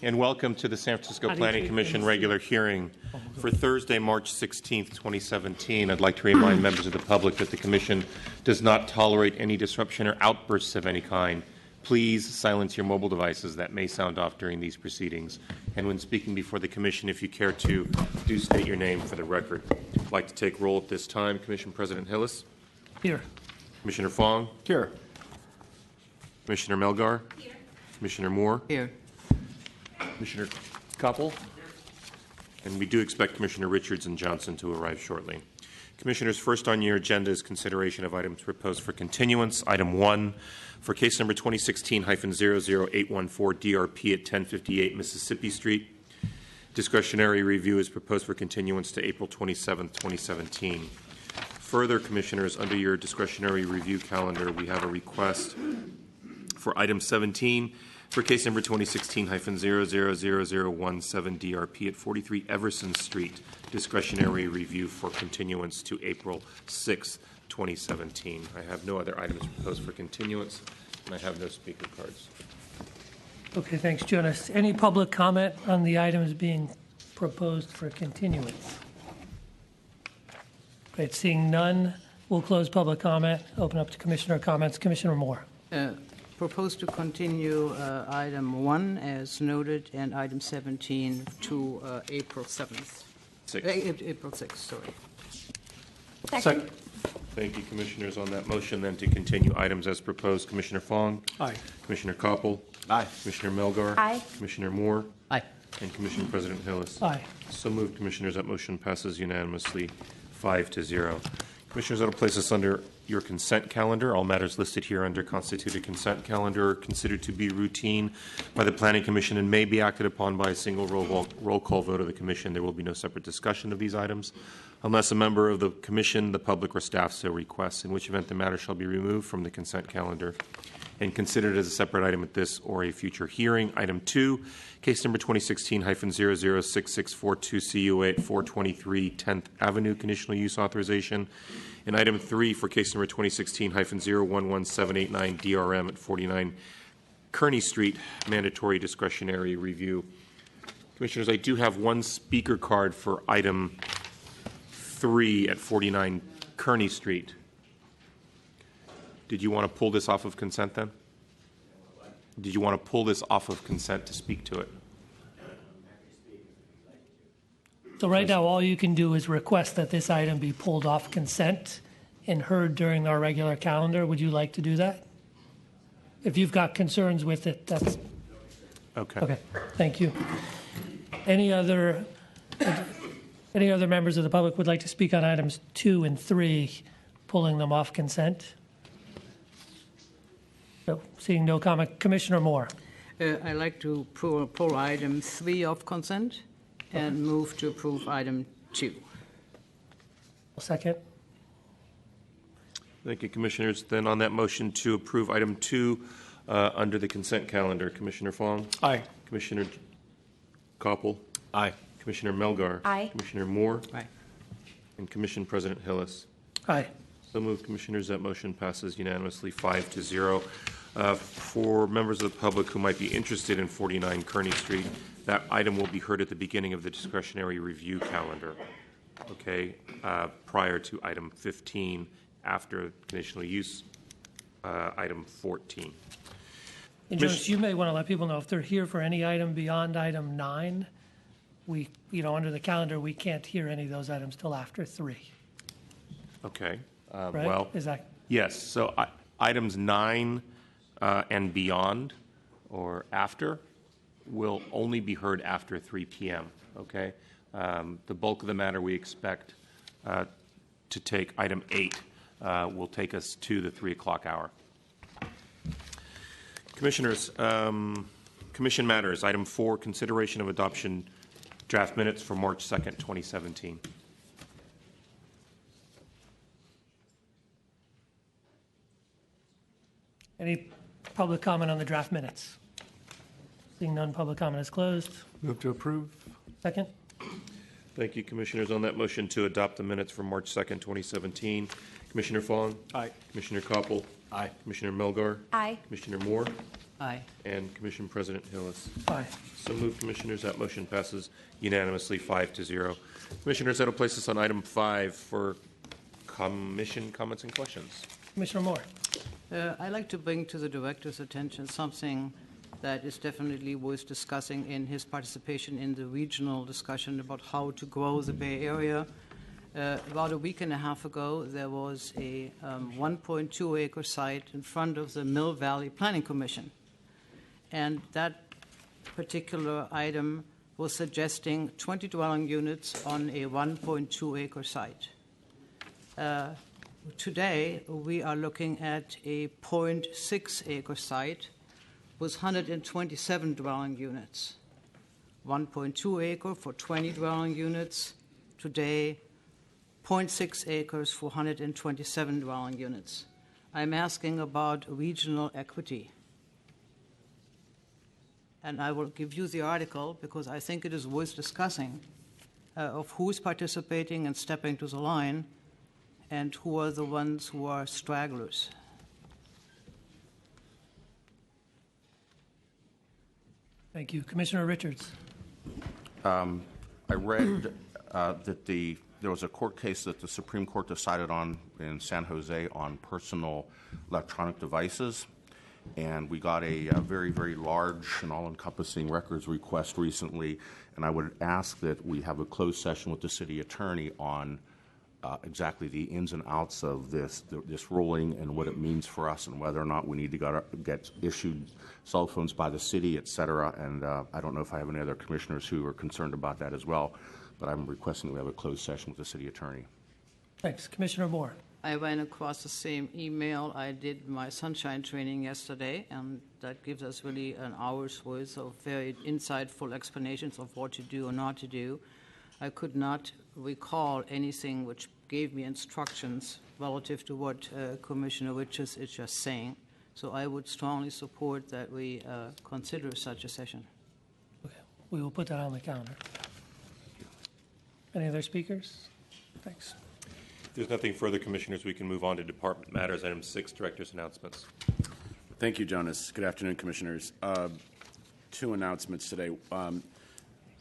and welcome to the San Francisco Planning Commission regular hearing for Thursday, March 16th, 2017. I'd like to remind members of the public that the Commission does not tolerate any disruption or outbursts of any kind. Please silence your mobile devices that may sound off during these proceedings. And when speaking before the Commission, if you care to, do state your name for the record. I'd like to take roll at this time. Commission President Hillis. Here. Commissioner Fong. Here. Commissioner Melgar. Here. Commissioner Moore. Here. Commissioner Koppel. And we do expect Commissioner Richards and Johnson to arrive shortly. Commissioners, first on your agenda is consideration of items proposed for continuance. Item 1, for case number 2016-00814 DRP at 1058 Mississippi Street. Discretionary review is proposed for continuance to April 27, 2017. Further, Commissioners, under your discretionary review calendar, we have a request for item 17 for case number 2016-000017 DRP at 43 Everson Street, discretionary review for continuance to April 6, 2017. I have no other items proposed for continuance, and I have no speaker cards. Okay, thanks, Jonas. Any public comment on the items being proposed for continuance? Great, seeing none, we'll close public comment, open up to Commissioner comments. Commissioner Moore. Proposed to continue item 1 as noted and item 17 to April 7th. April 6th, sorry. Second. Thank you, Commissioners. On that motion, then, to continue items as proposed, Commissioner Fong. Aye. Commissioner Koppel. Aye. Commissioner Melgar. Aye. Commissioner Moore. Aye. And Commissioner President Hillis. Aye. So moved, Commissioners. That motion passes unanimously, 5-0. Commissioners, that will place us under your consent calendar. All matters listed here under constituted consent calendar are considered to be routine by the Planning Commission and may be acted upon by a single roll call vote of the Commission. There will be no separate discussion of these items unless a member of the Commission, the public, or staff so requests, in which event the matter shall be removed from the consent calendar and considered as a separate item at this or a future hearing. Item 2, case number 2016-006642 CUA at 423 10th Avenue, conditional use authorization. And item 3 for case number 2016-011789 DRM at 49 Kearney Street, mandatory discretionary review. Commissioners, I do have one speaker card for item 3 at 49 Kearney Street. Did you want to pull this off of consent then? Did you want to pull this off of consent to speak to it? So right now, all you can do is request that this item be pulled off consent and heard during our regular calendar. Would you like to do that? If you've got concerns with it, that's... Okay. Thank you. Any other members of the public would like to speak on items 2 and 3, pulling them off consent? So, seeing no comment, Commissioner Moore. I'd like to pull item 3 off consent and move to approve item 2. Second. Thank you, Commissioners. Then on that motion to approve item 2 under the consent calendar, Commissioner Fong? Aye. Commissioner Koppel? Aye. Commissioner Melgar? Aye. Commissioner Moore? Aye. And Commission President Hillis. Aye. So moved, Commissioners. That motion passes unanimously, 5-0. For members of the public who might be interested in 49 Kearney Street, that item will be heard at the beginning of the discretionary review calendar, okay, prior to item 15, after conditional use, item 14. And Jonas, you may want to let people know if they're here for any item beyond item 9, we, under the calendar, we can't hear any of those items till after 3. Okay. Right? Well, Is that... yes. So items 9 and beyond or after will only be heard after 3 p.m., okay? The bulk of the matter we expect to take item 8 will take us to the 3 o'clock hour. Commissioners, Commission matters. Item 4, consideration of adoption draft minutes for March 2nd, 2017. Any public comment on the draft minutes? Seeing none, public comment is closed. Move to approve. Second. Thank you, Commissioners. On that motion to adopt the minutes for March 2nd, 2017, Commissioner Fong? Aye. Commissioner Koppel? Aye. Commissioner Melgar? Aye. Commissioner Moore? Aye. And Commission President Hillis. Aye. So moved, Commissioners. That motion passes unanimously 5-0. Commissioners, that'll place us on item 5 for commission comments and questions. Commissioner Moore. I'd like to bring to the director's attention something that is definitely worth discussing in his participation in the regional discussion about how to grow the Bay Area. About a week and a half ago, there was a 1.2-acre site in front of the Mill Valley Planning Commission. And that particular item was suggesting 20 dwelling units on a 1.2-acre site. Today, we are looking at a 0.6-acre site with 127 dwelling units. 1.2 acre for 20 dwelling units. Today, 0.6 acres for 127 dwelling units. I'm asking about regional equity. And I will give you the article because I think it is worth discussing of who is participating and stepping to the line and who are the ones who are stragglers. Thank you. Commissioner Richards. I read that there was a court case that the Supreme Court decided on in San Jose on personal electronic devices, and we got a very, very large and all-encompassing records request recently, and I would ask that we have a closed session with the city attorney on exactly the ins and outs of this ruling and what it means for us and whether or not we need to get issued cell phones by the city, et cetera. And I don't know if I have any other commissioners who are concerned about that as well, but I'm requesting that we have a closed session with the city attorney. Thanks. Commissioner Moore. I ran across the same email. I did my sunshine training yesterday, and that gives us really an hour's worth of very insightful explanations of what to do or not to do. I could not recall anything which gave me instructions relative to what Commissioner Richards is just saying. So I would strongly support that we consider such a session. Okay. We will put that on the calendar. Any other speakers? Thanks. If there's nothing further, Commissioners, we can move on to department matters. Item 6, Director's announcements. Thank you, Jonas. Good afternoon, Commissioners. 2 announcements today.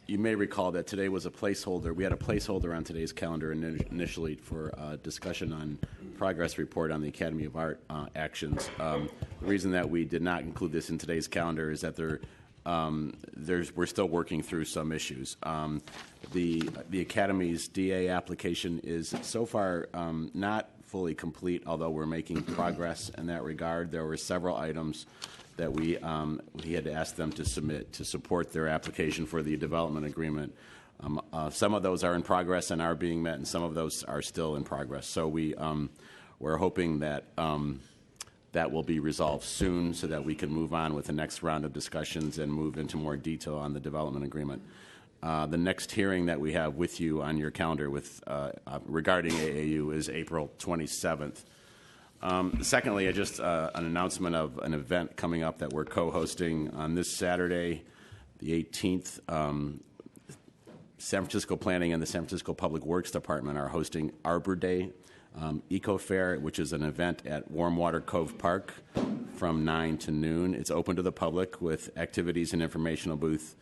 You may recall that today was a placeholder. We had a placeholder on today's calendar initially for discussion on progress report on the Academy of Art actions. The reason that we did not include this in today's calendar is that we're still working through some issues. The Academy's DA application is so far not fully complete, although we're making progress in that regard. There were several items that we had asked them to submit to support their application for the development agreement. Some of those are in progress and are being met, and some of those are still in progress. So we're hoping that that will be resolved soon so that we can move on with the next round of discussions and move into more detail on the development agreement. The next hearing that we have with you on your calendar regarding AAU is April 27th. Secondly, just an announcement of an event coming up that we're co-hosting on this Saturday, the 18th. San Francisco Planning and the San Francisco Public Works Department are hosting Arbor Day Eco Fair, which is an event at Warmwater Cove Park from 9 to noon. It's open to the public with activities and informational booths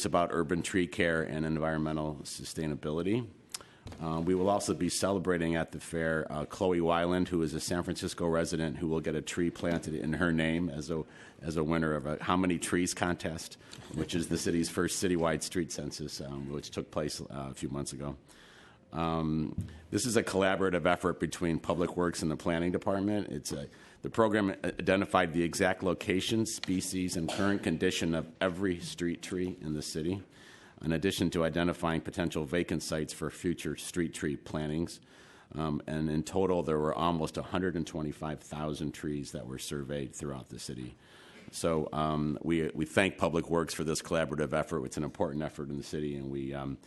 about urban tree care and environmental sustainability. We will also be celebrating at the fair Chloe Weiland, who is a San Francisco resident who will get a tree planted in her name as a winner of a How Many Trees contest, which is the city's first citywide street census, which took place a few months ago. This is a collaborative effort between Public Works and the Planning Department. The program identified the exact location, species, and current condition of every street tree in the city, in addition to identifying potential vacant sites for future street tree plantings. And in total, there were almost 125,000 trees that were surveyed throughout the city. So we thank Public Works for this collaborative effort. It's an important effort in the city, and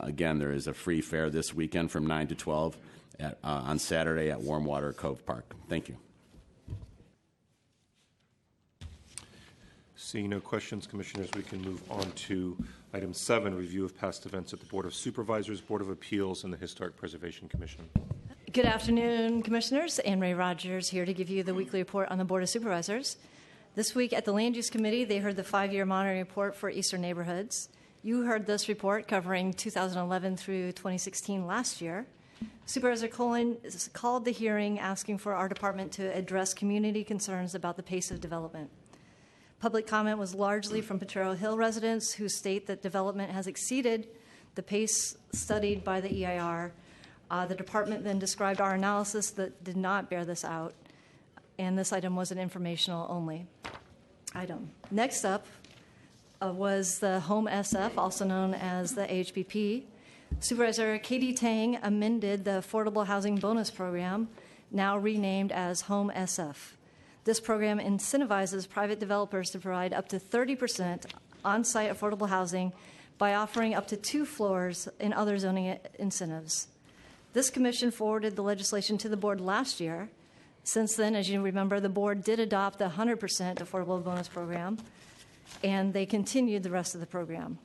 again, there is a free fair this weekend from 9 to 12 on Saturday at Warmwater Cove Park. Thank you. Seeing no questions, Commissioners, we can move on to item 7, review of past events at the Board of Supervisors, Board of Appeals, and the Historic Preservation Commission. Good afternoon, Commissioners. Anne Ray Rogers here to give you the weekly report on the Board of Supervisors. This week at the Land Use Committee, they heard the 5-year monitoring report for Eastern Neighborhoods. You heard this report covering 2011 through 2016 last year. Supervisor Colon called the hearing asking for our department to address community concerns about the pace of development. Public comment was largely from Potrero Hill residents who state that development has exceeded the pace studied by the EIR. The department then described our analysis that did not bear this out, and this item was an informational only item. Next up was the Home SF, also known as the AHPP. Supervisor Katie Tang amended the Affordable Housing Bonus Program, now renamed as Home SF. This program incentivizes private developers to provide up to 30% on-site affordable housing by offering up to 2 floors and other zoning incentives. This commission forwarded the legislation to the board last year. Since then, as you remember, the board did adopt the 100% affordable bonus program, and they continued the rest of the program.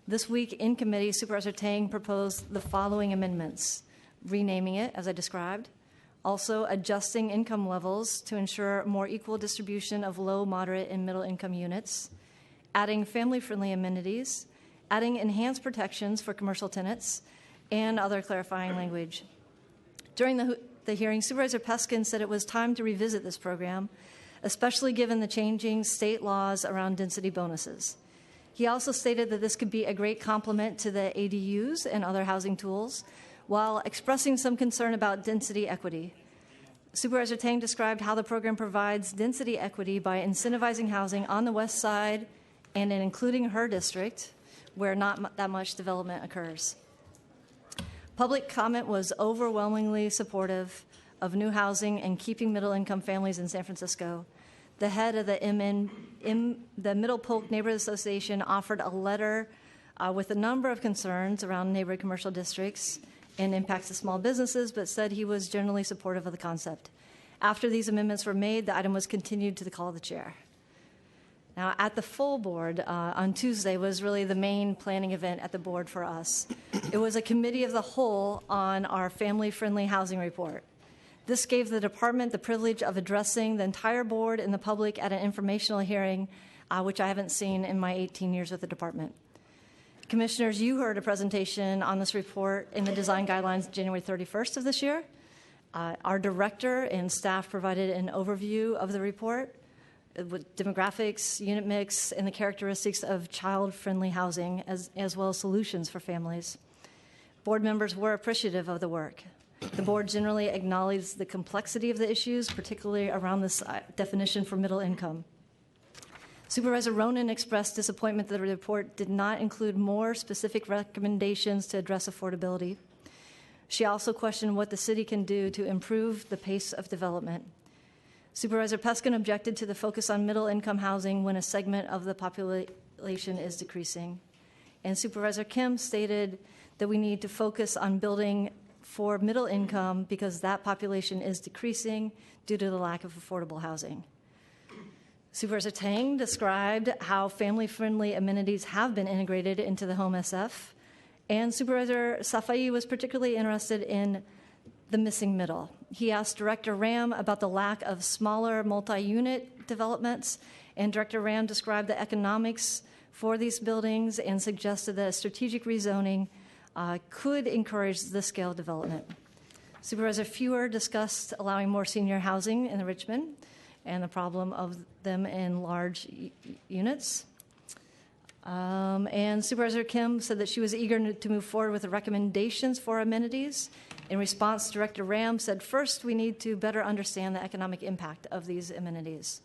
This week in committee, Supervisor Tang proposed the following amendments: renaming it, as I described, also adjusting income levels to ensure more equal distribution of low, moderate, and middle income units, adding family-friendly amenities, adding enhanced protections for commercial tenants, and other clarifying language. During the hearing, Supervisor Peskin said it was time to revisit this program, especially given the changing state laws around density bonuses. He also stated that this could be a great complement to the ADUs and other housing tools, while expressing some concern about density equity. Supervisor Tang described how the program provides density equity by incentivizing housing on the west side and in including her district, where not that much development occurs. Public comment was overwhelmingly supportive of new housing and keeping middle-income families in San Francisco. The head of the Middle Polk Neighborhood Association offered a letter with a number of concerns around neighborhood commercial districts and impacts to small businesses, but said he was generally supportive of the concept. After these amendments were made, the item was continued to the call of the chair. Now, at the full board on Tuesday was really the main planning event at the board for us. It was a committee of the whole on our family-friendly housing report. This gave the department the privilege of addressing the entire board and the public at an informational hearing, which I haven't seen in my 18 years with the department. Commissioners, you heard a presentation on this report in the design guidelines January 31st of this year. Our director and staff provided an overview of the report with demographics, unit mix, and the characteristics of child-friendly housing, as well as solutions for families. Board members were appreciative of the work. The board generally acknowledged the complexity of the issues, particularly around this definition for middle income. Supervisor Ronan expressed disappointment that the report did not include more specific recommendations to address affordability. She also questioned what the city can do to improve the pace of development. Supervisor Peskin objected to the focus on middle-income housing when a segment of the population is decreasing. And Supervisor Kim stated that we need to focus on building for middle income because that population is decreasing due to the lack of affordable housing. Supervisor Tang described how family-friendly amenities have been integrated into the Home SF, and Supervisor Safai was particularly interested in the missing middle. He asked Director Ram about the lack of smaller multi-unit developments, and Director Ram described the economics for these buildings and suggested that strategic rezoning could encourage this scale development. Supervisor Fewer discussed allowing more senior housing in Richmond and the problem of them in large units. And Supervisor Kim said that she was eager to move forward with the recommendations for amenities. In response, Director Ram said, first, we need to better understand the economic impact of these amenities.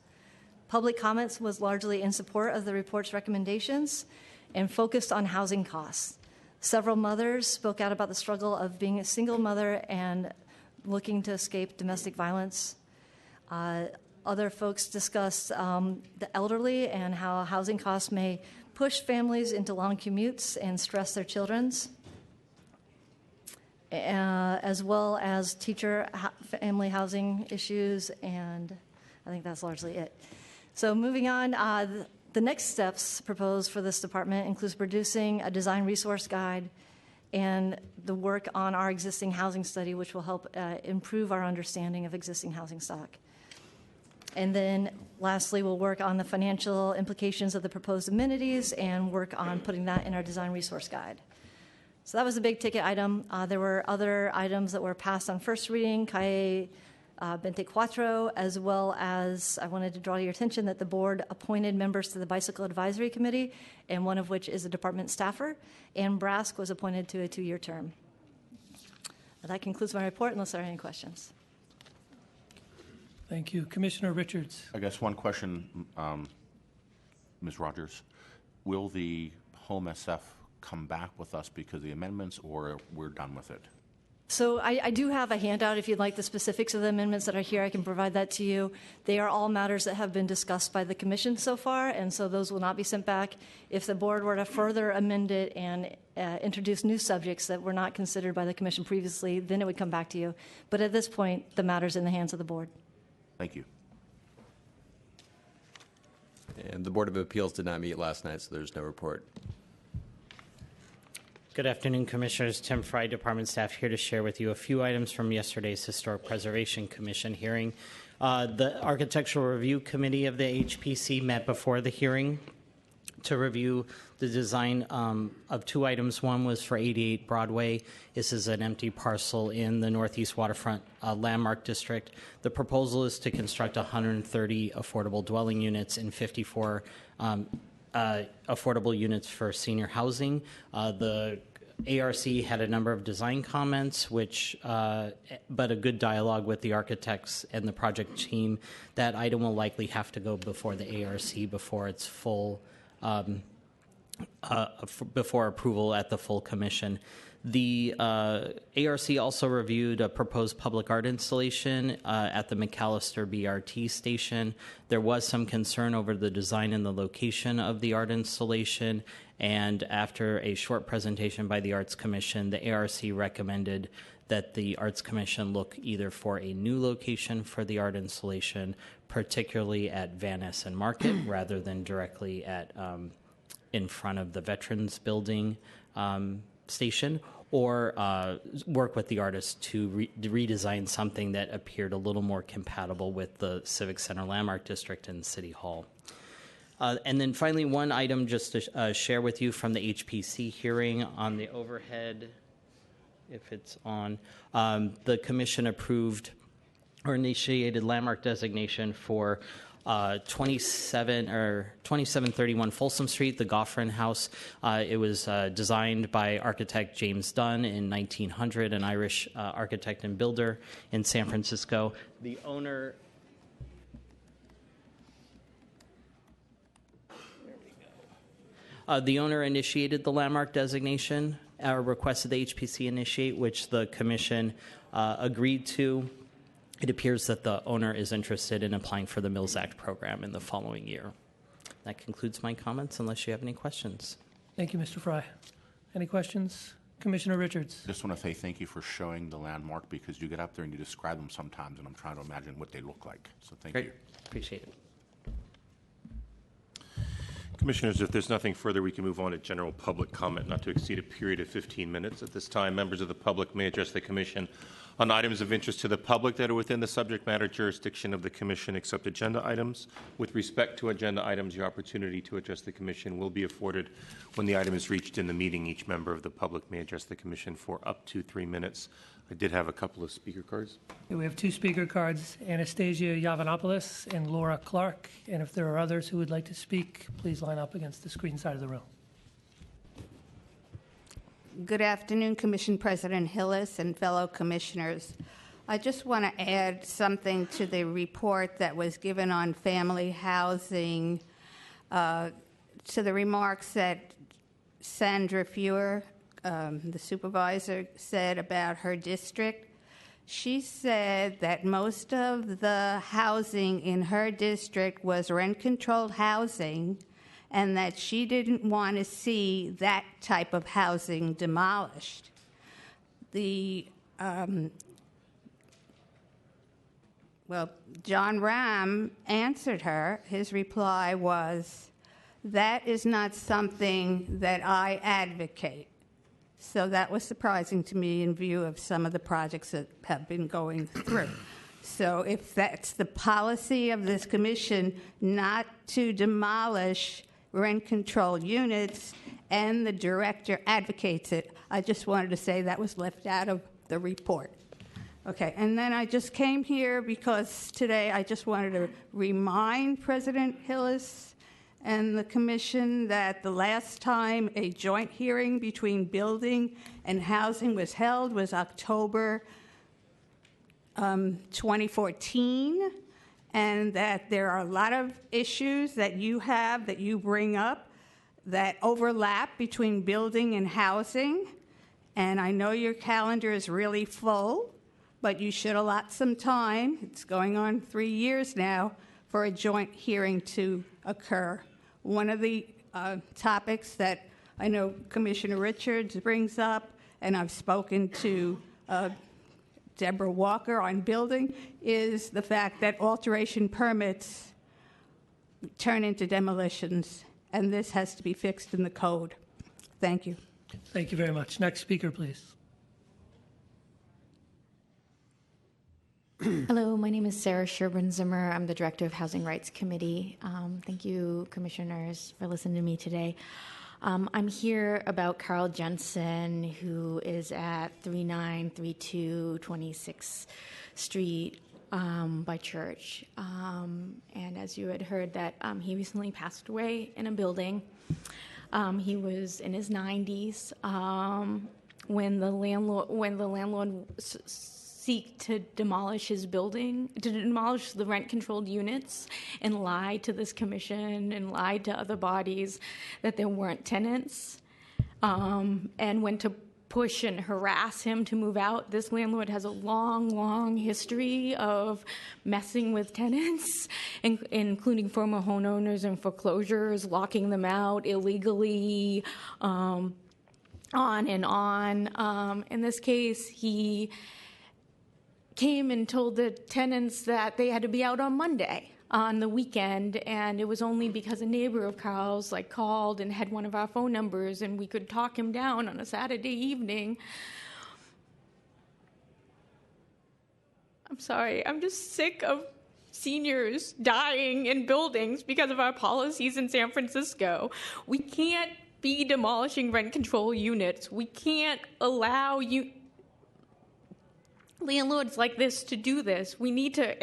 Public comments was largely in support of the report's recommendations and focused on housing costs. Several mothers spoke out about the struggle of being a single mother and looking to escape domestic violence. Other folks discussed the elderly and how housing costs may push families into long commutes and stress their children, as well as teacher family housing issues, and I think that's largely it. So moving on, the next steps proposed for this department includes producing a design resource guide and the work on our existing housing study, which will help improve our understanding of existing housing stock. And then lastly, we'll work on the financial implications of the proposed amenities and work on putting that in our design resource guide. So that was a big ticket item. There were other items that were passed on first reading, Calle 24, as well as I wanted to draw your attention that the board appointed members to the Bicycle Advisory Committee, and one of which is a department staffer, and Brask was appointed to a 2-year term. That concludes my report, unless there are any questions. Thank you. Commissioner Richards. I guess one question, Ms. Rogers. Will the Home SF come back with us because of the amendments, or we're done with it? So I do have a handout. If you'd like the specifics of the amendments that are here, I can provide that to you. They are all matters that have been discussed by the commission so far, and so those will not be sent back. If the board were to further amend it and introduce new subjects that were not considered by the commission previously, then it would come back to you. But at this point, the matter's in the hands of the board. Thank you. And the Board of Appeals did not meet last night, so there's no report. Good afternoon, Commissioners. Tim Fry, Department staff, here to share with you a few items from yesterday's Historic Preservation Commission hearing. The Architectural Review Committee of the HPC met before the hearing to review the design of 2 items. One was for 88 Broadway. This is an empty parcel in the Northeast Waterfront Landmark District. The proposal is to construct 130 affordable dwelling units and 54 affordable units for senior housing. The ARC had a number of design comments, but a good dialogue with the architects and the project team. That item will likely have to go before the ARC before its full, before approval at the full commission. The ARC also reviewed a proposed public art installation at the McAllister BRT station. There was some concern over the design and the location of the art installation, and after a short presentation by the Arts Commission, the ARC recommended that the Arts Commission look either for a new location for the art installation, particularly at Van Ness and Market, rather than directly at in front of the Veterans Building station, or work with the artist to redesign something that appeared a little more compatible with the Civic Center Landmark District and City Hall. And then finally, one item just to share with you from the HPC hearing on the overhead, if it's on. The commission approved or initiated landmark designation for 2731 Folsom Street, the Goffrin House. It was designed by architect James Dunn in 1900, an Irish architect and builder in San Francisco. The owner... the owner initiated the landmark designation, requested the HPC initiate, which the commission agreed to. It appears that the owner is interested in applying for the Mills Act program in the following year. That concludes my comments, unless you have any questions. Thank you, Mr. Fry. Any questions? Commissioner Richards. Just want to say thank you for showing the landmark, because you get up there and you describe them sometimes, and I'm trying to imagine what they look like. So thank Great. you. Appreciate it. Commissioners, if there's nothing further, we can move on to general public comment, not to exceed a period of 15 minutes. At this time, members of the public may address the Commission on items of interest to the public that are within the subject matter jurisdiction of the Commission, except agenda items. With respect to agenda items, your opportunity to address the Commission will be afforded when the item is reached in the meeting. Each member of the public may address the Commission for up to 3 minutes. I did have a couple of speaker cards. We have 2 speaker cards, Anastasia Yavanopoulos and Laura Clark. And if there are others who would like to speak, please line up against the screen side of the room. Good afternoon, Commission President Hillis and fellow commissioners. I just want to add something to the report that was given on family housing, to the remarks that Sandra Feuer, the supervisor, said about her district. She said that most of the housing in her district was rent-controlled housing, and that she didn't want to see that type of housing demolished. John Rahm answered her. His reply was, "That is not something that I advocate." So that was surprising to me in view of some of the projects that have been going through. So if that's the policy of this commission not to demolish rent-controlled units and the director advocates it, I just wanted to say that was left out of the report. Okay, and then I just came here because today I just wanted to remind President Hillis and the commission that the last time a joint hearing between building and housing was held was October 2014, and that there are a lot of issues that you have, that you bring up, that overlap between building and housing. And I know your calendar is really full, but you should allot some time. It's going on 3 years now for a joint hearing to occur. One of the topics that I know Commissioner Richards brings up, and I've spoken to Deborah Walker on building, is the fact that alteration permits turn into demolitions, and this has to be fixed in the code. Thank you. Thank you very much. Next speaker, please. Hello, my name is Sarah Sherburne Zimmer. I'm the Director of Housing Rights Committee. Thank you, commissioners, for listening to me today. I'm here about Carl Jensen, who is at 3932 26th Street by Church. And as you had heard, that he recently passed away in a building. He was in his 90s when the landlord seek to demolish his building, to demolish the rent-controlled units, and lied to this commission and lied to other bodies that there weren't tenants, and went to push and harass him to move out. This landlord has a long, long history of messing with tenants, including former homeowners and foreclosures, locking them out illegally, on and on. In this case, he came and told the tenants that they had to be out on Monday on the weekend, and it was only because a neighbor of Carl's called and had one of our phone numbers, and we could talk him down on a Saturday evening. I'm sorry, I'm just sick of seniors dying in buildings because of our policies in San Francisco. We can't be demolishing rent control units. We can't allow landlords like this to do this. We need to,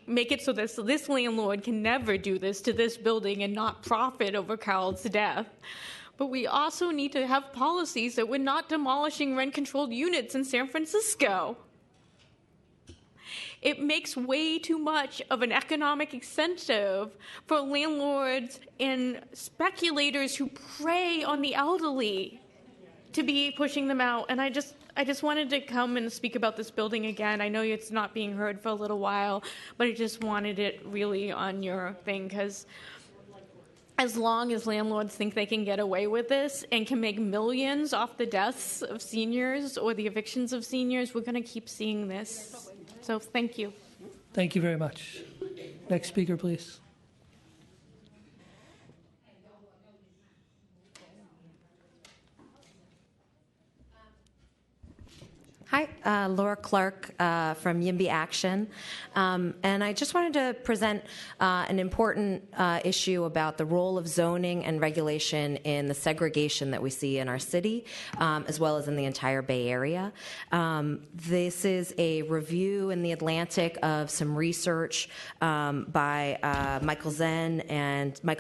make it so that this landlord can never do this to this building and not profit over Carl's death. But we also need to have policies that we're not demolishing rent-controlled units in San Francisco. It makes way too much of an economic incentive for landlords and speculators who prey on the elderly to be pushing them out. And I just wanted to come and speak about this building again. I know it's not being heard for a little while, but I just wanted it really on your thing, because as long as landlords think they can get away with this and can make millions off the deaths of seniors or the evictions of seniors, we're going to keep seeing this. So thank you. Thank you very much. Next speaker, please. Hi, Laura Clark from YIMBY Action. And I just wanted to present an important issue about the role of zoning and regulation in the segregation that we see in our city, as well as in the entire Bay Area. This is a review in The Atlantic of some research by Michael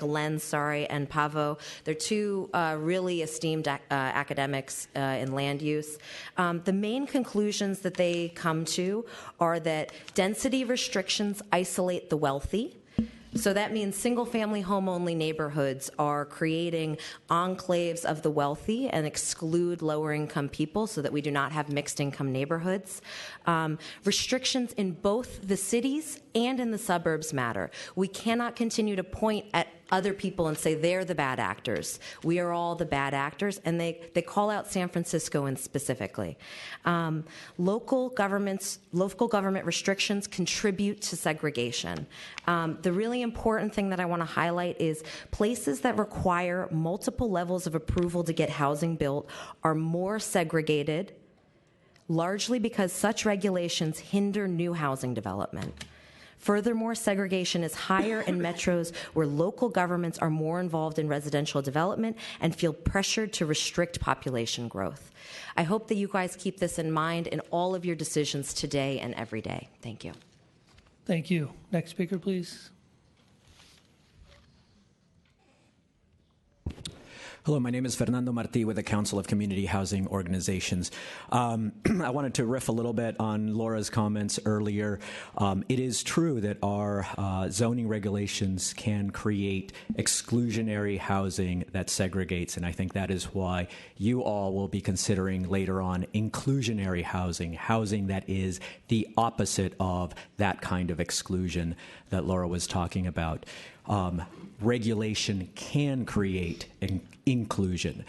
Lenz, and Pavo. They're two really esteemed academics in land use. The main conclusions that they come to are that density restrictions isolate the wealthy. So that means single-family home-only neighborhoods are creating enclaves of the wealthy and exclude lower-income people so that we do not have mixed-income neighborhoods. Restrictions in both the cities and in the suburbs matter. We cannot continue to point at other people and say they're the bad actors. We are all the bad actors, and they call out San Francisco specifically. Local government restrictions contribute to segregation. The really important thing that I want to highlight is places that require multiple levels of approval to get housing built are more segregated, largely because such regulations hinder new housing development. Furthermore, segregation is higher in metros where local governments are more involved in residential development and feel pressured to restrict population growth. I hope that you guys keep this in mind in all of your decisions today and every day. Thank you. Thank you. Next speaker, please. Hello, my name is Fernando Martí with the Council of Community Housing Organizations. I wanted to riff a little bit on Laura's comments earlier. It is true that our zoning regulations can create exclusionary housing that segregates, and I think that is why you all will be considering later on inclusionary housing, housing that is the opposite of that kind of exclusion that Laura was talking about. Regulation can create inclusion.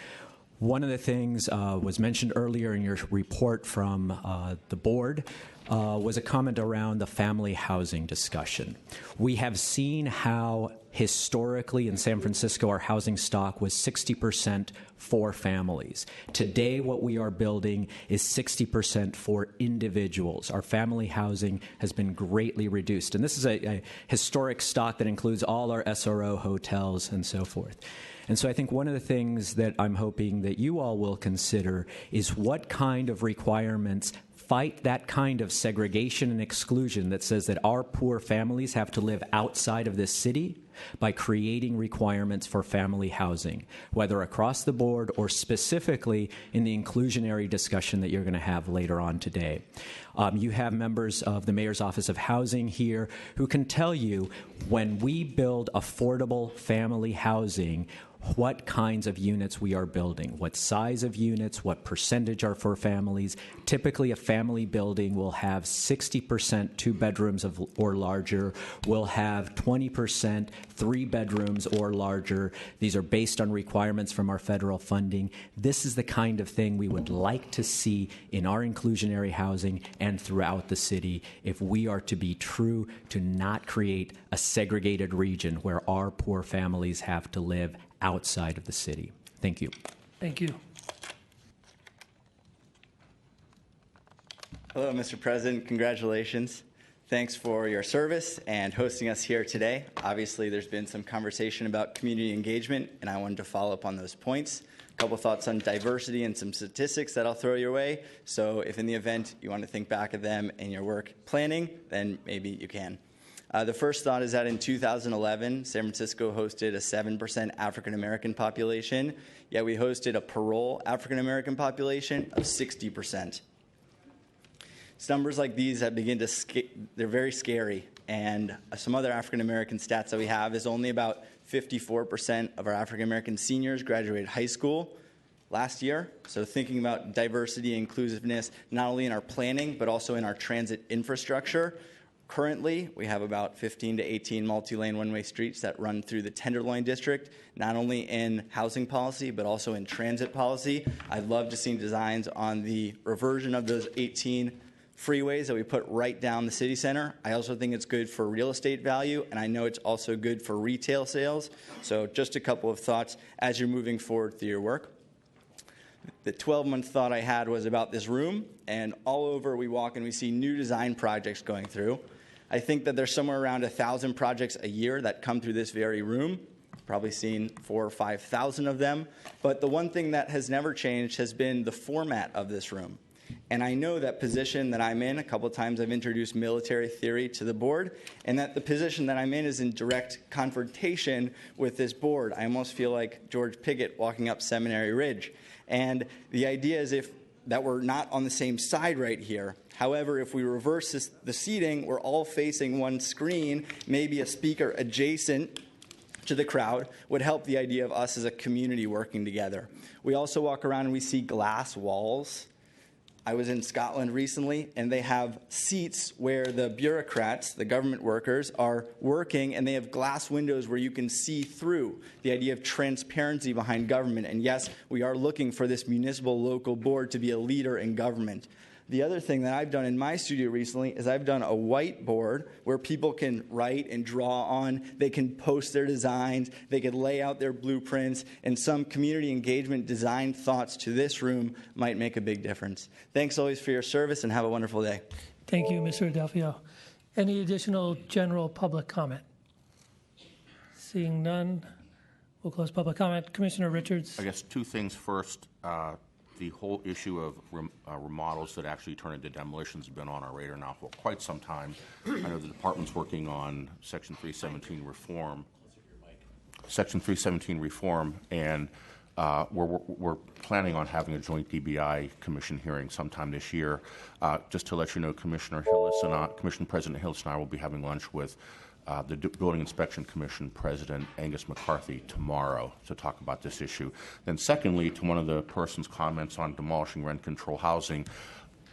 One of the things was mentioned earlier in your report from the board was a comment around the family housing discussion. We have seen how historically in San Francisco our housing stock was 60% for families. Today what we are building is 60% for individuals. Our family housing has been greatly reduced. And this is a historic stock that includes all our SRO hotels and so forth. And so I think one of the things that I'm hoping that you all will consider is what kind of requirements fight that kind of segregation and exclusion that says that our poor families have to live outside of this city by creating requirements for family housing, whether across the board or specifically in the inclusionary discussion that you're going to have later on today. You have members of the Mayor's Office of Housing here who can tell you when we build affordable family housing, what kinds of units we are building, what size of units, what percentage are for families. Typically, a family building will have 60% 2 bedrooms or larger, will have 20% 3 bedrooms or larger. These are based on requirements from our federal funding. This is the kind of thing we would like to see in our inclusionary housing and throughout the city if we are to be true to not create a segregated region where our poor families have to live outside of the city. Thank you. Thank you. Hello, Mr. President. Congratulations. Thanks for your service and hosting us here today. Obviously, there's been some conversation about community engagement, and I wanted to follow up on those points. A couple thoughts on diversity and some statistics that I'll throw your way. So if in the event you want to think back of them in your work planning, then maybe you can. The first thought is that in 2011, San Francisco hosted a 7% African-American population, yet we hosted a parole African-American population of 60%. It's numbers like these that begin to they're very scary, and some other African-American stats that we have is only about 54% of our African-American seniors graduated high school last year. So thinking about diversity and inclusiveness, not only in our planning, but also in our transit infrastructure. Currently, we have about 15 to 18 multi-lane one-way streets that run through the Tenderloin District, not only in housing policy, but also in transit policy. I'd love to see designs on the reversion of those 18 freeways that we put right down the city center. I also think it's good for real estate value, and I know it's also good for retail sales. So just a couple of thoughts as you're moving forward through your work. The 12-month thought I had was about this room, and all over we walk and we see new design projects going through. I think that there's somewhere around 1,000 projects a year that come through this very room. Probably seen 4,000 or 5,000 of them. But the one thing that has never changed has been the format of this room. And I know that position that I'm in, a couple of times I've introduced military theory to the board, and that the position that I'm in is in direct confrontation with this board. I almost feel like George Pickett walking up Seminary Ridge. And the idea is that we're not on the same side right here. However, if we reverse the seating, we're all facing one screen, maybe a speaker adjacent to the crowd would help the idea of us as a community working together. We also walk around and we see glass walls. I was in Scotland recently, and they have seats where the bureaucrats, the government workers, are working, and they have glass windows where you can see through. The idea of transparency behind government. And yes, we are looking for this municipal local board to be a leader in government. The other thing that I've done in my studio recently is I've done a whiteboard where people can write and draw on. They can post their designs. They can lay out their blueprints. And some community engagement design thoughts to this room might make a big difference. Thanks always for your service, and have a wonderful day. Thank you, Mr. Adelphio. Any additional general public comment? Seeing none, we'll close public comment. Commissioner Richards. I guess two things. First, the whole issue of remodels that actually turn into demolitions has been on our radar now for quite some time. I know the department's working on Section 317 reform. Section 317 reform, and we're planning on having a joint DBI commission hearing sometime this year. Just to let you know, Commissioner President Hillis and I will be having lunch with the Building Inspection Commission President Angus McCarthy tomorrow to talk about this issue. Then secondly, to one of the person's comments on demolishing rent-controlled housing,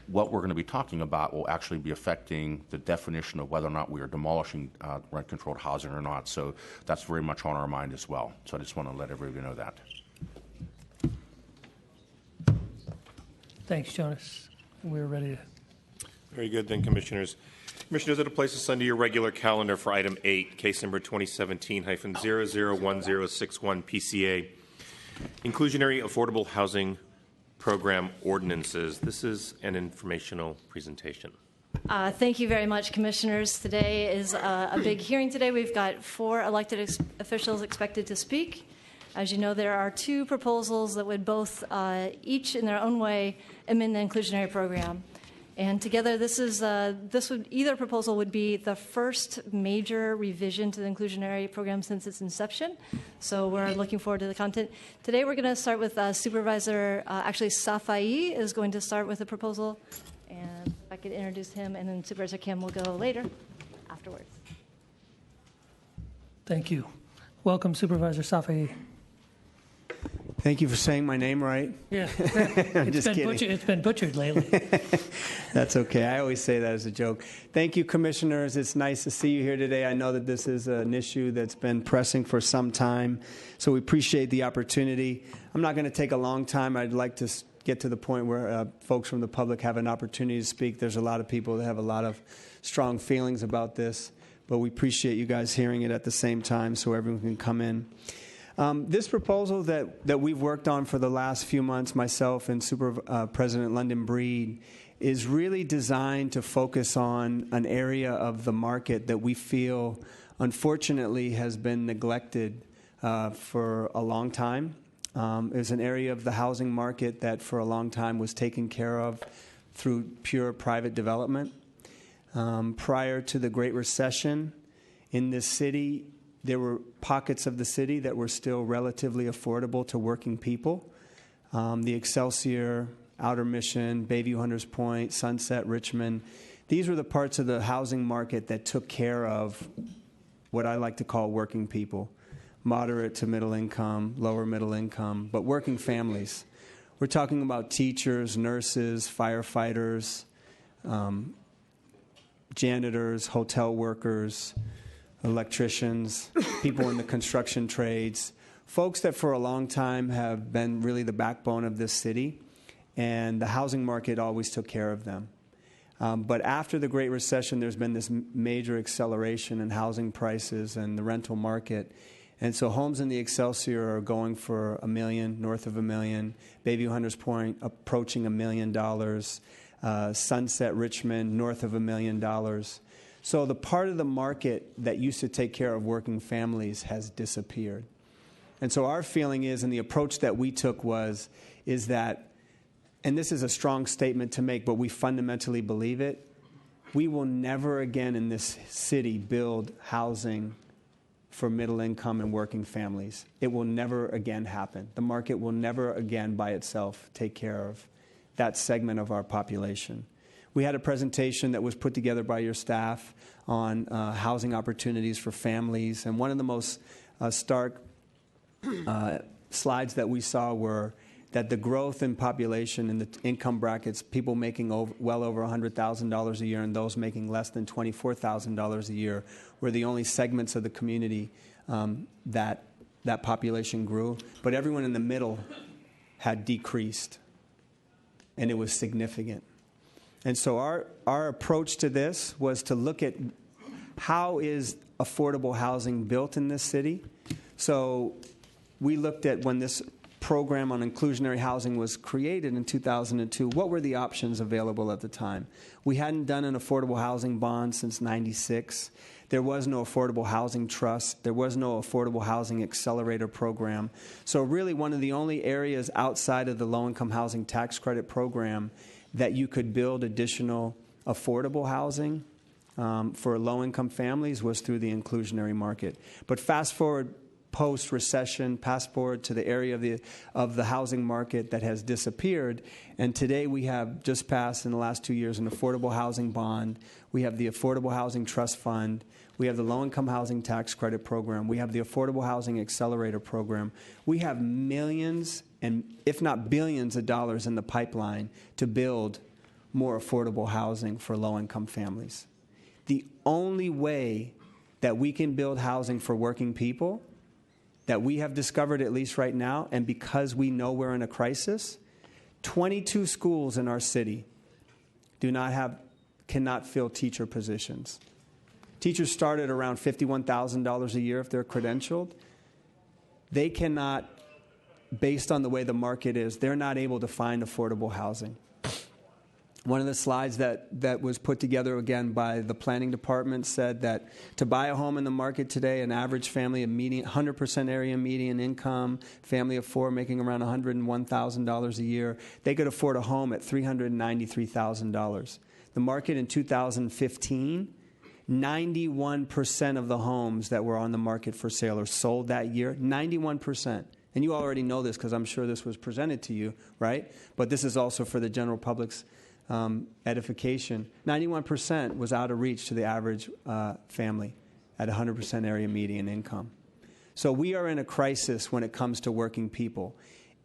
what we're going to be talking about will actually be affecting the definition of whether or not we are demolishing rent-controlled housing or not. So that's very much on our mind as well. So I just want to let everybody know that. Thanks, Jonas. We're ready to. Very good, then, Commissioners. Commissioners, it'll place us under your regular calendar for item 8, case number 2017-001061 PCA, Inclusionary Affordable Housing Program Ordinances. This is an informational presentation. Thank you very much, Commissioners. Today is a big hearing today. We've got 4 elected officials expected to speak. As you know, there are 2 proposals that would both, each in their own way, amend the inclusionary program. And together, either proposal would be the first major revision to the inclusionary program since its inception. So we're looking forward to the content. Today, we're going to start with Supervisor, Safai is going to start with the proposal. And if I could introduce him, and then Supervisor Kim will go later, afterwards. Thank you. Welcome, Supervisor Safai. Thank you for saying my name right. Yeah, it's been butchered lately. That's okay. I always say that as a joke. Thank you, Commissioners. It's nice to see you here today. I know that this is an issue that's been pressing for some time, so we appreciate the opportunity. I'm not going to take a long time. I'd like to get to the point where folks from the public have an opportunity to speak. There's a lot of people that have a lot of strong feelings about this, but we appreciate you guys hearing it at the same time so everyone can come in. This proposal that we've worked on for the last few months, myself and President London Breed, is really designed to focus on an area of the market that we feel, unfortunately, has been neglected for a long time. It's an area of the housing market that for a long time was taken care of through pure private development. Prior to the Great Recession in this city, there were pockets of the city that were still relatively affordable to working people. The Excelsior, Outer Mission, Bayview Hunters Point, Sunset, Richmond. These were the parts of the housing market that took care of what I like to call working people. Moderate to middle income, lower middle income, but working families. We're talking about teachers, nurses, firefighters, janitors, hotel workers, electricians, people in the construction trades, folks that for a long time have been really the backbone of this city, and the housing market always took care of them. But after the Great Recession, there's been this major acceleration in housing prices and the rental market. And so homes in the Excelsior are going for $1 million, north of $1 million. Bayview Hunters Point approaching $1 million. Sunset, Richmond, north of $1 million. So the part of the market that used to take care of working families has disappeared. And so our feeling is, and the approach that we took is that, and this is a strong statement to make, but we fundamentally believe it, we will never again in this city build housing for middle income and working families. It will never again happen. The market will never again by itself take care of that segment of our population. We had a presentation that was put together by your staff on housing opportunities for families, and one of the most stark slides that we saw were that the growth in population in the income brackets, people making well over $100,000 a year and those making less than $24,000 a year, were the only segments of the community that population grew. But everyone in the middle had decreased, and it was significant. And so our approach to this was to look at how is affordable housing built in this city. So we looked at when this program on inclusionary housing was created in 2002, what were the options available at the time? We hadn't done an affordable housing bond since 96. There was no affordable housing trust. There was no affordable housing accelerator program. So really one of the only areas outside of the low-income housing tax credit program that you could build additional affordable housing for low-income families was through the inclusionary market. But fast forward post-recession, fast forward to the area of the housing market that has disappeared, and today we have just passed in the last 2 years an affordable housing bond. We have the Affordable Housing Trust Fund. We have the Low-Income Housing Tax Credit Program. We have the Affordable Housing Accelerator Program. We have millions, and if not billions of dollars in the pipeline to build more affordable housing for low-income families. The only way that we can build housing for working people that we have discovered, at least right now, and because we know we're in a crisis, 22 schools in our city cannot fill teacher positions. Teachers start at around $51,000 a year if they're credentialed. They cannot, based on the way the market is, they're not able to find affordable housing. One of the slides that was put together again by the planning department said that to buy a home in the market today, an average family of 100% area median income, family of four making around $101,000 a year, they could afford a home at $393,000. The market in 2015, 91% of the homes that were on the market for sale or sold that year, 91%. And you already know this because I'm sure this was presented to you, right? But this is also for the general public's edification. 91% was out of reach to the average family at 100% area median income. So we are in a crisis when it comes to working people.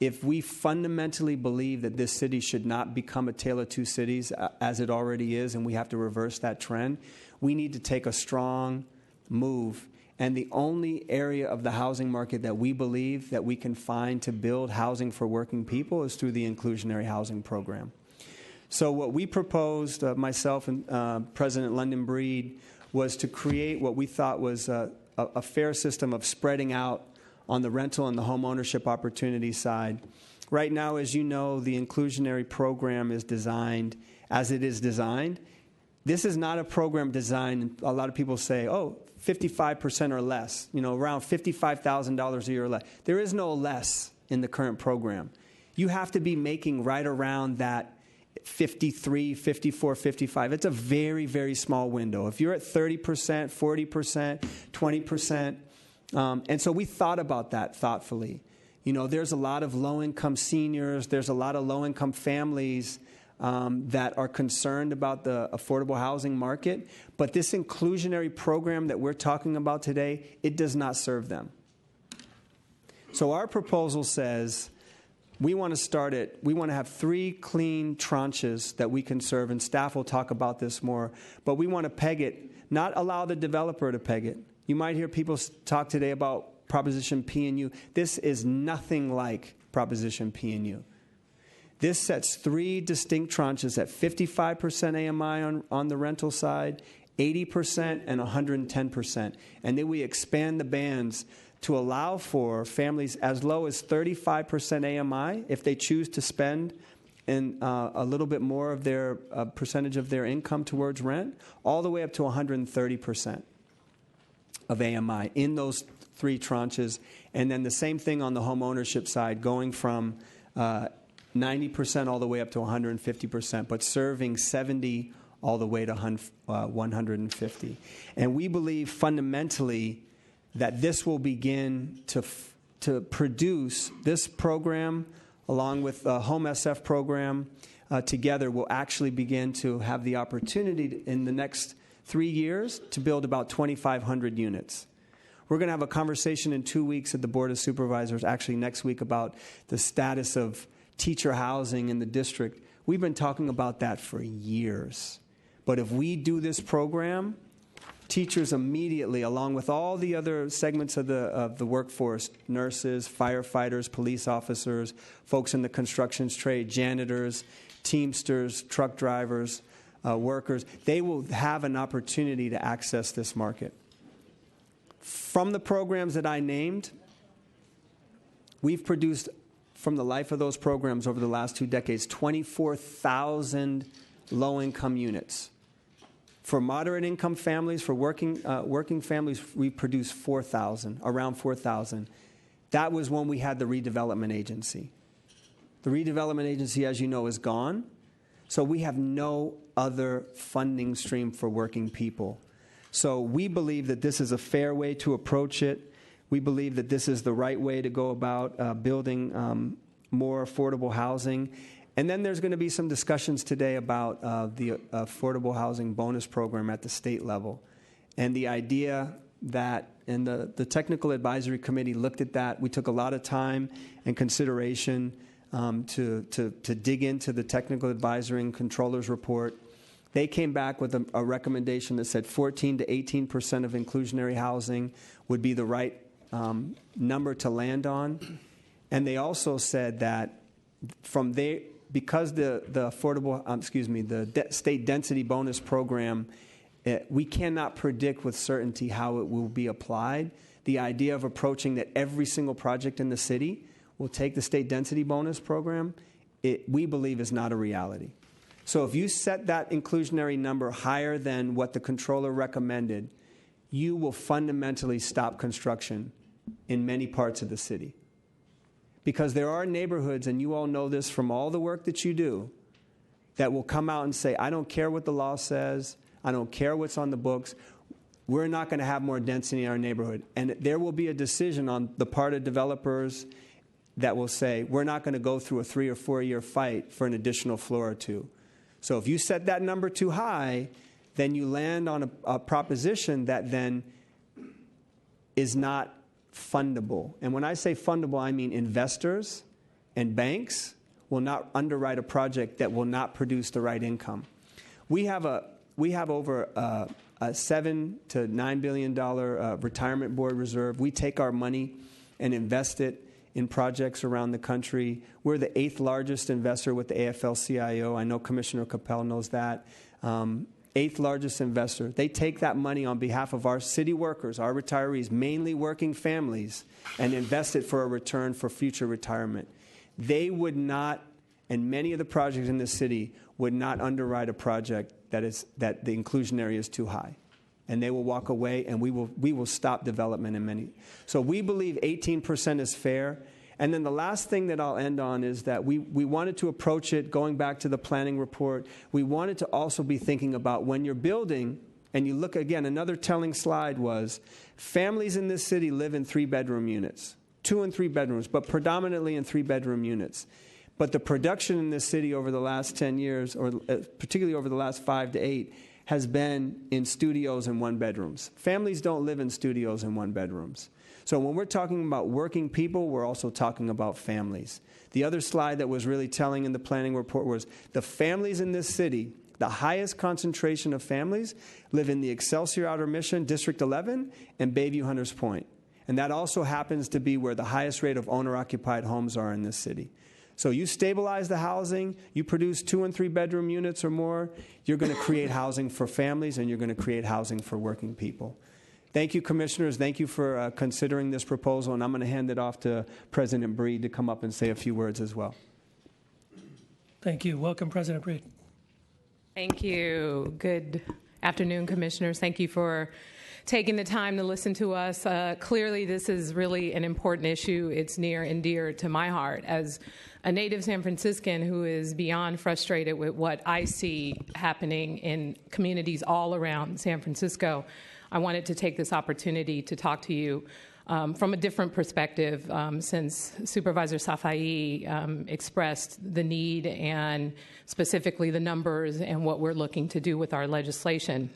If we fundamentally believe that this city should not become a tale of two cities as it already is, and we have to reverse that trend, we need to take a strong move. And the only area of the housing market that we believe that we can find to build housing for working people is through the inclusionary housing program. So what we proposed, myself and President London Breed, was to create what we thought was a fair system of spreading out on the rental and the home ownership opportunity side. Right now, as you know, the inclusionary program is designed as it is designed. This is not a program designed, a lot of people say, 55% or less, around $55,000 a year or less. There is no less in the current program. You have to be making right around that 53, 54, 55. It's a very, very small window. If you're at 30%, 40%, 20%, and so we thought about that thoughtfully. There's a lot of low-income seniors. There's a lot of low-income families that are concerned about the affordable housing market. But this inclusionary program that we're talking about today, it does not serve them. So our proposal says we want to have 3 clean tranches that we can serve, and staff will talk about this more, but we want to peg it, not allow the developer to peg it. You might hear people talk today about Proposition P and U. This is nothing like Proposition P and U. This sets 3 distinct tranches at 55% AMI on the rental side, 80% and 110%. And then we expand the bands to allow for families as low as 35% AMI if they choose to spend a little bit more of their percentage of their income towards rent, all the way up to 130% of AMI in those 3 tranches. And then the same thing on the home ownership side, going from 90% all the way up to 150%, but serving 70 all the way to 150. And we believe fundamentally that this will begin to produce, this program, along with the Home SF program, together will actually begin to have the opportunity in the next 3 years to build about 2,500 units. We're going to have a conversation in 2 weeks at the Board of Supervisors, actually next week, about the status of teacher housing in the district. We've been talking about that for years. But if we do this program, teachers immediately, along with all the other segments of the workforce, nurses, firefighters, police officers, folks in the construction trade, janitors, teamsters, truck drivers, workers, they will have an opportunity to access this market. From the programs that I named, we've produced, from the life of those programs over the last 2 decades, 24,000 low-income units. For moderate-income families, for working families, we produced 4,000, around 4,000. That was when we had the redevelopment agency. The redevelopment agency, as you know, is gone. So we have no other funding stream for working people. So we believe that this is a fair way to approach it. We believe that this is the right way to go about building more affordable housing. And then there's going to be some discussions today about the affordable housing bonus program at the state level. And the idea that, and the technical advisory committee looked at that. We took a lot of time and consideration to dig into the technical advisory and controller's report. They came back with a recommendation that said 14 to 18% of inclusionary housing would be the right number to land on. And they also said that from there, because the affordable, the state density bonus program, we cannot predict with certainty how it will be applied. The idea of approaching that every single project in the city will take the state density bonus program, we believe is not a reality. So if you set that inclusionary number higher than what the controller recommended, you will fundamentally stop construction in many parts of the city. Because there are neighborhoods, and you all know this from all the work that you do, that will come out and say, I don't care what the law says, I don't care what's on the books, we're not going to have more density in our neighborhood. And there will be a decision on the part of developers that will say, we're not going to go through a 3 or 4 year fight for an additional floor or two. So if you set that number too high, then you land on a proposition that then is not fundable. And when I say fundable, I mean investors and banks will not underwrite a project that will not produce the right income. We have over a $7 to $9 billion retirement board reserve. We take our money and invest it in projects around the country. We're the 8th largest investor with the AFL-CIO. I know Commissioner Capel knows that. 8th largest investor. They take that money on behalf of our city workers, our retirees, mainly working families, and invest it for a return for future retirement. They would not, and many of the projects in the city would not underwrite a project that the inclusionary is too high. And they will walk away, and we will stop development in many. So we believe 18% is fair. And then the last thing that I'll end on is that we wanted to approach it, going back to the planning report, we wanted to also be thinking about when you're building, and you look again, another telling slide was families in this city live in 3-bedroom units, 2 and 3 bedrooms, but predominantly in 3-bedroom units. But the production in this city over the last 10 years, or particularly over the last 5 to 8, has been in studios and 1-bedrooms. Families don't live in studios and 1-bedrooms. So when we're talking about working people, we're also talking about families. The other slide that was really telling in the planning report was the families in this city, the highest concentration of families live in the Excelsior Outer Mission, District 11, and Bayview Hunters Point. And that also happens to be where the highest rate of owner-occupied homes are in this city. So you stabilize the housing, you produce 2 and 3 bedroom units or more, you're going to create housing for families, and you're going to create housing for working people. Thank you, Commissioners. Thank you for considering this proposal, and I'm going to hand it off to President Breed to come up and say a few words as well. Thank you. Welcome, President Breed. Thank you. Good afternoon, Commissioners. Thank you for taking the time to listen to us. Clearly, this is really an important issue. It's near and dear to my heart as a native San Franciscan who is beyond frustrated with what I see happening in communities all around San Francisco. I wanted to take this opportunity to talk to you from a different perspective since Supervisor Safai expressed the need and specifically the numbers and what we're looking to do with our legislation.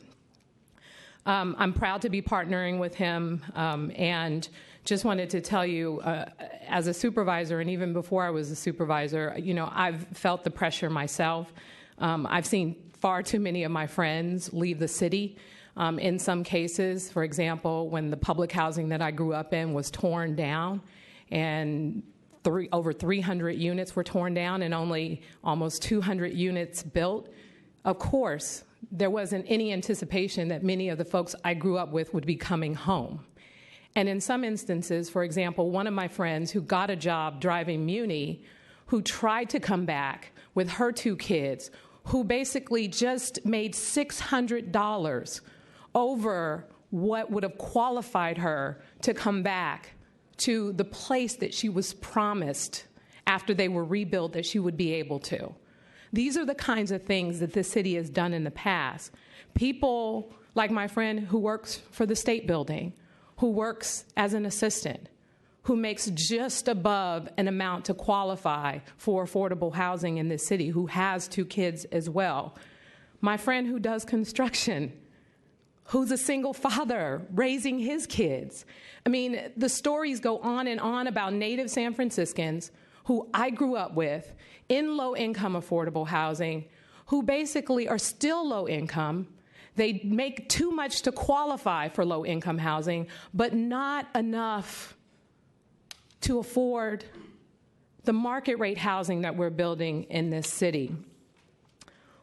I'm proud to be partnering with him and just wanted to tell you, as a supervisor, and even before I was a supervisor, I've felt the pressure myself. I've seen far too many of my friends leave the city. In some cases, for example, when the public housing that I grew up in was torn down and over 300 units were torn down and only almost 200 units built, of course, there wasn't any anticipation that many of the folks I grew up with would be coming home. And in some instances, for example, one of my friends who got a job driving Muni, who tried to come back with her 2 kids, who basically just made $600 over what would have qualified her to come back to the place that she was promised after they were rebuilt that she would be able to. These are the kinds of things that this city has done in the past. People like my friend who works for the State Building, who works as an assistant, who makes just above an amount to qualify for affordable housing in this city, who has 2 kids as well. My friend who does construction, who's a single father raising his kids. I mean, the stories go on and on about native San Franciscans who I grew up with in low-income affordable housing, who basically are still low income. They make too much to qualify for low-income housing, but not enough to afford the market rate housing that we're building in this city.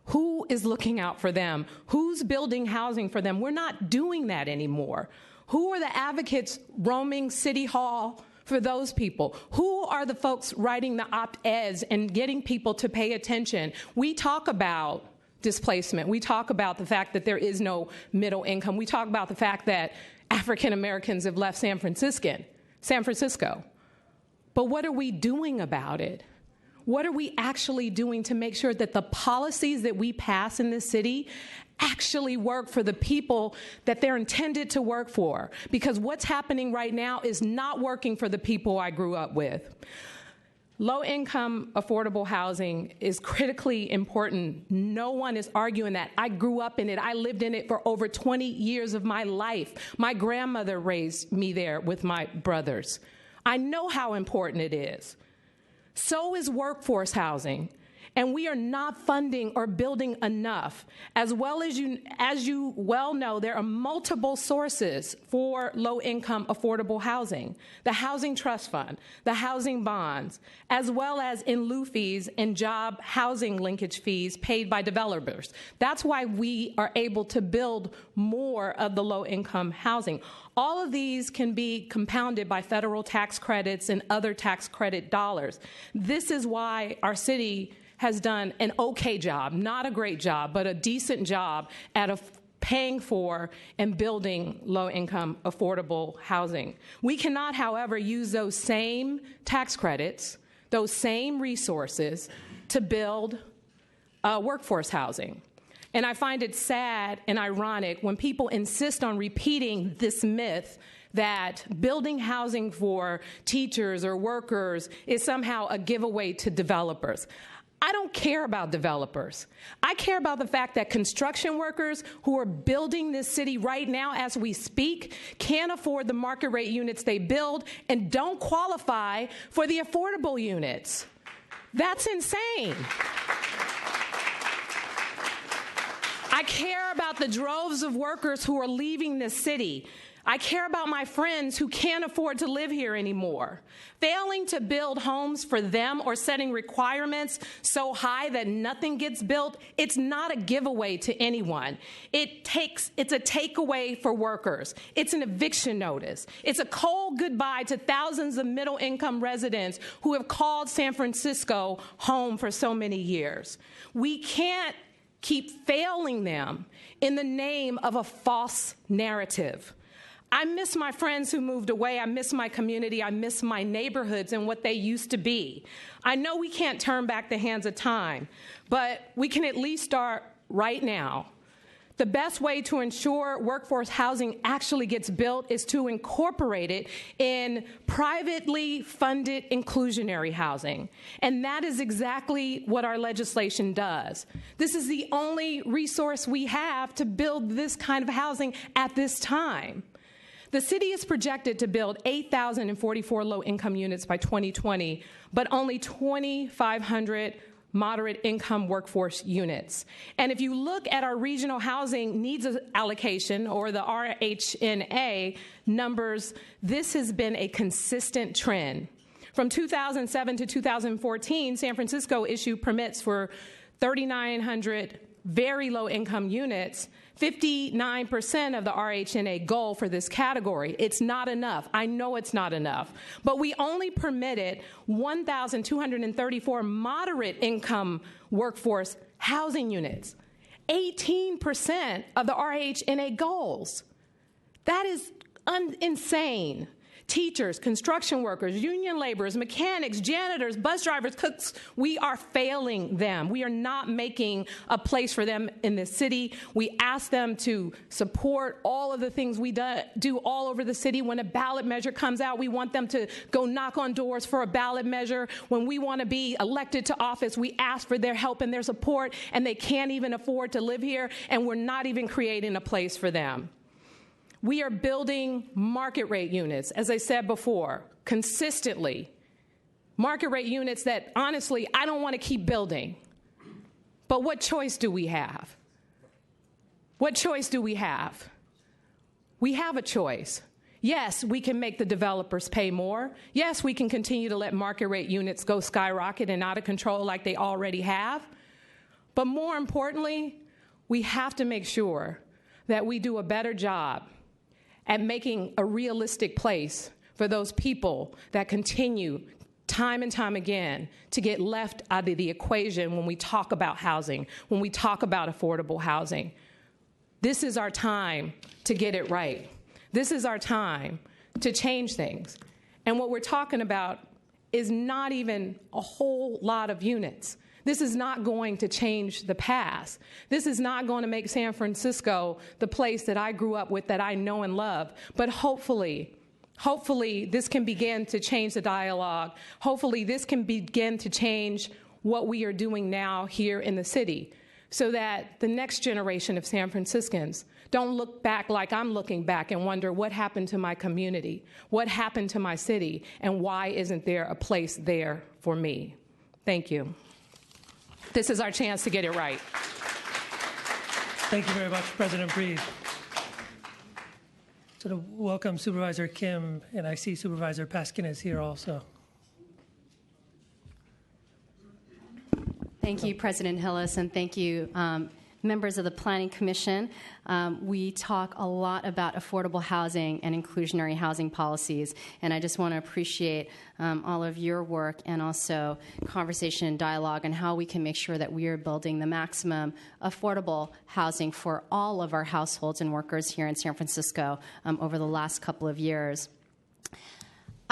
Who is looking out for them? Who's building housing for them? We're not doing that anymore. Who are the advocates roaming City Hall for those people? Who are the folks writing the op-eds and getting people to pay attention? We talk about displacement. We talk about the fact that there is no middle income. We talk about the fact that African Americans have left San Francisco. But what are we doing about it? What are we actually doing to make sure that the policies that we pass in this city actually work for the people that they're intended to work for? Because what's happening right now is not working for the people I grew up with. Low-income affordable housing is critically important. No one is arguing that. I grew up in it. I lived in it for over 20 years of my life. My grandmother raised me there with my brothers. I know how important it is. So is workforce housing. And we are not funding or building enough. As you well know, there are multiple sources for low-income affordable housing. The Housing Trust Fund, the housing bonds, as well as in lieu fees and job housing linkage fees paid by developers. That's why we are able to build more of the low-income housing. All of these can be compounded by federal tax credits and other tax credit dollars. This is why our city has done an okay job, not a great job, but a decent job at paying for and building low-income affordable housing. We cannot, however, use those same tax credits, those same resources to build workforce housing. And I find it sad and ironic when people insist on repeating this myth that building housing for teachers or workers is somehow a giveaway to developers. I don't care about developers. I care about the fact that construction workers who are building this city right now as we speak can't afford the market rate units they build and don't qualify for the affordable units. That's insane. I care about the droves of workers who are leaving this city. I care about my friends who can't afford to live here anymore. Failing to build homes for them or setting requirements so high that nothing gets built, it's not a giveaway to anyone. It's a takeaway for workers. It's an eviction notice. It's a cold goodbye to thousands of middle-income residents who have called San Francisco home for so many years. We can't keep failing them in the name of a false narrative. I miss my friends who moved away. I miss my community. I miss my neighborhoods and what they used to be. I know we can't turn back the hands of time, but we can at least start right now. The best way to ensure workforce housing actually gets built is to incorporate it in privately funded inclusionary housing. And that is exactly what our legislation does. This is the only resource we have to build this kind of housing at this time. The city is projected to build 8,044 low-income units by 2020, but only 2,500 moderate-income workforce units. And if you look at our regional housing needs allocation, or the RHNA numbers, this has been a consistent trend. From 2007 to 2014, San Francisco issued permits for 3,900 very low income units, 59% of the RHNA goal for this category. It's not enough. I know it's not enough. But we only permitted 1,234 moderate income workforce housing units, 18% of the RHNA goals. That is insane. Teachers, construction workers, union laborers, mechanics, janitors, bus drivers, cooks, we are failing them. We are not making a place for them in this city. We ask them to support all of the things we do all over the city. When a ballot measure comes out, we want them to go knock on doors for a ballot measure. When we want to be elected to office, we ask for their help and their support, and they can't even afford to live here, and we're not even creating a place for them. We are building market rate units, as I said before, consistently. Market rate units that, honestly, I don't want to keep building. But what choice do we have? What choice do we have? We have a choice. Yes, we can make the developers pay more. Yes, we can continue to let market rate units go skyrocket and out of control like they already have. But more importantly, we have to make sure that we do a better job at making a realistic place for those people that continue time and time again to get left out of the equation when we talk about housing, when we talk about affordable housing. This is our time to get it right. This is our time to change things. And what we're talking about is not even a whole lot of units. This is not going to change the past. This is not going to make San Francisco the place that I grew up with, that I know and love. But hopefully this can begin to change the dialogue. Hopefully this can begin to change what we are doing now here in the city, so that the next generation of San Franciscans don't look back like I'm looking back and wonder what happened to my community, what happened to my city, and why isn't there a place there for me? Thank you. This is our chance to get it right. Thank you very much, President Breed. So to welcome Supervisor Kim, and I see Supervisor Paskin is here also. Thank you, President Hillis, and thank you, members of the Planning Commission. We talk a lot about affordable housing and inclusionary housing policies, and I just want to appreciate all of your work and also conversation and dialogue on how we can make sure that we are building the maximum affordable housing for all of our households and workers here in San Francisco over the last couple of years.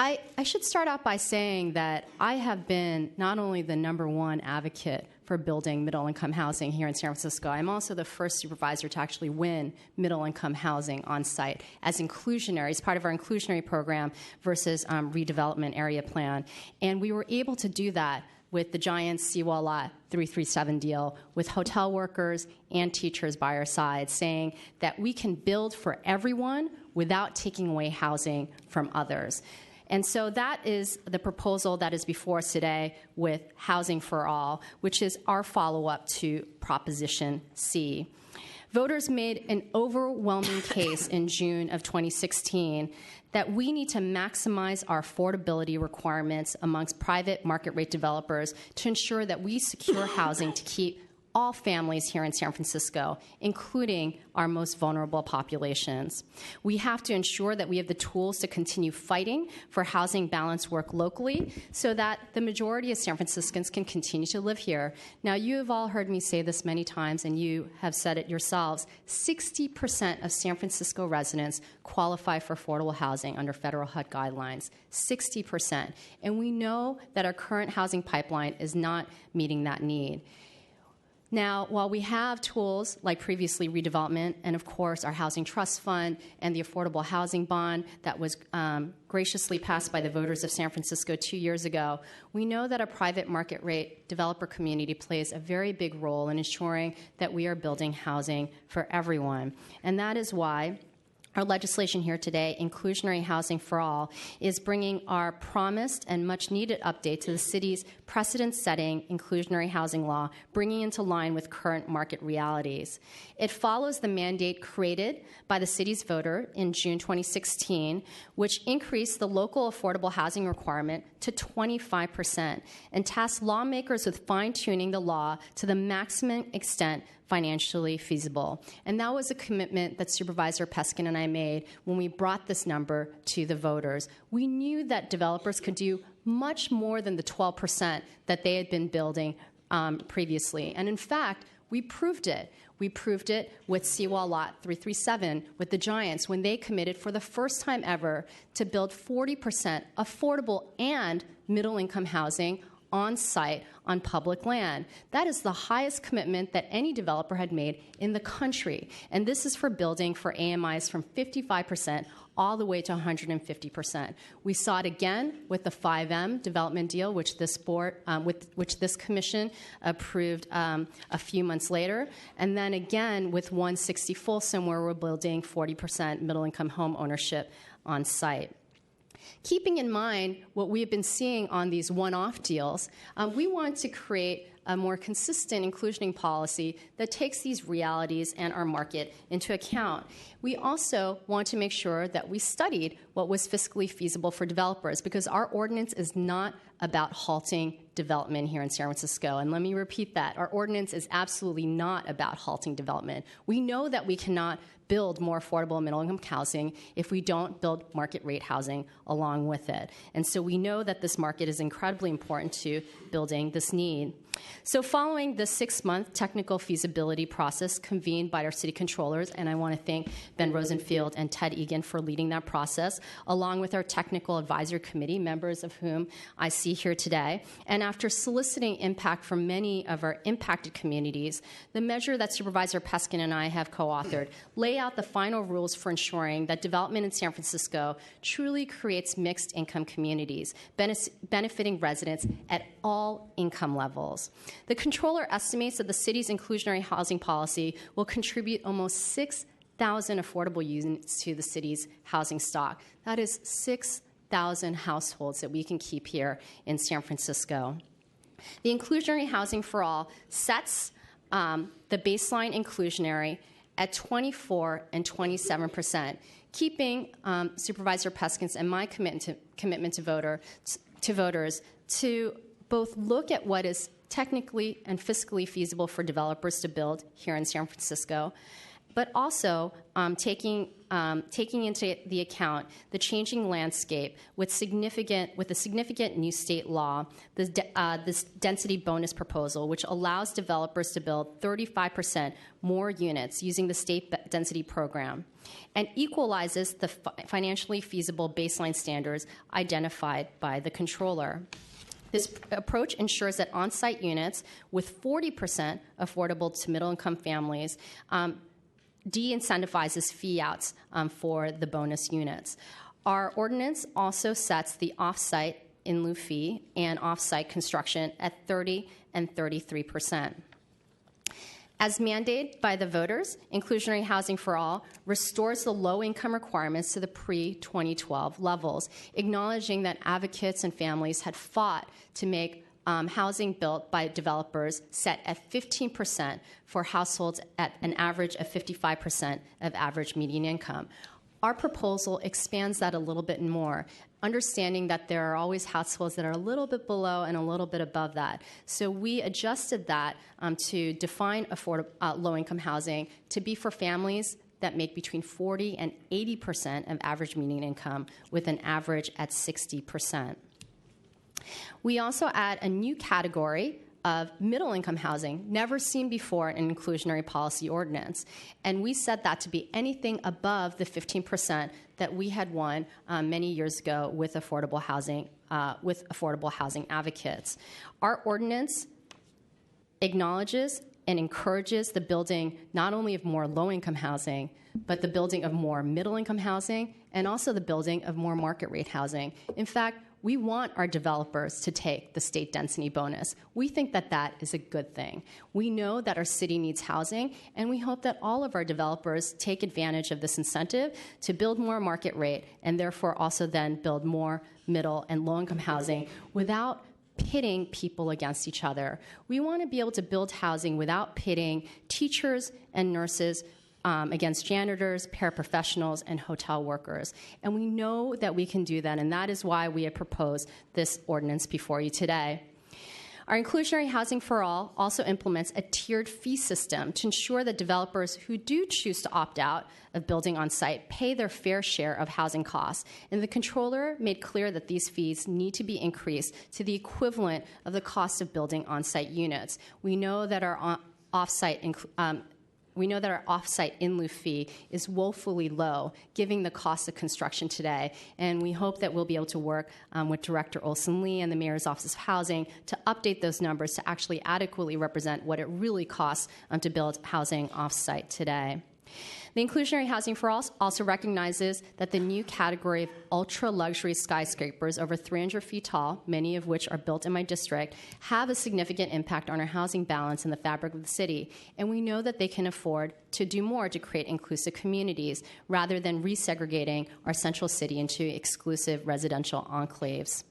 I should start out by saying that I have been not only the #1 advocate for building middle-income housing here in San Francisco, I'm also the first supervisor to actually win middle-income housing on site as inclusionary, as part of our inclusionary program versus redevelopment area plan. And we were able to do that with the giant Seawall Lot 337 deal, with hotel workers and teachers by our side, saying that we can build for everyone without taking away housing from others. And so that is the proposal that is before us today with Housing for All, which is our follow-up to Proposition C. Voters made an overwhelming case in June of 2016 that we need to maximize our affordability requirements amongst private market rate developers to ensure that we secure housing to keep all families here in San Francisco, including our most vulnerable populations. We have to ensure that we have the tools to continue fighting for housing balance work locally so that the majority of San Franciscans can continue to live here. Now, you have all heard me say this many times, and you have said it yourselves. 60% of San Francisco residents qualify for affordable housing under federal HUD guidelines. 60%. And we know that our current housing pipeline is not meeting that need. Now, while we have tools like previously redevelopment and, of course, our Housing Trust Fund and the Affordable Housing Bond that was graciously passed by the voters of San Francisco 2 years ago, we know that our private market rate developer community plays a very big role in ensuring that we are building housing for everyone. And that is why our legislation here today, Inclusionary Housing for All, is bringing our promised and much-needed update to the city's precedent-setting inclusionary housing law, bringing into line with current market realities. It follows the mandate created by the city's voter in June 2016, which increased the local affordable housing requirement to 25% and tasked lawmakers with fine-tuning the law to the maximum extent financially feasible. And that was a commitment that Supervisor Peskin and I made when we brought this number to the voters. We knew that developers could do much more than the 12% that they had been building previously. And in fact, we proved it. We proved it with Seawall Lot 337 with the Giants when they committed for the first time ever to build 40% affordable and middle-income housing on site on public land. That is the highest commitment that any developer had made in the country. And this is for building for AMIs from 55% all the way to 150%. We saw it again with the 5M development deal, which this board, which this commission approved a few months later, and then again with 160 Folsom, where we're building 40% middle-income home ownership on site. Keeping in mind what we have been seeing on these one-off deals, we want to create a more consistent inclusioning policy that takes these realities and our market into account. We also want to make sure that we studied what was fiscally feasible for developers, because our ordinance is not about halting development here in San Francisco. And let me repeat that. Our ordinance is absolutely not about halting development. We know that we cannot build more affordable middle-income housing if we don't build market-rate housing along with it. And so we know that this market is incredibly important to building this need. So following the 6-month technical feasibility process convened by our city controllers, and I want to thank Ben Rosenfield and Ted Egan for leading that process, along with our technical advisory committee, members of whom I see here today, and after soliciting impact from many of our impacted communities, the measure that Supervisor Peskin and I have co-authored lay out the final rules for ensuring that development in San Francisco truly creates mixed income communities, benefiting residents at all income levels. The controller estimates that the city's inclusionary housing policy will contribute almost 6,000 affordable units to the city's housing stock. That is 6,000 households that we can keep here in San Francisco. The inclusionary housing for all sets the baseline inclusionary at 24 and 27%, keeping Supervisor Peskin's and my commitment to voters to both look at what is technically and fiscally feasible for developers to build here in San Francisco, but also taking into the account the changing landscape with a significant new state law, this density bonus proposal, which allows developers to build 35% more units using the state density program, and equalizes the financially feasible baseline standards identified by the controller. This approach ensures that on-site units with 40% affordable to middle-income families de-incentivizes fee-outs for the bonus units. Our ordinance also sets the off-site in lieu fee and off-site construction at 30 and 33%. As mandated by the voters, Inclusionary Housing for All restores the low-income requirements to the pre-2012 levels, acknowledging that advocates and families had fought to make housing built by developers set at 15% for households at an average of 55% of average median income. Our proposal expands that a little bit more, understanding that there are always households that are a little bit below and a little bit above that. So we adjusted that to define low-income housing to be for families that make between 40 and 80% of average median income, with an average at 60%. We also add a new category of middle-income housing, never seen before in an inclusionary policy ordinance. And we set that to be anything above the 15% that we had won many years ago with affordable housing advocates. Our ordinance acknowledges and encourages the building not only of more low-income housing, but the building of more middle-income housing, and also the building of more market-rate housing. In fact, we want our developers to take the state density bonus. We think that that is a good thing. We know that our city needs housing, and we hope that all of our developers take advantage of this incentive to build more market rate, and therefore also then build more middle and low-income housing without pitting people against each other. We want to be able to build housing without pitting teachers and nurses against janitors, paraprofessionals, and hotel workers. And we know that we can do that, and that is why we have proposed this ordinance before you today. Our Inclusionary Housing for All also implements a tiered fee system to ensure that developers who do choose to opt out of building on site pay their fair share of housing costs. And the controller made clear that these fees need to be increased to the equivalent of the cost of building on site units. We know that our off-site in lieu fee is woefully low, given the cost of construction today. And we hope that we'll be able to work with Director Olson Lee and the Mayor's Office of Housing to update those numbers to actually adequately represent what it really costs to build housing off-site today. The Inclusionary Housing for All also recognizes that the new category of ultra-luxury skyscrapers over 300 feet tall, many of which are built in my district, have a significant impact on our housing balance in the fabric of the city. And we know that they can afford to do more to create inclusive communities rather than resegregating our central city into exclusive residential enclaves.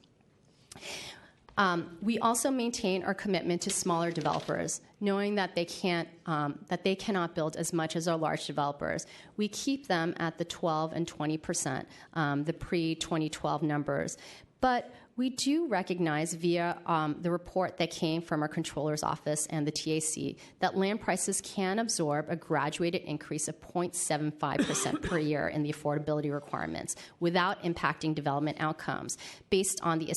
We also maintain our commitment to smaller developers, knowing that they cannot build as much as our large developers. We keep them at the 12 and 20%, the pre-2012 numbers. But we do recognize via the report that came from our controller's office and the TAC that land prices can absorb a graduated increase of 0.75% per year in the affordability requirements without impacting development outcomes based on the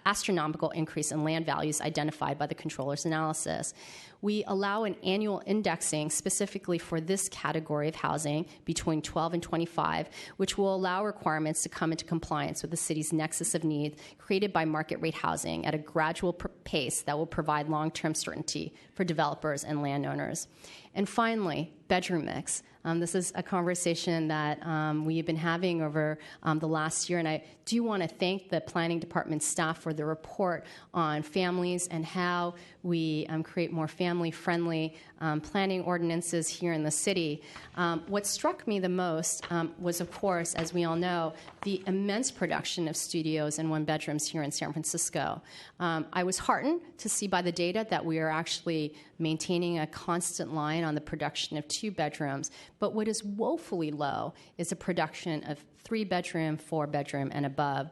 astronomical increase in land values identified by the controller's analysis. We allow an annual indexing specifically for this category of housing between 12 and 25, which will allow requirements to come into compliance with the city's nexus of need created by market rate housing at a gradual pace that will provide long-term certainty for developers and landowners. And finally, bedroom mix. This is a conversation that we've been having over the last year, and I do want to thank the Planning Department staff for the report on families and how we create more family-friendly planning ordinances here in the city. What struck me the most was, of course, as we all know, the immense production of studios and one-bedrooms here in San Francisco. I was heartened to see by the data that we are actually maintaining a constant line on the production of 2 bedrooms, but what is woefully low is a production of 3-bedroom, 4-bedroom, and above.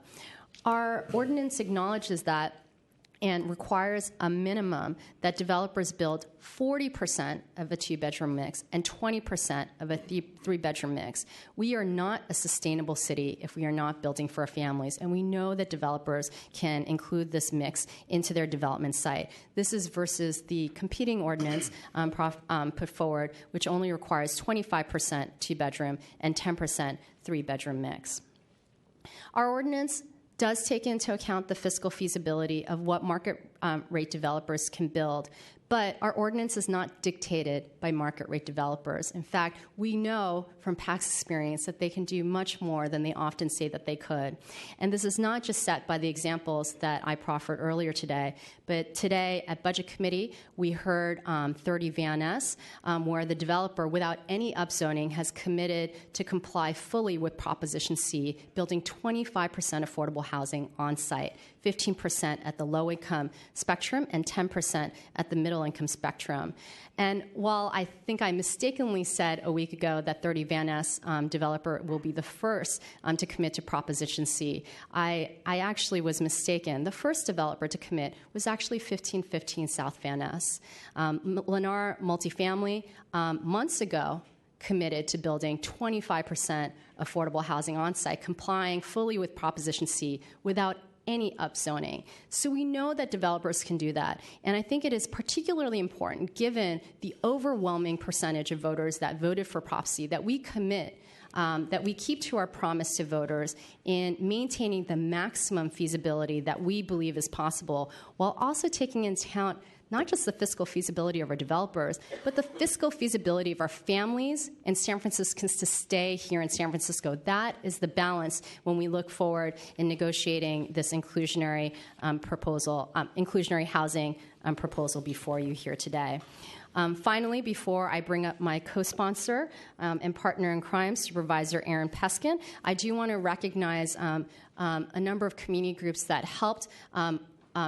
Our ordinance acknowledges that and requires a minimum that developers build 40% of a 2-bedroom mix and 20% of a 3-bedroom mix. We are not a sustainable city if we are not building for our families, and we know that developers can include this mix into their development site. This is versus the competing ordinance put forward, which only requires 25% 2-bedroom and 10% 3-bedroom mix. Our ordinance does take into account the fiscal feasibility of what market rate developers can build, but our ordinance is not dictated by market rate developers. In fact, we know from past experience that they can do much more than they often say that they could. And this is not just set by the examples that I proffered earlier today, but today at Budget Committee, we heard 30 Van Ness, where the developer, without any upzoning, has committed to comply fully with Proposition C, building 25% affordable housing on site, 15% at the low-income spectrum, and 10% at the middle-income spectrum. And while I think I mistakenly said a week ago that 30 Van Ness developer will be the first to commit to Proposition C, I actually was mistaken. The first developer to commit was actually 1515 South Van Ness. Lennar Multifamily months ago committed to building 25% affordable housing on site, complying fully with Proposition C without any upzoning. So we know that developers can do that. And I think it is particularly important, given the overwhelming percentage of voters that voted for Prop C, that we commit, that we keep to our promise to voters in maintaining the maximum feasibility that we believe is possible, while also taking into account not just the fiscal feasibility of our developers, but the fiscal feasibility of our families and San Franciscans to stay here in San Francisco. That is the balance when we look forward in negotiating this inclusionary proposal, inclusionary housing proposal before you here today. Finally, before I bring up my co-sponsor and partner in crime, Supervisor Aaron Peskin, I do want to recognize a number of community groups that helped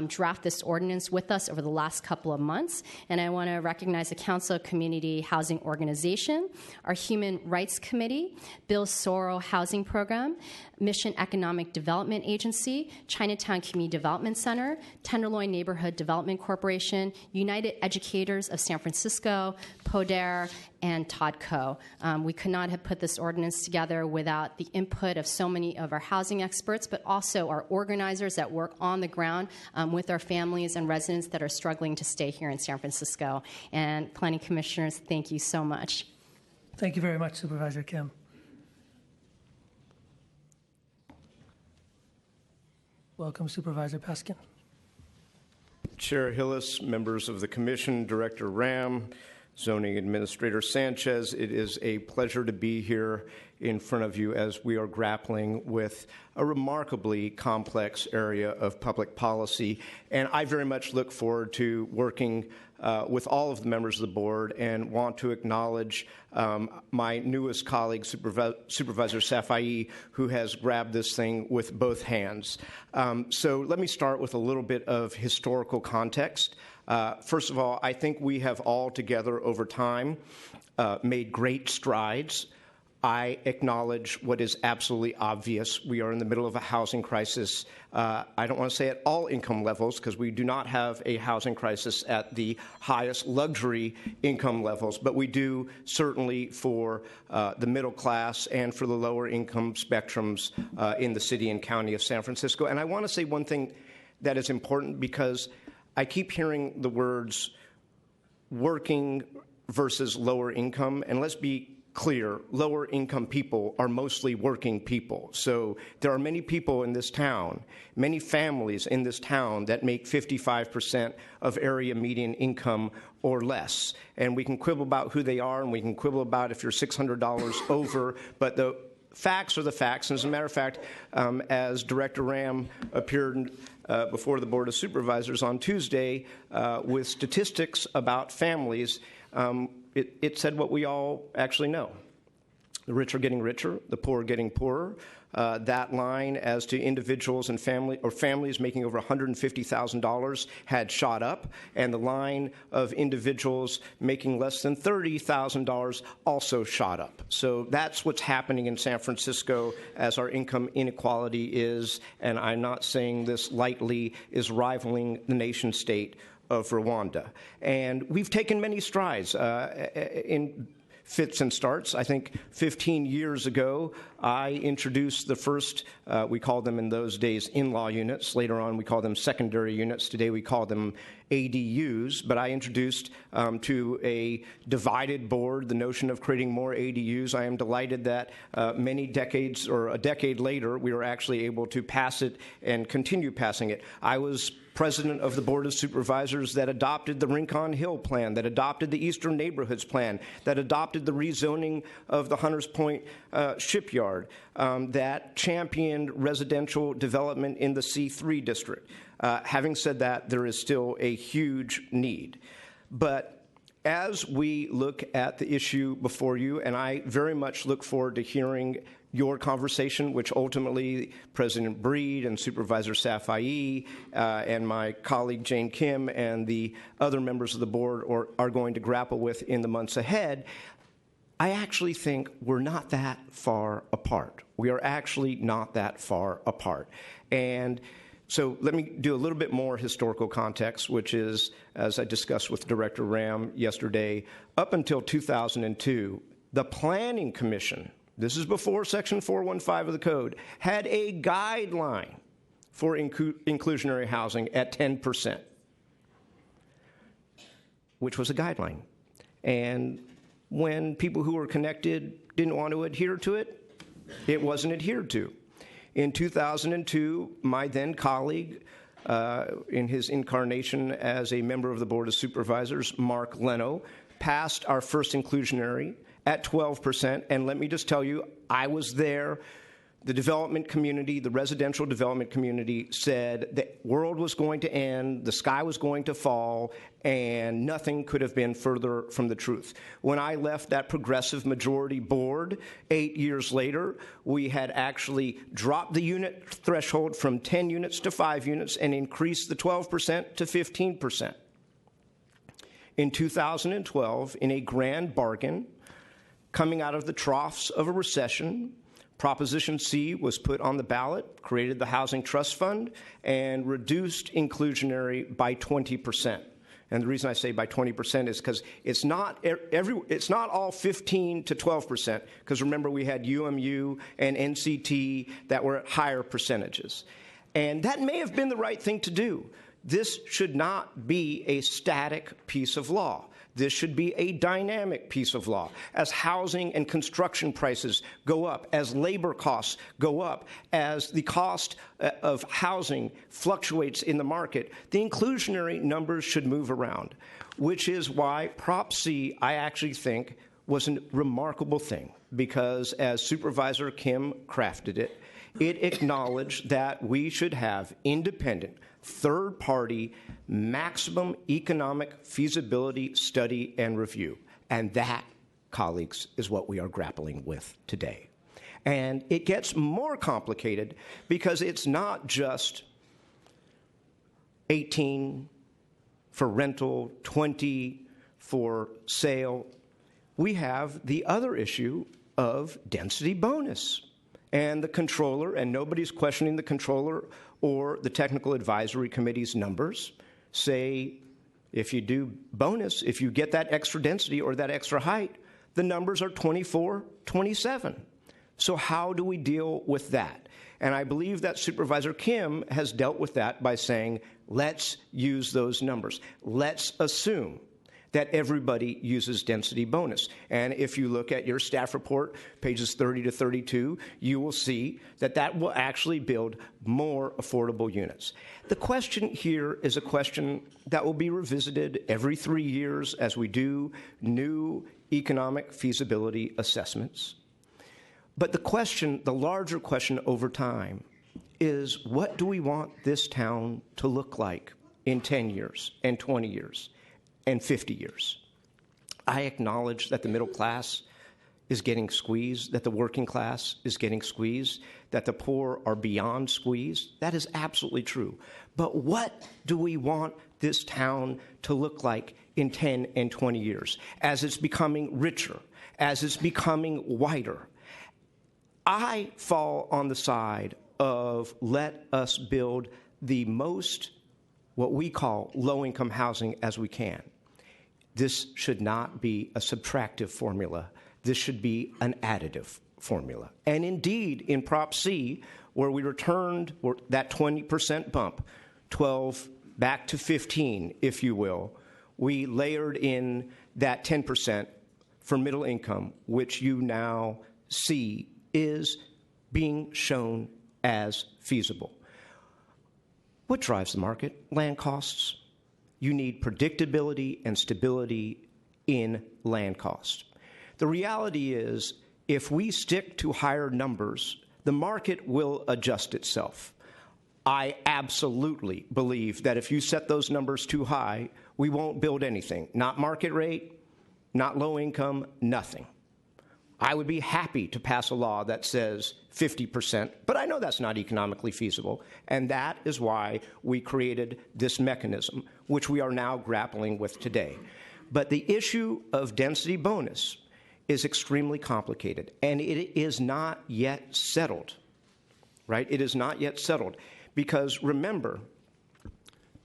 draft this ordinance with us over the last couple of months. And I want to recognize the Council of Community Housing Organization, our Human Rights Committee, Bill Soro Housing Program, Mission Economic Development Agency, Chinatown Community Development Center, Tenderloin Neighborhood Development Corporation, United Educators of San Francisco, PODER, and TODCO. We could not have put this ordinance together without the input of so many of our housing experts, but also our organizers that work on the ground with our families and residents that are struggling to stay here in San Francisco. And Planning Commissioners, thank you so much. Thank you very much, Supervisor Kim. Welcome, Supervisor Peskin. Chair Hillis, members of the Commission, Director Ram, Zoning Administrator Sanchez, it is a pleasure to be here in front of you as we are grappling with a remarkably complex area of public policy. And I very much look forward to working with all of the members of the board and want to acknowledge my newest colleague, Supervisor Safai, who has grabbed this thing with both hands. So let me start with a little bit of historical context. First of all, I think we have all together over time made great strides. I acknowledge what is absolutely obvious. We are in the middle of a housing crisis. I don't want to say at all income levels, because we do not have a housing crisis at the highest luxury income levels, but we do certainly for the middle class and for the lower income spectrums in the city and county of San Francisco. And I want to say one thing that is important, because I keep hearing the words working versus lower income, and let's be clear, lower income people are mostly working people. So there are many people in this town, many families in this town that make 55% of area median income or less. And we can quibble about who they are, and we can quibble about if you're $600 over, but the facts are the facts. And as a matter of fact, as Director Ram appeared before the Board of Supervisors on Tuesday with statistics about families, it said what we all actually know. The rich are getting richer, the poor are getting poorer. That line as to individuals and families making over $150,000 had shot up, and the line of individuals making less than $30,000 also shot up. So that's what's happening in San Francisco as our income inequality is, and I'm not saying this lightly, is rivaling the nation state of Rwanda. And we've taken many strides in fits and starts. I think 15 years ago, I introduced the first, we called them in those days in-law units. Later on, we call them secondary units. Today, we call them ADUs. But I introduced to a divided board the notion of creating more ADUs. I am delighted that many decades, or a decade later, we were actually able to pass it and continue passing it. I was president of the Board of Supervisors that adopted the Rincon Hill Plan, that adopted the Eastern Neighborhoods Plan, that adopted the rezoning of the Hunters Point shipyard, that championed residential development in the C3 district. Having said that, there is still a huge need. But as we look at the issue before you, and I very much look forward to hearing your conversation, which ultimately President Breed and Supervisor Safai and my colleague Jane Kim and the other members of the board are going to grapple with in the months ahead, I actually think we're not that far apart. We are actually not that far apart. And so let me do a little bit more historical context, which is, as I discussed with Director Ram yesterday, up until 2002, the Planning Commission, this is before Section 415 of the Code, had a guideline for inclusionary housing at 10%, which was a guideline. And when people who were connected didn't want to adhere to it, it wasn't adhered to. In 2002, my then colleague, in his incarnation as a member of the Board of Supervisors, Mark Leno, passed our first inclusionary at 12%. And let me just tell you, I was there the development community, the residential development community, said the world was going to end, the sky was going to fall, and nothing could have been further from the truth. When I left that progressive majority board 8 years later, we had actually dropped the unit threshold from 10 units to 5 units and increased the 12% to 15%. In 2012, in a grand bargain, coming out of the troughs of a recession, Proposition C was put on the ballot, created the Housing Trust Fund, and reduced inclusionary by 20%. And the reason I say by 20% is because it's not all 15 to 12%, because remember we had UMU and NCT that were at higher percentages. And that may have been the right thing to do. This should not be a static piece of law. This should be a dynamic piece of law. As housing and construction prices go up, as labor costs go up, as the cost of housing fluctuates in the market, the inclusionary numbers should move around, which is why Prop C, I actually think, was a remarkable thing, because as Supervisor Kim crafted it, it acknowledged that we should have independent, third-party, maximum economic feasibility study and review. And that, colleagues, is what we are grappling with today. And it gets more complicated because it's not just 18 for rental, 20 for sale. We have the other issue of density bonus. And the controller, and nobody's questioning the controller or the technical advisory committee's numbers, say if you do bonus, if you get that extra density or that extra height, the numbers are 24, 27. So how do we deal with that? And I believe that Supervisor Kim has dealt with that by saying, let's use those numbers. Let's assume that everybody uses density bonus. And if you look at your staff report, pages 30 to 32, you will see that that will actually build more affordable units. The question here is a question that will be revisited every 3 years as we do new economic feasibility assessments. But the question, the larger question over time, is what do we want this town to look like in 10 years and 20 years? And 50 years. I acknowledge that the middle class is getting squeezed, that the working class is getting squeezed, that the poor are beyond squeeze. That is absolutely true. But what do we want this town to look like in 10 and 20 years as it's becoming richer, as it's becoming whiter? I fall on the side of let us build the most what we call low-income housing as we can. This should not be a subtractive formula. This should be an additive formula. And indeed, in Prop C, where we returned that 20% bump, 12 back to 15, if you will, we layered in that 10% for middle income, which you now see is being shown as feasible. What drives the market? Land costs. You need predictability and stability in land costs. The reality is, if we stick to higher numbers, the market will adjust itself. I absolutely believe that if you set those numbers too high, we won't build anything. Not market rate, not low income, nothing. I would be happy to pass a law that says 50%, but I know that's not economically feasible, and that is why we created this mechanism, which we are now grappling with today. But the issue of density bonus is extremely complicated, and it is not yet settled, right? It is not yet settled, because remember,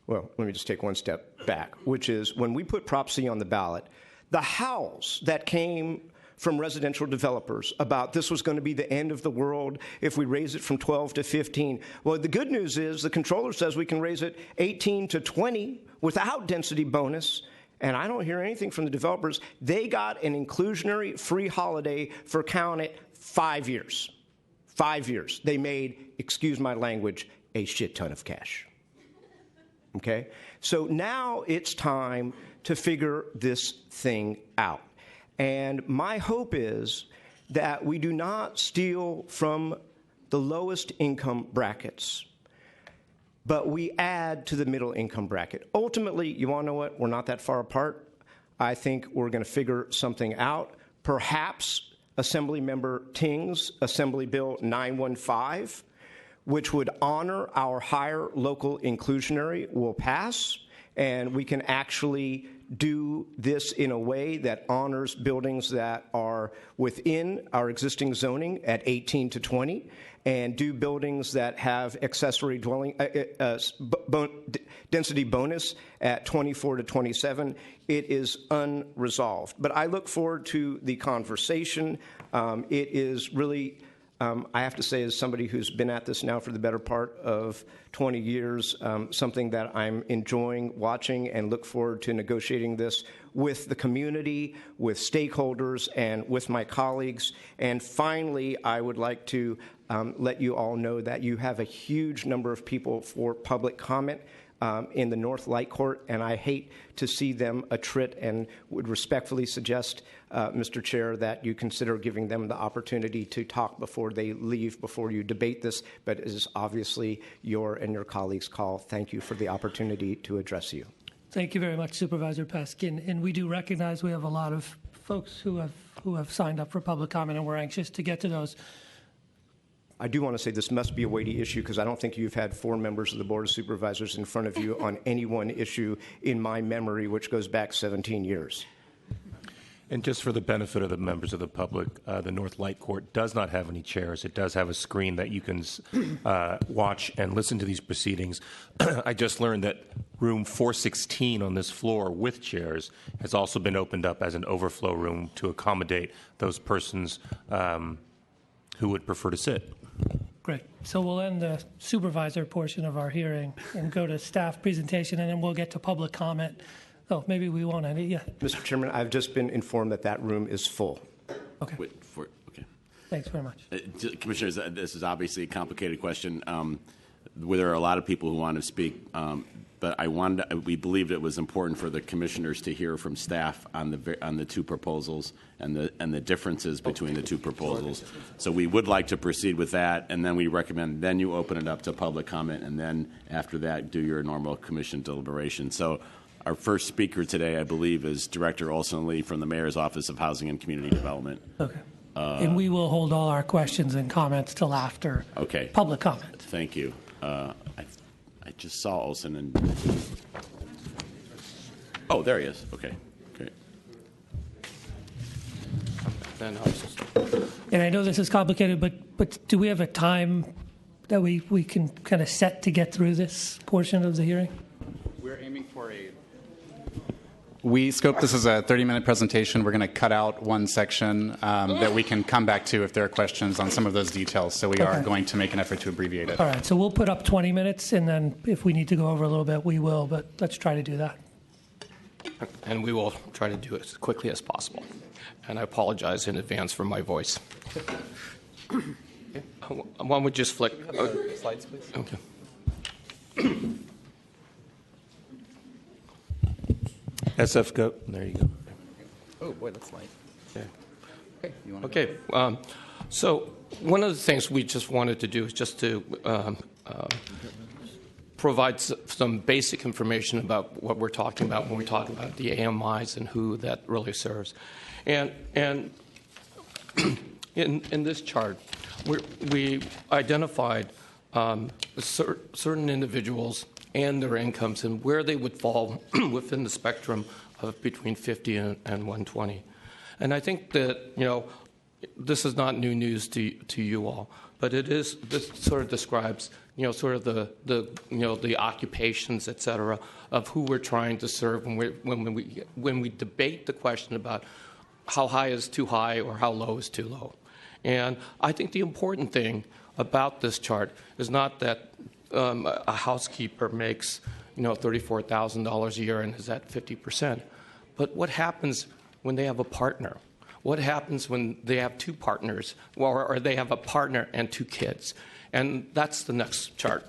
well, let me just take one step back, which is when we put Prop C on the ballot, the howls that came from residential developers about this was going to be the end of the world if we raise it from 12 to 15. Well, the good news is the controller says we can raise it 18 to 20 without density bonus, and I don't hear anything from the developers. They got an inclusionary free holiday for, count it, 5 years. 5 years. They made, excuse my language, a shit ton of cash. Okay? So now it's time to figure this thing out. And my hope is that we do not steal from the lowest income brackets, but we add to the middle income bracket. Ultimately, you want to know what? We're not that far apart. I think we're going to figure something out. Perhaps Assemblymember Ting's Assembly Bill 915, which would honor our higher local inclusionary, will pass, and we can actually do this in a way that honors buildings that are within our existing zoning at 18 to 20, and do buildings that have accessory dwelling density bonus at 24 to 27. It is unresolved. But I look forward to the conversation. It is really, I have to say, as somebody who's been at this now for the better part of 20 years, something that I'm enjoying watching, and look forward to negotiating this with the community, with stakeholders, and with my colleagues. And finally, I would like to let you all know that you have a huge number of people for public comment in the North Light Court, and I hate to see them attrit, and would respectfully suggest, Mr. Chair, that you consider giving them the opportunity to talk before they leave, before you debate this, but it is obviously your and your colleagues' call. Thank you for the opportunity to address you. Thank you very much, Supervisor Paskin. And we do recognize we have a lot of folks who have signed up for public comment, and we're anxious to get to those. I do want to say this must be a weighty issue, because I don't think you've had 4 members of the Board of Supervisors in front of you on any one issue in my memory, which goes back 17 years. And just for the benefit of the members of the public, the North Light Court does not have any chairs. It does have a screen that you can watch and listen to these proceedings. I just learned that room 416 on this floor with chairs has also been opened up as an overflow room to accommodate those persons who would prefer to sit. Great. So we'll end the supervisor portion of our hearing and go to staff presentation, and then we'll get to public comment. Oh, maybe we won't end it yet. Mr. Chairman, I've just been informed that that room is full. Okay. Okay. Thanks very much. Commissioners, this is obviously a complicated question. Where there are a lot of people who want to speak, but we believed it was important for the commissioners to hear from staff on the 2 proposals and the differences between the 2 proposals. So we would like to proceed with that, and then we recommend then you open it up to public comment, and then after that do your normal commission deliberation. So our first speaker today, I believe, is Director Olson Lee from the Mayor's Office of Housing and Community Development. Okay. And we will hold all our questions and comments till after public comment. Thank you. I just saw Olson and oh, there he is. Okay, great. And I know this is complicated, but do we have a time that we can kind of set to get through this portion of the hearing? We're aiming for we scoped this as a 30-minute presentation. We're going to cut out one section that we can come back to if there are questions on some of those details. So we are going to make an effort to abbreviate it. All right, so we'll put up 20 minutes, and then if we need to go over a little bit, we will, but let's try to do that. And we will try to do it as quickly as possible. And I apologize in advance for my voice. One would just flick. Slides, please. Okay. SF, go. There you go. Oh, boy, that's light. Okay. Okay. So one of the things we just wanted to do is just to provide some basic information about what we're talking about when we talk about the AMIs and who that really serves. And in this chart, we identified certain individuals and their incomes and where they would fall within the spectrum of between 50 and 120. And I think that, this is not new news to you all, but this sort of describes, sort of the occupations, et cetera, of who we're trying to serve when we debate the question about how high is too high or how low is too low. And I think the important thing about this chart is not that a housekeeper makes, $34,000 a year and is at 50%. But what happens when they have a partner? What happens when they have 2 partners, or they have a partner and 2 kids? And that's the next chart.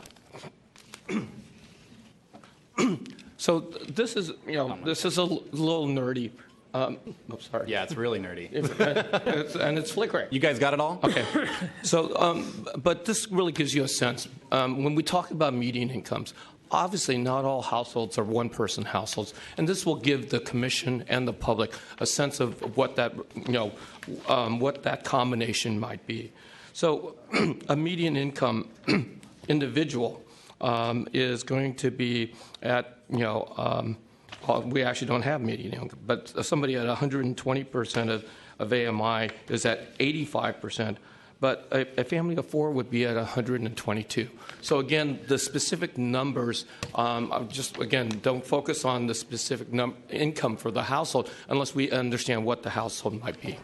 So this is a little nerdy I'm sorry. Yeah, it's really nerdy. And it's flickering. You guys got it all? Okay. So, but this really gives you a sense. When we talk about median incomes, obviously not all households are one-person households, and this will give the commission and the public a sense of what that, what that combination might be. So, a median income individual is going to be at, we actually don't have median income, but somebody at 120% of AMI is at 85%, but a family of four would be at 122. So again, the specific numbers, don't focus on the specific income for the household unless we understand what the household might be.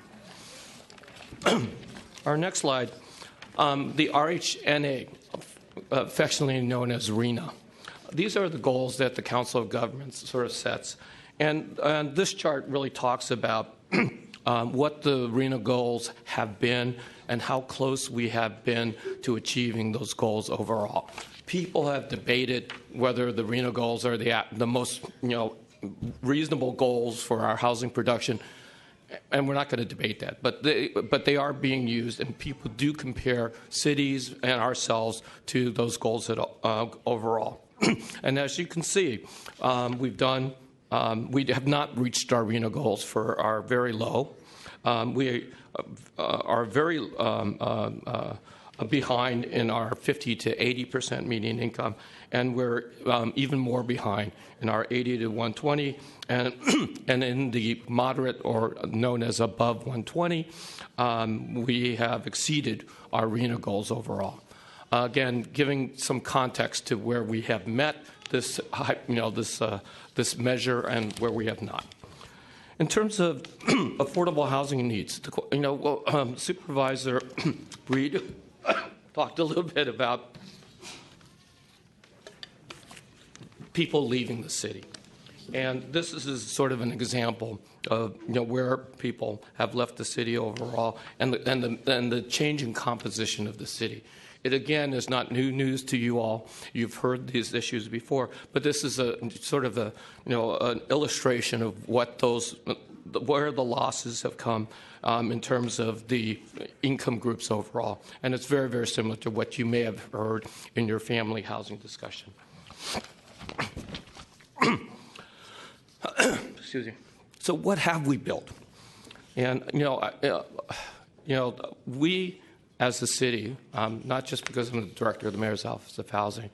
Our next slide, the RHNA, affectionately known as RHNA. These are the goals that the Council of Governments sort of sets. And this chart really talks about what the RHNA goals have been and how close we have been to achieving those goals overall. People have debated whether the RHNA goals are the most reasonable goals for our housing production, and we're not going to debate that. But they are being used, and people do compare cities and ourselves to those goals overall. And as you can see, we have not reached our RHNA goals for our very low. We are very behind in our 50 to 80% median income, and we're even more behind in our 80 to 120, and in the moderate or known as above 120, we have exceeded our RHNA goals overall. Again, giving some context to where we have met this, this measure and where we have not. In terms of affordable housing needs, Supervisor Reed talked a little bit about people leaving the city. And this is sort of an example of where people have left the city overall and the changing composition of the city. It, again, is not new news to you all. You've heard these issues before, but this is a sort of an illustration of what where the losses have come in terms of the income groups overall. And it's very, very similar to what you may have heard in your family housing discussion. Excuse me. So what have we built? And, we, as a city, not just because I'm the director of the Mayor's Office of Housing,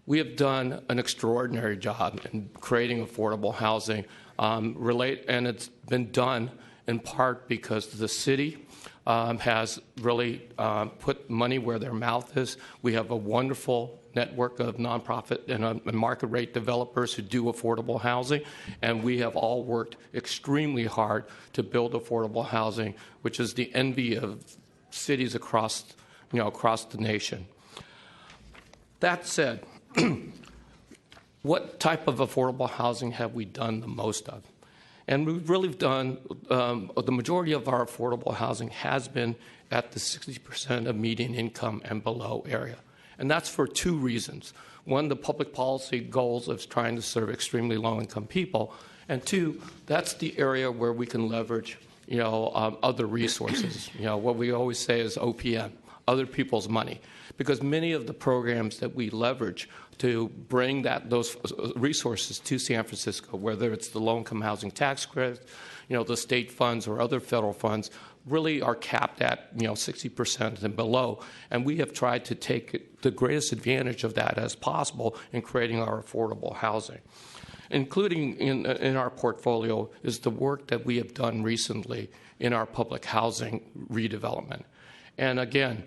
we have done an extraordinary job in creating affordable housing, and it's been done in part because the city has really put money where their mouth is. We have a wonderful network of nonprofit and market rate developers who do affordable housing, and we have all worked extremely hard to build affordable housing, which is the envy of cities across the nation. That said, what type of affordable housing have we done the most of? And we've really done, the majority of our affordable housing has been at the 60% of median income and below area. And that's for two reasons. One, the public policy goals of trying to serve extremely low-income people. And two, that's the area where we can leverage other resources. What we always say is OPM, other people's money. Because many of the programs that we leverage to bring those resources to San Francisco, whether it's the low-income housing tax credit, the state funds or other federal funds, really are capped at 60% and below. And we have tried to take the greatest advantage of that as possible in creating our affordable housing. Including in our portfolio is the work that we have done recently in our public housing redevelopment. And again,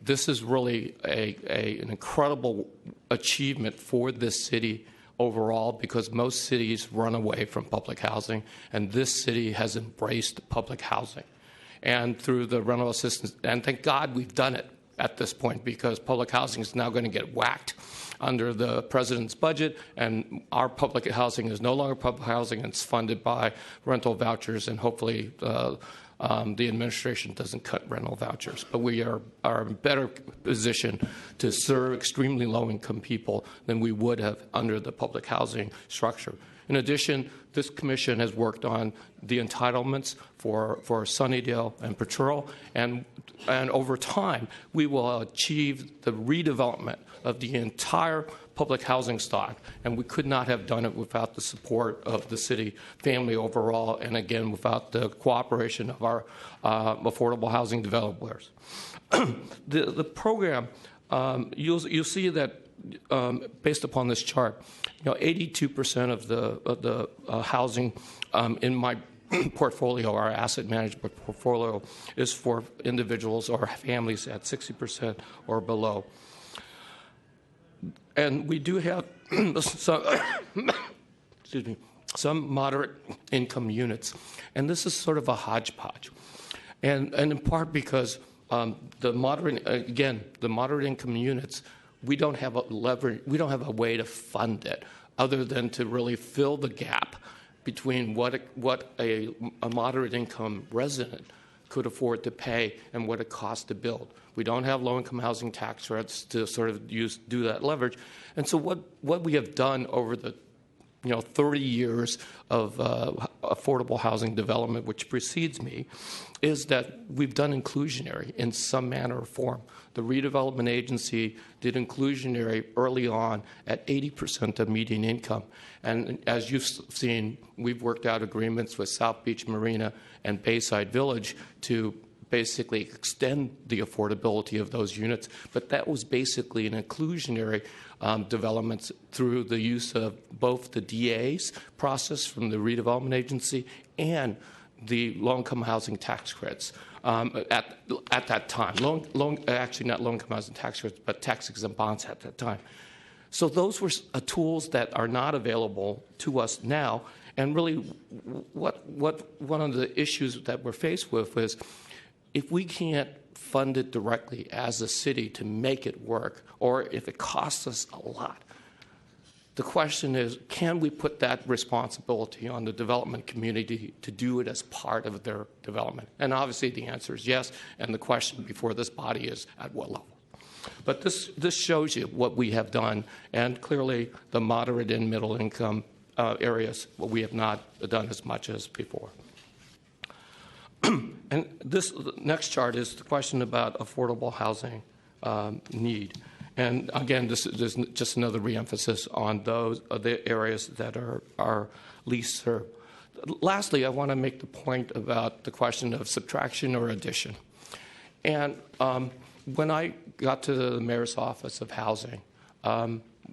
this is really an incredible achievement for this city overall, because most cities run away from public housing, and this city has embraced public housing. And through the rental assistance, and thank God we've done it at this point, because public housing is now going to get whacked under the president's budget, and our public housing is no longer public housing. It's funded by rental vouchers, and hopefully the administration doesn't cut rental vouchers. But we are in a better position to serve extremely low-income people than we would have under the public housing structure. In addition, this commission has worked on the entitlements for Sunnydale and Petrillo, and over time, we will achieve the redevelopment of the entire public housing stock, and we could not have done it without the support of the city family overall, and again, without the cooperation of our affordable housing developers. The program, you'll see that based upon this chart, 82% of the housing in my portfolio, our asset management portfolio, is for individuals or families at 60% or below. And we do have some moderate income units, and this is sort of a hodgepodge, and in part because the moderate income units, we don't have a way to fund it other than to really fill the gap between what a moderate income resident could afford to pay and what it costs to build. We don't have low-income housing tax credits to sort of do that leverage. And so what we have done over the 30 years of affordable housing development, which precedes me, is that we've done inclusionary in some manner or form. The redevelopment agency did inclusionary early on at 80% of median income. And as you've seen, we've worked out agreements with South Beach Marina and Bayside Village to basically extend the affordability of those units. But that was basically an inclusionary developments through the use of both the DA's process from the redevelopment agency and the low-income housing tax credits at that time. Actually, not low-income housing tax credits, but tax-exempt bonds at that time. So those were tools that are not available to us now. And really, what one of the issues that we're faced with is if we can't fund it directly as a city to make it work, or if it costs us a lot, the question is, can we put that responsibility on the development community to do it as part of their development? And obviously the answer is yes, and the question before this body is at what level? But this shows you what we have done, and clearly the moderate and middle income areas, we have not done as much as before. And this next chart is the question about affordable housing need. And again, this is just another reemphasis on those the areas that are least served. Lastly, I want to make the point about the question of subtraction or addition. And when I got to the mayor's office of housing,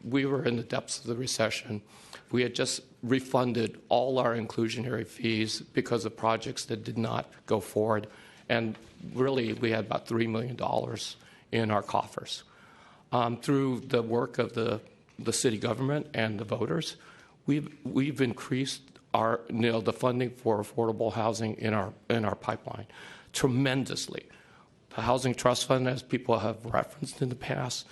we were in the depths of the recession. We had just refunded all our inclusionary fees because of projects that did not go forward. And really, we had about $3 million in our coffers. Through the work of the city government and the voters, we've increased our the funding for affordable housing in our pipeline tremendously. The Housing Trust Fund, as people have referenced in the past,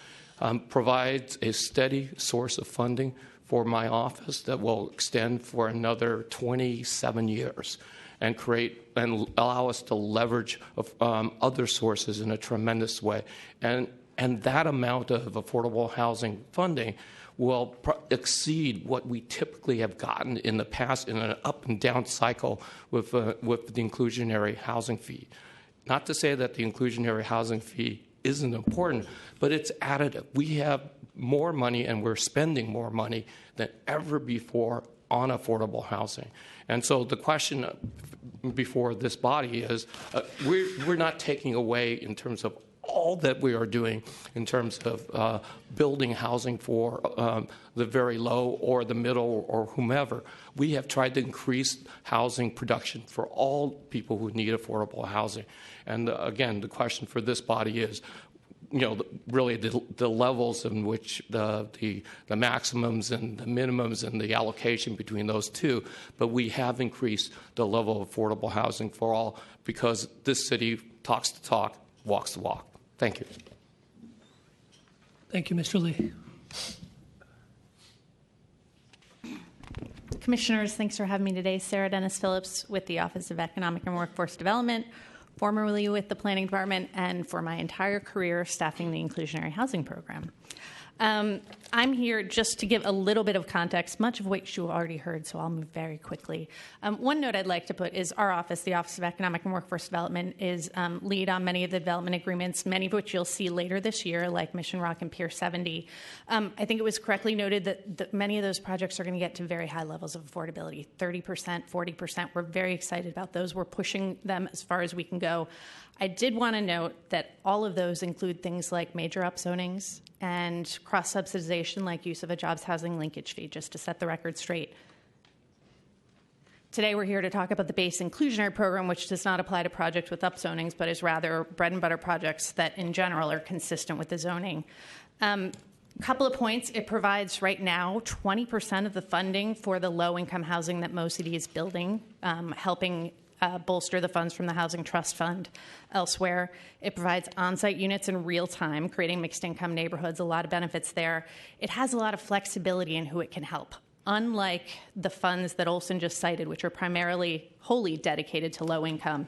provides a steady source of funding for my office that will extend for another 27 years and create and allow us to leverage other sources in a tremendous way. And that amount of affordable housing funding will exceed what we typically have gotten in the past in an up and down cycle with the inclusionary housing fee. Not to say that the inclusionary housing fee isn't important, but it's additive. We have more money and we're spending more money than ever before on affordable housing. And so the question before this body is we're not taking away in terms of all that we are doing in terms of building housing for the very low or the middle or whomever. We have tried to increase housing production for all people who need affordable housing. And again, the question for this body is, really the levels in which the maximums and the minimums and the allocation between those two. But we have increased the level of affordable housing for all because this city talks the talk, walks the walk. Thank you. Thank you, Mr. Lee. Commissioners, thanks for having me today. Sarah Dennis Phillips with the Office of Economic and Workforce Development, formerly with the Planning Department, and for my entire career staffing the Inclusionary Housing Program. I'm here just to give a little bit of context, much of which you already heard, so I'll move very quickly. One note I'd like to put is our office, the Office of Economic and Workforce Development, is lead on many of the development agreements, many of which you'll see later this year, like Mission Rock and Pier 70. I think it was correctly noted that many of those projects are going to get to very high levels of affordability, 30%, 40%. We're very excited about those. We're pushing them as far as we can go. I did want to note that all of those include things like major upzonings and cross-subsidization, like use of a jobs housing linkage fee, just to set the record straight. Today we're here to talk about the base inclusionary program, which does not apply to projects with upzonings, but is rather bread and butter projects that in general are consistent with the zoning. Couple of points. It provides right now 20% of the funding for the low-income housing that MoCD is building, helping bolster the funds from the Housing Trust Fund elsewhere. It provides on-site units in real time, creating mixed-income neighborhoods, a lot of benefits there. It has a lot of flexibility in who it can help. Unlike the funds that Olson just cited, which are primarily wholly dedicated to low income,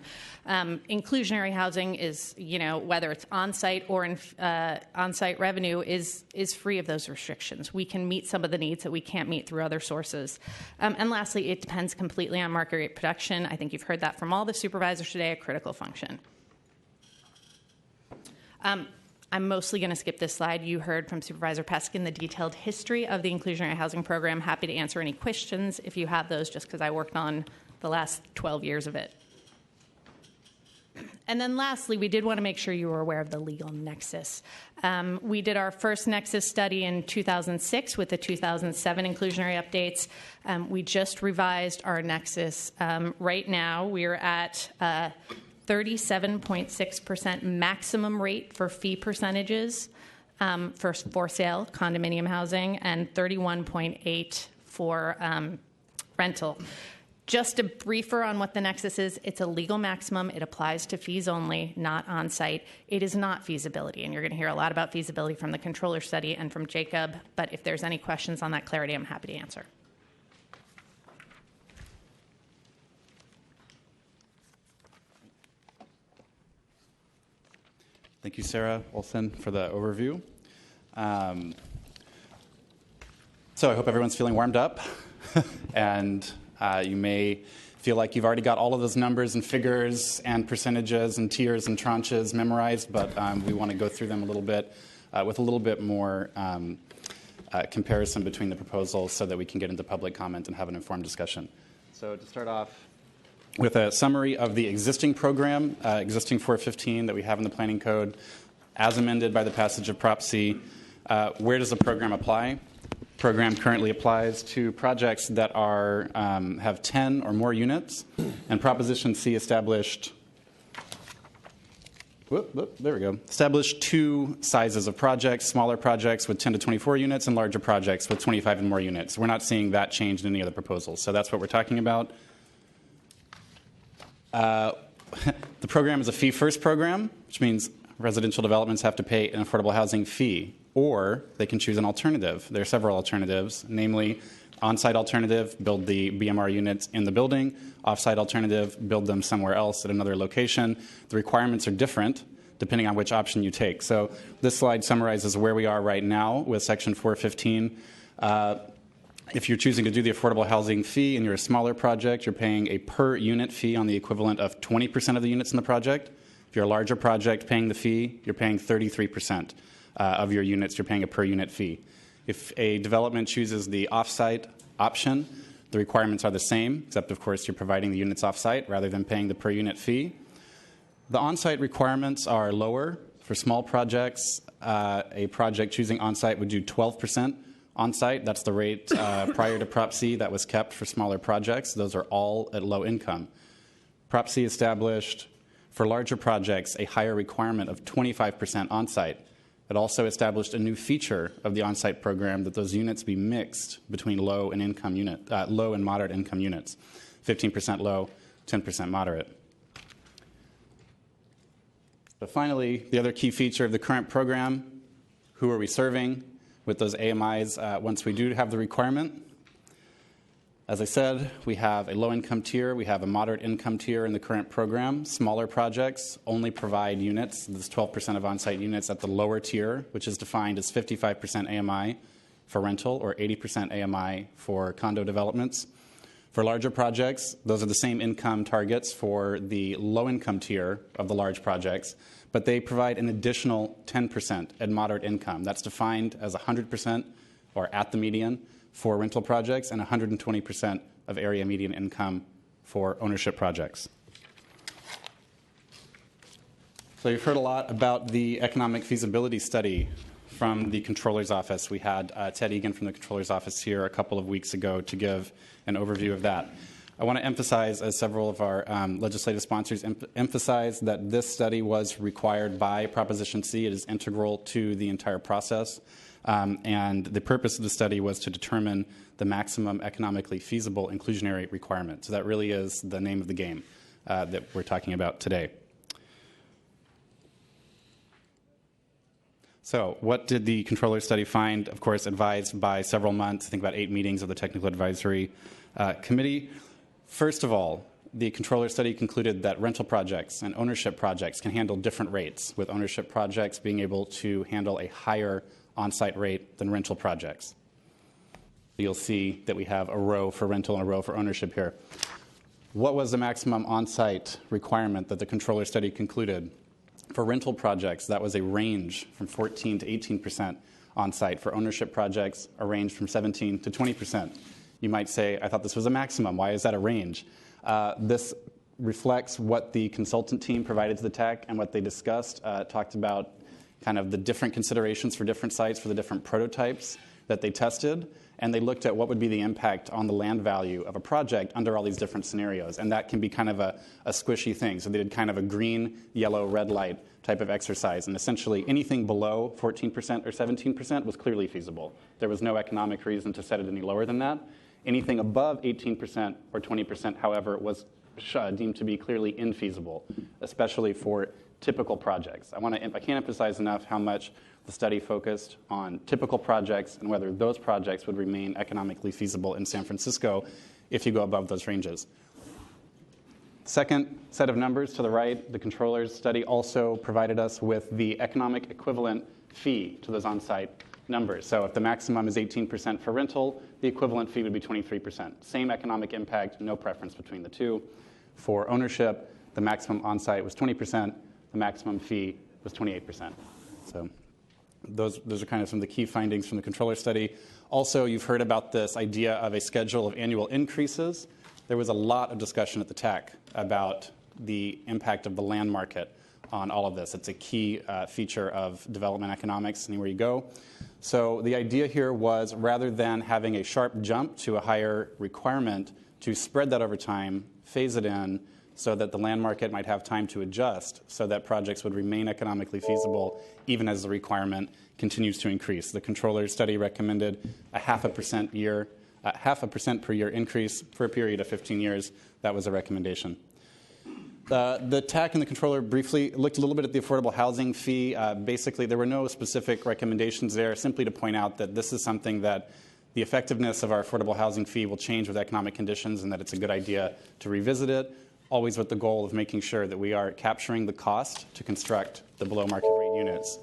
inclusionary housing is, whether it's on-site or in on-site revenue, is free of those restrictions. We can meet some of the needs that we can't meet through other sources. And lastly, it depends completely on market rate production. I think you've heard that from all the supervisors today, a critical function. I'm mostly going to skip this slide. You heard from Supervisor Peskin the detailed history of the inclusionary housing program. Happy to answer any questions if you have those, just because I worked on the last 12 years of it. And then lastly, we did want to make sure you were aware of the legal nexus. We did our first nexus study in 2006 with the 2007 inclusionary updates. We just revised our nexus. Right now, we're at 37.6% maximum rate for fee percentages for sale condominium housing, and 31.8% for rental. Just a briefer on what the nexus is. It's a legal maximum. It applies to fees only, not on-site. It is not feasibility, and you're going to hear a lot about feasibility from the controller study and from Jacob, but if there's any questions on that clarity, I'm happy to answer. Thank you, Sarah Olson, for the overview. So I hope everyone's feeling warmed up, and you may feel like you've already got all of those numbers and figures and percentages and tiers and tranches memorized, but we want to go through them a little bit with a little bit more comparison between the proposals so that we can get into public comment and have an informed discussion. So to start off, with a summary of the existing program, existing 415 that we have in the Planning Code, as amended by the passage of Prop C. Where does the program apply? The program currently applies to projects that are have 10 or more units, and Proposition C established. There we go. Established two sizes of projects: smaller projects with 10 to 24 units, and larger projects with 25 and more units. We're not seeing that change in any of the proposals, so that's what we're talking about. The program is a fee-first program, which means residential developments have to pay an affordable housing fee, or they can choose an alternative. There are several alternatives, namely on-site alternative, build the BMR units in the building, off-site alternative, build them somewhere else at another location. The requirements are different depending on which option you take. So this slide summarizes where we are right now with Section 415. If you're choosing to do the affordable housing fee and you're a smaller project, you're paying a per unit fee on the equivalent of 20% of the units in the project. If you're a larger project paying the fee, you're paying 33% of your units. You're paying a per unit fee. If a development chooses the off-site option, the requirements are the same, except of course you're providing the units off-site rather than paying the per unit fee. The on-site requirements are lower. For small projects, a project choosing on-site would do 12% on-site. That's the rate prior to Prop C that was kept for smaller projects. Those are all at low income. Prop C established for larger projects a higher requirement of 25% on-site. It also established a new feature of the on-site program that those units be mixed between low and moderate income units, 15% low, 10% moderate. But finally, the other key feature of the current program, who are we serving with those AMIs once we do have the requirement? As I said, we have a low-income tier. We have a moderate-income tier in the current program. Smaller projects only provide units, this 12% of on-site units at the lower tier, which is defined as 55% AMI, for rental or 80% AMI for condo developments. For larger projects, those are the same income targets for the low-income tier of the large projects, but they provide an additional 10% at moderate income. That's defined as 100% or at the median for rental projects and 120% of area median income for ownership projects. So you've heard a lot about the economic feasibility study from the Controller's Office. We had Ted Egan from the Controller's Office here a couple of weeks ago to give an overview of that. I want to emphasize, as several of our legislative sponsors emphasize, that this study was required by Proposition C. It is integral to the entire process. And the purpose of the study was to determine the maximum economically feasible inclusionary requirement. So that really is the name of the game that we're talking about today. So what did the Controller study find? Of course, advised by several months, I think about 8 meetings of the Technical Advisory Committee. First of all, the Controller study concluded that rental projects and ownership projects can handle different rates, with ownership projects being able to handle a higher on-site rate than rental projects. You'll see that we have a row for rental and a row for ownership here. What was the maximum on-site requirement that the Controller study concluded? For rental projects, that was a range from 14 to 18% on-site. For ownership projects, a range from 17 to 20%. You might say, I thought this was a maximum. Why is that a range? This reflects what the consultant team provided to the TAC and what they discussed. Talked about kind of the different considerations for different sites for the different prototypes that they tested. And they looked at what would be the impact on the land value of a project under all these different scenarios. And that can be kind of a squishy thing. So they did kind of a green, yellow, red light type of exercise. And essentially anything below 14% or 17% was clearly feasible. There was no economic reason to set it any lower than that. Anything above 18% or 20%, however, was deemed to be clearly infeasible, especially for typical projects. I can't emphasize enough how much the study focused on typical projects and whether those projects would remain economically feasible in San Francisco if you go above those ranges. Second set of numbers to the right, the Controller's study also provided us with the economic equivalent fee to those on-site numbers. So if the maximum is 18% for rental, the equivalent fee would be 23%. Same economic impact, no preference between the two. For ownership, the maximum on-site was 20%, the maximum fee was 28%. So those are kind of some of the key findings from the Controller study. Also, you've heard about this idea of a schedule of annual increases. There was a lot of discussion at the TAC about the impact of the land market on all of this. It's a key feature of development economics anywhere you go. So the idea here was, rather than having a sharp jump to a higher requirement, to spread that over time, phase it in, so that the land market might have time to adjust so that projects would remain economically feasible even as the requirement continues to increase. The Controller's study recommended a 0.5% per year increase for a period of 15 years. That was a recommendation. The TAC and the Controller briefly looked a little bit at the affordable housing fee. Basically, there were no specific recommendations there, simply to point out that this is something that the effectiveness of our affordable housing fee will change with economic conditions and that it's a good idea to revisit it, always with the goal of making sure that we are capturing the cost to construct the below market rate units.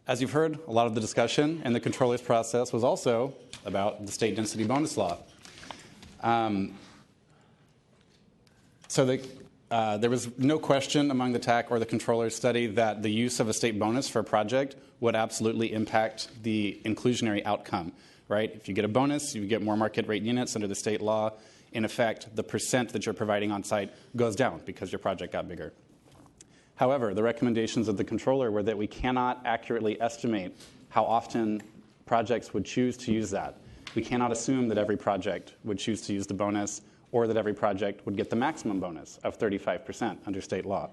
As you've heard, a lot of the discussion in the Controller's process was also about the state density bonus law. There was no question among the TAC or the Controller's study that the use of a state bonus for a project would absolutely impact the inclusionary outcome, right? If you get a bonus, you get more market rate units under the state law. In effect, the percent that you're providing on site goes down because your project got bigger. However, the recommendations of the Controller were that we cannot accurately estimate how often projects would choose to use that. We cannot assume that every project would choose to use the bonus or that every project would get the maximum bonus of 35% under state law.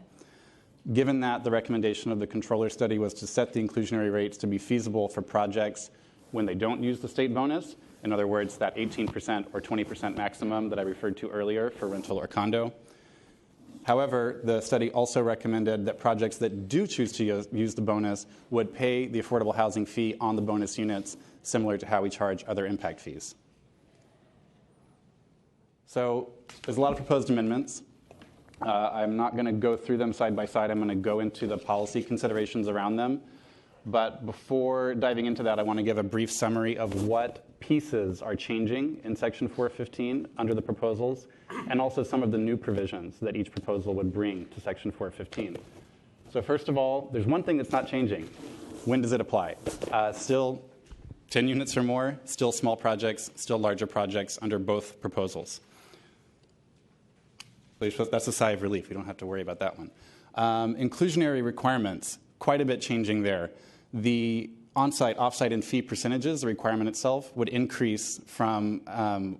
Given that, the recommendation of the Controller study was to set the inclusionary rates to be feasible for projects when they don't use the state bonus. In other words, that 18% or 20% maximum that I referred to earlier for rental or condo. However, the study also recommended that projects that do choose to use the bonus would pay the affordable housing fee on the bonus units, similar to how we charge other impact fees. So there's a lot of proposed amendments. I'm not going to go through them side by side. I'm going to go into the policy considerations around them. But before diving into that, I want to give a brief summary of what pieces are changing in Section 415 under the proposals, and also some of the new provisions that each proposal would bring to Section 415. So first of all, there's one thing that's not changing. When does it apply? Still 10 units or more, still small projects, still larger projects under both proposals. That's a sigh of relief. We don't have to worry about that one. Inclusionary requirements, quite a bit changing there. The on-site, off-site, and fee percentages, the requirement itself, would increase from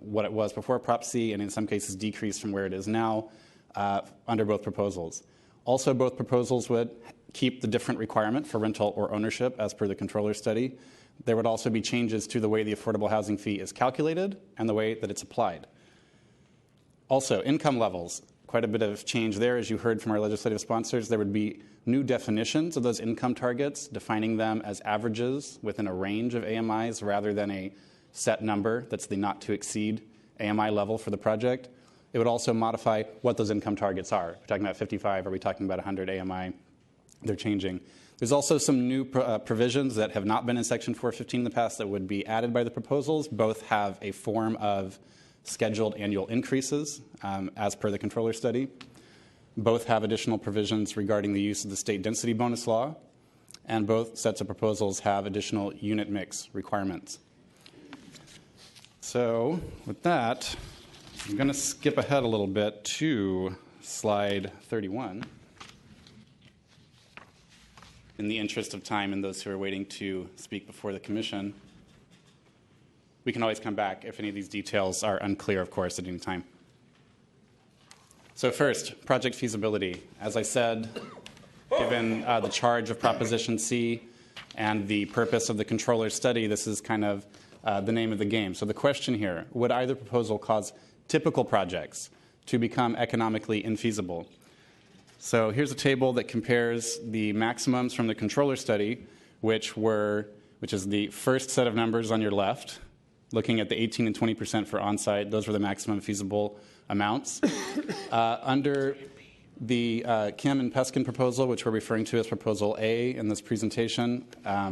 what it was before Prop C, and in some cases decrease from where it is now under both proposals. Also, both proposals would keep the different requirement for rental or ownership as per the controller study. There would also be changes to the way the affordable housing fee is calculated and the way that it's applied. Also, income levels, quite a bit of change there. As you heard from our legislative sponsors, there would be new definitions of those income targets, defining them as averages within a range of AMIs rather than a set number that's the not to exceed AMI level for the project. It would also modify what those income targets are. Are we talking about 55? Are we talking about 100 AMI? They're changing. There's also some new provisions that have not been in Section 415 in the past that would be added by the proposals. Both have a form of scheduled annual increases as per the controller study. Both have additional provisions regarding the use of the state density bonus law, and both sets of proposals have additional unit mix requirements. So with that, I'm going to skip ahead a little bit to slide 31 in the interest of time and those who are waiting to speak before the commission. We can always come back if any of these details are unclear, of course, at any time. So first, project feasibility. As I said, given the charge of Proposition C and the purpose of the controller's study, this is kind of the name of the game. So the question here, would either proposal cause typical projects to become economically infeasible? So here's a table that compares the maximums from the controller study, which is the first set of numbers on your left, looking at the 18 and 20% for on-site. Those were the maximum feasible amounts. Under the Kim and Peskin proposal, which we're referring to as Proposal A in this presentation,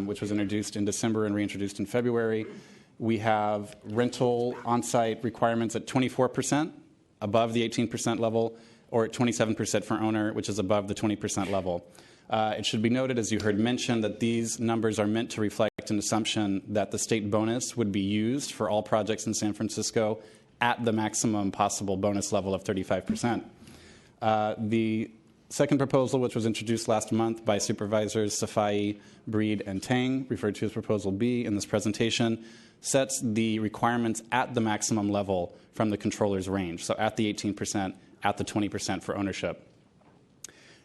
which was introduced in December and reintroduced in February, we have rental on-site requirements at 24%, above the 18% level, or at 27% for owner, which is above the 20% level. It should be noted, as you heard mentioned, that these numbers are meant to reflect an assumption that the state bonus would be used for all projects in San Francisco at the maximum possible bonus level of 35%. The second proposal, which was introduced last month by Supervisors Safai, Breed, and Tang, referred to as Proposal B in this presentation, sets the requirements at the maximum level from the controller's range, so at the 18%, at the 20% for ownership.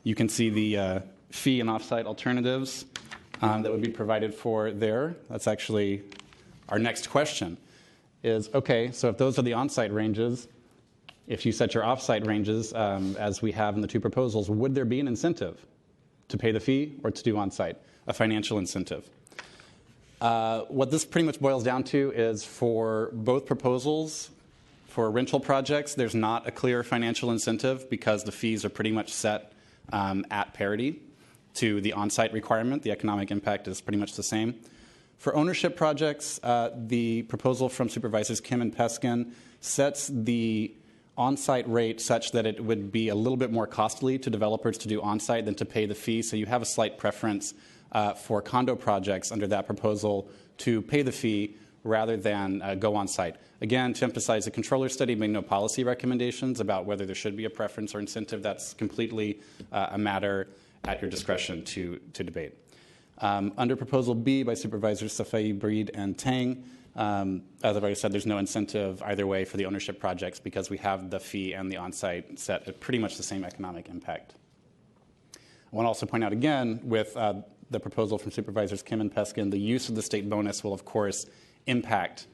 You can see the fee and offsite alternatives that would be provided for there. That's actually our next question is, okay, so if those are the on-site ranges, if you set your off-site ranges, as we have in the two proposals, would there be an incentive to pay the fee or to do on-site, a financial incentive? What this pretty much boils down to is for both proposals, for rental projects, there's not a clear financial incentive because the fees are pretty much set at parity to the on-site requirement. The economic impact is pretty much the same. For ownership projects, the proposal from Supervisors Kim and Peskin sets the on-site rate such that it would be a little bit more costly to developers to do on-site than to pay the fee. So you have a slight preference for condo projects under that proposal to pay the fee rather than go on-site. Again, to emphasize, the controller study made no policy recommendations about whether there should be a preference or incentive. That's completely a matter at your discretion to debate. Under Proposal B by Supervisors Safai, Breed, and Tang, as I've already said, there's no incentive either way for the ownership projects because we have the fee and the on-site set at pretty much the same economic impact. I want to also point out again, with the proposal from Supervisors Kim and Peskin, the use of the state bonus will, of course, impact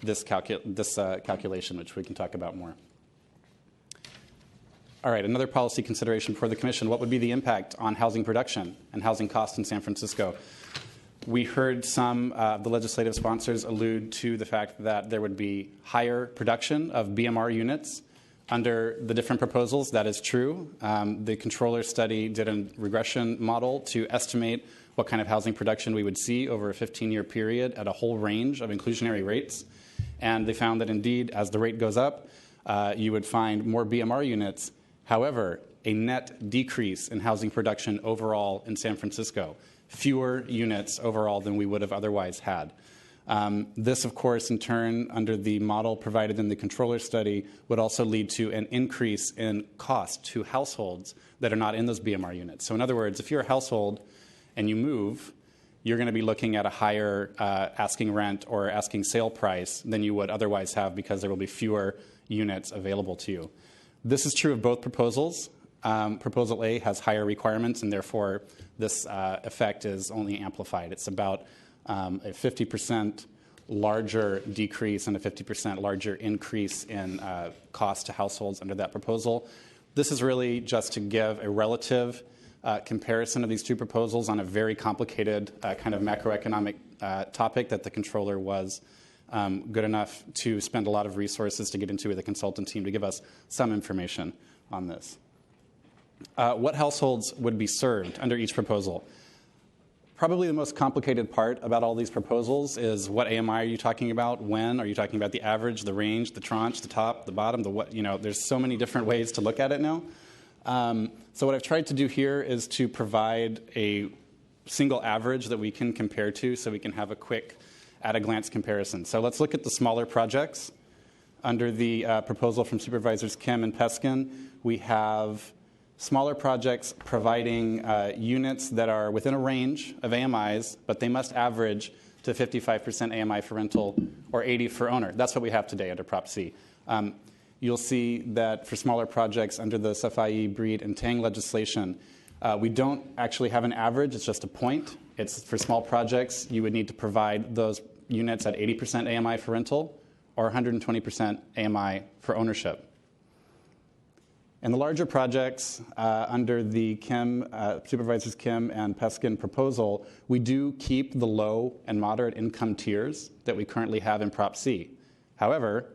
this calculation, which we can talk about more. All right, another policy consideration for the Commission. What would be the impact on housing production and housing costs in San Francisco? We heard some of the legislative sponsors allude to the fact that there would be higher production of BMR units under the different proposals. That is true. The controller study did a regression model to estimate what kind of housing production we would see over a 15-year period at a whole range of inclusionary rates. And they found that indeed, as the rate goes up, you would find more BMR units. However, a net decrease in housing production overall in San Francisco, fewer units overall than we would have otherwise had. This, of course, in turn, under the model provided in the controller study, would also lead to an increase in cost to households that are not in those BMR units. So in other words, if you're a household and you move, you're going to be looking at a higher asking rent or asking sale price than you would otherwise have because there will be fewer units available to you. This is true of both proposals. Proposal A has higher requirements, and therefore this effect is only amplified. It's about a 50% larger decrease and a 50% larger increase in cost to households under that proposal. This is really just to give a relative comparison of these two proposals on a very complicated kind of macroeconomic topic that the controller was good enough to spend a lot of resources to get into with the consultant team to give us some information on this. What households would be served under each proposal? Probably the most complicated part about all these proposals is what AMI are you talking about? When? Are you talking about the average, the range, the tranche, the top, the bottom, the what? You know, there's so many different ways to look at it now. So what I've tried to do here is to provide a single average that we can compare to so we can have a quick at-a-glance comparison. So let's look at the smaller projects. Under the proposal from Supervisors Kim and Peskin, we have smaller projects providing units that are within a range of AMIs, but they must average to 55% AMI for rental or 80% for owner. That's what we have today under Prop C. You'll see that for smaller projects under the Safai, Breed, and Tang legislation, we don't actually have an average. It's just a point. It's for small projects, you would need to provide those units at 80% AMI for rental or 120% AMI for ownership. In the larger projects, under the Supervisors Kim and Peskin proposal, we do keep the low and moderate income tiers that we currently have in Prop C. However,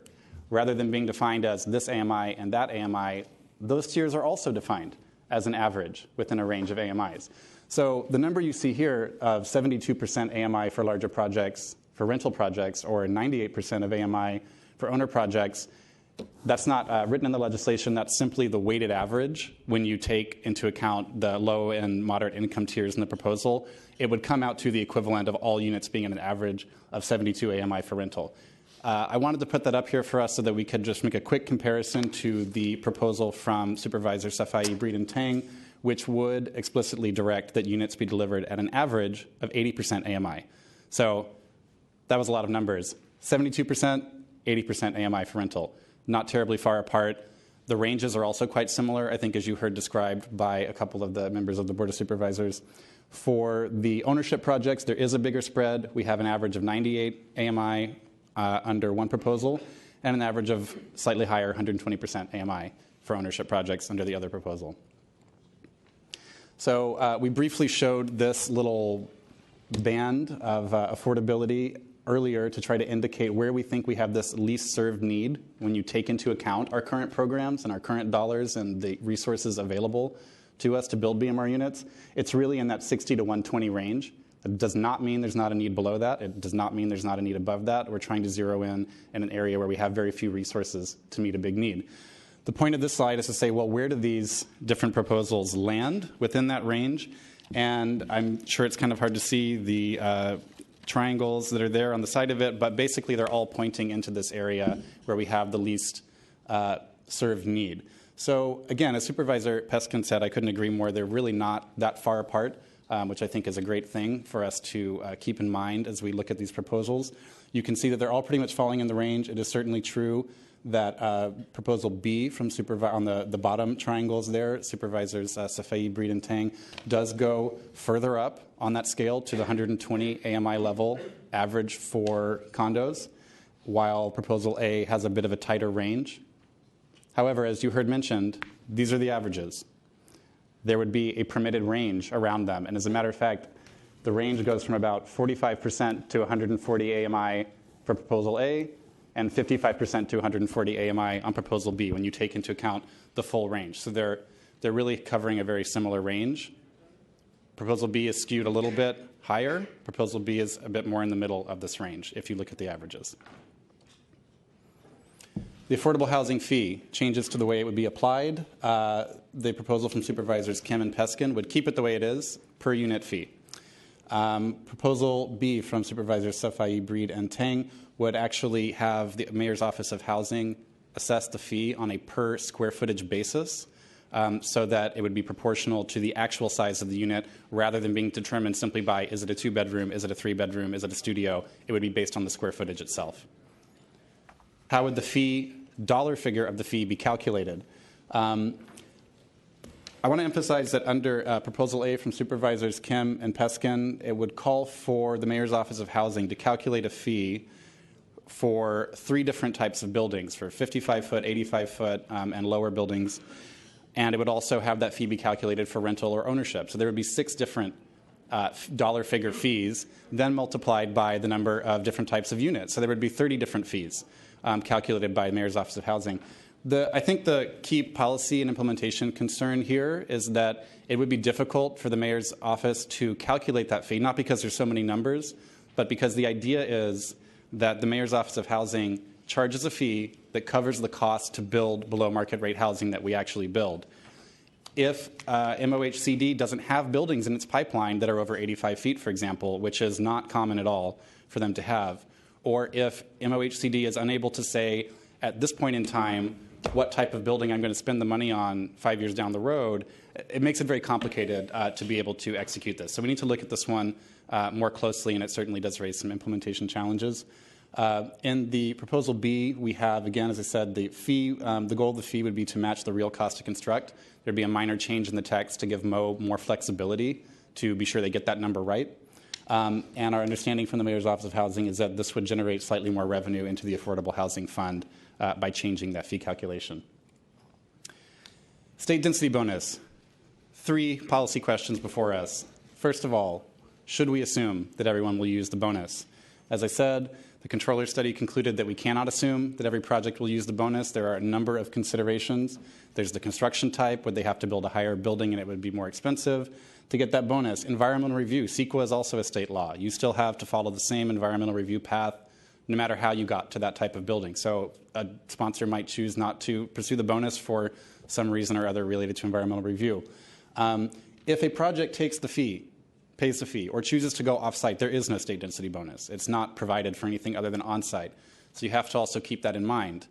rather than being defined as this AMI and that AMI, those tiers are also defined as an average within a range of AMIs. So the number you see here of 72% AMI for larger projects, for rental projects, or 98% of AMI for owner projects, that's not written in the legislation. That's simply the weighted average when you take into account the low and moderate income tiers in the proposal. It would come out to the equivalent of all units being an average of 72 AMI for rental. I wanted to put that up here for us so that we could just make a quick comparison to the proposal from Supervisor Safai, Breed, and Tang, which would explicitly direct that units be delivered at an average of 80% AMI. So that was a lot of numbers. 72%, 80% AMI for rental. Not terribly far apart. The ranges are also quite similar, I think, as you heard described by a couple of the members of the Board of Supervisors. For the ownership projects, there is a bigger spread. We have an average of 98 AMI under one proposal and an average of slightly higher, 120% AMI for ownership projects under the other proposal. So we briefly showed this little band of affordability earlier to try to indicate where we think we have this least served need when you take into account our current programs and our current dollars and the resources available to us to build BMR units. It's really in that 60 to 120 range. It does not mean there's not a need below that. It does not mean there's not a need above that. We're trying to zero in an area where we have very few resources to meet a big need. The point of this slide is to say, well, where do these different proposals land within that range? And I'm sure it's kind of hard to see the triangles that are there on the side of it, but basically they're all pointing into this area where we have the least served need. So again, as Supervisor Peskin said, I couldn't agree more. They're really not that far apart, which I think is a great thing for us to keep in mind as we look at these proposals. You can see that they're all pretty much falling in the range. It is certainly true that Proposal B from on the bottom triangles there, Supervisors Safai, Breed, and Tang, does go further up on that scale to the 120 AMI level average for condos, while Proposal A has a bit of a tighter range. However, as you heard mentioned, these are the averages. There would be a permitted range around them, and as a matter of fact, the range goes from about 45% to 140 AMI for Proposal A, and 55% to 140 AMI on Proposal B when you take into account the full range. So they're really covering a very similar range. Proposal B is skewed a little bit higher. Proposal B is a bit more in the middle of this range if you look at the averages. The affordable housing fee changes to the way it would be applied. The proposal from Supervisors Kim and Peskin would keep it the way it is, per unit fee. Proposal B from Supervisors Safai, Breed, and Tang would actually have the Mayor's Office of Housing assess the fee on a per square footage basis, so that it would be proportional to the actual size of the unit rather than being determined simply by is it a 2-bedroom, is it a 3-bedroom, is it a studio. It would be based on the square footage itself. How would the dollar figure of the fee be calculated? I want to emphasize that under Proposal A from Supervisors Kim and Peskin, it would call for the Mayor's Office of Housing to calculate a fee for 3 different types of buildings, for 55-foot, 85-foot, and lower buildings. And it would also have that fee be calculated for rental or ownership. So there would be 6 different dollar figure fees, then multiplied by the number of different types of units. So there would be 30 different fees calculated by the Mayor's Office of Housing. I think the key policy and implementation concern here is that it would be difficult for the Mayor's Office to calculate that fee, not because there's so many numbers, but because the idea is that the Mayor's Office of Housing charges a fee that covers the cost to build below market rate housing that we actually build. If MOHCD doesn't have buildings in its pipeline that are over 85 feet, for example, which is not common at all for them to have, or if MOHCD is unable to say at this point in time what type of building I'm going to spend the money on 5 years down the road, it makes it very complicated to be able to execute this. So we need to look at this one more closely, and it certainly does raise some implementation challenges. In the Proposal B, we have, again, as I said, the fee. The goal of the fee would be to match the real cost to construct. There'd be a minor change in the text to give MO more flexibility to be sure they get that number right. And our understanding from the Mayor's Office of Housing is that this would generate slightly more revenue into the Affordable Housing Fund by changing that fee calculation. State density bonus. 3 policy questions before us. First of all, should we assume that everyone will use the bonus? As I said, the controller study concluded that we cannot assume that every project will use the bonus. There are a number of considerations. There's the construction type. Would they have to build a higher building and it would be more expensive to get that bonus? Environmental review. CEQA is also a state law. You still have to follow the same environmental review path no matter how you got to that type of building. So a sponsor might choose not to pursue the bonus for some reason or other related to environmental review. If a project takes the fee, pays the fee, or chooses to go off-site, there is no state density bonus. It's not provided for anything other than on-site. So you have to also keep that in mind,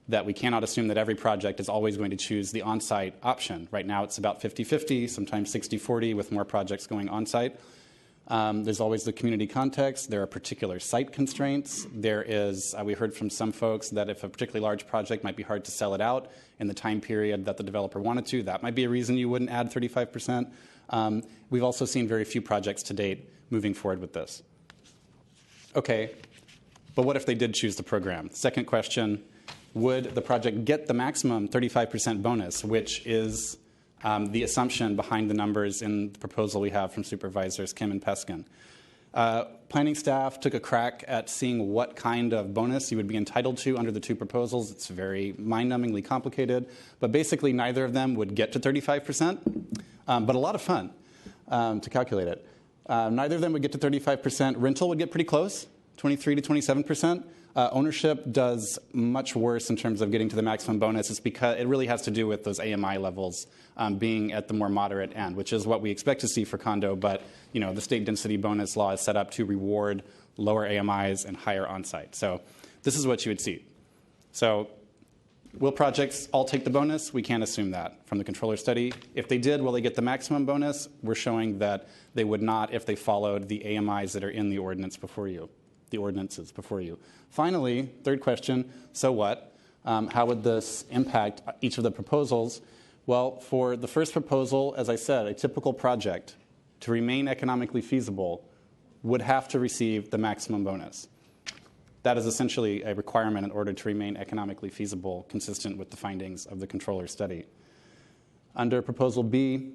that we cannot assume that every project is always going to choose the on-site option. Right now it's about 50-50, sometimes 60-40 with more projects going on-site. There's always the community context. There are particular site constraints. There is, we heard from some folks that if a particularly large project might be hard to sell it out in the time period that the developer wanted to, that might be a reason you wouldn't add 35%. We've also seen very few projects to date moving forward with this. Okay, but what if they did choose the program? Second question, would the project get the maximum 35% bonus, which is the assumption behind the numbers in the proposal we have from Supervisors Kim and Peskin? Planning staff took a crack at seeing what kind of bonus you would be entitled to under the 2 proposals. It's very mind-numbingly complicated, but basically neither of them would get to 35%, but a lot of fun to calculate it. Neither of them would get to 35%. Rental would get pretty close, 23 to 27%. Ownership does much worse in terms of getting to the maximum bonus. It's because it really has to do with those AMI levels being at the more moderate end, which is what we expect to see for condo. But the state density bonus law is set up to reward lower AMIs and higher on-site. So this is what you would see. So will projects all take the bonus? We can't assume that from the controller study. If they did, will they get the maximum bonus? We're showing that they would not if they followed the AMIs that are in the ordinance before you. The ordinances before you. Finally, third question, so what? How would this impact each of the proposals? Well, for the first proposal, as I said, a typical project to remain economically feasible would have to receive the maximum bonus. That is essentially a requirement in order to remain economically feasible, consistent with the findings of the controller study. Under Proposal B,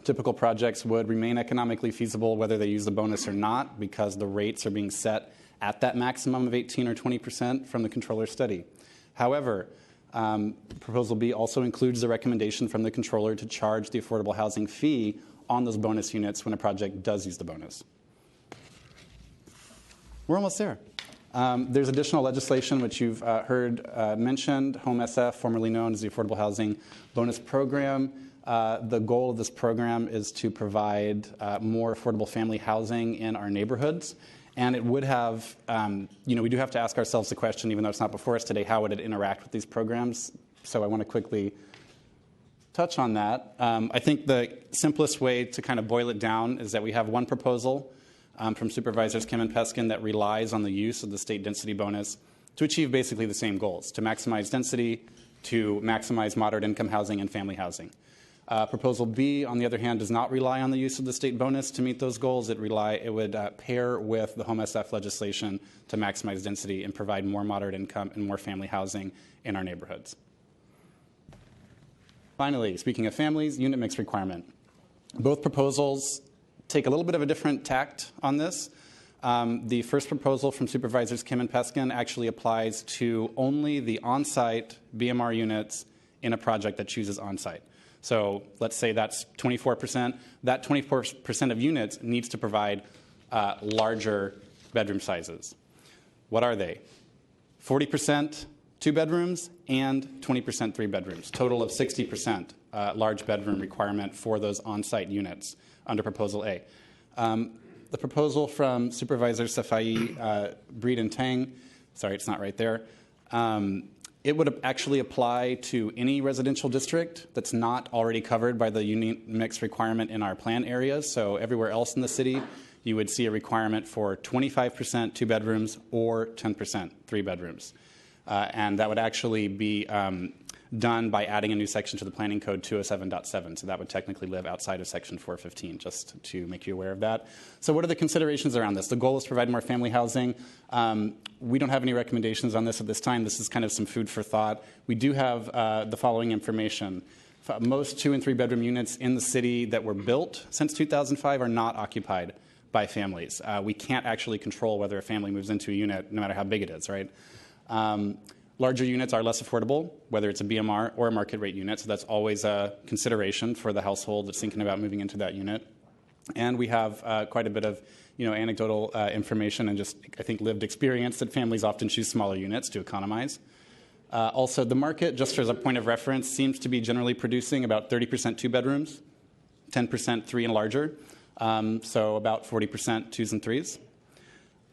typical projects would remain economically feasible whether they use the bonus or not, because the rates are being set at that maximum of 18 or 20% from the controller study. However, Proposal B also includes the recommendation from the controller to charge the affordable housing fee on those bonus units when a project does use the bonus. We're almost there. There's additional legislation which you've heard mentioned, Home SF, formerly known as the Affordable Housing Bonus Program. The goal of this program is to provide more affordable family housing in our neighborhoods. And it would have, we do have to ask ourselves the question, even though it's not before us today, how would it interact with these programs? So I want to quickly touch on that. I think the simplest way to kind of boil it down is that we have one proposal from Supervisors Kim and Peskin that relies on the use of the state density bonus to achieve basically the same goals, to maximize density, to maximize moderate income housing and family housing. Proposal B, on the other hand, does not rely on the use of the state bonus to meet those goals. It would pair with the Home SF legislation to maximize density and provide more moderate income and more family housing in our neighborhoods. Finally, speaking of families, unit mix requirement. Both proposals take a little bit of a different tact on this. The first proposal from Supervisors Kim and Peskin actually applies to only the on-site BMR units in a project that chooses on-site. So let's say that's 24%. That 24% of units needs to provide larger bedroom sizes. What are they? 40% 2 bedrooms and 20% 3 bedrooms. Total of 60% large bedroom requirement for those on-site units under Proposal A. The proposal from Supervisors Safai, Breed, and Tang, sorry, it's not right there. It would actually apply to any residential district that's not already covered by the unit mix requirement in our plan areas. So everywhere else in the city, you would see a requirement for 25% 2 bedrooms or 10% 3 bedrooms. And that would actually be done by adding a new section to the Planning Code 207.7. So that would technically live outside of Section 415, just to make you aware of that. So what are the considerations around this? The goal is to provide more family housing. We don't have any recommendations on this at this time. This is kind of some food for thought. We do have the following information. Most 2 and 3 bedroom units in the city that were built since 2005 are not occupied by families. We can't actually control whether a family moves into a unit, no matter how big it is, right? Larger units are less affordable, whether it's a BMR or a market rate unit, so that's always a consideration for the household that's thinking about moving into that unit. And we have quite a bit of anecdotal information and just, I think, lived experience that families often choose smaller units to economize. Also, the market, just as a point of reference, seems to be generally producing about 30% 2 bedrooms, 10% 3 and larger, so about 40% 2s and 3s.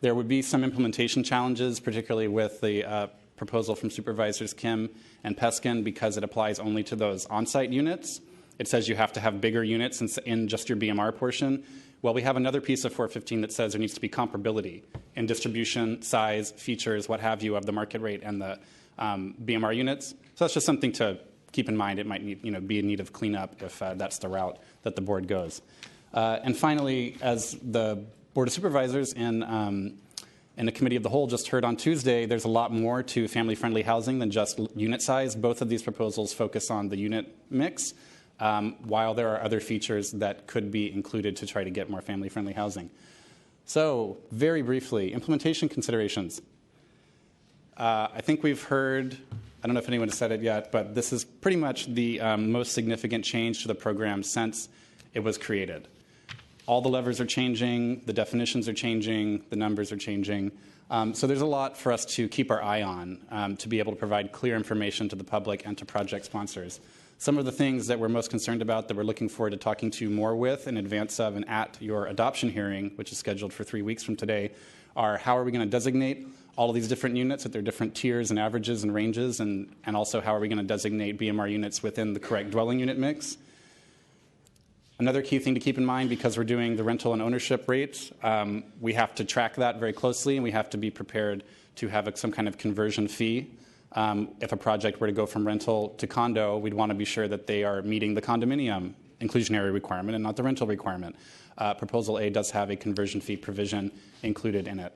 There would be some implementation challenges, particularly with the proposal from Supervisors Kim and Peskin, because it applies only to those on-site units. It says you have to have bigger units in just your BMR portion. Well, we have another piece of 415 that says there needs to be comparability in distribution, size, features, what have you, of the market rate and the BMR units. So that's just something to keep in mind. It might need, be in need of cleanup if that's the route that the board goes. And finally, as the Board of Supervisors and the Committee of the Whole just heard on Tuesday, there's a lot more to family-friendly housing than just unit size. Both of these proposals focus on the unit mix, while there are other features that could be included to try to get more family-friendly housing. So, very briefly, implementation considerations. I think we've heard, I don't know if anyone has said it yet, but this is pretty much the most significant change to the program since it was created. All the levers are changing, the definitions are changing, the numbers are changing. So there's a lot for us to keep our eye on to be able to provide clear information to the public and to project sponsors. Some of the things that we're most concerned about that we're looking forward to talking to you more with in advance of and at your adoption hearing, which is scheduled for 3 weeks from today, are how are we going to designate all of these different units at their different tiers and averages and ranges, and also how are we going to designate BMR units within the correct dwelling unit mix. Another key thing to keep in mind, because we're doing the rental and ownership rates, we have to track that very closely, and we have to be prepared to have some kind of conversion fee. If a project were to go from rental to condo, we'd want to be sure that they are meeting the condominium inclusionary requirement and not the rental requirement. Proposal A does have a conversion fee provision included in it.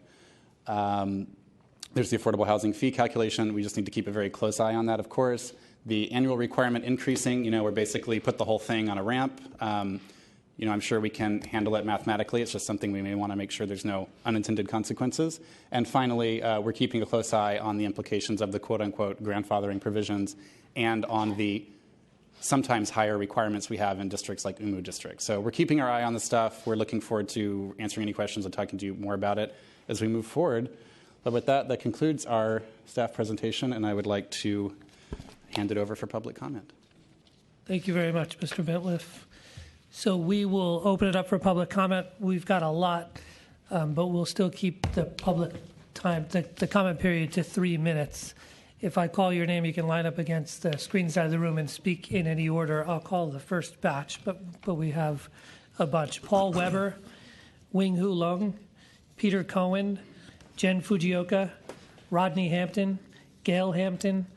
There's the affordable housing fee calculation. We just need to keep a very close eye on that, of course. The annual requirement increasing, we're basically put the whole thing on a ramp. I'm sure we can handle it mathematically. It's just something we may want to make sure there's no unintended consequences. And finally, we're keeping a close eye on the implications of the quote-unquote grandfathering provisions and on the sometimes higher requirements we have in districts like UMU district. So we're keeping our eye on the stuff. We're looking forward to answering any questions and talking to you more about it as we move forward. But with that, that concludes our staff presentation, and I would like to hand it over for public comment. Thank you very much, Mr. Bentliff. So we will open it up for public comment. We've got a lot, but we'll still keep the public time, the comment period, to 3 minutes. If I call your name, you can line up against the screen side of the room and speak in any order. I'll call the first batch, but we have a bunch. Paul Weber, Wing Hu Long, Peter Cohen, Jen Fujioka, Rodney Hampton, Gail Hampton,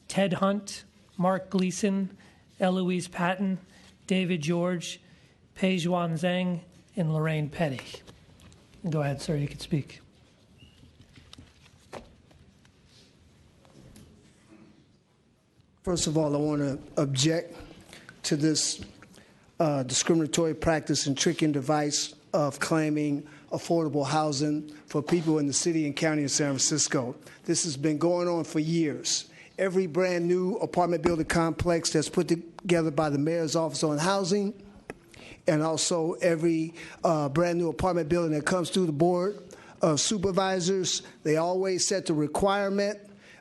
Ted Hunt, Mark Gleason, Eloise Patton, David George, Pei Juan Zhang, and Lorraine Petty. Go ahead, sir, you can speak. First of all, I want to object to this discriminatory practice and tricking device of claiming affordable housing for people in the city and county of San Francisco. This has been going on for years. Every brand new apartment building complex that's put together by the Mayor's Office on Housing, and also every brand new apartment building that comes through the Board of Supervisors, they always set the requirement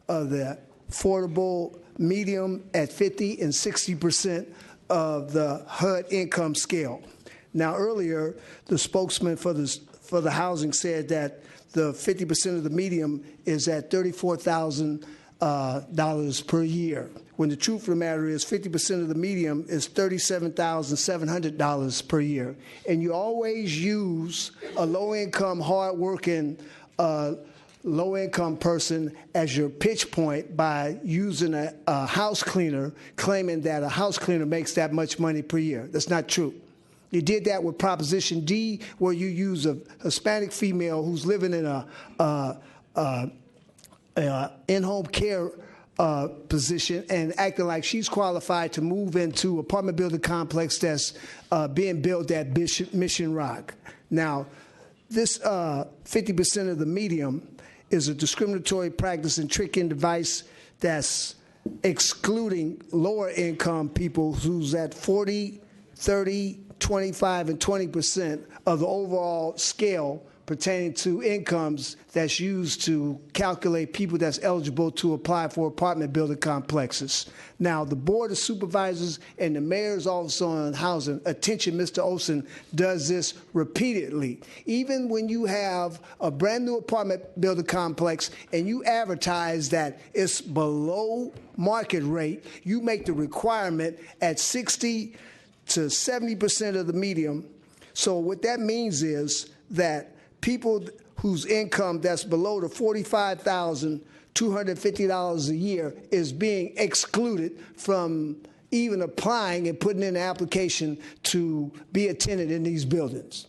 of the affordable medium at 50 and 60% of the HUD income scale. Now, earlier, the spokesman for the housing said that the 50% of the medium is at $34,000 per year, when the truth of the matter is 50% of the medium is $37,700 per year. And you always use a low-income, hard-working, low-income person as your pitch point by using a house cleaner, claiming that a house cleaner makes that much money per year. That's not true. You did that with Proposition D, where you use a Hispanic female who's living in a in-home care position and acting like she's qualified to move into apartment building complex that's being built at Mission Rock. Now, this 50% of the medium is a discriminatory practice and tricking device that's excluding lower income people who's at 40, 30, 25, and 20% of the overall scale pertaining to incomes that's used to calculate people that's eligible to apply for apartment building complexes. Now, the Board of Supervisors and the Mayor's Office on Housing, attention, Mr. Olson, does this repeatedly. Even when you have a brand new apartment building complex and you advertise that it's below market rate, you make the requirement at 60 to 70% of the medium. So what that means is that people whose income that's below the $45,250 a year is being excluded from even applying and putting in an application to be a tenant in these buildings.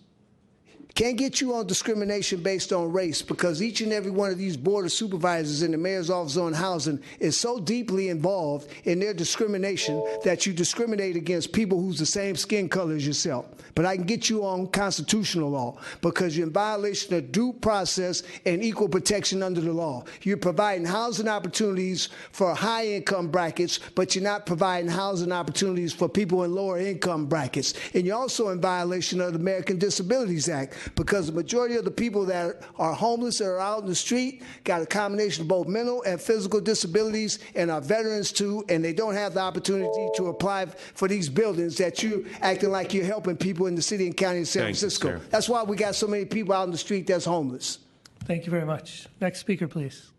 Can't get you on discrimination based on race, because each and every one of these Board of Supervisors in the Mayor's Office on Housing is so deeply involved in their discrimination that you discriminate against people who's the same skin color as yourself. But I can get you on constitutional law because you're in violation of due process and equal protection under the law. You're providing housing opportunities for high income brackets, but you're not providing housing opportunities for people in lower income brackets. And you're also in violation of the American Disabilities Act, because the majority of the people that are homeless or are out in the street got a combination of both mental and physical disabilities and are veterans too, and they don't have the opportunity to apply for these buildings that you acting like you're helping people in the city and county of San Francisco. That's why we got so many people out in the street that's homeless. Thank you very much. Next speaker, please.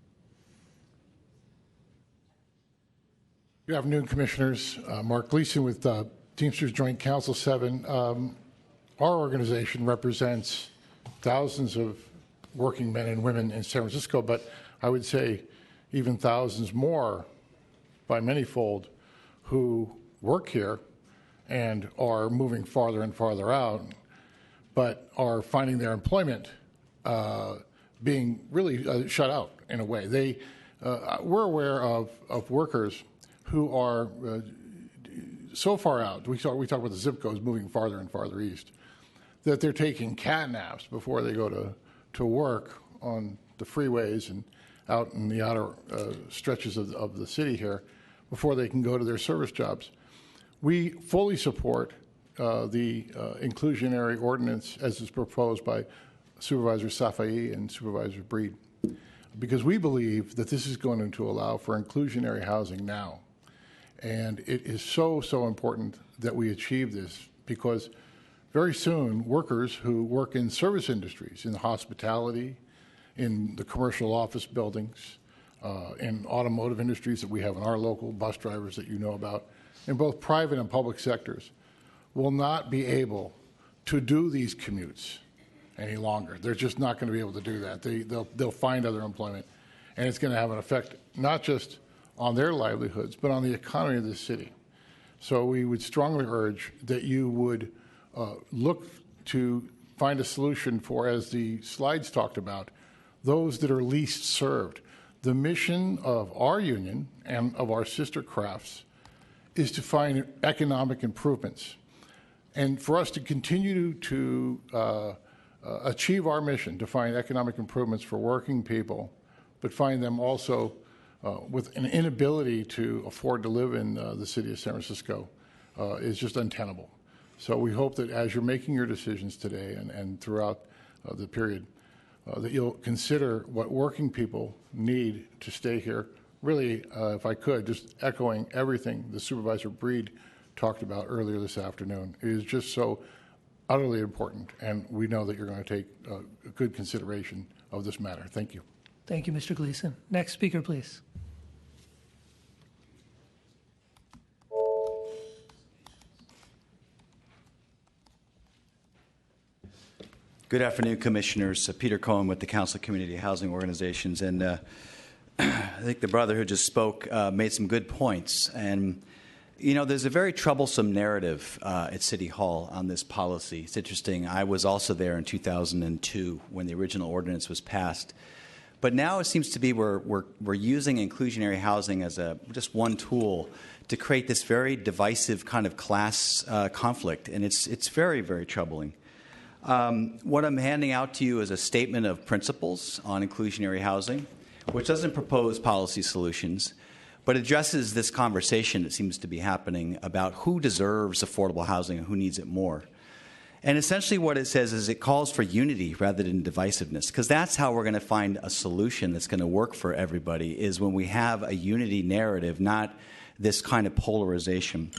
Good afternoon, Commissioners. Mark Gleason with Teamsters Joint Council 7. Our organization represents thousands of working men and women in San Francisco, but I would say even thousands more by manyfold who work here and are moving farther and farther out, but are finding their employment being really shut out in a way. We're aware of workers who are so far out. We talk about the zip codes moving farther and farther east, that they're taking cat naps before they go to work on the freeways and out in the outer stretches of the city here before they can go to their service jobs. We fully support the inclusionary ordinance as is proposed by Supervisor Safai and Supervisor Breed, because we believe that this is going to allow for inclusionary housing now. And it is so, so important that we achieve this, because very soon workers who work in service industries, in hospitality, in the commercial office buildings, in automotive industries that we have in our local, bus drivers that you know about, in both private and public sectors, will not be able to do these commutes any longer. They're just not going to be able to do that. They'll find other employment, and it's going to have an effect not just on their livelihoods, but on the economy of the city. So we would strongly urge that you would look to find a solution for, as the slides talked about, those that are least served. The mission of our union and of our sister crafts is to find economic improvements. And for us to continue to achieve our mission, to find economic improvements for working people, but find them also with an inability to afford to live in the city of San Francisco, is just untenable. So we hope that as you're making your decisions today and throughout the period, that you'll consider what working people need to stay here. Really, if I could, just echoing everything the Supervisor Breed talked about earlier this afternoon. It is just so utterly important, and we know that you're going to take good consideration of this matter. Thank you. Thank you, Mr. Gleason. Next speaker, please. Good afternoon, Commissioners. Peter Cohen with the Council of Community Housing Organizations. And I think the brother who just spoke made some good points. And, you know, there's a very troublesome narrative at City Hall on this policy. It's interesting. I was also there in 2002 when the original ordinance was passed. But now it seems to be we're using inclusionary housing as just one tool to create this very divisive kind of class conflict. And it's very, very troubling. What I'm handing out to you is a statement of principles on inclusionary housing, which doesn't propose policy solutions, but addresses this conversation that seems to be happening about who deserves affordable housing and who needs it more. And essentially what it says is it calls for unity rather than divisiveness, because that's how we're going to find a solution that's going to work for everybody, is when we have a unity narrative, not this kind of polarization.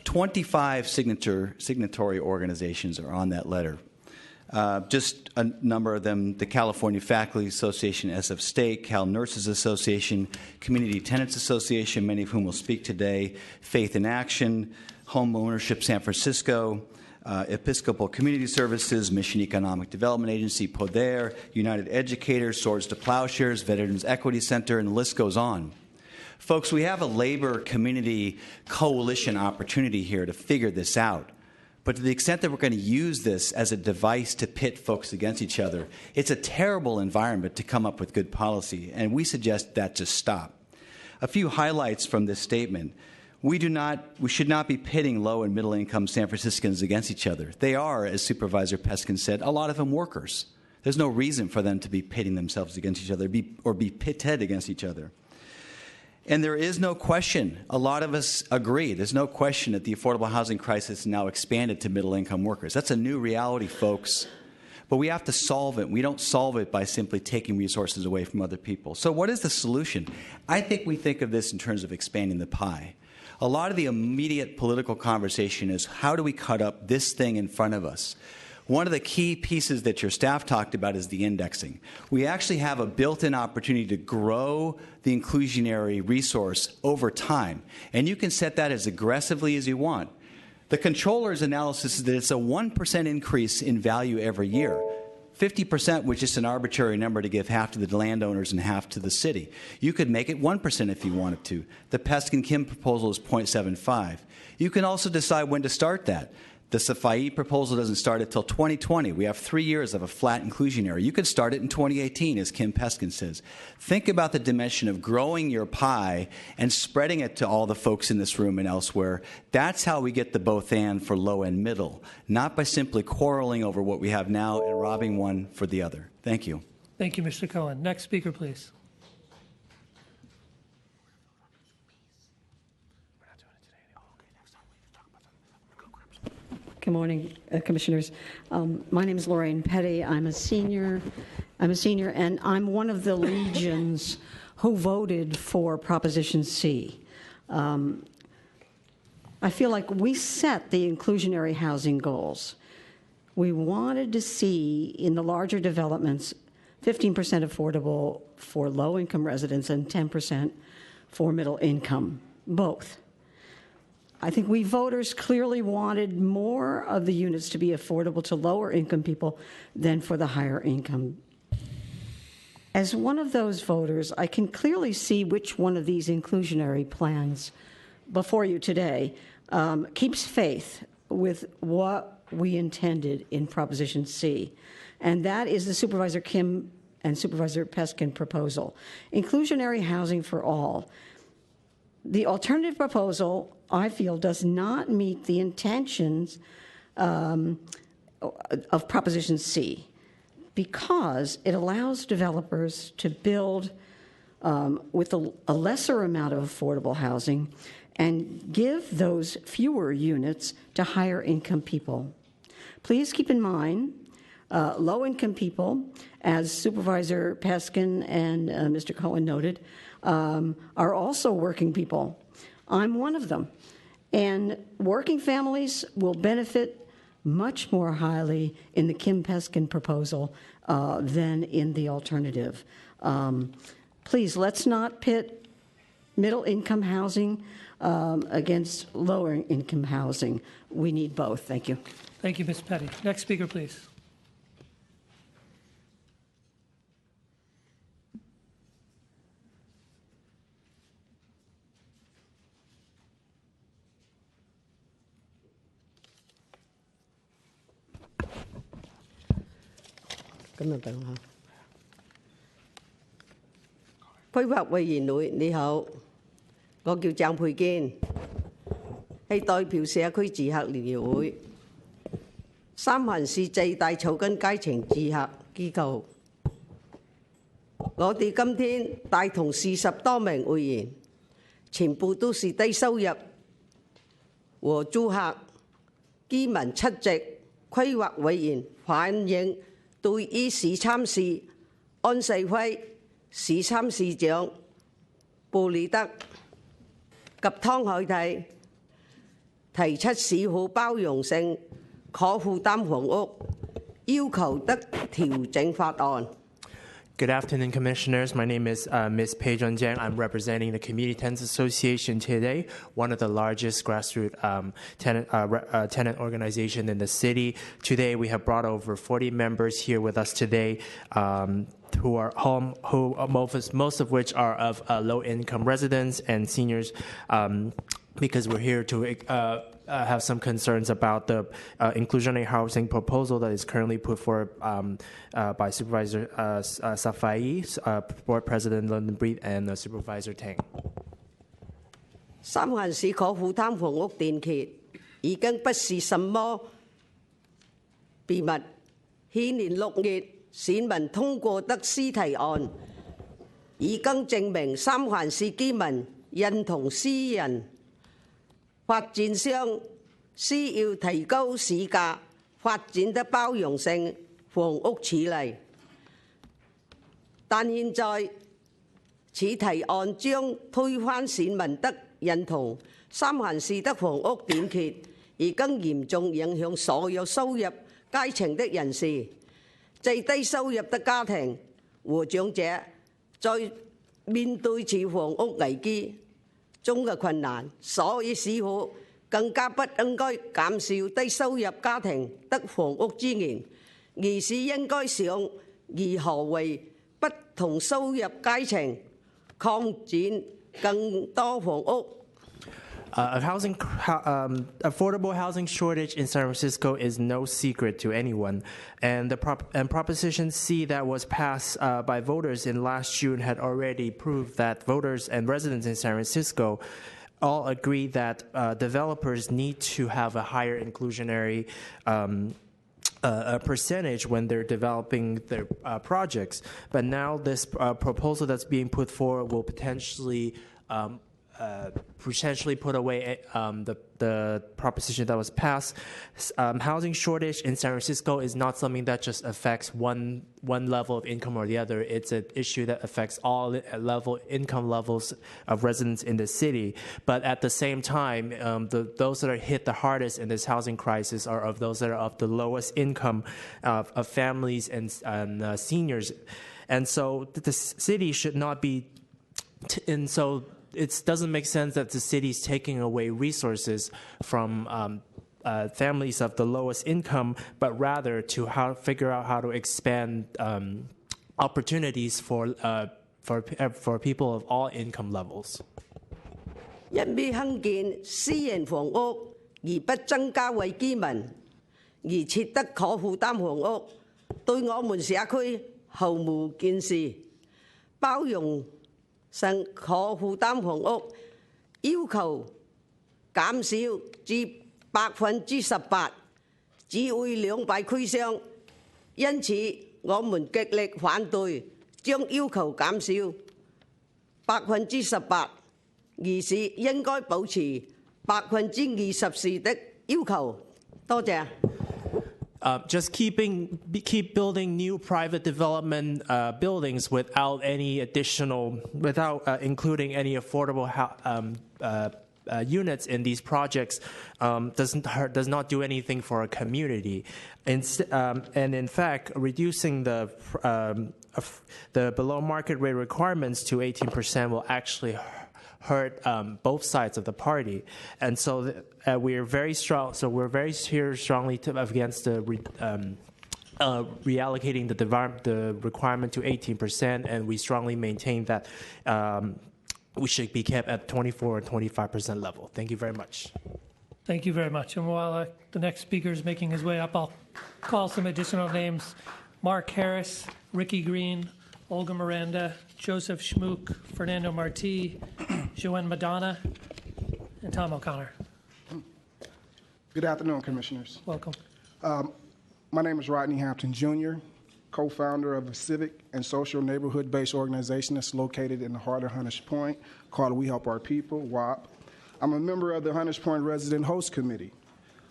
25 signatory organizations are on that letter. Just a number of them: the California Faculty Association, SF State, Cal Nurses Association, Community Tenants Association, many of whom will speak today, Faith in Action, Home Ownership San Francisco, Episcopal Community Services, Mission Economic Development Agency, Poder, United Educators, Swords to Plowshares, Veterans Equity Center, and the list goes on. Folks, we have a labor community coalition opportunity here to figure this out. But to the extent that we're going to use this as a device to pit folks against each other, it's a terrible environment to come up with good policy, and we suggest that just stop. A few highlights from this statement. We should not be pitting low and middle income San Franciscans against each other. They are, as Supervisor Peskin said, a lot of them workers. There's no reason for them to be pitting themselves against each other or be pitted against each other. And there is no question, a lot of us agree, there's no question that the affordable housing crisis is now expanded to middle-income workers. That's a new reality, folks. But we have to solve it. We don't solve it by simply taking resources away from other people. So what is the solution? I think we think of this in terms of expanding the pie. A lot of the immediate political conversation is, how do we cut up this thing in front of us? One of the key pieces that your staff talked about is the indexing. We actually have a built-in opportunity to grow the inclusionary resource over time, and you can set that as aggressively as you want. The controller's analysis is that it's a 1% increase in value every year. 50% was just an arbitrary number to give half to the landowners and half to the city. You could make it 1% if you wanted to. The Peskin-Kim proposal is 0.75. You can also decide when to start that. The Safai proposal doesn't start until 2020. We have 3 years of a flat inclusionary. You could start it in 2018, as Kim Peskin says. Think about the dimension of growing your pie and spreading it to all the folks in this room and elsewhere. That's how we get the both and for low and middle, not by simply quarreling over what we have now and robbing one for the other. Thank you. Thank you, Mr. Cohen. Next speaker, please. Good morning, Commissioners. My name is Lorraine Petty. I'm a senior, and I'm one of the legions who voted for Proposition C. I feel like we set the inclusionary housing goals. We wanted to see in the larger developments 15% affordable for low-income residents and 10% for middle income, both. I think we voters clearly wanted more of the units to be affordable to lower-income people than for the higher income. As one of those voters, I can clearly see which one of these inclusionary plans before you today keeps faith with what we intended in Proposition C, and that is the Supervisor Kim and Supervisor Peskin proposal. Inclusionary housing for all. The alternative proposal, I feel, does not meet the intentions of Proposition C because it allows developers to build with a lesser amount of affordable housing and give those fewer units to higher income people. Please keep in mind, low-income people, as Supervisor Peskin and Mr. Cohen noted, are also working people. I'm one of them. And working families will benefit much more highly in the Kim Peskin proposal than in the alternative. Please, let's not pit middle-income housing against lower-income housing. We need both. Thank you. Thank you, Ms. Petty. Next speaker, please. Phối hợp委員會你好，我叫鄭佩堅，係代表社區住客聯誼會，三藩市最大草根階層住客機構。我哋今天大同40多名會員，全部都是低收入和租客，居民7席規劃委員反映對於市參事安世輝、市參事長布里德及湯海泰提出市府包容性可負擔房屋，要求得調整法案。Good afternoon, Commissioners. My name is Ms. Pei Zhonjiang. I'm representing the Community Tenants Association today, one of the largest grassroots tenant organization in the city. Today, we have brought over 40 members here with us today. Who are home, most of which are of low-income residents and seniors, because we're here to have some concerns about the inclusionary housing proposal that is currently put forward by Supervisor Safai, Board President London Breed, and Supervisor Tang. 三藩市可負擔房屋電揭已經不是什麼秘密。去年6月，選民通過得私提案，已經證明三藩市居民認同私人發展商需要提高市價，發展得包容性房屋處理。但現在此提案將推翻選民得認同三藩市的房屋短缺，已經嚴重影響所有收入階層的人士。最低收入的家庭和長者在面對住房屋危機中嘅困難，所以市府更加不應該減少低收入家庭的房屋資源，而是應該想如何為不同收入階層擴展更多房屋。Affordable housing shortage in San Francisco is no secret to anyone, and Proposition C that was passed by voters in last June had already proved that voters and residents in San Francisco all agree that developers need to have a higher inclusionary percentage when they're developing their projects. But now this proposal that's being put forward will potentially potentially put away the proposition that was passed. Housing shortage in San Francisco is not something that just affects one level of income or the other. It's an issue that affects all income levels of residents in the city. But at the same time, those that are hit the hardest in this housing crisis are of those that are of the lowest income of families and seniors. And so the city should not be, and so it doesn't make sense that the city is taking away resources from families of the lowest income, but rather to figure out how to expand opportunities for people of all income levels. 因為興建私人房屋而不增加為居民，而設得可負擔房屋，對我們社區毫無建設。包容性可負擔房屋要求減少至18%，只會兩敗俱傷。因此，我們極力反對將要求減少18%，而是應該保持24%的要求。多謝。Just keep building new private development buildings without including any affordable units in these projects does not do anything for a community. And in fact, reducing the below market rate requirements to 18% will actually hurt both sides of the party, and so we're very strong. So we're very strongly against the reallocating the requirement to 18%, and we strongly maintain that we should be kept at 24 and 25% level. Thank you very much. Thank you very much. And while the next speaker is making his way up, I'll call some additional names: Mark Harris, Ricky Green, Olga Miranda, Joseph Schmook, Fernando Marti, Joanne Madonna, and Tom O'Connor. Good afternoon, Commissioners. Welcome. My name is Rodney Hampton Jr., co-founder of a civic and social neighborhood-based organization that's located in the heart of Hunters Point called We Help Our People, WAP. I'm a member of the Hunters Point Resident Host Committee.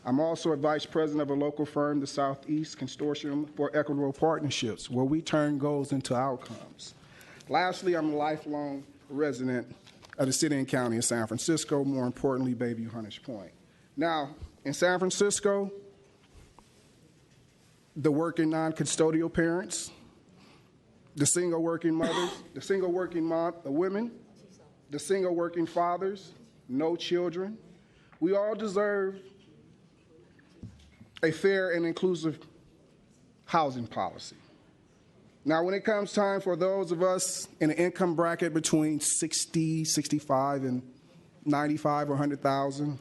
I'm also a vice president of a local firm, the Southeast Consortium for Equitable Partnerships, where we turn goals into outcomes. Lastly, I'm a lifelong resident of the city and county of San Francisco, more importantly, Bayview Hunters Point. Now, in San Francisco, the working non-custodial parents, the single working mothers, the single working women, the single working fathers, no children, we all deserve a fair and inclusive housing policy. Now, when it comes time for those of us in an income bracket between 60, 65, and 95 or 100,000,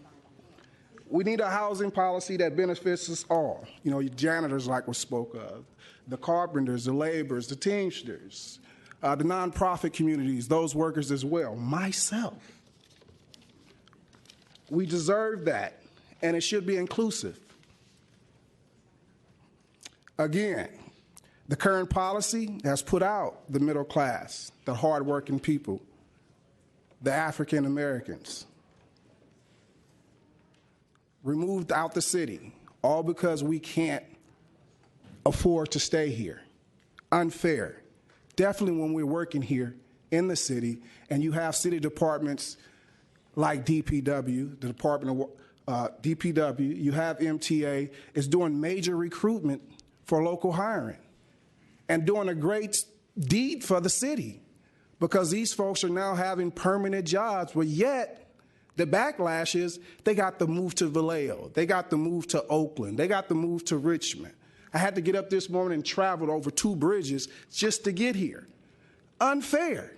we need a housing policy that benefits us all. You know, your janitors, like was spoke of, the carpenters, the laborers, the teamsters, the nonprofit communities, those workers as well, myself. We deserve that, and it should be inclusive. Again, the current policy has put out the middle class, the hardworking people, the African Americans, removed out the city, all because we can't afford to stay here. Unfair. Definitely when we're working here in the city and you have city departments like DPW, the Department of DPW, you have MTA, is doing major recruitment for local hiring and doing a great deed for the city because these folks are now having permanent jobs, but yet the backlash is they got to move to Vallejo, they got to move to Oakland, they got to move to Richmond. I had to get up this morning and travel over 2 bridges just to get here. Unfair.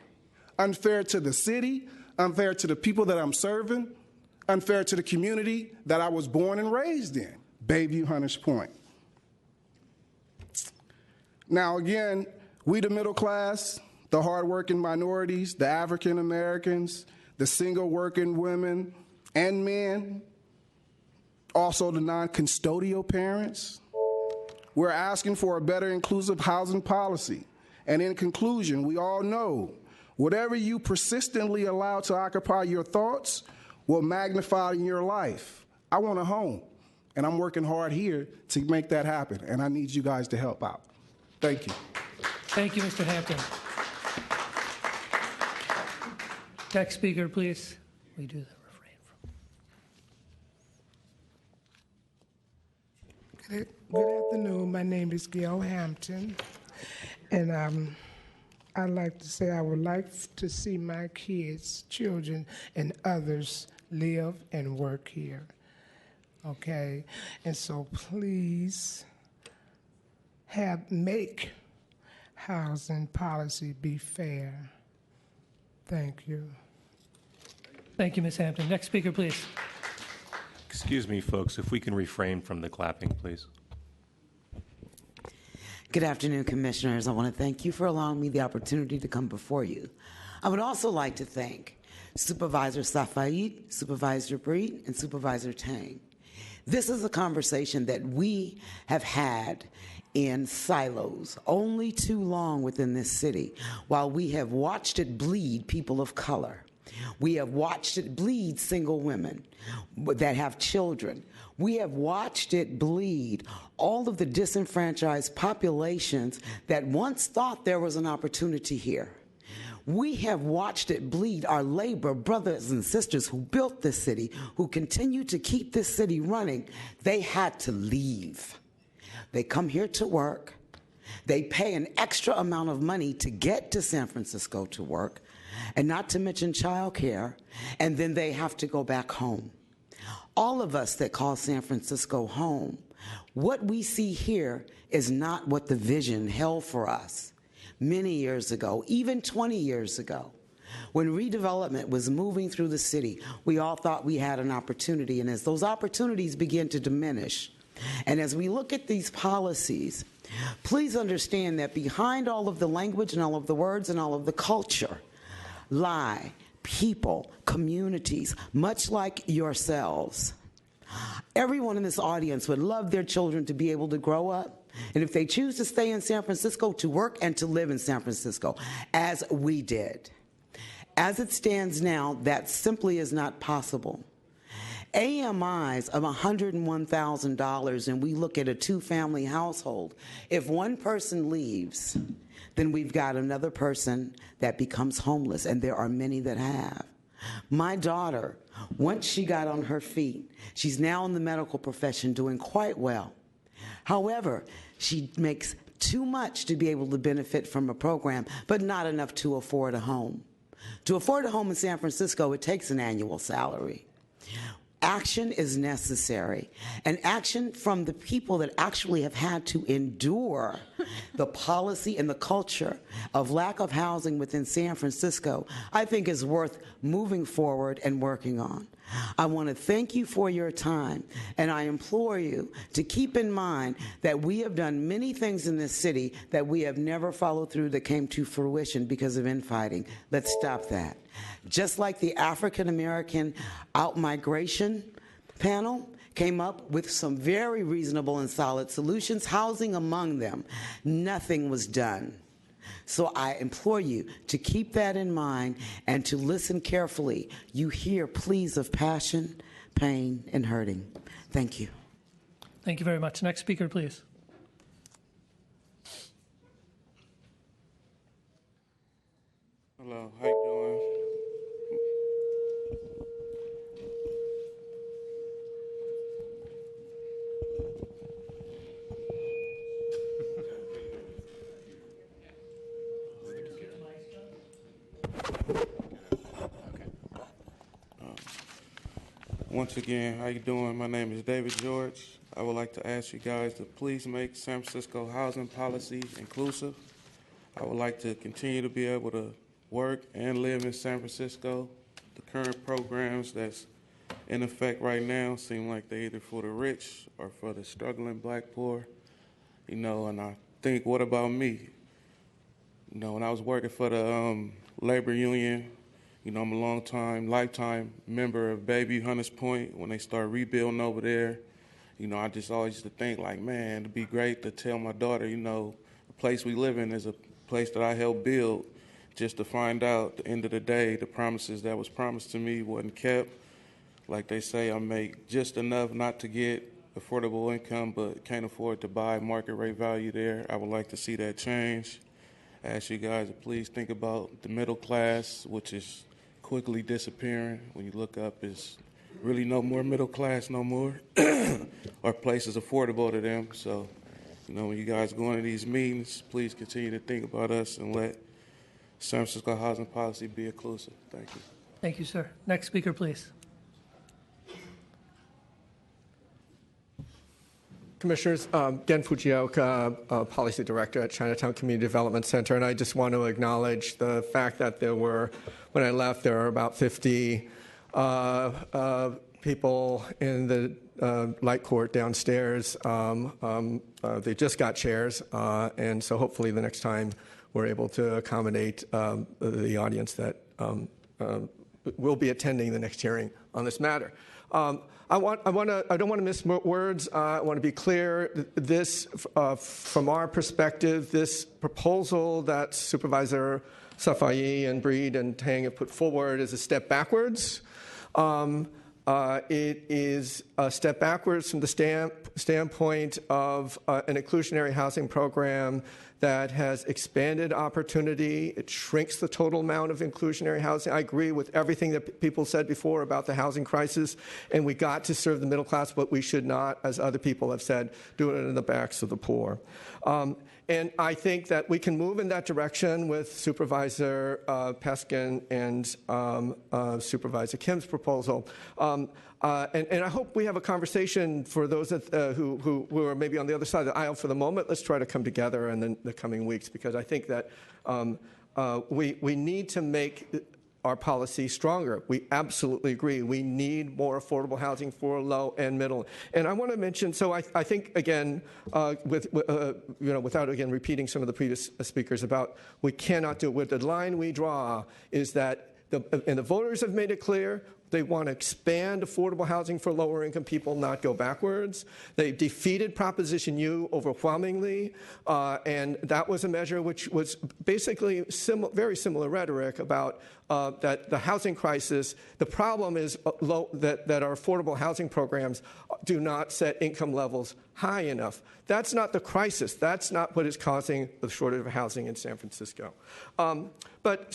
Unfair to the city, unfair to the people that I'm serving, unfair to the community that I was born and raised in, Bayview Hunters Point. Now, again, we the middle class, the hardworking minorities, the African Americans, the single working women and men, also the non-custodial parents, we're asking for a better inclusive housing policy. And in conclusion, we all know Whatever you persistently allow to occupy your thoughts will magnify in your life. I want a home, and I'm working hard here to make that happen, and I need you guys to help out. Thank you. Thank you, Mr. Hampton. Next speaker, please. We do the refrain. Good afternoon. My name is Gail Hampton, and I'd like to say I would like to see my kids, children, and others live and work here. Okay, and so please make housing policy be fair. Thank you. Thank you, Ms. Hampton. Next speaker, please. Excuse me, folks, if we can refrain from the clapping, please. Good afternoon, Commissioners. I want to thank you for allowing me the opportunity to come before you. I would also like to thank Supervisor Safaid, Supervisor Breed, and Supervisor Tang. This is a conversation that we have had in silos only too long within this city, while we have watched it bleed people of color. We have watched it bleed single women that have children. We have watched it bleed all of the disenfranchised populations that once thought there was an opportunity here. We have watched it bleed our labor brothers and sisters who built this city, who continue to keep this city running. They had to leave. They come here to work. They pay an extra amount of money to get to San Francisco to work, and not to mention childcare, and then they have to go back home. All of us that call San Francisco home, what we see here is not what the vision held for us many years ago, even 20 years ago. When redevelopment was moving through the city, we all thought we had an opportunity, and as those opportunities begin to diminish, and as we look at these policies, please understand that behind all of the language and all of the words and all of the culture lie people, communities, much like yourselves. Everyone in this audience would love their children to be able to grow up, and if they choose to stay in San Francisco, to work and to live in San Francisco, as we did. As it stands now, that simply is not possible. AMIs of $101,000, and we look at a two-family household. If one person leaves, then we've got another person that becomes homeless, and there are many that have. My daughter, once she got on her feet, she's now in the medical profession doing quite well. However, she makes too much to be able to benefit from a program, but not enough to afford a home. To afford a home in San Francisco, it takes an annual salary. Action is necessary, and action from the people that actually have had to endure the policy and the culture of lack of housing within San Francisco, I think is worth moving forward and working on. I want to thank you for your time, and I implore you to keep in mind that we have done many things in this city that we have never followed through that came to fruition because of infighting. Let's stop that. Just like the African American out-migration panel came up with some very reasonable and solid solutions, housing among them, nothing was done. So I implore you to keep that in mind and to listen carefully. You hear pleas of passion, pain, and hurting. Thank you. Thank you very much. Next speaker, please. Hello, how you doing? Once again, how you doing? My name is David George. I would like to ask you guys to please make San Francisco housing policy inclusive. I would like to continue to be able to work and live in San Francisco. The current programs that's in effect right now seem like they're either for the rich or for the struggling black poor. You know, and I think, what about me? You know, when I was working for the labor union, you know, I'm a lifetime member of Bayview Hunters Point. When they started rebuilding over there, you know, I just always used to think, like, man, it'd be great to tell my daughter, you know, the place we live in is a place that I helped build just to find out at the end of the day, the promises that was promised to me wasn't kept. Like they say, I make just enough not to get affordable income, but can't afford to buy market rate value there. I would like to see that change. I ask you guys to please think about the middle class, which is quickly disappearing. When you look up, it's really no more middle class no more, or places affordable to them. So, when you guys go into these meetings, please continue to think about us and let San Francisco housing policy be inclusive. Thank you. Thank you, sir. Next speaker, please. Commissioners, Gen Fujioka, Policy Director at Chinatown Community Development Center, and I just want to acknowledge the fact that when I left, there were about 50 people in the light court downstairs. They just got chairs, and so hopefully the next time we're able to accommodate the audience that will be attending the next hearing on this matter. I don't want to miss words. I want to be clear. This, from our perspective, this proposal that Supervisor Safai and Breed and Tang have put forward is a step backwards. It is a step backwards from the standpoint of an inclusionary housing program that has expanded opportunity. It shrinks the total amount of inclusionary housing. I agree with everything that people said before about the housing crisis, and we got to serve the middle class, but we should not, as other people have said, do it in the backs of the poor. And I think that we can move in that direction with Supervisor Peskin and Supervisor Kim's proposal. And I hope we have a conversation for those who are maybe on the other side of the aisle for the moment. Let's try to come together in the coming weeks, because I think that we need to make our policy stronger. We absolutely agree. We need more affordable housing for low and middle. And I want to mention, so I think, again, without, again, repeating some of the previous speakers about we cannot do it. With the line we draw is that, and the voters have made it clear, they want to expand affordable housing for lower income people, not go backwards. They defeated Proposition U overwhelmingly, and that was a measure which was basically very similar rhetoric about that the housing crisis, the problem is that our affordable housing programs do not set income levels high enough. That's not the crisis. That's not what is causing the shortage of housing in San Francisco. But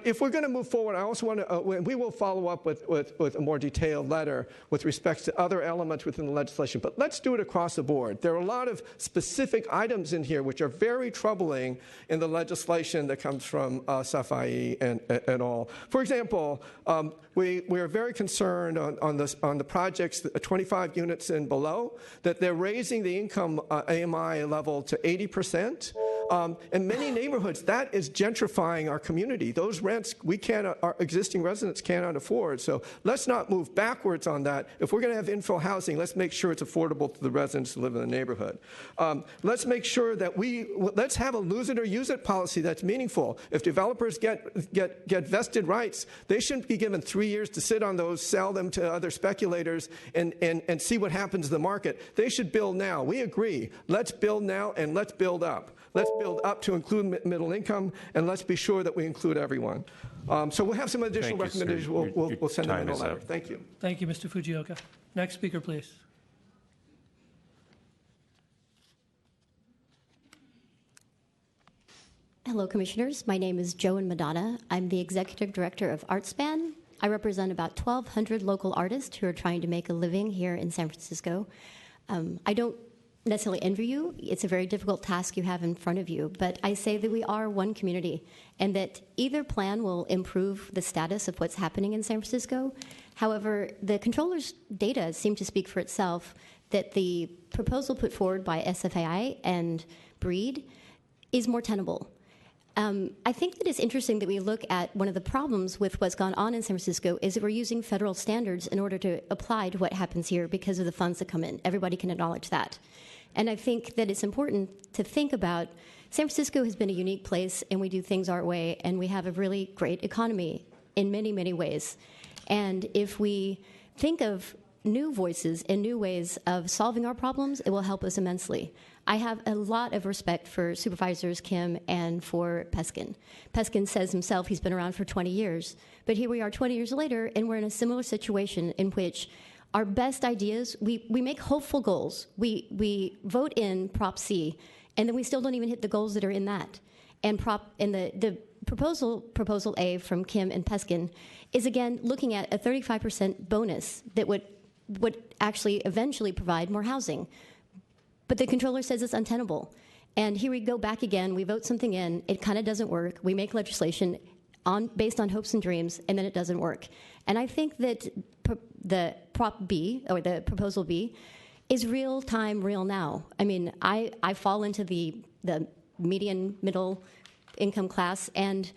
if we're going to move forward, I also want to, we will follow up with a more detailed letter with respect to other elements within the legislation. But let's do it across the board. There are a lot of specific items in here which are very troubling in the legislation that comes from Safai and all. For example, we are very concerned on the projects 25 units and below that they're raising the income AMI level to 80%. In many neighborhoods, that is gentrifying our community. Those rents our existing residents cannot afford. So let's not move backwards on that. If we're going to have infill housing, let's make sure it's affordable to the residents who live in the neighborhood. Let's make sure that let's have a lose it or use it policy that's meaningful. If developers get vested rights, they shouldn't be given 3 years to sit on those, sell them to other speculators, and see what happens to the market. They should build now. We agree. Let's build now and let's build up. Let's build up to include middle income, and let's be sure that we include everyone. So we'll have some additional recommendations. We'll send them in a letter. Thank you. Thank you, Mr. Fujioka. Next speaker, please. Hello, Commissioners. My name is Joan Madonna. I'm the Executive Director of Artspan. I represent about 1,200 local artists who are trying to make a living here in San Francisco. I don't necessarily envy you. It's a very difficult task you have in front of you, but I say that we are one community and that either plan will improve the status of what's happening in San Francisco. However, the controller's data seem to speak for itself that the proposal put forward by SFAI and Breed is more tenable. I think that it's interesting that we look at one of the problems with what's gone on in San Francisco is that we're using federal standards in order to apply to what happens here because of the funds that come in. Everybody can acknowledge that. And I think that it's important to think about San Francisco has been a unique place, and we do things our way, and we have a really great economy in many, many ways. And if we think of new voices and new ways of solving our problems, it will help us immensely. I have a lot of respect for Supervisors Kim and for Peskin. Peskin says himself he's been around for 20 years, but here we are 20 years later, and we're in a similar situation in which our best ideas, we make hopeful goals. We vote in Prop C, and then we still don't even hit the goals that are in that. And the proposal A from Kim and Peskin is again looking at a 35% bonus that would actually eventually provide more housing. But the controller says it's untenable. And here we go back again, we vote something in, it kind of doesn't work, we make legislation based on hopes and dreams, and then it doesn't work. And I think that the Prop B, or the Proposal B, is real time, real now. I mean, I fall into the median middle income class, and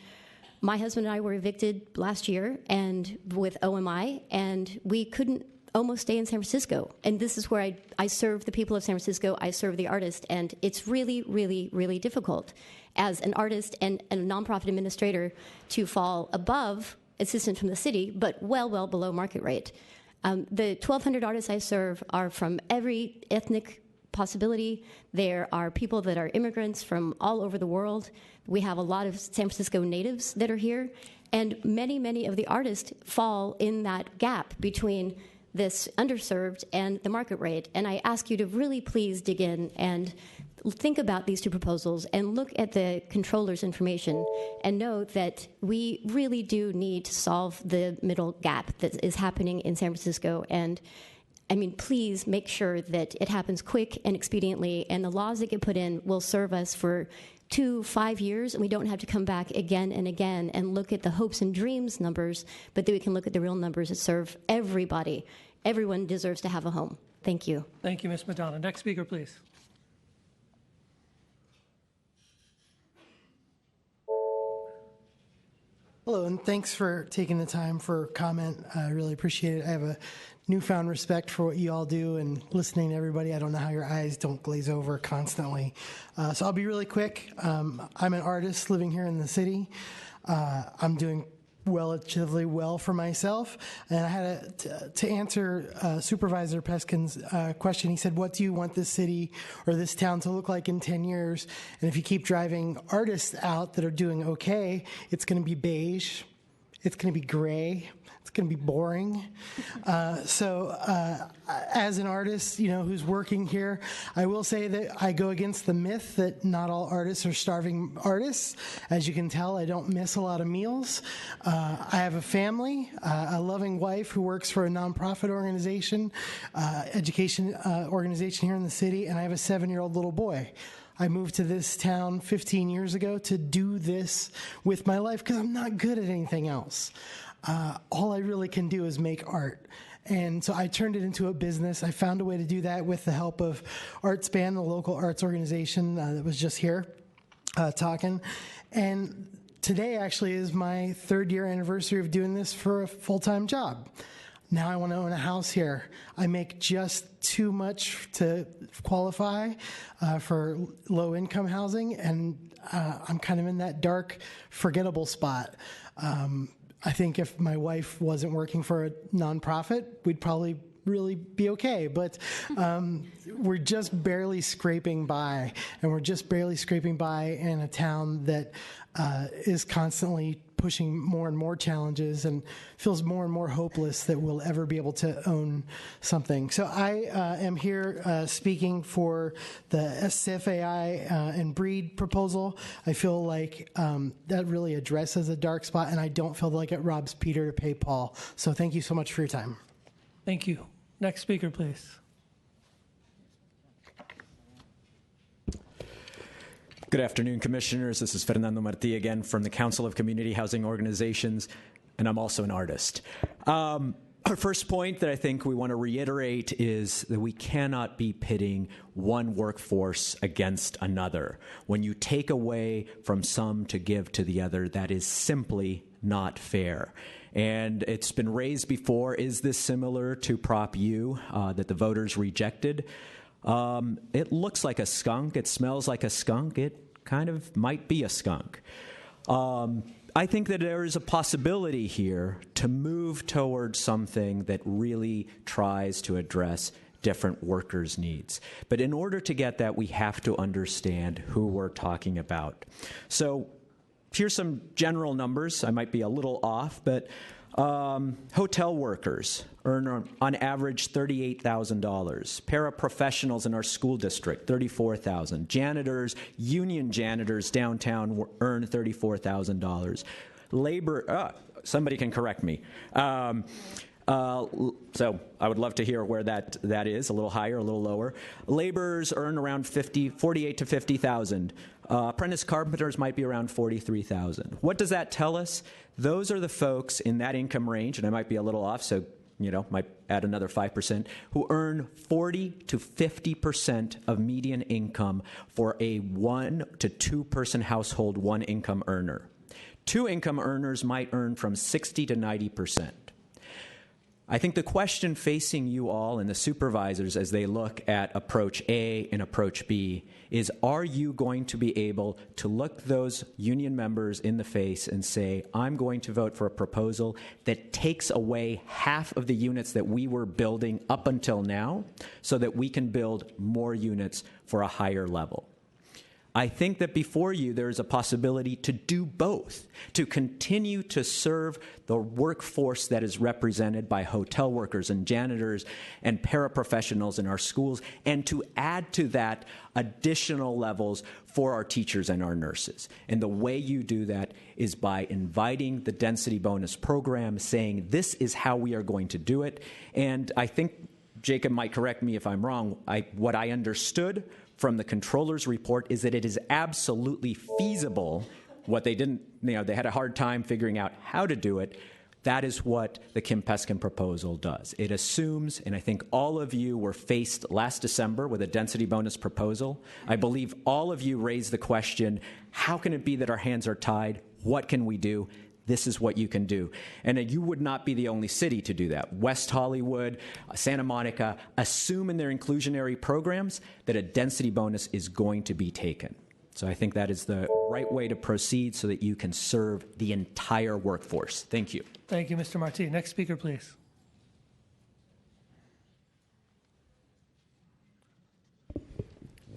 my husband and I were evicted last year and with OMI, and we couldn't almost stay in San Francisco. And this is where I serve the people of San Francisco, I serve the artist, and it's really, really, really difficult as an artist and a nonprofit administrator to fall above assistance from the city, but well below market rate. The 1,200 artists I serve are from every ethnic possibility. There are people that are immigrants from all over the world. We have a lot of San Francisco natives that are here, and many of the artists fall in that gap between this underserved and the market rate. And I ask you to really please dig in and think about these two proposals and look at the controller's information and know that we really do need to solve the middle gap that is happening in San Francisco. And I mean, please make sure that it happens quick and expediently, and the laws that get put in will serve us for 2-5 years, and we don't have to come back again and again and look at the hopes and dreams numbers, but that we can look at the real numbers that serve everybody. Everyone deserves to have a home. Thank you. Thank you, Ms. Madonna. Next speaker, please. Hello, and thanks for taking the time for comment. I really appreciate it. I have a newfound respect for what you all do, and listening to everybody, I don't know how your eyes don't glaze over constantly. So I'll be really quick. I'm an artist living here in the city. I'm doing relatively well for myself, and I had to answer Supervisor Peskin's question. He said, what do you want this city or this town to look like in 10 years? And if you keep driving artists out that are doing okay, it's going to be beige, it's going to be gray, it's going to be boring. As an artist, who's working here, I will say that I go against the myth that not all artists are starving artists. As you can tell, I don't miss a lot of meals. I have a family, a loving wife who works for a nonprofit organization, education organization here in the city, and I have a 7-year-old little boy. I moved to this town 15 years ago to do this with my life because I'm not good at anything else. All I really can do is make art. And so I turned it into a business. I found a way to do that with the help of ArtSpan, the local arts organization that was just here talking. And today actually is my 3rd year anniversary of doing this for a full-time job. Now I want to own a house here. I make just too much to qualify for low-income housing, and I'm kind of in that dark, forgettable spot. I think if my wife wasn't working for a nonprofit, we'd probably really be okay. But we're just barely scraping by, and we're just barely scraping by in a town that is constantly pushing more and more challenges and feels more and more hopeless that we'll ever be able to own something. So I am here speaking for the SFAI and BREED proposal. I feel like that really addresses a dark spot, and I don't feel like it robs Peter to pay Paul. So thank you so much for your time. Thank you. Next speaker, please. Good afternoon, Commissioners. This is Fernando Martí again from the Council of Community Housing Organizations, and I'm also an artist. Our first point that I think we want to reiterate is that we cannot be pitting one workforce against another. When you take away from some to give to the other, that is simply not fair. And it's been raised before, is this similar to Prop U that the voters rejected? It looks like a skunk. It smells like a skunk. It kind of might be a skunk. I think that there is a possibility here to move towards something that really tries to address different workers' needs. But in order to get that, we have to understand who we're talking about. So here's some general numbers. I might be a little off, but hotel workers earn on average $38,000. Paraprofessionals in our school district, $34,000. Janitors, union janitors downtown earn $34,000. Labor, somebody can correct me. So I would love to hear where that is, a little higher, a little lower. Laborers earn around 48 to 50,000. Apprentice carpenters might be around 43,000. What does that tell us? Those are the folks in that income range, and I might be a little off, so might add another 5%, who earn 40 to 50% of median income for a 1 to 2 person household, one income earner. 2 income earners might earn from 60 to 90%. I think the question facing you all and the supervisors as they look at approach A and approach B is, are you going to be able to look those union members in the face and say, I'm going to vote for a proposal that takes away half of the units that we were building up until now so that we can build more units for a higher level? I think that before you there is a possibility to do both, to continue to serve the workforce that is represented by hotel workers and janitors and paraprofessionals in our schools, and to add to that additional levels for our teachers and our nurses. And the way you do that is by inviting the density bonus program, saying this is how we are going to do it. And I think Jacob might correct me if I'm wrong. What I understood from the controller's report is that it is absolutely feasible. What they didn't, they had a hard time figuring out how to do it. That is what the Kim Peskin proposal does. It assumes, and I think all of you were faced last December with a density bonus proposal. I believe all of you raised the question, how can it be that our hands are tied? What can we do? This is what you can do. And you would not be the only city to do that. West Hollywood, Santa Monica assume in their inclusionary programs that a density bonus is going to be taken. So I think that is the right way to proceed so that you can serve the entire workforce. Thank you. Thank you, Mr. Marti. Next speaker, please.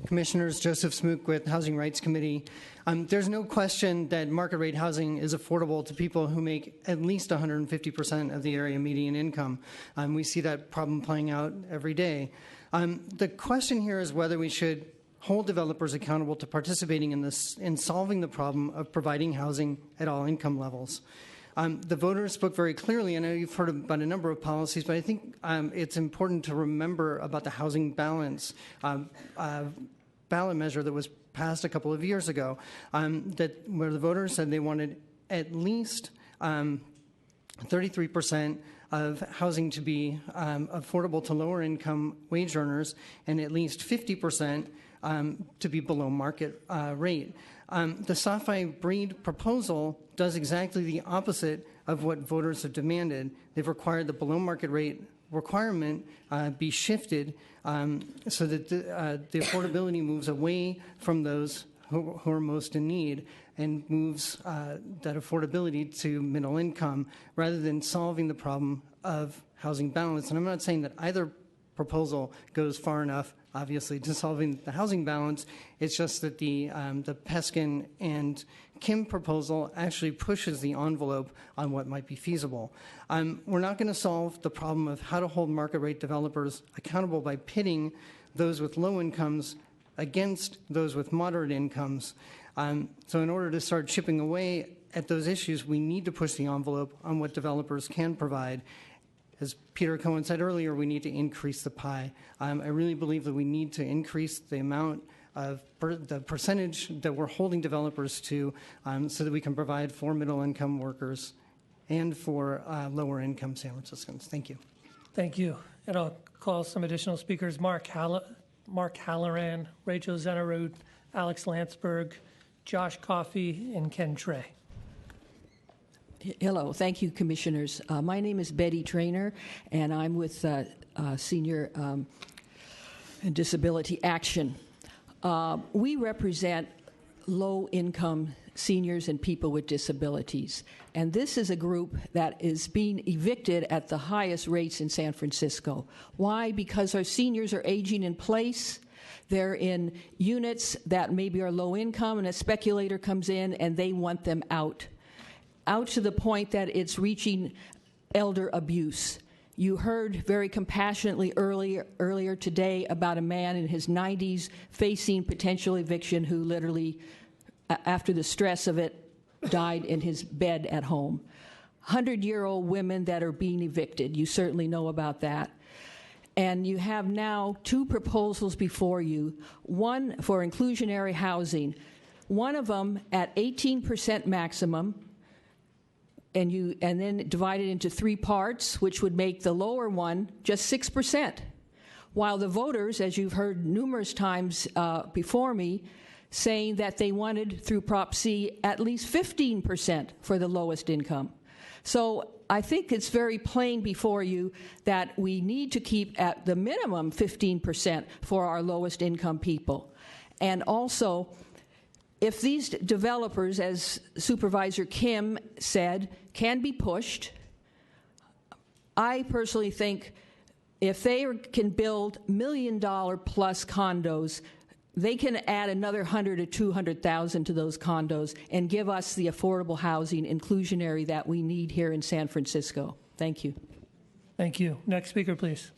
Commissioners, Joseph Smook with Housing Rights Committee. There's no question that market rate housing is affordable to people who make at least 150% of the area median income. We see that problem playing out every day. The question here is whether we should hold developers accountable to participating in solving the problem of providing housing at all income levels. The voters spoke very clearly. I know you've heard about a number of policies, but I think it's important to remember about the housing balance ballot measure that was passed a couple of years ago, where the voters said they wanted at least 33% of housing to be affordable to lower income wage earners and at least 50% to be below market rate. The Safavi-Breed proposal does exactly the opposite of what voters have demanded. They've required the below market rate requirement be shifted so that the affordability moves away from those who are most in need and moves that affordability to middle income rather than solving the problem of housing balance. And I'm not saying that either proposal goes far enough, obviously, to solving the housing balance. It's just that the Peskin and Kim proposal actually pushes the envelope on what might be feasible. We're not going to solve the problem of how to hold market rate developers accountable by pitting those with low incomes against those with moderate incomes. So in order to start chipping away at those issues, we need to push the envelope on what developers can provide. As Peter Cohen said earlier, we need to increase the pie. I really believe that we need to increase the amount of the percentage that we're holding developers to so that we can provide for middle-income workers and for lower-income San Franciscans. Thank you. Thank you. And I'll call some additional speakers. Mark Halloran, Rachel Zenerud, Alex Landsberg, Josh Coffey, and Ken Trey. Hello. Thank you, Commissioners. My name is Betty Traynor, and I'm with Senior Disability Action. We represent low-income seniors and people with disabilities. And this is a group that is being evicted at the highest rates in San Francisco. Why? Because our seniors are aging in place. They're in units that maybe are low income, and a speculator comes in and they want them out to the point that it's reaching elder abuse. You heard very compassionately earlier today about a man in his 90s facing potential eviction who literally, after the stress of it, died in his bed at home. 100-year-old women that are being evicted. You certainly know about that. And you have now two proposals before you, one for inclusionary housing, one of them at 18% maximum, and then divided into three parts, which would make the lower one just 6%, while the voters, as you've heard numerous times before me, saying that they wanted, through Prop C, at least 15% for the lowest income. So I think it's very plain before you that we need to keep at the minimum 15% for our lowest income people. And also, if these developers, as Supervisor Kim said, can be pushed, I personally think if they can build $1 million plus condos, they can add another 100 to 200,000 to those condos and give us the affordable housing inclusionary that we need here in San Francisco. Thank you. Thank you. Next speaker, please.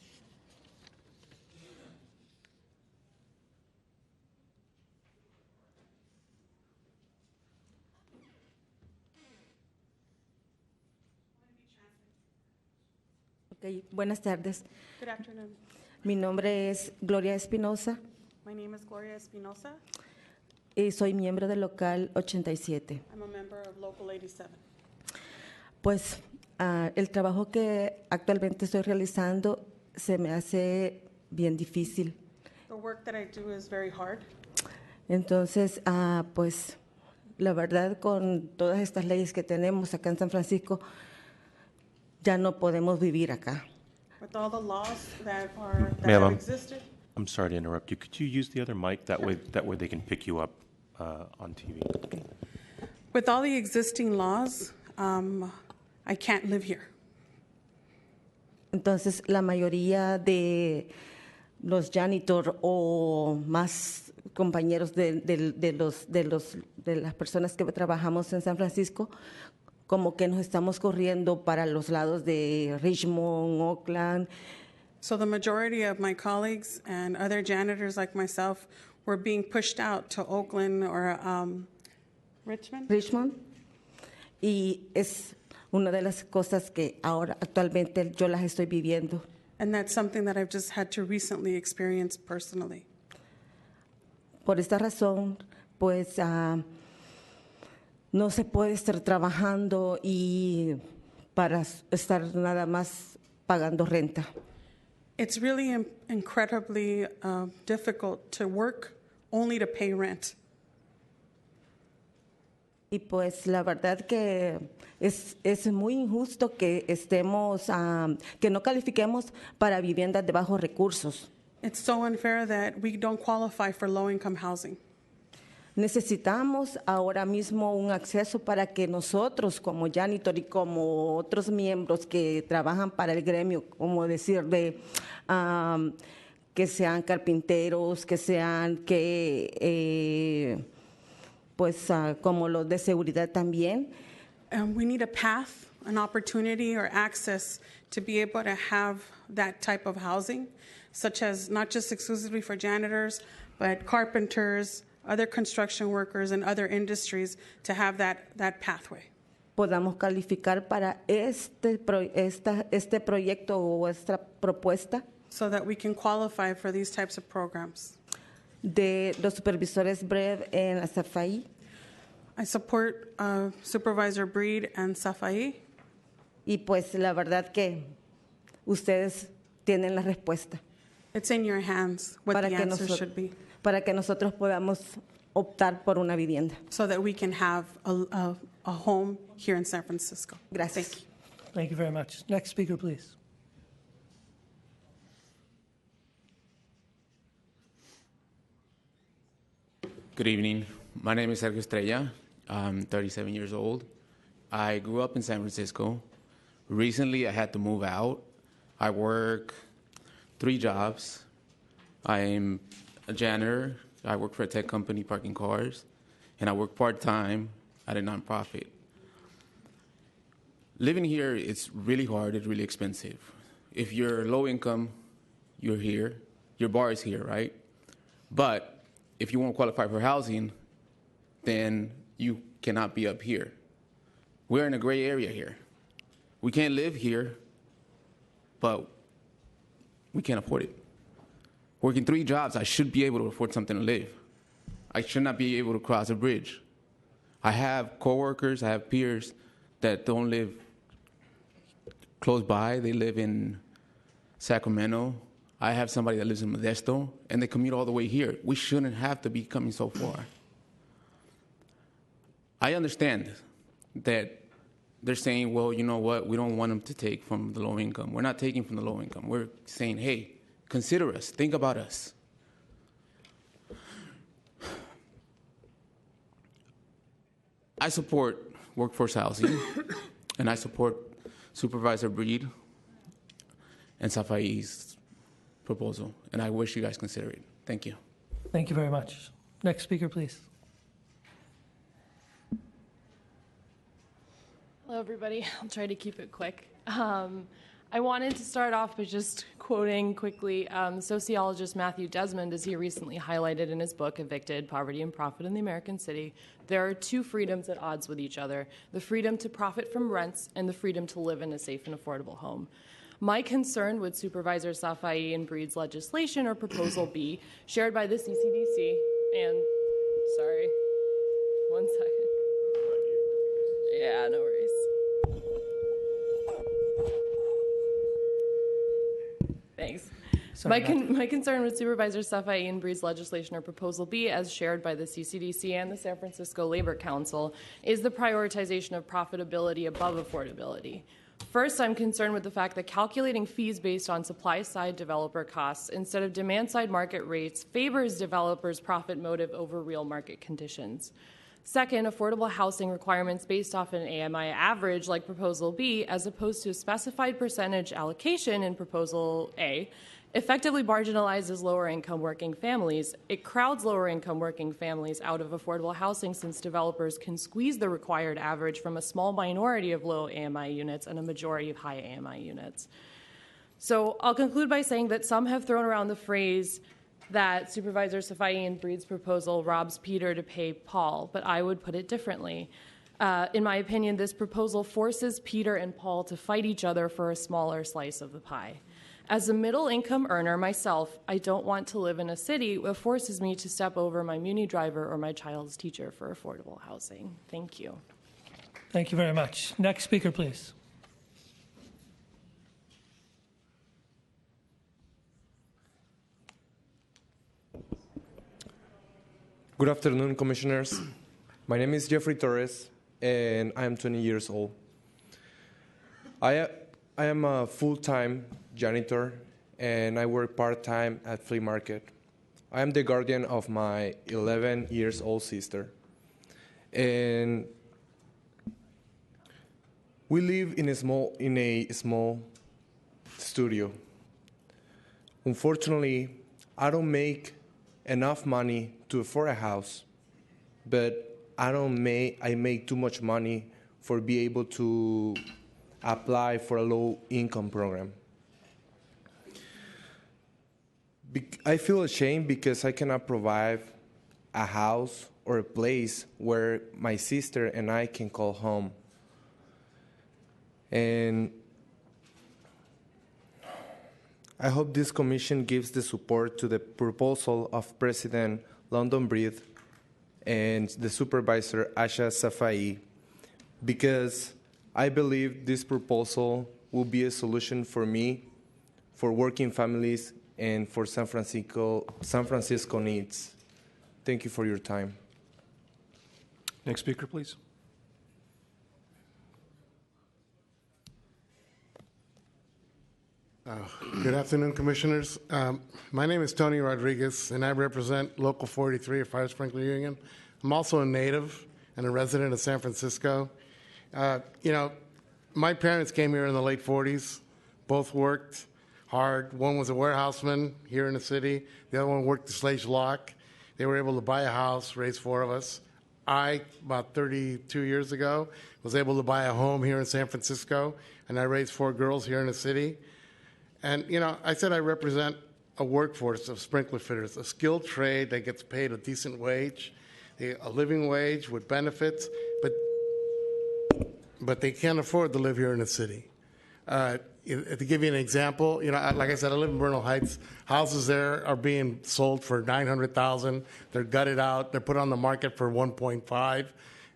Okay, buenas tardes. Good afternoon. Mi nombre es Gloria Espinosa My name is Gloria Espinosa. y soy miembro del local 87. I'm a member of Local 87. Pues el trabajo que actualmente estoy realizando se me hace bien difícil. The work that I do is very hard. Entonces, pues la verdad, con todas estas leyes que tenemos acá en San Francisco, ya no podemos vivir acá. With all the laws that Ma'am, have existed. I'm sorry to interrupt you. Could you use the other mic? That way they can pick you up on TV. Okay. With all the existing laws, I can't live here. Entonces, la mayoría de los janitor o más compañeros de las personas que trabajamos en San Francisco, como que nos estamos corriendo para los lados de Richmond, Oakland. So the majority of my colleagues and other janitors like myself were being pushed out to Oakland or Richmond. Y es una de las cosas que ahora actualmente yo las estoy viviendo. And that's something that I've just had to recently experience personally. Por esta razón, pues no se puede estar trabajando y para estar nada más pagando renta. It's really incredibly difficult to work only to pay rent. Y pues la verdad que es muy injusto que estemos, que no califiquemos para viviendas de bajos recursos. It's so unfair that we don't qualify for low-income housing. Necesitamos ahora mismo un acceso para que nosotros como janitor y como otros miembros que trabajan para el gremio, como decir de que sean carpinteros, que sean pues como los de seguridad también. We need a path, an opportunity or access to be able to have that type of housing, such as not just exclusively for janitors, but carpenters, other construction workers and other industries to have that pathway. Podamos calificar para este proyecto o esta propuesta. So that we can qualify for these types of programs. De los supervisores Breed en la SAFAI. I support Supervisor Breed and SAFAI. Y pues la verdad que ustedes tienen la respuesta. It's in your hands what the answer should be. Para que nosotros podamos optar por una vivienda. So that we can have a home here in San Francisco. Gracias. Thank you. Thank you very much. Next speaker, please. Good evening. My name is Sergio Estrella. I'm 37 years old. I grew up in San Francisco. Recently, I had to move out. I work 3 jobs. I'm a janitor. I work for a tech company parking cars. And I work part-time at a nonprofit. Living here, it's really hard. It's really expensive. If you're low income, you're here. Your bar is here, right? But if you won't qualify for housing, then you cannot be up here. We're in a gray area here. We can't live here, but we can't afford it. Working 3 jobs, I should be able to afford something to live. I should not be able to cross a bridge. I have coworkers, I have peers that don't live close by. They live in Sacramento. I have somebody that lives in Modesto, and they commute all the way here. We shouldn't have to be coming so far. I understand that they're saying, well, you know what, we don't want them to take from the low income. We're not taking from the low income. We're saying, hey, consider us. Think about us. I support workforce housing, and I support Supervisor Breed and Safai's proposal, and I wish you guys consider it. Thank you. Thank you very much. Next speaker, please. Hello, everybody. I'll try to keep it quick. I wanted to start off by just quoting quickly sociologist Matthew Desmond, as he recently highlighted in his book, Evicted, Poverty and Profit in the American City. There are 2 freedoms at odds with each other, the freedom to profit from rents and the freedom to live in a safe and affordable home. My concern with Supervisor Safai and Breed's legislation, or Proposal B, shared by the CCDC, and, sorry, 1 second. Yeah, no worries. Thanks. My concern with Supervisor Safai and Breed's legislation, or Proposal B, as shared by the CCDC and the San Francisco Labor Council, is the prioritization of profitability above affordability. First, I'm concerned with the fact that calculating fees based on supply-side developer costs instead of demand-side market rates favors developers' profit motive over real market conditions. Second, affordable housing requirements based off an AMI average like Proposal B, as opposed to a specified percentage allocation in Proposal A, effectively marginalizes lower-income working families. It crowds lower-income working families out of affordable housing, since developers can squeeze the required average from a small minority of low AMI units and a majority of high AMI units. So I'll conclude by saying that some have thrown around the phrase that Supervisor Safai and Breed's proposal robs Peter to pay Paul, but I would put it differently. In my opinion, this proposal forces Peter and Paul to fight each other for a smaller slice of the pie. As a middle-income earner myself, I don't want to live in a city that forces me to step over my Muni driver or my child's teacher for affordable housing. Thank you. Thank you very much. Next speaker, please. Good afternoon, Commissioners. My name is Jeffrey Torres, and I am 20 years old. I am a full-time janitor, and I work part-time at flea market. I am the guardian of my 11-year-old sister, and we live in a small studio. Unfortunately, I don't make enough money to afford a house, but I make too much money for be able to apply for a low-income program. I feel ashamed because I cannot provide a house or a place where my sister and I can call home. And I hope this commission gives the support to the proposal of President London Breed and the Supervisor Asha Safai, because I believe this proposal will be a solution for me, for working families, and for San Francisco needs. Thank you for your time. Next speaker, please. Good afternoon, Commissioners. My name is Tony Rodriguez, and I represent Local 43 of Fire Sprinkler Union, I'm also a native and a resident of San Francisco. My parents came here in the late 40s. Both worked hard. One was a warehouseman here in the city. The other one worked the Slage Lock. They were able to buy a house, raise 4 of us. I, about 32 years ago, was able to buy a home here in San Francisco, and I raised 4 girls here in the city. And, I said I represent a workforce of sprinkler fitters, a skilled trade that gets paid a decent wage, a living wage with benefits, but they can't afford to live here in the city. To give you an example, like I said, I live in Bernal Heights. Houses there are being sold for $900,000. They're gutted out. They're put on the market for $1.5.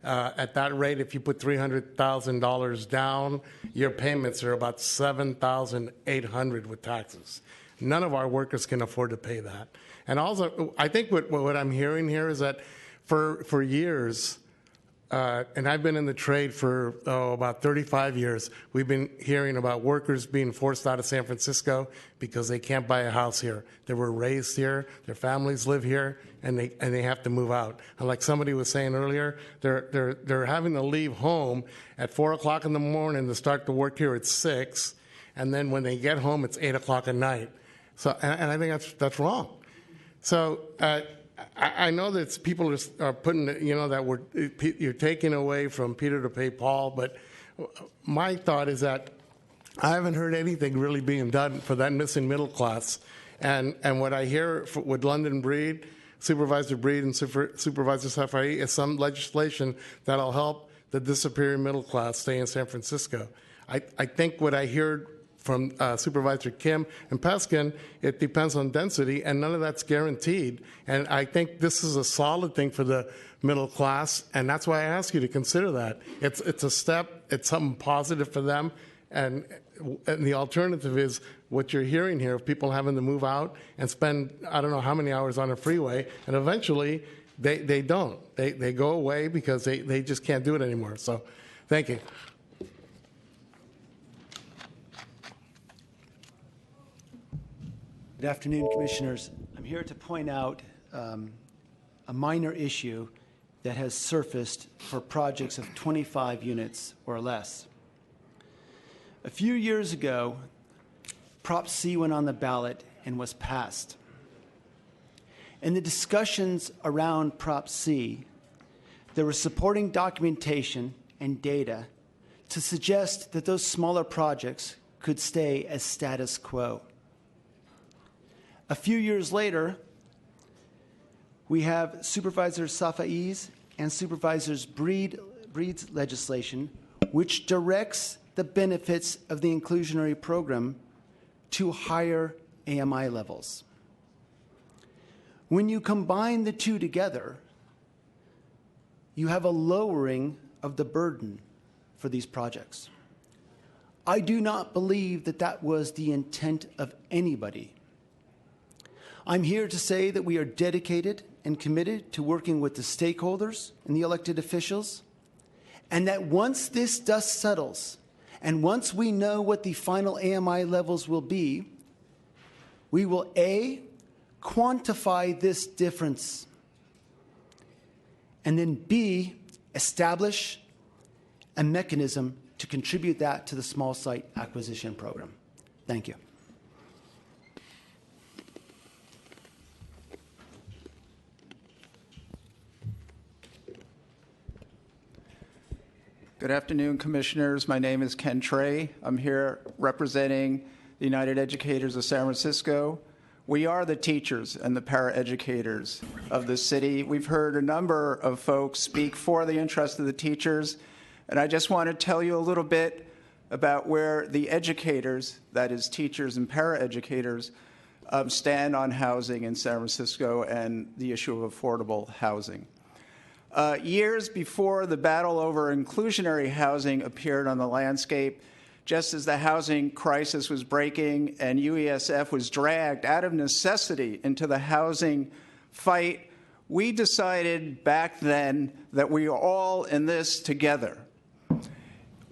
At that rate, if you put $300,000 down, your payments are about $7,800 with taxes. None of our workers can afford to pay that. And also, I think what I'm hearing here is that for years, and I've been in the trade for about 35 years, we've been hearing about workers being forced out of San Francisco because they can't buy a house here. They were raised here, their families live here, and they have to move out. And like somebody was saying earlier, they're having to leave home at 4 o'clock in the morning to start to work here at 6, and then when they get home, it's 8 o'clock at night. So, and I think that's wrong. So. I know that people are putting, that you're taking away from Peter to pay Paul, but my thought is that I haven't heard anything really being done for that missing middle class. And what I hear with London Breed, Supervisor Breed and Supervisor Safai is some legislation that'll help the disappearing middle class stay in San Francisco. I think what I heard from Supervisor Kim and Peskin, it depends on density, and none of that's guaranteed. And I think this is a solid thing for the middle class, and that's why I ask you to consider that. It's a step, it's something positive for them, and the alternative is what you're hearing here of people having to move out and spend I don't know how many hours on a freeway, and eventually they don't. They go away because they just can't do it anymore. So thank you. Good afternoon, Commissioners. I'm here to point out a minor issue that has surfaced for projects of 25 units or less. A few years ago, Prop C went on the ballot and was passed. In the discussions around Prop C, there was supporting documentation and data to suggest that those smaller projects could stay as status quo. A few years later, we have Supervisor Safai's and Supervisor Breed's legislation, which directs the benefits of the inclusionary program to higher AMI levels. When you combine the two together, you have a lowering of the burden for these projects. I do not believe that that was the intent of anybody. I'm here to say that we are dedicated and committed to working with the stakeholders and the elected officials, and that once this dust settles, and once we know what the final AMI levels will be, we will A, quantify this difference, and then B, establish a mechanism to contribute that to the small site acquisition program. Thank you. Good afternoon, Commissioners. My name is Ken Trey. I'm here representing the United Educators of San Francisco. We are the teachers and the paraeducators of the city. We've heard a number of folks speak for the interest of the teachers, and I just want to tell you a little bit about where the educators, that is teachers and paraeducators, stand on housing in San Francisco and the issue of affordable housing. Years before the battle over inclusionary housing appeared on the landscape, just as the housing crisis was breaking and UESF was dragged out of necessity into the housing fight, we decided back then that we are all in this together.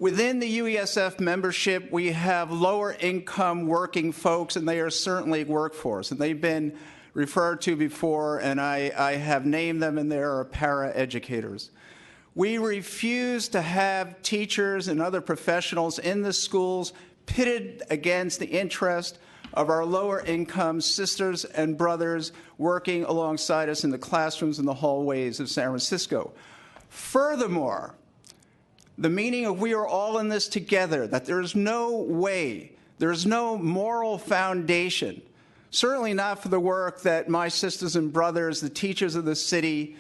Within the UESF membership, we have lower income working folks, and they are certainly workforce. And they've been referred to before, and I have named them, and they are para-educators. We refuse to have teachers and other professionals in the schools pitted against the interest of our lower income sisters and brothers working alongside us in the classrooms and the hallways of San Francisco. Furthermore, the meaning of we are all in this together, that there is no way, there is no moral foundation, certainly not for the work that my sisters and brothers, the teachers of the city,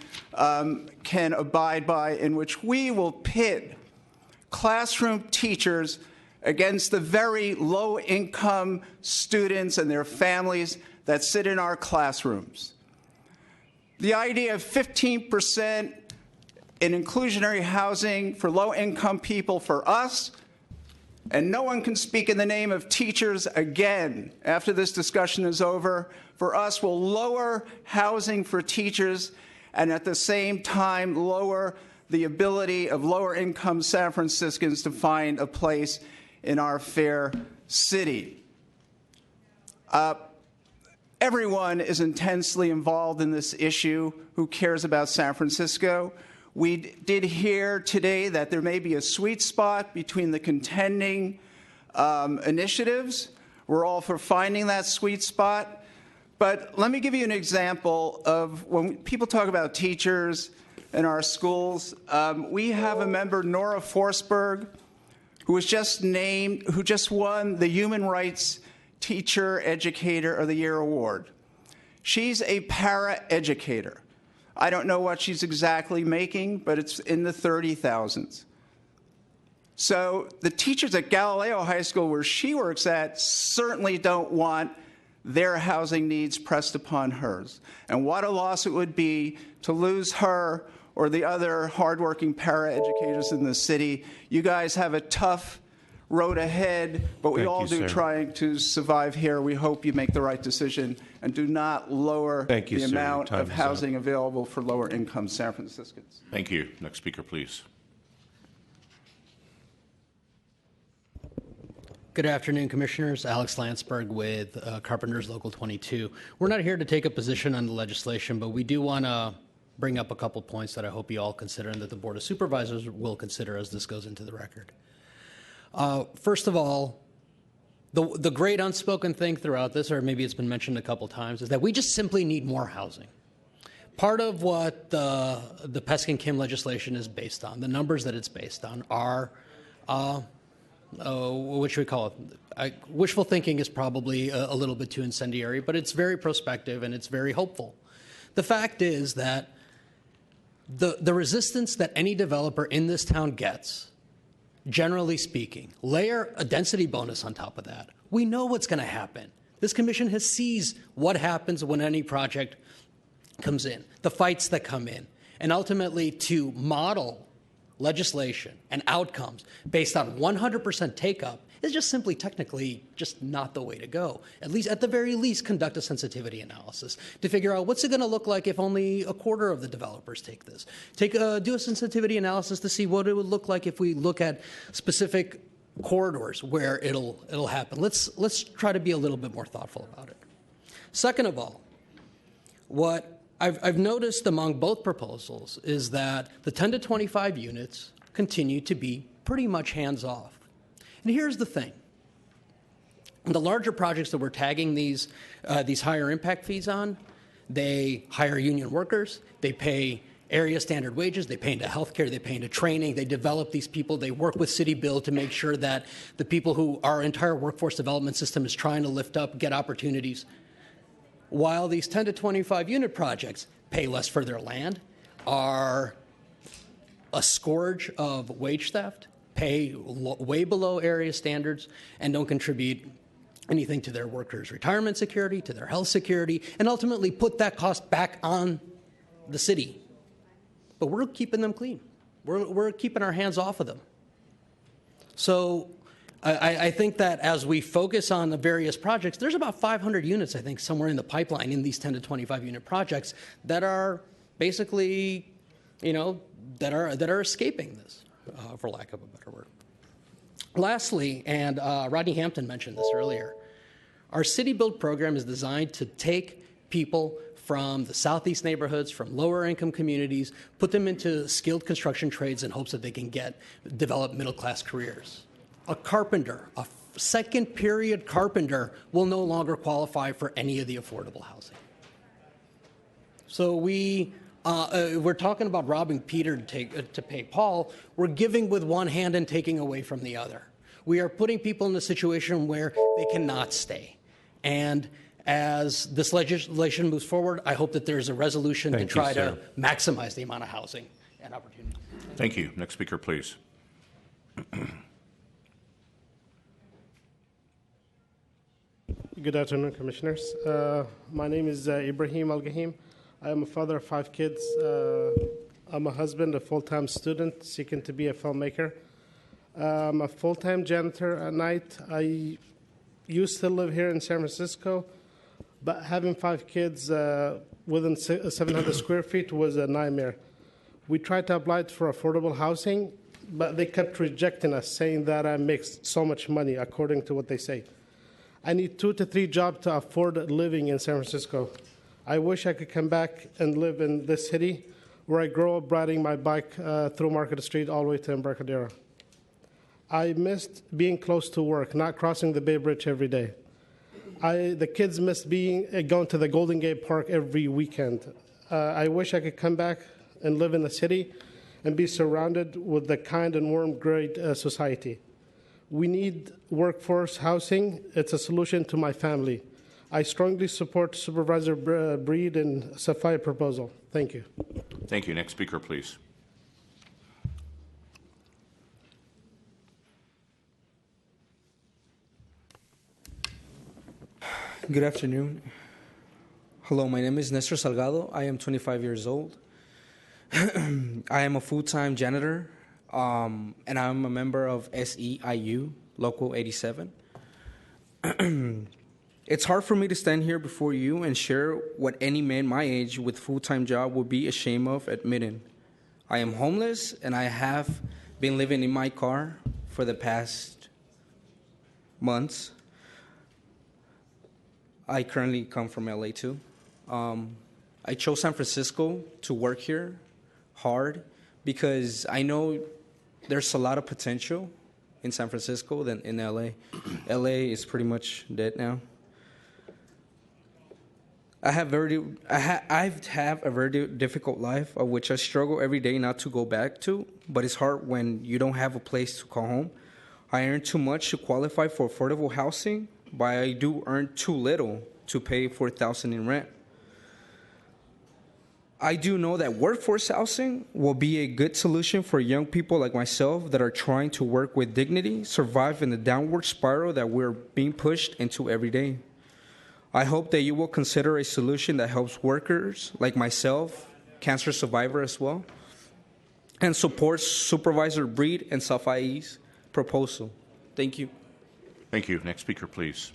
can abide by, in which we will pit classroom teachers against the very low-income students and their families that sit in our classrooms. The idea of 15% in inclusionary housing for low-income people for us, and no one can speak in the name of teachers again after this discussion is over, for us will lower housing for teachers and at the same time lower the ability of lower-income San Franciscans to find a place in our fair city. Everyone is intensely involved in this issue who cares about San Francisco. We did hear today that there may be a sweet spot between the contending initiatives. We're all for finding that sweet spot. But let me give you an example of when people talk about teachers in our schools. We have a member, Nora Forsberg, who was just named, who just won the Human Rights Teacher Educator of the Year award. She's a para-educator. I don't know what she's exactly making, but it's in the 30,000s. So the teachers at Galileo High School, where she works at, certainly don't want their housing needs pressed upon hers. And what a loss it would be to lose her or the other hardworking para-educators in the city. You guys have a tough road ahead, but we all do trying to survive here. We hope you make the right decision and do not lower the amount of housing available for lower-income San Franciscans. Thank you. Next speaker, please. Good afternoon, Commissioners. Alex Landsberg with Carpenters Local 22. We're not here to take a position on the legislation, but we do want to bring up a couple points that I hope you all consider and that the Board of Supervisors will consider as this goes into the record. First of all, the great unspoken thing throughout this, or maybe it's been mentioned a couple times, is that we just simply need more housing. Part of what the Peskin-Kim legislation is based on, the numbers that it's based on, are what should we call it? Wishful thinking is probably a little bit too incendiary, but it's very prospective and it's very hopeful. The fact is that the resistance that any developer in this town gets, generally speaking, layer a density bonus on top of that. We know what's going to happen. This commission has seized what happens when any project comes in, the fights that come in, and ultimately to model legislation and outcomes based on 100% take-up is just simply technically just not the way to go. At the very least, conduct a sensitivity analysis to figure out what's it going to look like if only a quarter of the developers take this. Do a sensitivity analysis to see what it would look like if we look at specific corridors where it'll happen. Let's try to be a little bit more thoughtful about it. Second of all, what I've noticed among both proposals is that the 10 to 25 units continue to be pretty much hands-off. And here's the thing. The larger projects that we're tagging these higher impact fees on, they hire union workers, they pay area standard wages, they pay into healthcare, they pay into training, they develop these people, they work with City Build to make sure that the people who our entire workforce development system is trying to lift up get opportunities. While these 10 to 25 unit projects pay less for their land, are a scourge of wage theft, pay way below area standards, and don't contribute anything to their workers' retirement security, to their health security, and ultimately put that cost back on the city. But we're keeping them clean. We're keeping our hands off of them. So I think that as we focus on the various projects, there's about 500 units, I think, somewhere in the pipeline in these 10 to 25 unit projects that are basically, that are escaping this, for lack of a better word. Lastly, and Rodney Hampton mentioned this earlier, our City Build program is designed to take people from the southeast neighborhoods, from lower income communities, put them into skilled construction trades in hopes that they can develop middle class careers. A carpenter, a second period carpenter, will no longer qualify for any of the affordable housing. So we're talking about robbing Peter to pay Paul. We're giving with one hand and taking away from the other. We are putting people in a situation where they cannot stay. And as this legislation moves forward, I hope that there's a resolution to try to maximize the amount of housing and opportunity. Thank you. Next speaker, please. Good afternoon, Commissioners. My name is Ibrahim Al-Gahim. I am a father of 5 kids. I'm a husband, a full-time student seeking to be a filmmaker. I'm a full-time janitor at night. I used to live here in San Francisco, but having 5 kids within 700 square feet was a nightmare. We tried to apply for affordable housing, but they kept rejecting us, saying that I make so much money, according to what they say. I need 2 to 3 jobs to afford living in San Francisco. I wish I could come back and live in this city where I grew up riding my bike through Market Street all the way to Embarcadero. I missed being close to work, not crossing the Bay Bridge every day. The kids missed going to the Golden Gate Park every weekend. I wish I could come back and live in the city and be surrounded with the kind and warm, great society. We need workforce housing. It's a solution to my family. I strongly support Supervisor Breed and Safai proposal. Thank you. Thank you. Next speaker, please. Good afternoon. Hello, my name is Nestor Salgado. I am 25 years old. I am a full-time janitor, and I'm a member of SEIU, Local 87. It's hard for me to stand here before you and share what any man my age with full-time job would be ashamed of admitting. I am homeless, and I have been living in my car for the past months. I currently come from LA too. I chose San Francisco to work here hard because I know there's a lot of potential in San Francisco than in LA. LA is pretty much dead now. I have a very difficult life of which I struggle every day not to go back to, but it's hard when you don't have a place to call home. I earn too much to qualify for affordable housing, but I do earn too little to pay $4,000 in rent. I do know that workforce housing will be a good solution for young people like myself that are trying to work with dignity, survive in the downward spiral that we're being pushed into every day. I hope that you will consider a solution that helps workers like myself, cancer survivor as well, and supports Supervisor Breed and Safai's proposal. Thank you. Thank you. Next speaker, please.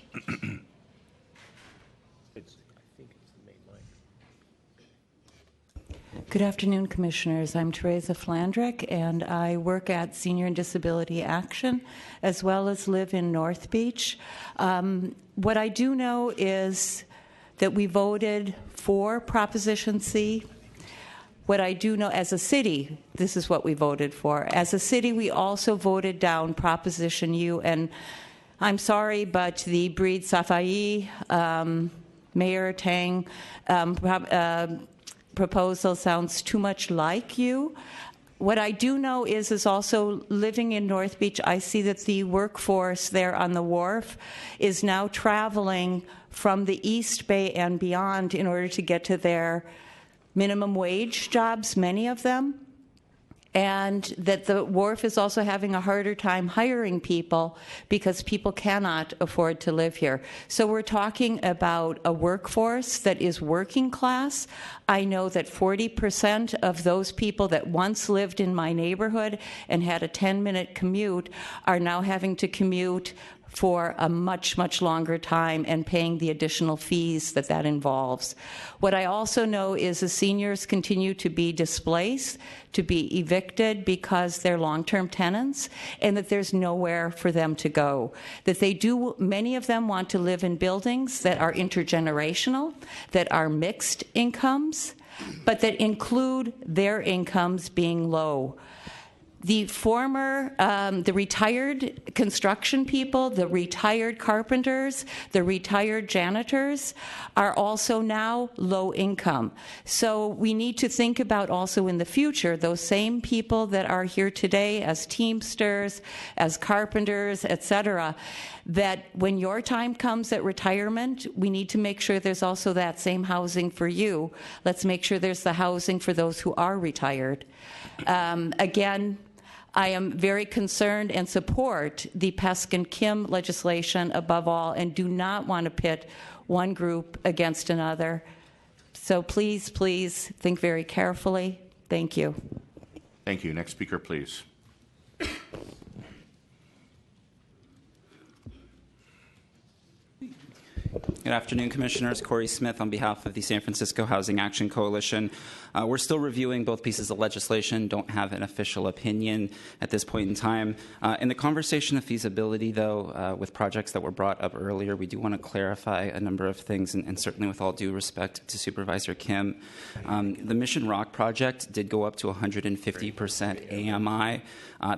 Good afternoon, Commissioners. I'm Teresa Flandrick, and I work at Senior and Disability Action, as well as live in North Beach. What I do know is that we voted for Proposition C. What I do know as a city, this is what we voted for. As a city, we also voted down Proposition U, and I'm sorry, but the Breed Safai, Mayor Tang proposal sounds too much like you. What I do know is also living in North Beach, I see that the workforce there on the wharf is now traveling from the East Bay and beyond in order to get to their minimum wage jobs, many of them, and that the wharf is also having a harder time hiring people because people cannot afford to live here. So we're talking about a workforce that is working class. I know that 40% of those people that once lived in my neighborhood and had a 10-minute commute are now having to commute for a much, much longer time and paying the additional fees that that involves. What I also know is the seniors continue to be displaced, to be evicted because they're long-term tenants, and that there's nowhere for them to go. That many of them want to live in buildings that are intergenerational, that are mixed incomes, but that include their incomes being low. The the retired construction people, the retired carpenters, the retired janitors are also now low income. So we need to think about also in the future, those same people that are here today as Teamsters, as carpenters, et cetera, that when your time comes at retirement, we need to make sure there's also that same housing for you. Let's make sure there's the housing for those who are retired. Again, I am very concerned and support the Peskin-Kim legislation above all and do not want to pit one group against another. So please, please think very carefully. Thank you. Thank you. Next speaker, please. Good afternoon, Commissioners. Corey Smith on behalf of the San Francisco Housing Action Coalition. We're still reviewing both pieces of legislation, don't have an official opinion at this point in time. In the conversation of feasibility, though, with projects that were brought up earlier, we do want to clarify a number of things, and certainly with all due respect to Supervisor Kim. The Mission Rock project did go up to 150% AMI.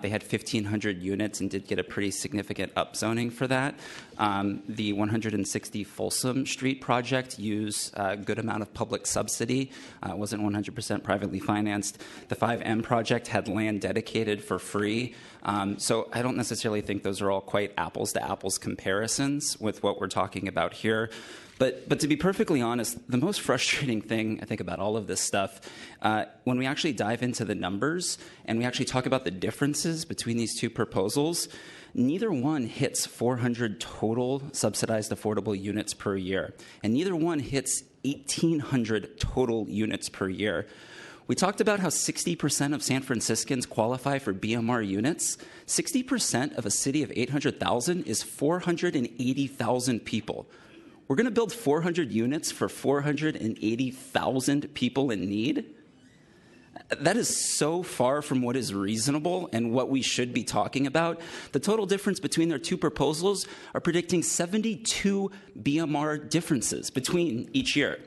They had 1,500 units and did get a pretty significant upzoning for that. The 160 Folsom Street project used a good amount of public subsidy. It wasn't 100% privately financed. The 5M project had land dedicated for free. So I don't necessarily think those are all quite apples to apples comparisons with what we're talking about here. But to be perfectly honest, the most frustrating thing I think about all of this stuff, when we actually dive into the numbers and we actually talk about the differences between these two proposals, neither one hits 400 total subsidized affordable units per year, and neither one hits 1,800 total units per year. We talked about how 60% of San Franciscans qualify for BMR units. 60% of a city of 800,000 is 480,000 people. We're going to build 400 units for 480,000 people in need? That is so far from what is reasonable and what we should be talking about. The total difference between their two proposals are predicting 72 BMR differences between each year.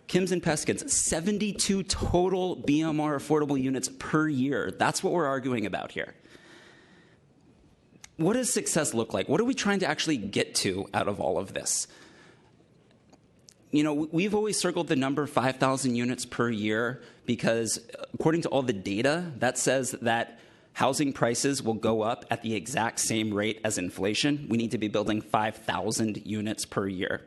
Kim's and Peskin's, 72 total BMR affordable units per year. That's what we're arguing about here. What does success look like? What are we trying to actually get to out of all of this? You know, we've always circled the number 5,000 units per year because according to all the data, that says that housing prices will go up at the exact same rate as inflation. We need to be building 5,000 units per year.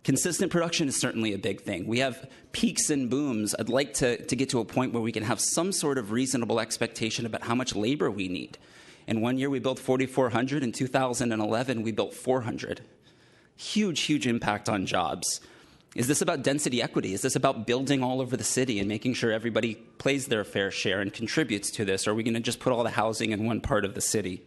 Consistent production is certainly a big thing. We have peaks and booms. I'd like to get to a point where we can have some sort of reasonable expectation about how much labor we need. In 1 year, we built 4,400. In 2011, we built 400. Huge, huge impact on jobs. Is this about density equity? Is this about building all over the city and making sure everybody plays their fair share and contributes to this? Or are we going to just put all the housing in one part of the city?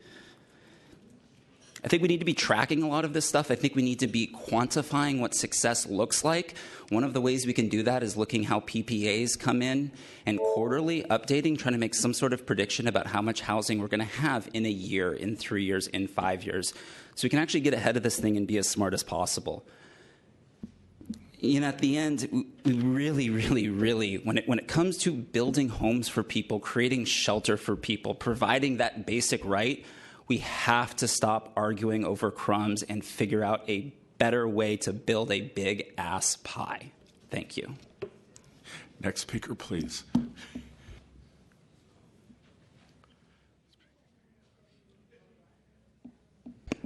I think we need to be tracking a lot of this stuff. I think we need to be quantifying what success looks like. One of the ways we can do that is looking how PPAs come in and quarterly updating, trying to make some sort of prediction about how much housing we're going to have in a year, in 3 years, in 5 years. So we can actually get ahead of this thing and be as smart as possible. You know, at the end, we really, when it comes to building homes for people, creating shelter for people, providing that basic right, we have to stop arguing over crumbs and figure out a better way to build a big-ass pie. Thank you. Next speaker, please.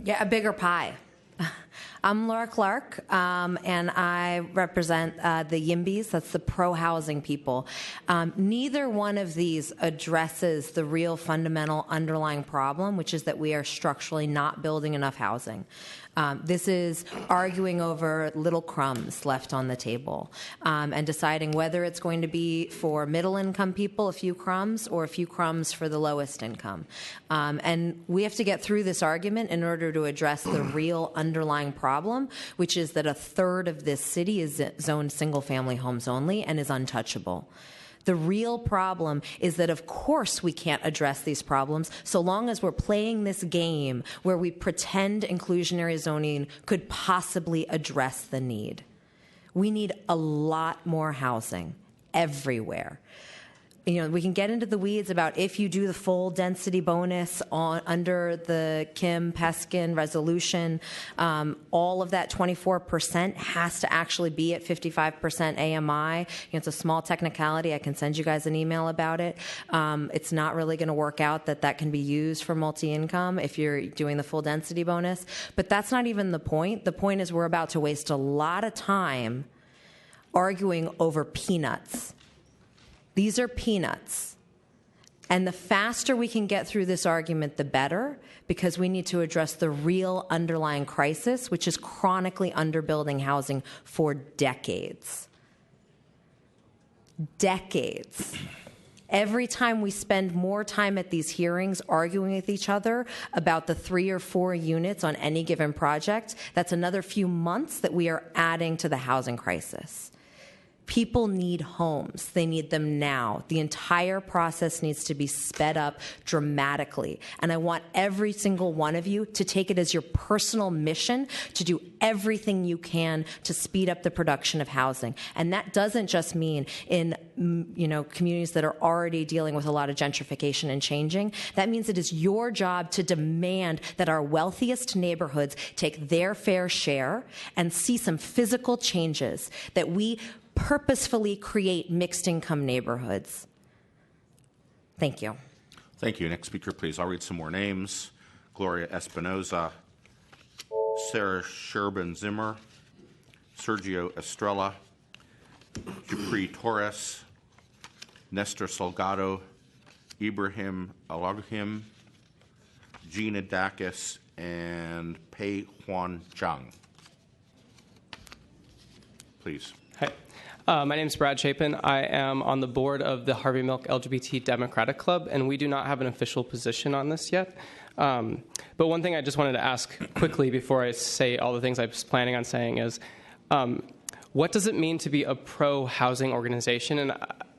Yeah, a bigger pie. I'm Laura Clark, and I represent the YIMBYs, that's the pro-housing people. Neither one of these addresses the real fundamental underlying problem, which is that we are structurally not building enough housing. This is arguing over little crumbs left on the table and deciding whether it's going to be for middle-income people, a few crumbs, or a few crumbs for the lowest income. And we have to get through this argument in order to address the real underlying problem, which is that a third of this city is zoned single-family homes only and is untouchable. The real problem is that, of course, we can't address these problems so long as we're playing this game where we pretend inclusionary zoning could possibly address the need. We need a lot more housing everywhere. You know, we can get into the weeds about if you do the full density bonus under the Kim Peskin resolution, all of that 24% has to actually be at 55% AMI. It's a small technicality. I can send you guys an email about it. It's not really going to work out that can be used for multi-income if you're doing the full density bonus. But that's not even the point. The point is we're about to waste a lot of time arguing over peanuts. These are peanuts. And the faster we can get through this argument, the better, because we need to address the real underlying crisis, which is chronically underbuilding housing for decades. Decades. Every time we spend more time at these hearings arguing with each other about the 3 or 4 units on any given project, that's another few months that we are adding to the housing crisis. People need homes. They need them now. The entire process needs to be sped up dramatically. And I want every single one of you to take it as your personal mission to do everything you can to speed up the production of housing. And that doesn't just mean in communities that are already dealing with a lot of gentrification and changing. That means it is your job to demand that our wealthiest neighborhoods take their fair share and see some physical changes, that we purposefully create mixed income neighborhoods. Thank you. Thank you. Next speaker, please. I'll read some more names. Gloria Espinoza, Sarah Sherban Zimmer, Sergio Estrella, Japri Torres, Nestor Salgado, Ibrahim Alaghim, Gina Dacus, and Pei Huan Zhang. Please. Hi. My name is Brad Chapin. I am on the board of the Harvey Milk LGBT Democratic Club, and we do not have an official position on this yet. But one thing I just wanted to ask quickly before I say all the things I was planning on saying is, what does it mean to be a pro-housing organization,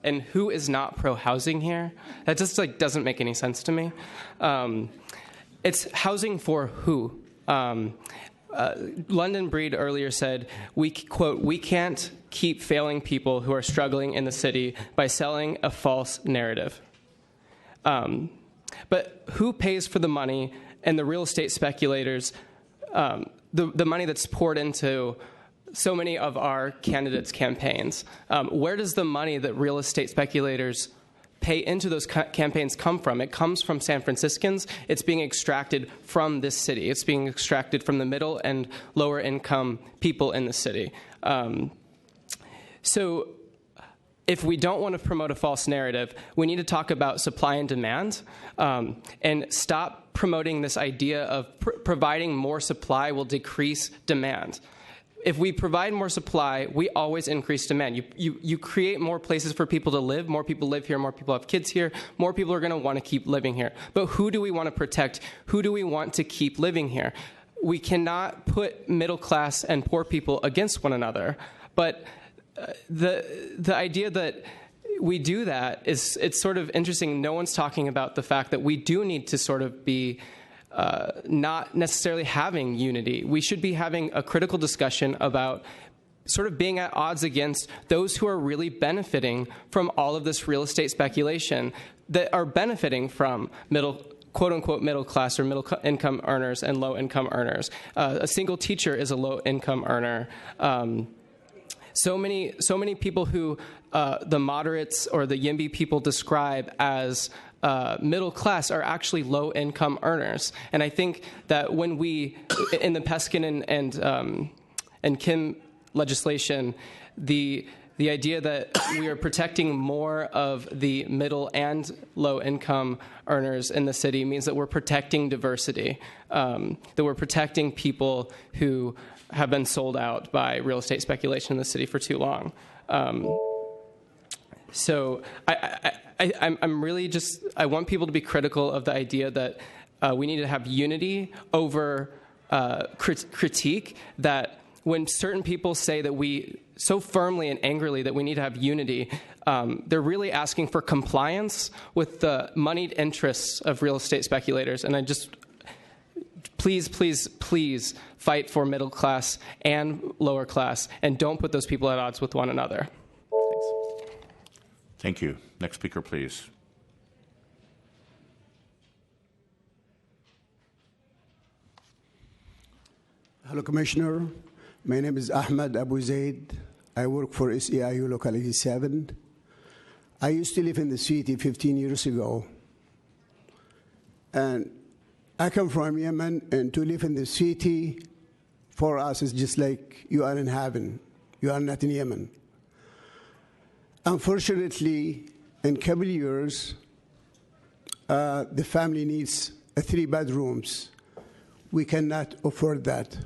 and who is not pro-housing here? That just doesn't make any sense to me. It's housing for who? London Breed earlier said, quote, we can't keep failing people who are struggling in the city by selling a false narrative. But who pays for the money and the real estate speculators, the money that's poured into so many of our candidates' campaigns? Where does the money that real estate speculators pay into those campaigns come from? It comes from San Franciscans. It's being extracted from this city. It's being extracted from the middle and lower income people in the city. So if we don't want to promote a false narrative, we need to talk about supply and demand and stop promoting this idea of providing more supply will decrease demand. If we provide more supply, we always increase demand. You create more places for people to live. More people live here. More people have kids here. More people are going to want to keep living here. But who do we want to protect? Who do we want to keep living here? We cannot put middle class and poor people against one another. But the idea that we do that it's sort of interesting. No one's talking about the fact that we do need to sort of be not necessarily having unity. We should be having a critical discussion about sort of being at odds against those who are really benefiting from all of this real estate speculation, that are benefiting from quote-unquote middle class or middle income earners and low income earners. A single teacher is a low income earner. So many people who the moderates or the YIMBY people describe as middle class are actually low-income earners. And I think that when we, in the Peskin and Kim legislation, the idea that we are protecting more of the middle and low-income earners in the city means that we're protecting diversity, that we're protecting people who have been sold out by real estate speculation in the city for too long. So I'm really I want people to be critical of the idea that we need to have unity over critique, that when certain people say that we so firmly and angrily that we need to have unity, they're really asking for compliance with the moneyed interests of real estate speculators. And I just, please, please, please fight for middle class and lower class, and don't put those people at odds with one another. Thanks. Thank you. Next speaker, please. Hello, Commissioner. My name is Ahmed Abu Zaid. I work for SEIU Locality 7. I used to live in the city 15 years ago. And I come from Yemen, and to live in the city for us is just like you are in heaven. You are not in Yemen. Unfortunately, in a couple of years, the family needs 3 bedrooms. We cannot afford that.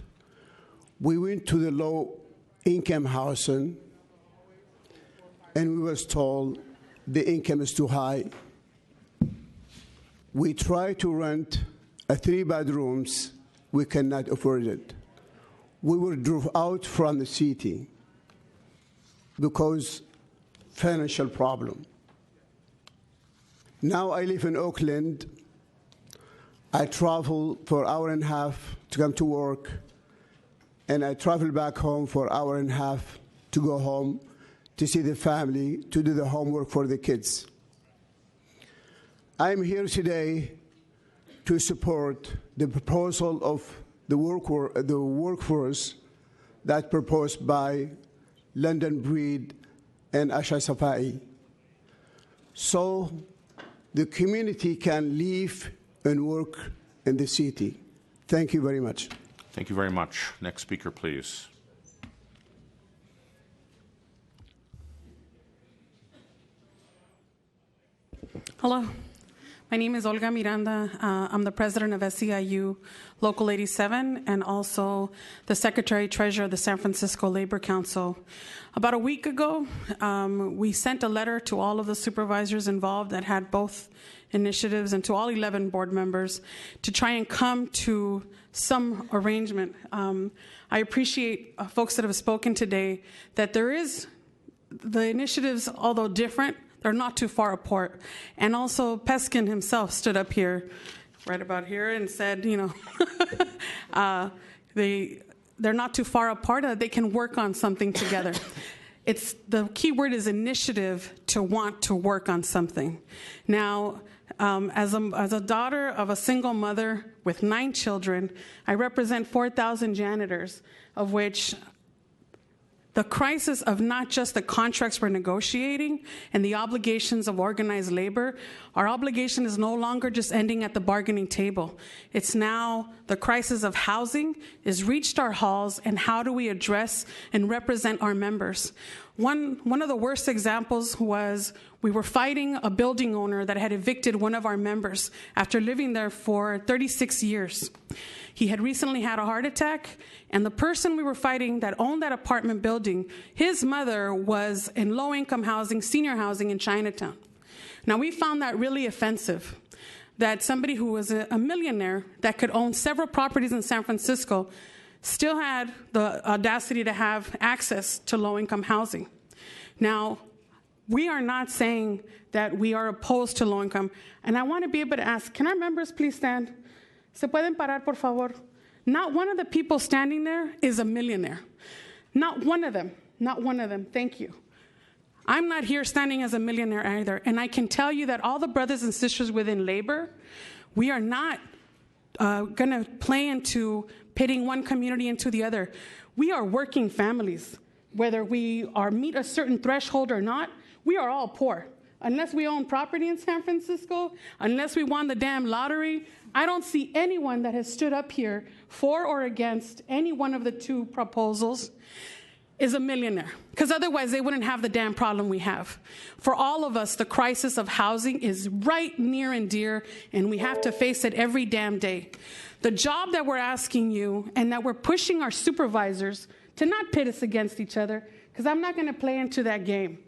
We went to the low-income housing, and we was told the income is too high. We tried to rent 3 bedrooms. We cannot afford it. We were drove out from the city because financial problem. Now I live in Oakland. I travel for an hour and a half to come to work, and I travel back home for an hour and a half to go home to see the family, to do the homework for the kids. I'm here today to support the proposal of the workforce that proposed by London Breed and Asha Safai, so the community can live and work in the city. Thank you very much. Thank you very much. Next speaker, please. Hello. My name is Olga Miranda. I'm the president of SEIU Local 87 and also the secretary-treasurer of the San Francisco Labor Council. About a week ago, we sent a letter to all of the supervisors involved that had both initiatives and to all 11 board members to try and come to some arrangement. I appreciate folks that have spoken today that there is the initiatives, although different, they're not too far apart. And also, Peskin himself stood up here, right about here, and said, you know, they're not too far apart, they can work on something together. It's the key word is initiative, to want to work on something. Now, as a daughter of a single mother with 9 children, I represent 4,000 janitors, of which the crisis of not just the contracts we're negotiating and the obligations of organized labor, our obligation is no longer just ending at the bargaining table. It's now the crisis of housing has reached our halls, and how do we address and represent our members? One of the worst examples was we were fighting a building owner that had evicted one of our members after living there for 36 years. He had recently had a heart attack, and the person we were fighting that owned that apartment building, his mother was in low-income housing, senior housing in Chinatown. Now, we found that really offensive, that somebody who was a millionaire that could own several properties in San Francisco still had the audacity to have access to low-income housing. Now, we are not saying that we are opposed to low-income, and I want to be able to ask, can our members please stand? ¿Se pueden parar, por favor? Not one of the people standing there is a millionaire. Not one of them. Not one of them. Thank you. I'm not here standing as a millionaire either, and I can tell you that all the brothers and sisters within labor, we are not going to play into pitting one community into the other. We are working families. Whether we meet a certain threshold or not, we are all poor. unless we own property in San Francisco, unless we won the damn lottery, I don't see anyone that has stood up here for or against any one of the two proposals is a millionaire, because otherwise they wouldn't have the damn problem we have. For all of us, the crisis of housing is right near and dear, and we have to face it every damn day. The job that we're asking you and that we're pushing our supervisors to not pit us against each other, because I'm not going to play into that game.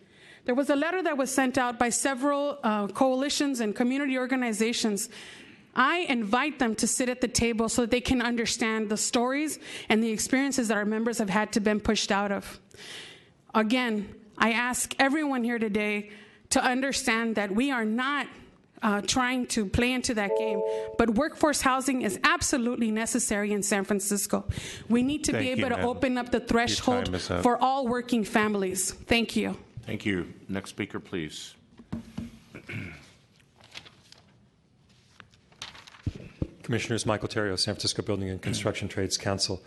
There was a letter that was sent out by several coalitions and community organizations. I invite them to sit at the table so that they can understand the stories and the experiences that our members have had to been pushed out of. Again, I ask everyone here today to understand that we are not trying to play into that game, but workforce housing is absolutely necessary in San Francisco. We need to be able to open up the threshold for all working families. Thank you. Thank you. Next speaker, please. Commissioners, Michael Terrio, San Francisco Building and Construction Trades Council.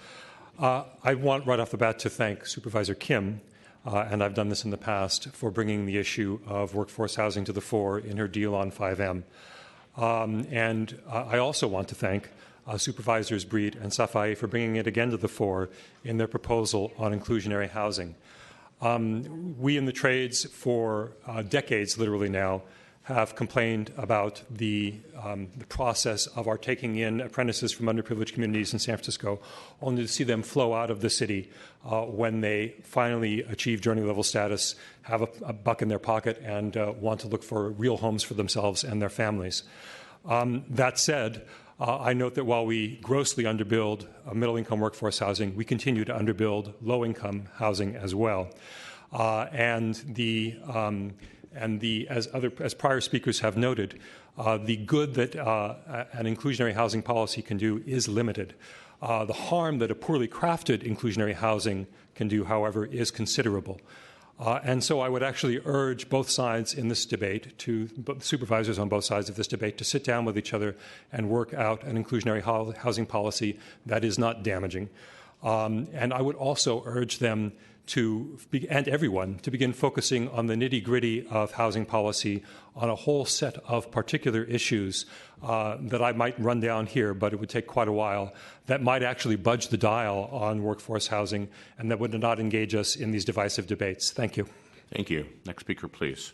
I want right off the bat to thank Supervisor Kim, and I've done this in the past, for bringing the issue of workforce housing to the fore in her deal on 5M. And I also want to thank Supervisors Breed and Safai for bringing it again to the fore in their proposal on inclusionary housing. We in the trades for decades, literally now, have complained about the process of our taking in apprentices from underprivileged communities in San Francisco, only to see them flow out of the city when they finally achieve journey-level status, have a buck in their pocket, and want to look for real homes for themselves and their families. That said, I note that while we grossly underbuild middle-income workforce housing, we continue to underbuild low-income housing as well. As prior speakers have noted, the good that an inclusionary housing policy can do is limited. The harm that a poorly crafted inclusionary housing can do, however, is considerable. And so I would actually urge both sides in this debate, supervisors on both sides of this debate, to sit down with each other and work out an inclusionary housing policy that is not damaging. And I would also urge them and everyone to begin focusing on the nitty-gritty of housing policy on a whole set of particular issues that I might run down here, but it would take quite a while, that might actually budge the dial on workforce housing and that would not engage us in these divisive debates. Thank you. Thank you. Next speaker, please.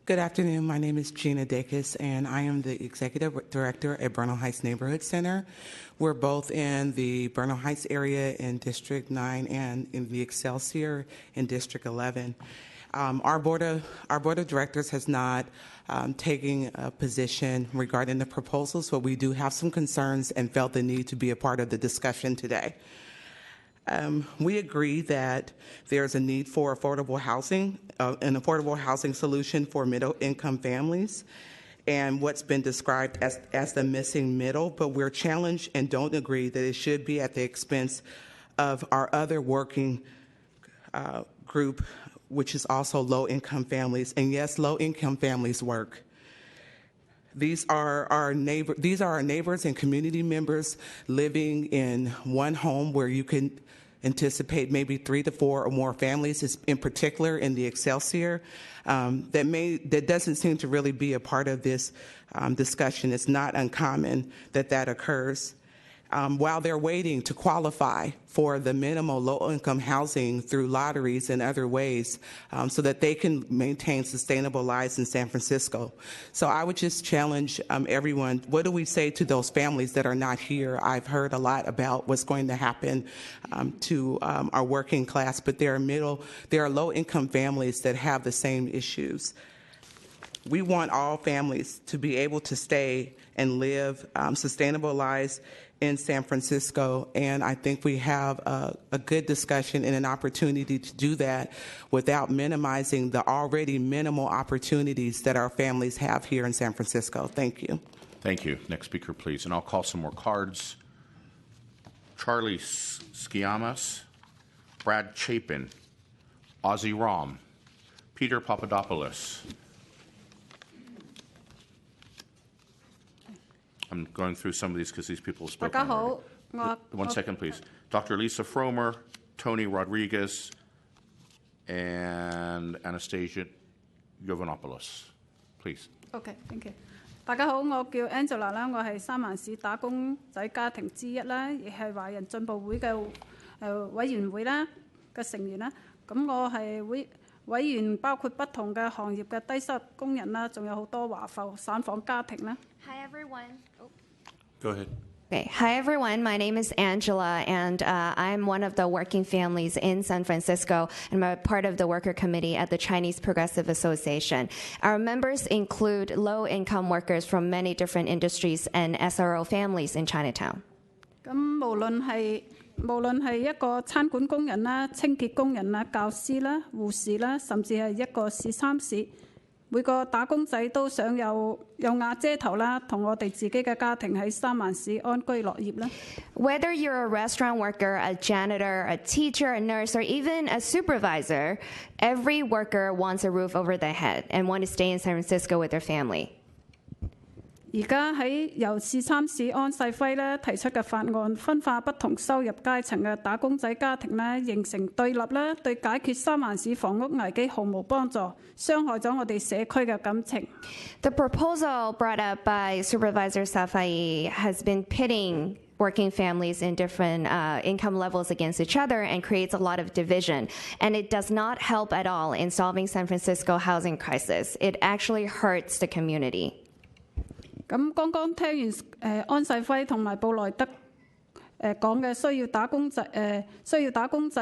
Good afternoon. My name is Gina Dacus, and I am the Executive Director at Bernal Heights Neighborhood Center. We're both in the Bernal Heights area in District 9 and in the Excelsior in District 11. Our board of directors has not taken a position regarding the proposals, but we do have some concerns and felt the need to be a part of the discussion today. We agree that there's a need for affordable housing, an affordable housing solution for middle-income families, and what's been described as the missing middle, but we're challenged and don't agree that it should be at the expense of our other working group, which is also low-income families. And yes, low-income families work. These are our neighbors and community members living in one home where you can anticipate maybe 3 to 4 or more families, in particular in the Excelsior. That doesn't seem to really be a part of this discussion. It's not uncommon that occurs. While they're waiting to qualify for the minimal low-income housing through lotteries and other ways so that they can maintain sustainable lives in San Francisco. So I would just challenge everyone, what do we say to those families that are not here? I've heard a lot about what's going to happen to our working class, but there are low-income families that have the same issues. We want all families to be able to stay and live sustainable lives in San Francisco, and I think we have a good discussion and an opportunity to do that without minimizing the already minimal opportunities that our families have here in San Francisco. Thank you. Thank you. Next speaker, please. And I'll call some more cards. Charlie Skiamas, Brad Chapin, Ozzie Rom, Peter Papadopoulos, I'm going through some of these because these people have 大 spoken 家好， already. 我 One second, please. Dr. Lisa Fromer, Tony Rodriguez, and Anastasia Giovanopoulos. Please. OK thank you。大家好，我叫 Angela 啦，我係三藩市打工仔家庭之一啦，亦係華人進步會嘅委員會啦嘅成員啦。咁我係委員包括不同嘅行業嘅低收入工人啦，仲有好多華埠散訪家庭啦。Hi everyone. Go ahead. Okay. Hi everyone, my name is Angela and I'm one of the working families in San Francisco and I'm a part of the worker committee at the Chinese Progressive Association. Our members include low-income workers from many different industries and SRO families in Chinatown. 咁無論係一個餐館工人啦、清潔工人啦、教師啦、護士啦，甚至係一個試衫士。每個打工仔都想有瓦遮頭啦，同我哋自己嘅家庭喺三藩市安居樂業啦。Whether you're a restaurant worker, a janitor, a teacher, a nurse, or even a supervisor, every worker wants a roof over their head and want to stay in San Francisco with their family. 而家喺由試衫市安世輝咧提出嘅法案，分化不同收入階層嘅打工仔家庭咧，形成對立啦，對解決三藩市房屋危機毫無幫助，傷害咗我哋社區嘅感情。The proposal brought up by Supervisor Safai has been pitting working families in different income levels against each other and creates a lot of division. And it does not help at all in solving San Francisco housing crisis. It actually hurts the community. 咁剛剛聽完安世輝同埋布萊德講嘅需要打工仔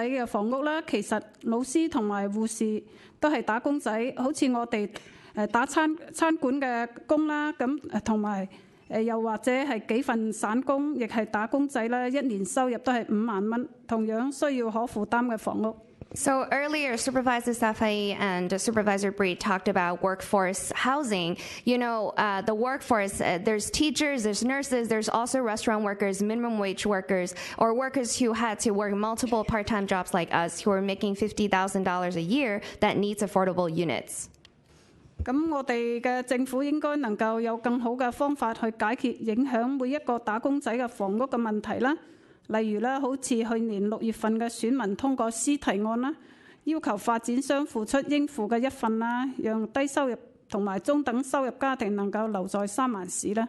嘅房屋啦，其實老師同埋護士都係打工仔，好似我哋打餐館嘅工啦，咁同埋又或者係幾份散工，亦係打工仔啦，一年收入都係5萬蚊，同樣需要可負擔嘅房屋。So earlier, Supervisor Safai and Supervisor Breed talked about workforce housing. You know, the workforce, there's teachers, there's nurses, there's also restaurant workers, minimum wage workers, or workers who had to work multiple part-time jobs like us who are making $50,000 a year that needs affordable units. 咁我哋嘅政府應該能夠有更好嘅方法去解決影響每一個打工仔嘅房屋嘅問題啦。例如咧，好似去年6月份嘅選民通過司提案啦，要求發展商付出應付嘅一份啦，讓低收入同埋中等收入家庭能夠留在三藩市啦。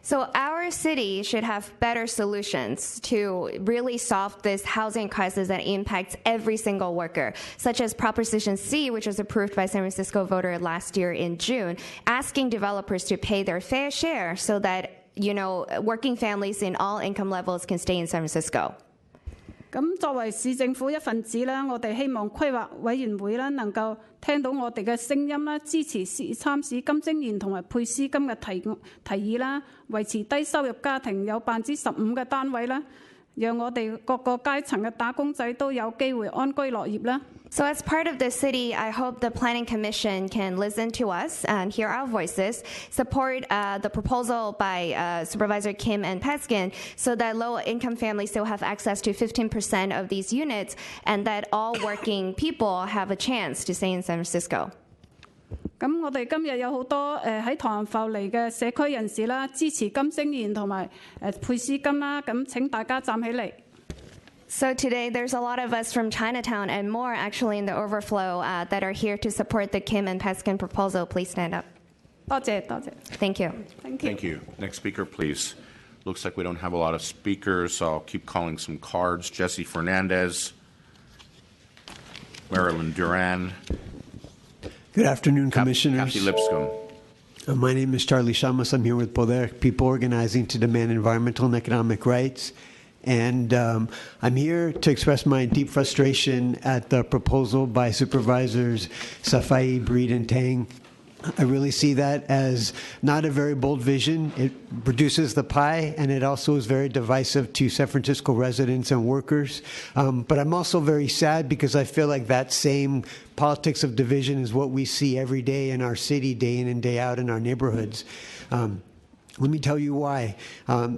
So our city should have better solutions to really solve this housing crisis that impacts every single worker, such as Proposition C, which was approved by San Francisco voters last year in June, asking developers to pay their fair share so that working families in all income levels can stay in San Francisco. 咁作為市政府一份子啦，我哋希望規劃委員會啦能夠聽到我哋嘅聲音啦，支持參市金精園同埋配司金嘅提議啦，維持低收入家庭有15%嘅單位啦，讓我哋各個階層嘅打工仔都有機會安居樂業啦。So as part of the city, I hope the Planning Commission can listen to us and hear our voices, support the proposal by Supervisor Kim and Peskin so that low-income families still have access to 15% of these units and that all working people have a chance to stay in San Francisco. 咁我哋今日有好多喺唐人埠嚟嘅社區人士啦，支持金星園同埋配司金啦，咁請大家站起嚟。So today, there's a lot of us from Chinatown and more actually in the overflow that are here to support the Kim and Peskin proposal. Please stand up. 多謝，多謝。Thank you. Thank you. Next speaker, please. Looks like we don't have a lot of speakers, so I'll keep calling some cards. Jesse Fernandez, Marilyn Duran. Good afternoon, Commissioners. Kathy Lipscomb. My name is Charlie Shamas. I'm here with Poder, people organizing to demand environmental and economic rights. And I'm here to express my deep frustration at the proposal by Supervisors Safai, Breed, and Tang. I really see that as not a very bold vision. It reduces the pie, and it also is very divisive to San Francisco residents and workers. But I'm also very sad because I feel like that same politics of division is what we see every day in our city, day in and day out in our neighborhoods. Let me tell you why.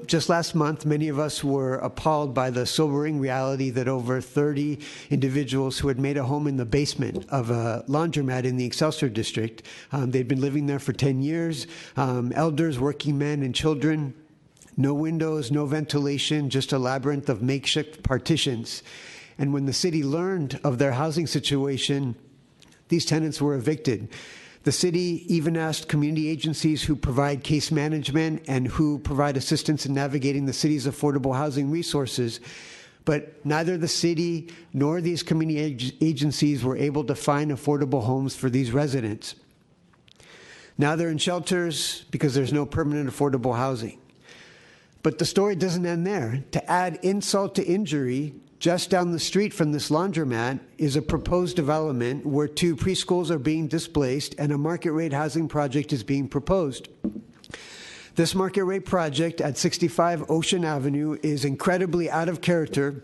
Just last month, many of us were appalled by the sobering reality that over 30 individuals who had made a home in the basement of a laundromat in the Excelsior district, they'd been living there for 10 years, elders, working men, and children, No windows, no ventilation, just a labyrinth of makeshift partitions. And when the city learned of their housing situation, these tenants were evicted. The city even asked community agencies who provide case management and who provide assistance in navigating the city's affordable housing resources, but neither the city nor these community agencies were able to find affordable homes for these residents. Now they're in shelters because there's no permanent affordable housing. But the story doesn't end there. To add insult to injury, just down the street from this laundromat is a proposed development where 2 preschools are being displaced and a market rate housing project is being proposed. This market rate project at 65 Ocean Avenue is incredibly out of character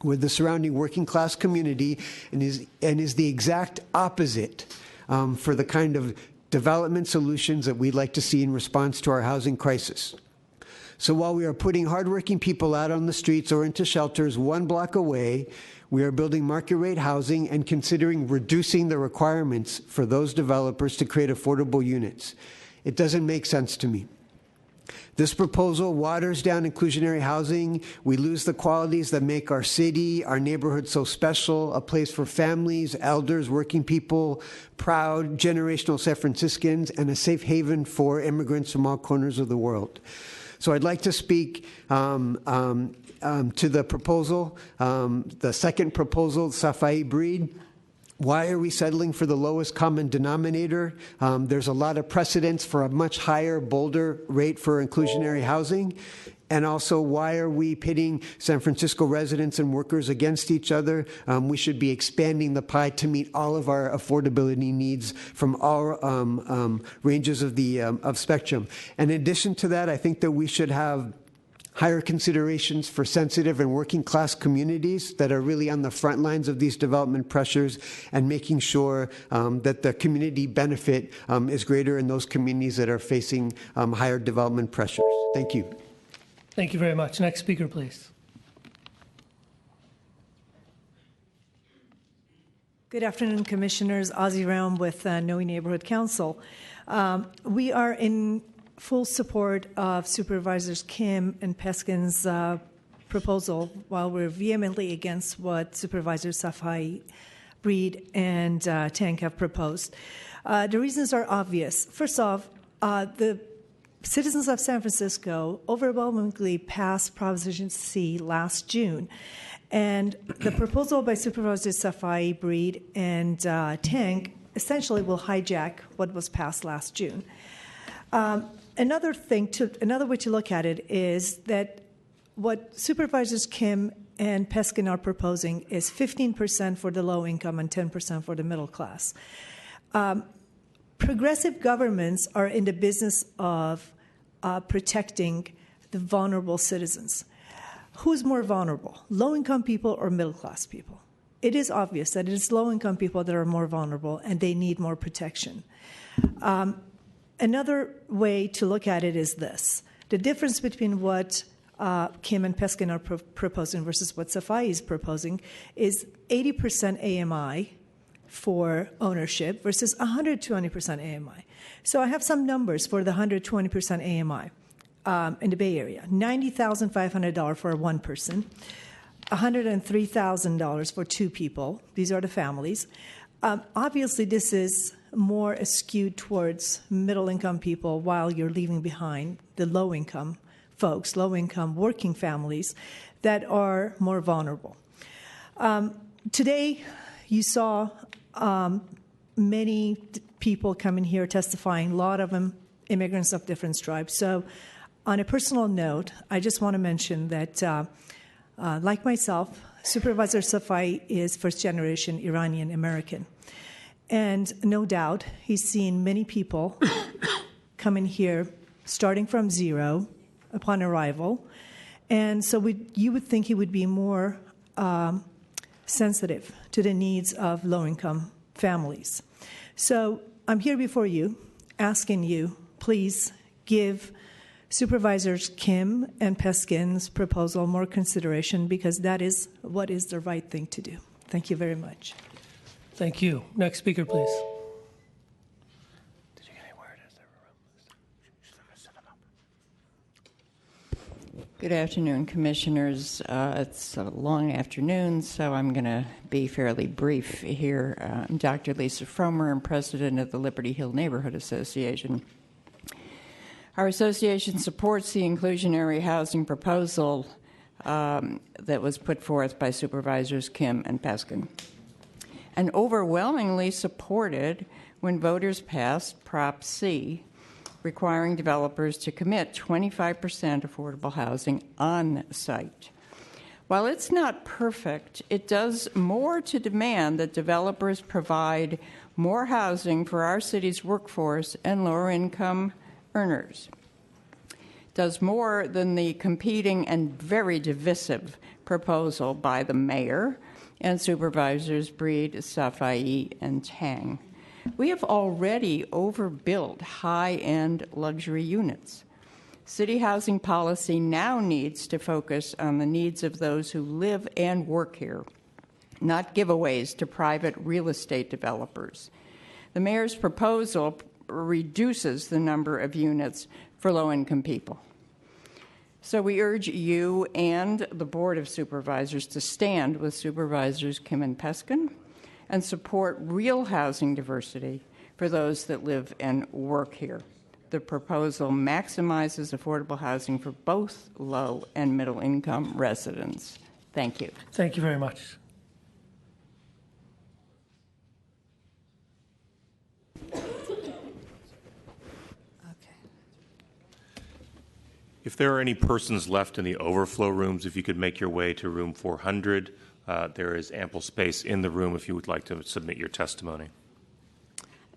with the surrounding working class community and is the exact opposite for the kind of development solutions that we'd like to see in response to our housing crisis. So while we are putting hardworking people out on the streets or into shelters 1 block away, we are building market rate housing and considering reducing the requirements for those developers to create affordable units. It doesn't make sense to me. This proposal waters down inclusionary housing. We lose the qualities that make our city, our neighborhood so special, a place for families, elders, working people, proud, generational San Franciscans, and a safe haven for immigrants from all corners of the world. So I'd like to speak to the proposal, the second proposal, Safai Breed. Why are we settling for the lowest common denominator? There's a lot of precedents for a much higher, bolder rate for inclusionary housing. And also, why are we pitting San Francisco residents and workers against each other? We should be expanding the pie to meet all of our affordability needs from all ranges of the spectrum. And in addition to that, I think that we should have higher considerations for sensitive and working class communities that are really on the front lines of these development pressures, and making sure that the community benefit is greater in those communities that are facing higher development pressures. Thank you. Thank you very much. Next speaker, please. Good afternoon, Commissioners. Ozzie Realm with Noe Neighborhood Council. We are in full support of Supervisors Kim and Peskin's proposal, while we're vehemently against what Supervisors Safai, Breed, and Tank have proposed. The reasons are obvious. First off, the citizens of San Francisco overwhelmingly passed Proposition C last June. And the proposal by Supervisors Safai, Breed, and Tank essentially will hijack what was passed last June. Another way to look at it is that what Supervisors Kim and Peskin are proposing is 15% for the low income and 10% for the middle class. Progressive governments are in the business of protecting the vulnerable citizens. Who's more vulnerable, low-income people or middle-class people? It is obvious that it is low-income people that are more vulnerable and they need more protection. Another way to look at it is this. The difference between what Kim and Peskin are proposing versus what Safai is proposing is 80% AMI for ownership versus 120% AMI. So I have some numbers for the 120% AMI in the Bay Area. $90,500 for one person, $103,000 for 2 people. These are the families. Obviously, this is more skewed towards middle-income people, while you're leaving behind the low-income folks, low-income working families that are more vulnerable. Today, you saw many people coming here testifying, a lot of them immigrants of different stripes. So on a personal note, I just want to mention that, like myself, Supervisor Safai is first-generation Iranian-American. And no doubt, he's seen many people come in here starting from zero upon arrival. And so you would think he would be more sensitive to the needs of low-income families. So I'm here before you, asking you, please give Supervisors Kim and Peskin's proposal more consideration, because that is what is the right thing to do. Thank you very much. Thank you. Next speaker, please. Good afternoon, Commissioners. It's a long afternoon, so I'm going to be fairly brief here. I'm Dr. Lisa Fromer. I'm president of the Liberty Hill Neighborhood Association. Our association supports the inclusionary housing proposal that was put forth by Supervisors Kim and Peskin, and overwhelmingly supported when voters passed Prop C, requiring developers to commit 25% affordable housing on site. While it's not perfect, it does more to demand that developers provide more housing for our city's workforce and lower income earners. It does more than the competing and very divisive proposal by the mayor and Supervisors Breed, Safai, and Tang. We have already overbuilt high-end luxury units. City housing policy now needs to focus on the needs of those who live and work here, not giveaways to private real estate developers. The mayor's proposal reduces the number of units for low-income people. So we urge you and the Board of Supervisors to stand with Supervisors Kim and Peskin and support real housing diversity for those that live and work here. The proposal maximizes affordable housing for both low and middle income residents. Thank you. Thank you very much. If there are any persons left in the overflow rooms, if you could make your way to room 400, there is ample space in the room if you would like to submit your testimony.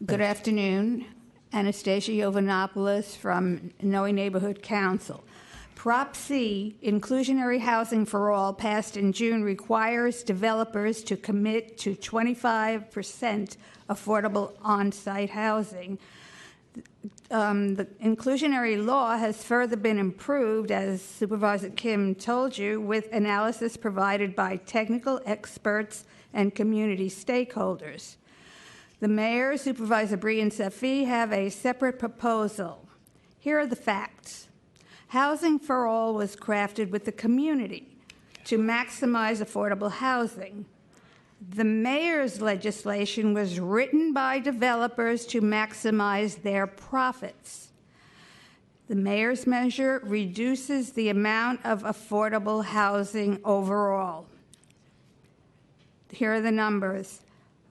Good afternoon. Anastasia Yovanopoulos from Noe Neighborhood Council. Prop C, Inclusionary Housing for All, passed in June, requires developers to commit to 25% affordable on-site housing. The inclusionary law has further been improved, as Supervisor Kim told you, with analysis provided by technical experts and community stakeholders. The mayor, Supervisor Bree, and Safi have a separate proposal. Here are the facts. Housing for All was crafted with the community to maximize affordable housing. The mayor's legislation was written by developers to maximize their profits. The mayor's measure reduces the amount of affordable housing overall. Here are the numbers.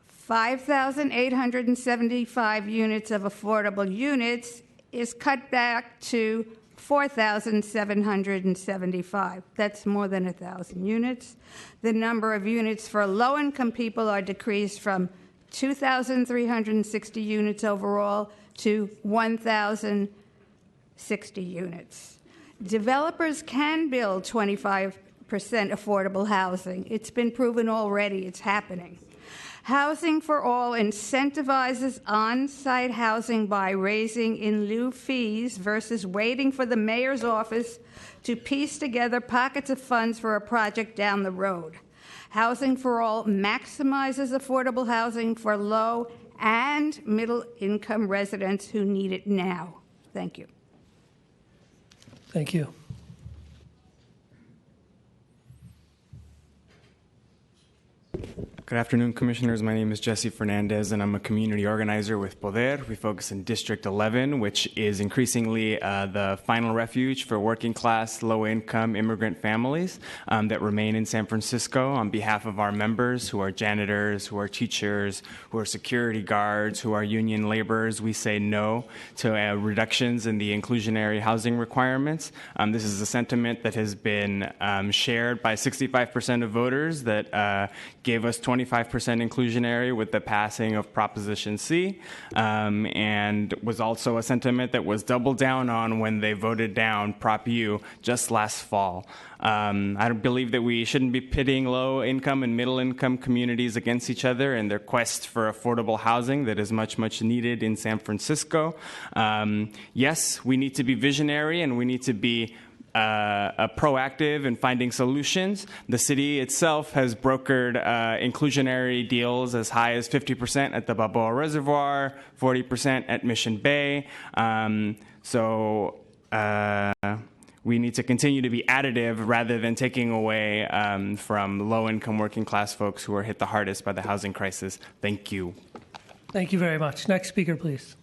5,875 units of affordable units is cut back to 4,775. That's more than 1,000 units. The number of units for low-income people are decreased from 2,360 units overall to 1,060 units. Developers can build 25% affordable housing. It's been proven already. It's happening. Housing for All incentivizes on-site housing by raising in lieu fees versus waiting for the mayor's office to piece together pockets of funds for a project down the road. Housing for All maximizes affordable housing for low and middle-income residents who need it now. Thank you. Thank you. Good afternoon, Commissioners. My name is Jesse Fernandez, and I'm a community organizer with Poder. We focus in District 11, which is increasingly the final refuge for working-class, low-income immigrant families that remain in San Francisco. On behalf of our members, who are janitors, who are teachers, who are security guards, who are union laborers, we say no to reductions in the inclusionary housing requirements. This is a sentiment that has been shared by 65% of voters that gave us 25% inclusionary with the passing of Proposition C, and was also a sentiment that was doubled down on when they voted down Prop U just last fall. I believe that we shouldn't be pitting low-income and middle-income communities against each other in their quest for affordable housing that is much, much needed in San Francisco. Yes, we need to be visionary, and we need to be proactive in finding solutions. The city itself has brokered inclusionary deals as high as 50% at the Balboa Reservoir, 40% at Mission Bay. we need to continue to be additive rather than taking away from low-income working class folks who are hit the hardest by the housing crisis. Thank you. Thank you very much. Next speaker, please.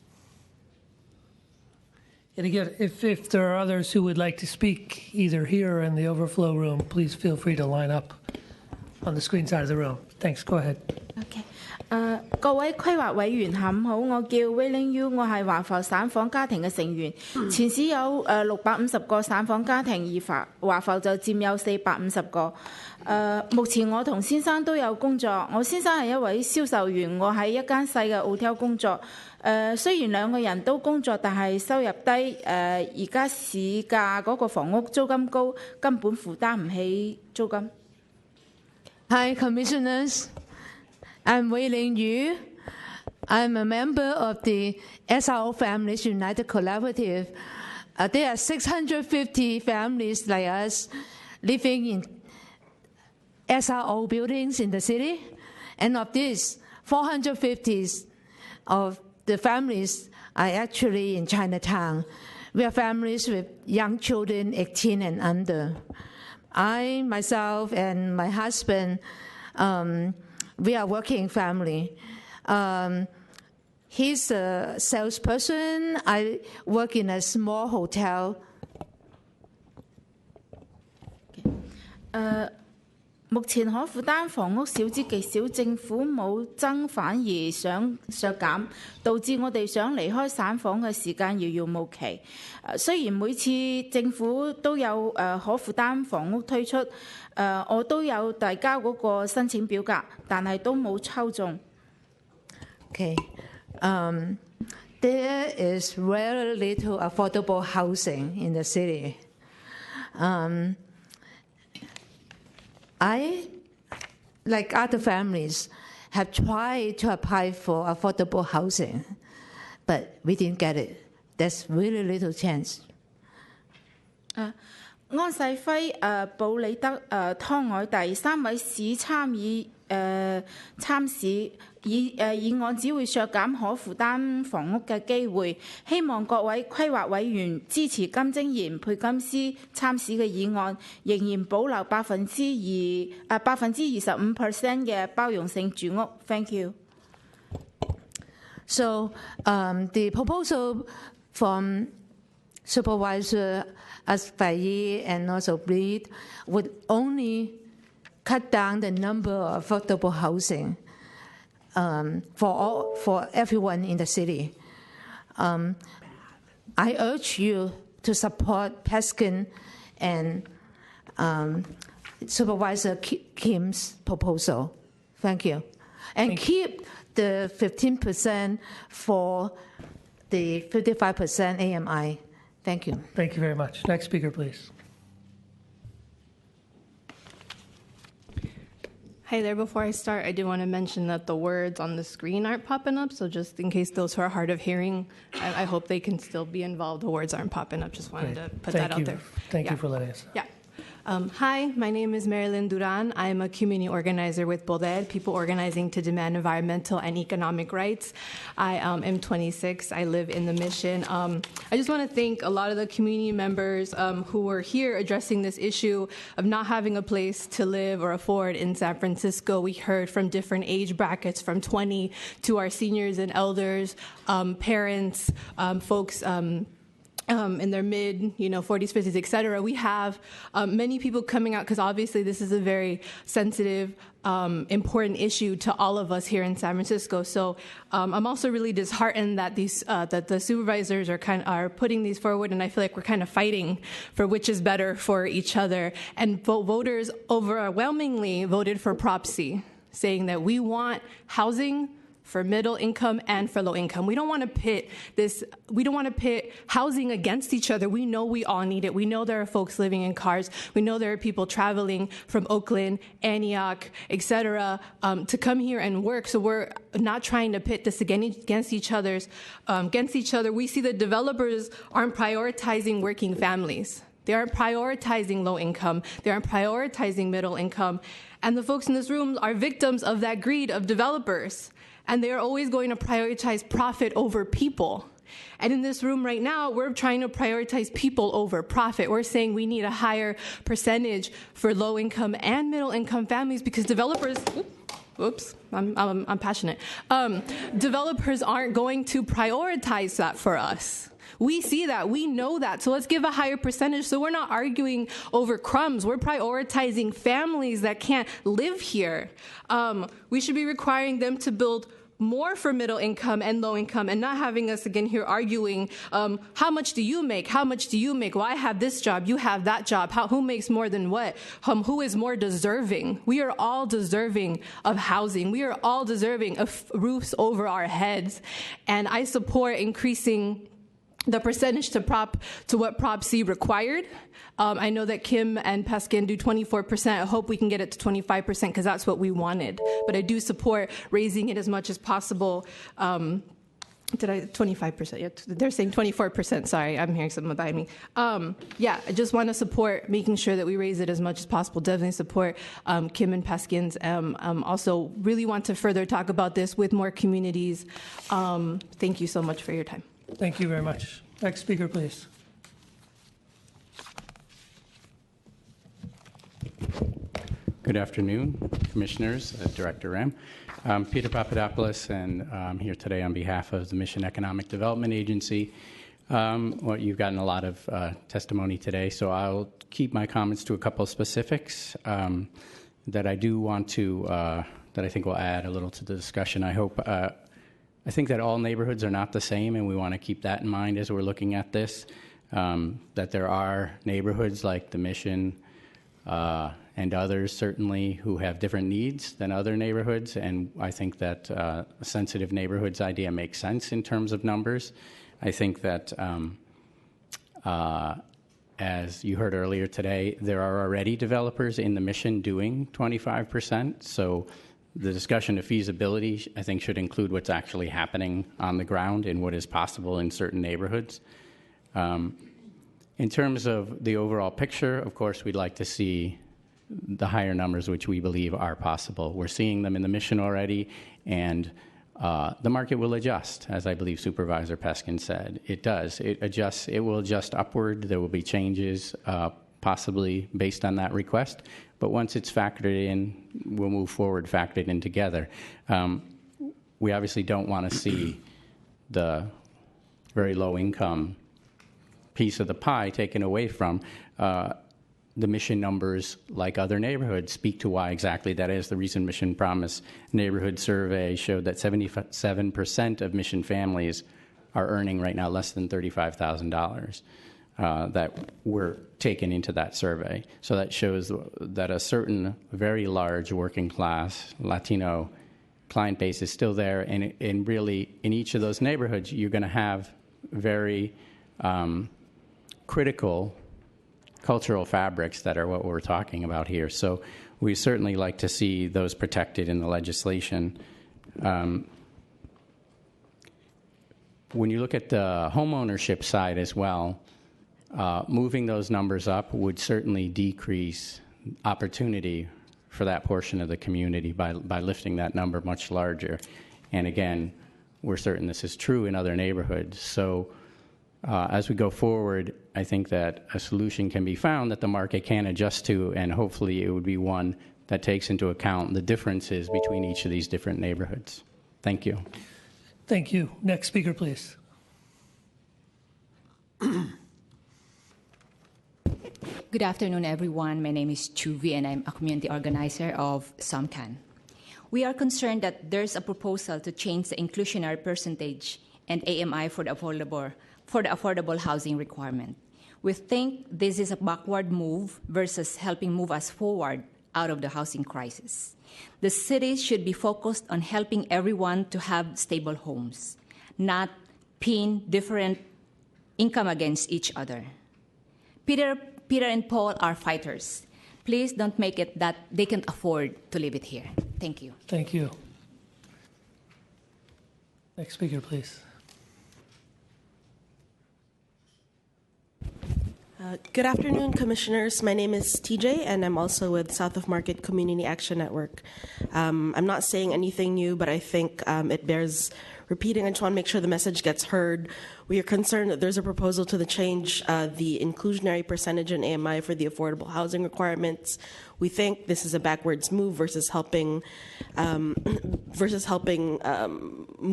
And again, if there are others who would like to speak either here or in the overflow room, please feel free to line up on the screen side of the room. Thanks. Go ahead. Okay. 各位規劃委員下午好，我叫 Willing Yu， 我係華埠散房家庭嘅成員。前市有650個散房家庭，而華埠就佔有450個。目前我同先生都有工作，我先生係一位銷售員，我喺一間細嘅 hotel 工作。雖然兩個人都工作，但係收入低。而家市價嗰個房屋租金高，根本負擔唔起租金。Hi, Commissioners. I'm Wei Ling Yu. I'm a member of the SRO Families United Collaborative. There are 650 families like us living in SRO buildings in the city, and of these, 450 of the families are actually in Chinatown. We are families with young children, 18 and under. I, myself, and my husband, we are working family. He's a salesperson. I work in a small hotel. 目前可負擔房屋少之極少，政府冇增反而想削減，導致我哋想離開散房嘅時間遙遙無期。雖然每次政府都有可負擔房屋推出，我都有遞交嗰個申請表格，但係都冇抽中。Okay. There is very little affordable housing in the city. I, like other families, have tried to apply for affordable housing, but we didn't get it. There's really little chance. 安世輝、布里德、湯凱第3位市參市議案只會削減可負擔房屋嘅機會，希望各位規劃委員支持金晶賢、佩金斯參市嘅議案，仍然保留25% 嘅包容性住屋。Thank you. So the proposal from Supervisor Asfayi and also Breed would only cut down the number of affordable housing for everyone in the city. I urge you to support Peskin and Supervisor Kim's proposal. Thank you. And keep the 15% for the 55% AMI. Thank you. Thank you very much. Next speaker, please. Hi there. Before I start, I do want to mention that the words on the screen aren't popping up, so just in case those who are hard of hearing, I hope they can still be involved. The words aren't popping up. Just wanted to put that out there. Thank you for letting us know. Yeah. Hi, my name is Marilyn Duran. I'm a community organizer with Poder, People Organizing to Demand Environmental and Economic Rights. I am 26. I live in the Mission. I just want to thank a lot of the community members who were here addressing this issue of not having a place to live or afford in San Francisco. We heard from different age brackets, from 20 to our seniors and elders, parents, folks in their mid, 40s, 50s, et cetera. We have many people coming out because obviously this is a very sensitive, important issue to all of us here in San Francisco. So I'm also really disheartened that that the supervisors are putting these forward, and I feel like we're kind of fighting for which is better for each other. And voters overwhelmingly voted for Prop C, saying that we want housing for middle income and for low income. We don't want to pit housing against each other. We know we all need it. We know there are folks living in cars. We know there are people traveling from Oakland, Antioch, etc., to come here and work. So we're not trying to pit this against each other. We see that developers aren't prioritizing working families. They aren't prioritizing low income. They aren't prioritizing middle income. And the folks in this room are victims of that greed of developers. And they are always going to prioritize profit over people. And in this room right now, we're trying to prioritize people over profit. We're saying we need a higher percentage for low-income and middle-income families because developers... Oops, I'm passionate. Developers aren't going to prioritize that for us. We see that. We know that. So let's give a higher percentage. So we're not arguing over crumbs. We're prioritizing families that can't live here. We should be requiring them to build more for middle income and low income and not having us again here arguing, how much do you make? How much do you make? Well, I have this job. You have that job. Who makes more than what? Who is more deserving? We are all deserving of housing. We are all deserving of roofs over our heads. And I support increasing the percentage to what Prop C required. I know that Kim and Peskin do 24%. I hope we can get it to 25% because that's what we wanted. But I do support raising it as much as possible. 25%? Yeah, they're saying 24%. Sorry, I'm hearing something behind me. Yeah, I just want to support making sure that we raise it as much as possible. Definitely support Kim and Peskin's. Also, really want to further talk about this with more communities. Thank you so much for your time. Thank you very much. Next speaker, please. Good afternoon, Commissioners, Director Ram. I'm Peter Papadopoulos, and I'm here today on behalf of the Mission Economic Development Agency. Well, you've gotten a lot of testimony today, so I'll keep my comments to a couple of specifics that I do want to, that I think will add a little to the discussion. I think that all neighborhoods are not the same, and we want to keep that in mind as we're looking at this, that there are neighborhoods like the Mission and others certainly who have different needs than other neighborhoods, and I think that a sensitive neighborhoods idea makes sense in terms of numbers. I think that, as you heard earlier today, there are already developers in the Mission doing 25%, so the discussion of feasibility, I think, should include what's actually happening on the ground and what is possible in certain neighborhoods. In terms of the overall picture, of course, we'd like to see the higher numbers, which we believe are possible. We're seeing them in the Mission already, and the market will adjust, as I believe Supervisor Peskin said. It does. It adjusts. It will adjust upward. There will be changes, possibly based on that request. But once it's factored in, we'll move forward, factored in together. We obviously don't want to see the very low income piece of the pie taken away from. The Mission numbers, like other neighborhoods, speak to why exactly that is. The recent Mission Promise neighborhood survey showed that 77% of Mission families are earning right now less than $35,000. That were taken into that survey. So that shows that a certain very large working class Latino client base is still there. And really, in each of those neighborhoods, you're going to have very critical cultural fabrics that are what we're talking about here. So we certainly like to see those protected in the legislation. When you look at the homeownership side as well, moving those numbers up would certainly decrease opportunity for that portion of the community by lifting that number much larger. And again, we're certain this is true in other neighborhoods. So as we go forward, I think that a solution can be found that the market can adjust to, and hopefully it would be one that takes into account the differences between each of these different neighborhoods. Thank you. Thank you. Next speaker, please. Good afternoon, everyone. My name is Chuvi, and I'm a community organizer of Somcan. We are concerned that there's a proposal to change the inclusionary percentage and AMI for the affordable housing requirement. We think this is a backward move versus helping move us forward out of the housing crisis. The city should be focused on helping everyone to have stable homes, not pin different income against each other. Peter and Paul are fighters. Please don't make it that they can't afford to leave it here. Thank you. Thank you. Next speaker, please. Good afternoon, Commissioners. My name is TJ, and I'm also with South of Market Community Action Network. I'm not saying anything new, but I think it bears repeating. I just want to make sure the message gets heard. We are concerned that there's a proposal to change the inclusionary percentage in AMI for the affordable housing requirements. We think this is a backwards move versus helping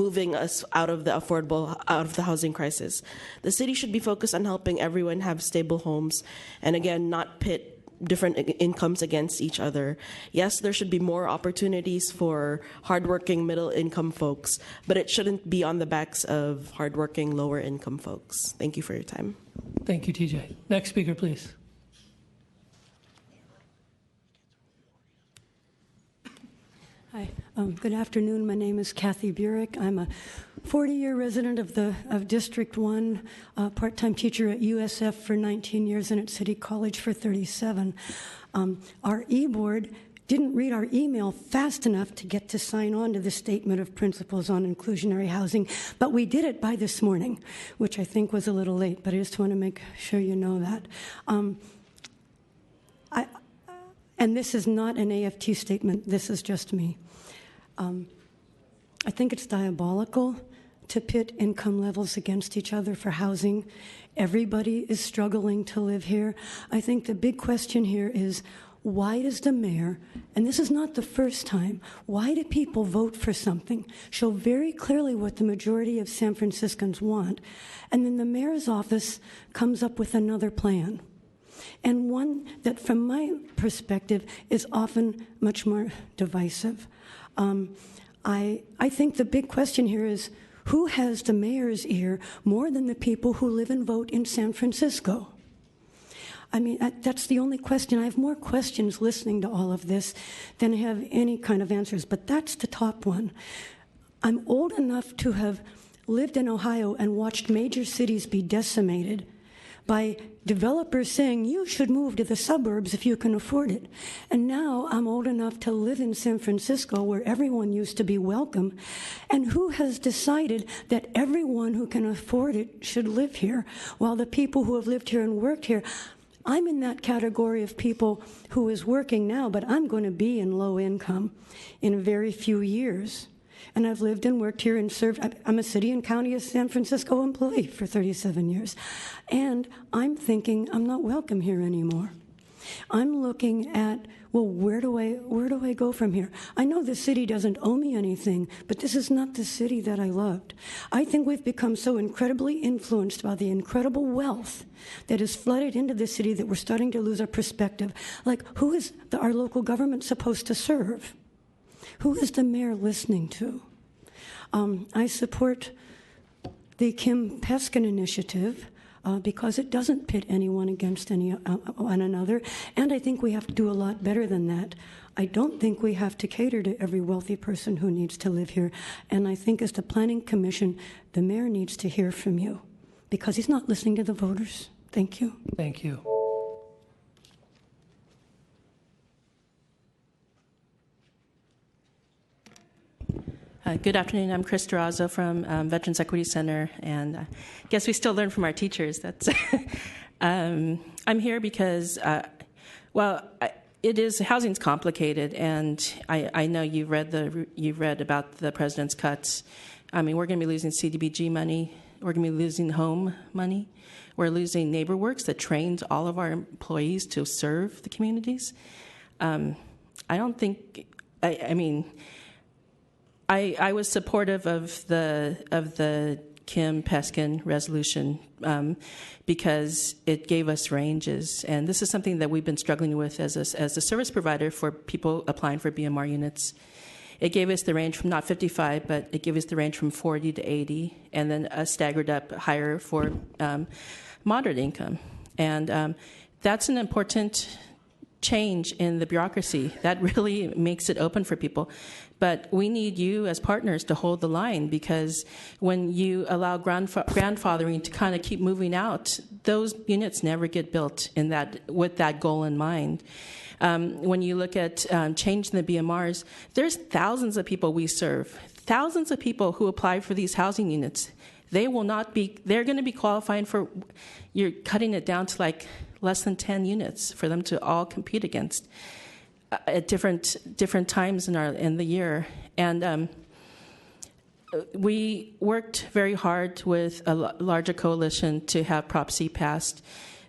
moving us out of the housing crisis. The city should be focused on helping everyone have stable homes, and again, not pit different incomes against each other. Yes, there should be more opportunities for hardworking middle-income folks, but it shouldn't be on the backs of hardworking lower-income folks. Thank you for your time. Thank you, TJ. Next speaker, please. Hi, good afternoon. My name is Kathy Burek. I'm a 40-year resident of District 1, part-time teacher at USF for 19 years and at City College for 37. Our e-board didn't read our email fast enough to get to sign on to the Statement of Principles on Inclusionary Housing, but we did it by this morning, which I think was a little late, but I just want to make sure you know that. And this is not an AFT statement. This is just me. I think it's diabolical to pit income levels against each other for housing. Everybody is struggling to live here. I think the big question here is, why does the mayor, and this is not the first time, why do people vote for something, show very clearly what the majority of San Franciscans want, and then the mayor's office comes up with another plan? And one that, from my perspective, is often much more divisive. I think the big question here is, who has the mayor's ear more than the people who live and vote in San Francisco? I mean, that's the only question. I have more questions listening to all of this than I have any kind of answers, but that's the top one. I'm old enough to have lived in Ohio and watched major cities be decimated by developers saying, you should move to the suburbs if you can afford it. And now I'm old enough to live in San Francisco, where everyone used to be welcome. And who has decided that everyone who can afford it should live here, while the people who have lived here and worked here, I'm in that category of people who is working now, but I'm going to be in low income in a very few years. And I've lived and worked here and served. I'm a city and county of San Francisco employee for 37 years. And I'm thinking I'm not welcome here anymore. I'm looking at, well, where do I go from here? I know the city doesn't owe me anything, but this is not the city that I loved. I think we've become so incredibly influenced by the incredible wealth that has flooded into the city that we're starting to lose our perspective. Like, who is our local government supposed to serve? Who is the mayor listening to? I support the Kim Peskin initiative because it doesn't pit anyone against one another, and I think we have to do a lot better than that. I don't think we have to cater to every wealthy person who needs to live here, and I think as the Planning Commission, the mayor needs to hear from you because he's not listening to the voters. Thank you. Thank you. Good afternoon. I'm Chris Durazo from Veterans Equity Center, and I guess we still learn from our teachers. That's I'm here because, housing's complicated, and I know you've read about the president's cuts. I mean, we're going to be losing CDBG money. We're going to be losing home money. We're losing NeighborWorks that trains all of our employees to serve the communities. I don't think. I was supportive of the Kim Peskin resolution because it gave us ranges, and this is something that we've been struggling with as a service provider for people applying for BMR units. It gave us the range from not 55, but it gave us the range from 40 to 80, and then a staggered up higher for moderate income, and that's an important change in the bureaucracy. That really makes it open for people. But we need you as partners to hold the line, because when you allow grandfathering to kind of keep moving out, those units never get built with that goal in mind. When you look at changing the BMRs, there's thousands of people we serve, thousands of people who apply for these housing units. They're going to be qualifying for, you're cutting it down to like less than 10 units for them to all compete against at different times in the year. And we worked very hard with a larger coalition to have Prop C passed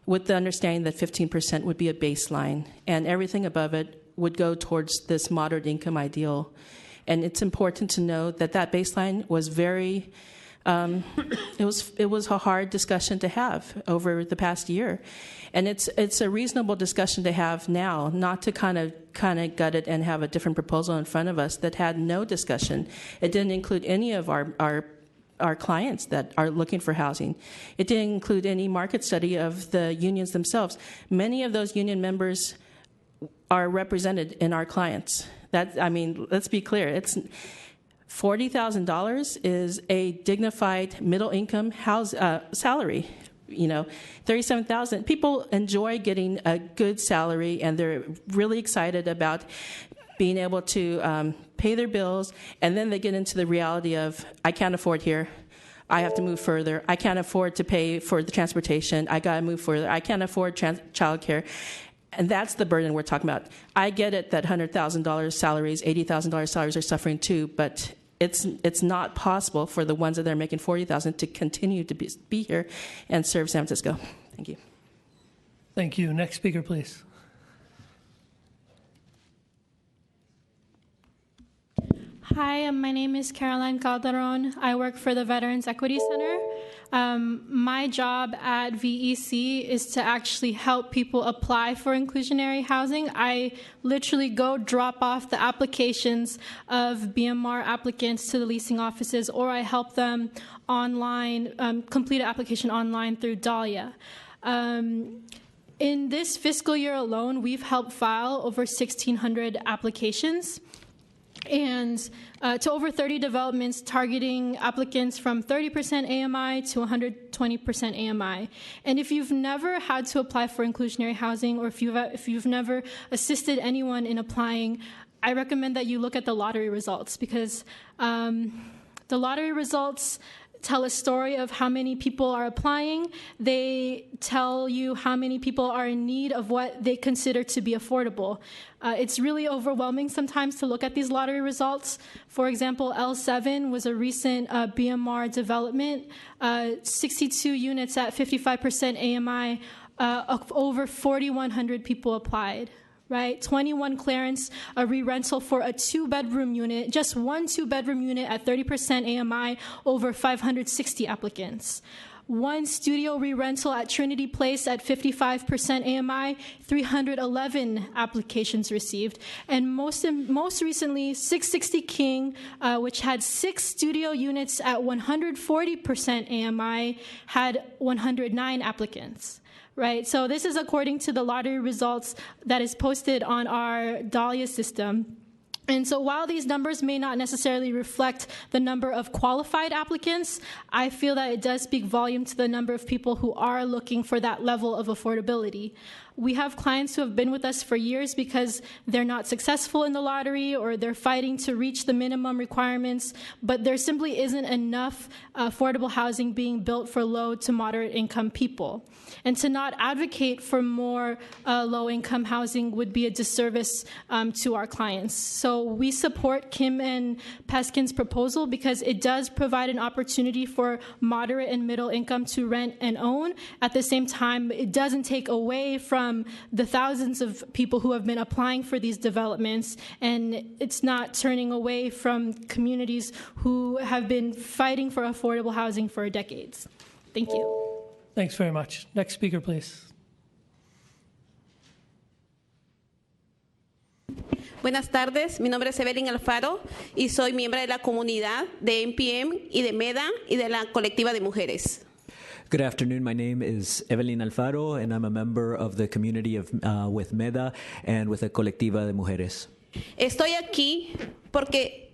with the understanding that 15% would be a baseline, and everything above it would go towards this moderate income ideal. And it's important to know that that baseline was very, it was a hard discussion to have over the past year. And it's a reasonable discussion to have now, not to kind of gut it and have a different proposal in front of us that had no discussion. It didn't include any of our clients that are looking for housing. It didn't include any market study of the unions themselves. Many of those union members are represented in our clients. Let's be clear. It's $40,000 is a dignified middle-income salary. $37,000. People enjoy getting a good salary, and they're really excited about being able to pay their bills, and then they get into the reality of, I can't afford here. I have to move further. I can't afford to pay for the transportation. I got to move further. I can't afford childcare. And that's the burden we're talking about. I get it that $100,000 salaries, $80,000 salaries are suffering too, but it's not possible for the ones that are making $40,000 to continue to be here and serve San Francisco. Thank you. Thank you. Next speaker, please. Hi, my name is Caroline Calderon. I work for the Veterans Equity Center. My job at VEC is to actually help people apply for inclusionary housing. I literally go drop off the applications of BMR applicants to the leasing offices, or I help them online, complete an application online through Dahlia. In this fiscal year alone, we've helped file over 1,600 applications, and to over 30 developments targeting applicants from 30% AMI to 120% AMI. And if you've never had to apply for inclusionary housing, or if you've never assisted anyone in applying, I recommend that you look at the lottery results, because the lottery results tell a story of how many people are applying. They tell you how many people are in need of what they consider to be affordable. It's really overwhelming sometimes to look at these lottery results. For example, L7 was a recent BMR development, 62 units at 55% AMI, over 4,100 people applied. Right, 21 clearance, a re-rental for a 2-bedroom unit, just one 2-bedroom unit at 30% AMI, over 560 applicants. One studio re-rental at Trinity Place at 55% AMI, 311 applications received. And most recently, 660 King, which had 6 studio units at 140% AMI, had 109 applicants. Right, so this is according to the lottery results that is posted on our Dahlia system. And so while these numbers may not necessarily reflect the number of qualified applicants, I feel that it does speak volume to the number of people who are looking for that level of affordability. We have clients who have been with us for years because they're not successful in the lottery, or they're fighting to reach the minimum requirements, but there simply isn't enough affordable housing being built for low to moderate income people. And to not advocate for more low-income housing would be a disservice to our clients. So we support Kim and Peskin's proposal because it does provide an opportunity for moderate and middle income to rent and own. At the same time, it doesn't take away from the thousands of people who have been applying for these developments, and it's not turning away from communities who have been fighting for affordable housing for decades. Thank you. Thanks very much. Next speaker, please. Buenas tardes, mi nombre es Evelyn Alfaro y soy miembro de la comunidad de NPM y de MEDA y de la colectiva de mujeres. Good afternoon. My name is Evelyn Alfaro, and I'm a member of the community with MEDA and with the Colectiva de Mujeres. Estoy aquí porque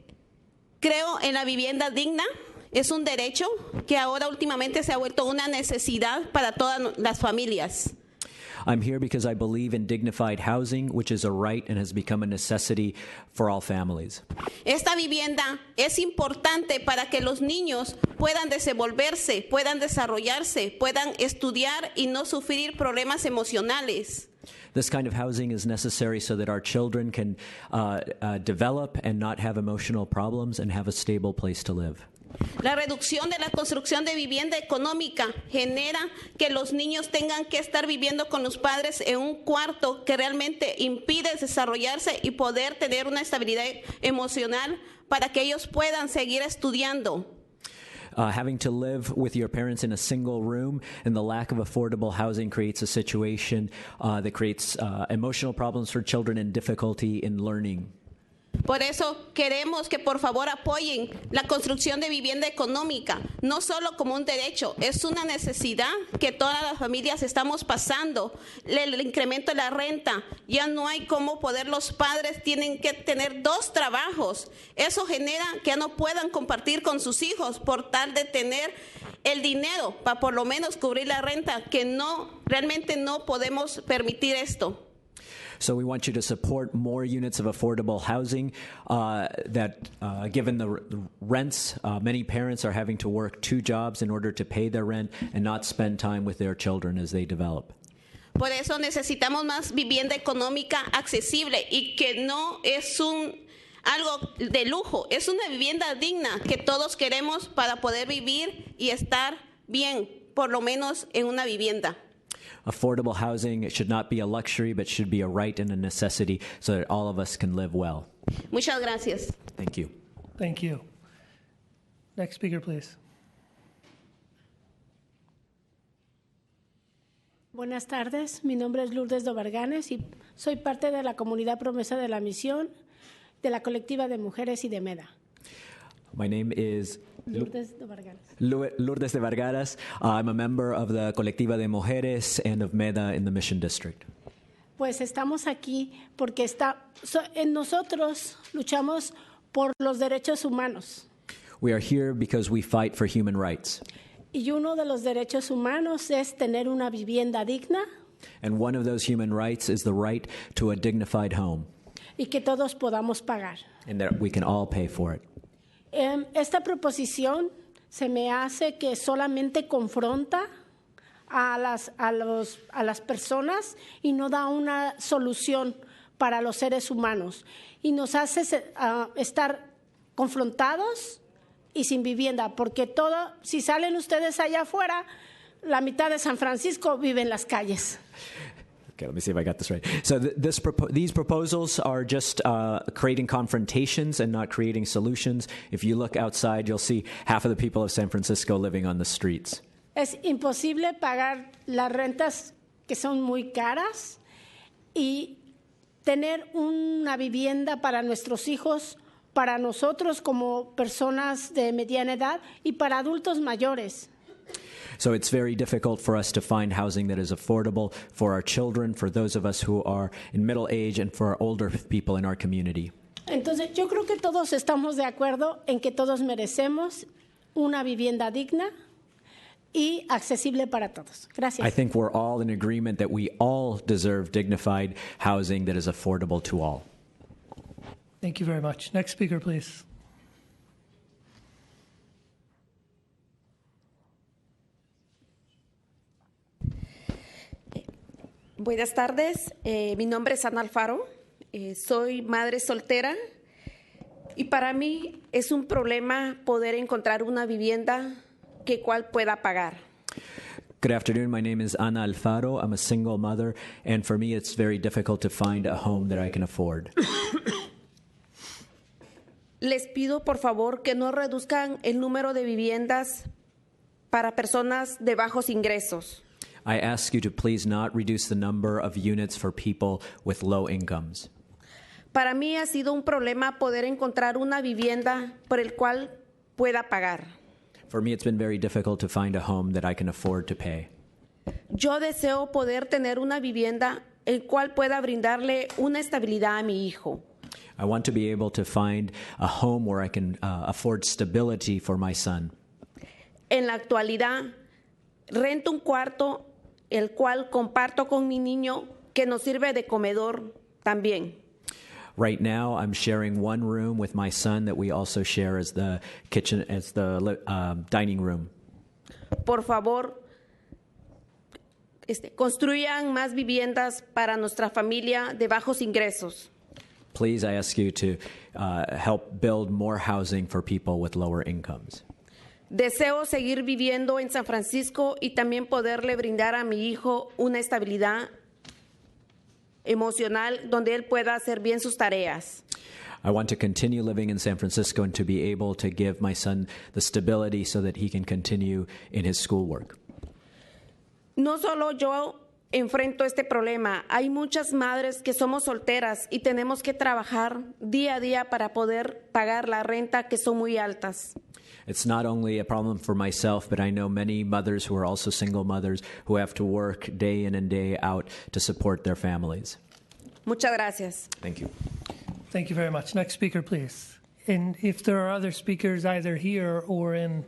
creo en la vivienda digna. Es un derecho que ahora últimamente se ha vuelto una necesidad para todas las familias. I'm here because I believe in dignified housing, which is a right and has become a necessity for all families. Esta vivienda es importante para que los niños puedan desenvolverse, puedan desarrollarse, puedan estudiar y no sufrir problemas emocionales. This kind of housing is necessary so that our children can develop and not have emotional problems and have a stable place to live. La reducción de la construcción de vivienda económica genera que los niños tengan que estar viviendo con los padres en un cuarto que realmente impide desarrollarse y poder tener una estabilidad emocional para que ellos puedan seguir estudiando. Having to live with your parents in a single room and the lack of affordable housing creates a situation that creates emotional problems for children and difficulty in learning. Por eso queremos que por favor apoyen la construcción de vivienda económica, no solo como un derecho, es una necesidad que todas las familias estamos pasando. El incremento de la renta, ya no hay cómo poder, los padres tienen que tener 2 trabajos. Eso genera que ya no puedan compartir con sus hijos por tal de tener el dinero para por lo menos cubrir la renta, que no, realmente no podemos permitir esto. So we want you to support more units of affordable housing given the rents, many parents are having to work 2 jobs in order to pay their rent and not spend time with their children as they develop. Por eso necesitamos más vivienda económica accesible y que no es algo de lujo, es una vivienda digna que todos queremos para poder vivir y estar bien, por lo menos en una vivienda. Affordable housing should not be a luxury, but should be a right and a necessity so that all of us can live well. Muchas gracias. Thank you. Thank you. Next speaker, please. Buenas tardes, mi nombre es Lourdes Dobarganes y soy parte de la comunidad Promesa de la Misión, de la colectiva de mujeres y de MEDA. My name is Lourdes Dobarganes. Lourdes de Vargaras. I'm a member of the Colectiva de Mujeres and of MEDA in the Mission District. Pues estamos aquí porque nosotros luchamos por los derechos humanos. We are here because we fight for human rights. Y uno de los derechos humanos es tener una vivienda digna. And one of those human rights is the right to a dignified home. Y que todos podamos pagar. And that we can all pay for it. Esta proposición se me hace que solamente confronta a las personas y no da una solución para los seres humanos. Y nos hace estar confrontados y sin vivienda, porque si salen ustedes allá afuera, la mitad de San Francisco vive en las calles. Okay, let me see if I got this right. So these proposals are just creating confrontations and not creating solutions. If you look outside, you'll see half of the people of San Francisco living on the streets. Es imposible pagar las rentas que son muy caras y tener una vivienda para nuestros hijos, para nosotros como personas de mediana edad y para adultos mayores. So it's very difficult for us to find housing that is affordable for our children, for those of us who are in middle age, and for our older people in our community. Entonces, yo creo que todos estamos de acuerdo en que todos merecemos una vivienda digna y accesible para todos. Gracias. I think we're all in agreement that we all deserve dignified housing that is affordable to all. Thank you very much. Next speaker, please. Buenas tardes, mi nombre es Ana Alfaro, soy madre soltera y para mí es un problema poder encontrar una vivienda que cual pueda pagar. Good afternoon, my name is Ana Alfaro, I'm a single mother, and for me it's very difficult to find a home that I can afford. Les pido por favor que no reduzcan el número de viviendas para personas de bajos ingresos. I ask you to please not reduce the number of units for people with low incomes. Para mí ha sido un problema poder encontrar una vivienda por el cual pueda pagar. For me, it's been very difficult to find a home that I can afford to pay. Yo deseo poder tener una vivienda el cual pueda brindarle una estabilidad a mi hijo. I want to be able to find a home where I can afford stability for my son. En la actualidad, rento un cuarto el cual comparto con mi niño que nos sirve de comedor también. Right now, I'm sharing one room with my son that we also share as the kitchen, as the dining room. Por favor, construyan más viviendas para nuestra familia de bajos ingresos. Please, I ask you to help build more housing for people with lower incomes. Deseo seguir viviendo en San Francisco y también poderle brindar a mi hijo una estabilidad emocional donde él pueda hacer bien sus tareas. I want to continue living in San Francisco and to be able to give my son the stability so that he can continue in his schoolwork. No solo yo enfrento este problema, hay muchas madres que somos solteras y tenemos que trabajar día a día para poder pagar la renta que son muy altas. It's not only a problem for myself, but I know many mothers who are also single mothers who have to work day in and day out to support their families. Muchas gracias. Thank you. Thank you very much. Next speaker, please. And if there are other speakers either here or in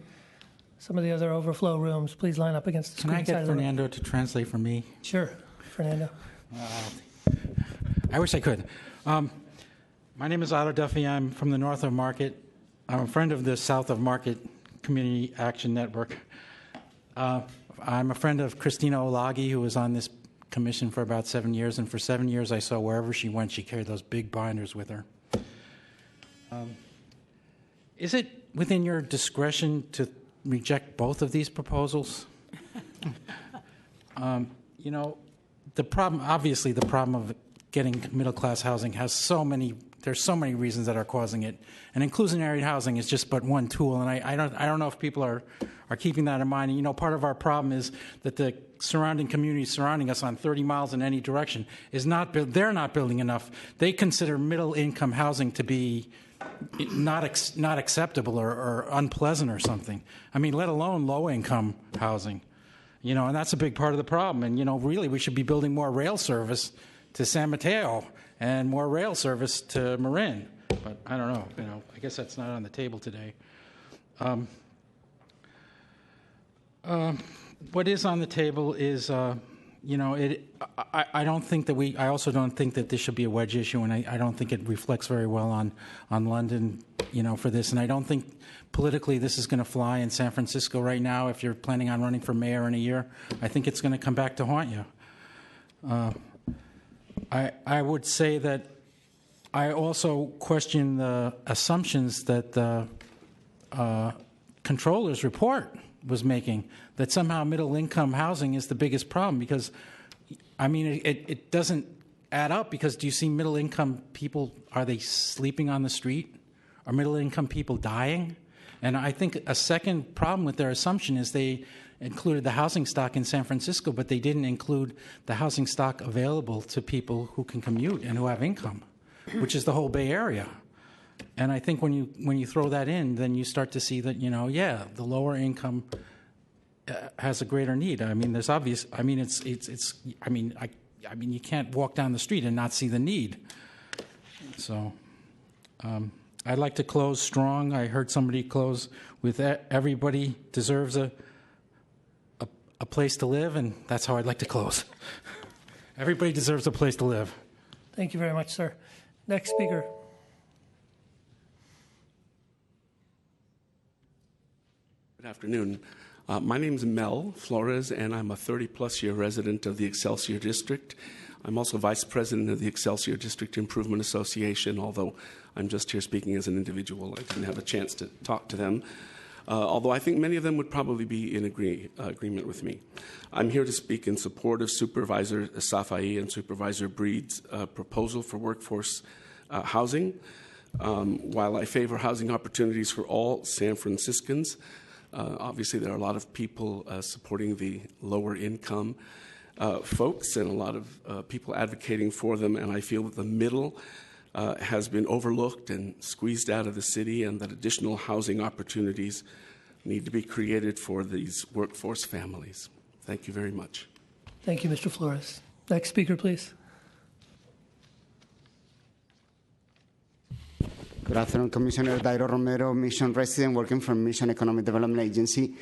some of the other overflow rooms, please line up against the Can screen I side get of the room. Fernando to translate for me? Sure, Fernando. I wish I could. My name is Otto Duffy. I'm from the north of Market. I'm a friend of the South of Market Community Action Network. I'm a friend of Christina Olagi, who was on this commission for about 7 years, and for 7 years I saw wherever she went, she carried those big binders with her. Is it within your discretion to reject both of these proposals? You know, the problem of getting middle-class housing there's so many reasons that are causing it, and inclusionary housing is just but one tool, and I don't know if people are keeping that in mind. And, you know, part of our problem is that the surrounding communities surrounding us on 30 miles in any direction they're not building enough. They consider middle-income housing to be not acceptable or unpleasant or something. I mean, let alone low-income housing. You know, and that's a big part of the problem. And, you know, really we should be building more rail service to San Mateo and more rail service to Marin. But I don't know, you know, I guess that's not on the table today. What is on the table is, you know, I don't think that I also don't think that this should be a wedge issue, and I don't think it reflects very well on London, you know, for this. And I don't think politically this is going to fly in San Francisco right now if you're planning on running for mayor in a year. I think it's going to come back to haunt you. I would say that I also question the assumptions that the controller's report was making, that somehow middle-income housing is the biggest problem, because, I mean, it doesn't add up, because do you see middle-income people, are they sleeping on the street? Are middle-income people dying? And I think a second problem with their assumption is they included the housing stock in San Francisco, but they didn't include the housing stock available to people who can commute and who have income, which is the whole Bay Area. And I think when you throw that in, then you start to see that, you know, yeah, the lower income has a greater need. I mean, there's obvious. I mean, I mean, you can't walk down the street and not see the need. So, I'd like to close strong. I heard somebody close with everybody deserves a place to live, and that's how I'd like to close. Everybody deserves a place to live. Thank you very much, sir. Next speaker. Good afternoon. My name is Mel Flores, and I'm a 30-plus year resident of the Excelsior District. I'm also vice president of the Excelsior District Improvement Association, although I'm just here speaking as an individual. I didn't have a chance to talk to them, although I think many of them would probably be in agreement with me. I'm here to speak in support of Supervisor Safai and Supervisor Breed's proposal for workforce housing. While I favor housing opportunities for all San Franciscans, obviously there are a lot of people supporting the lower income folks and a lot of people advocating for them, and I feel that the middle has been overlooked and squeezed out of the city, and that additional housing opportunities need to be created for these workforce families. Thank you very much. Thank you, Mr. Flores. Next speaker, please. Good afternoon, Commissioner Dairo Romero, Mission resident working from Mission Economic Development Agency.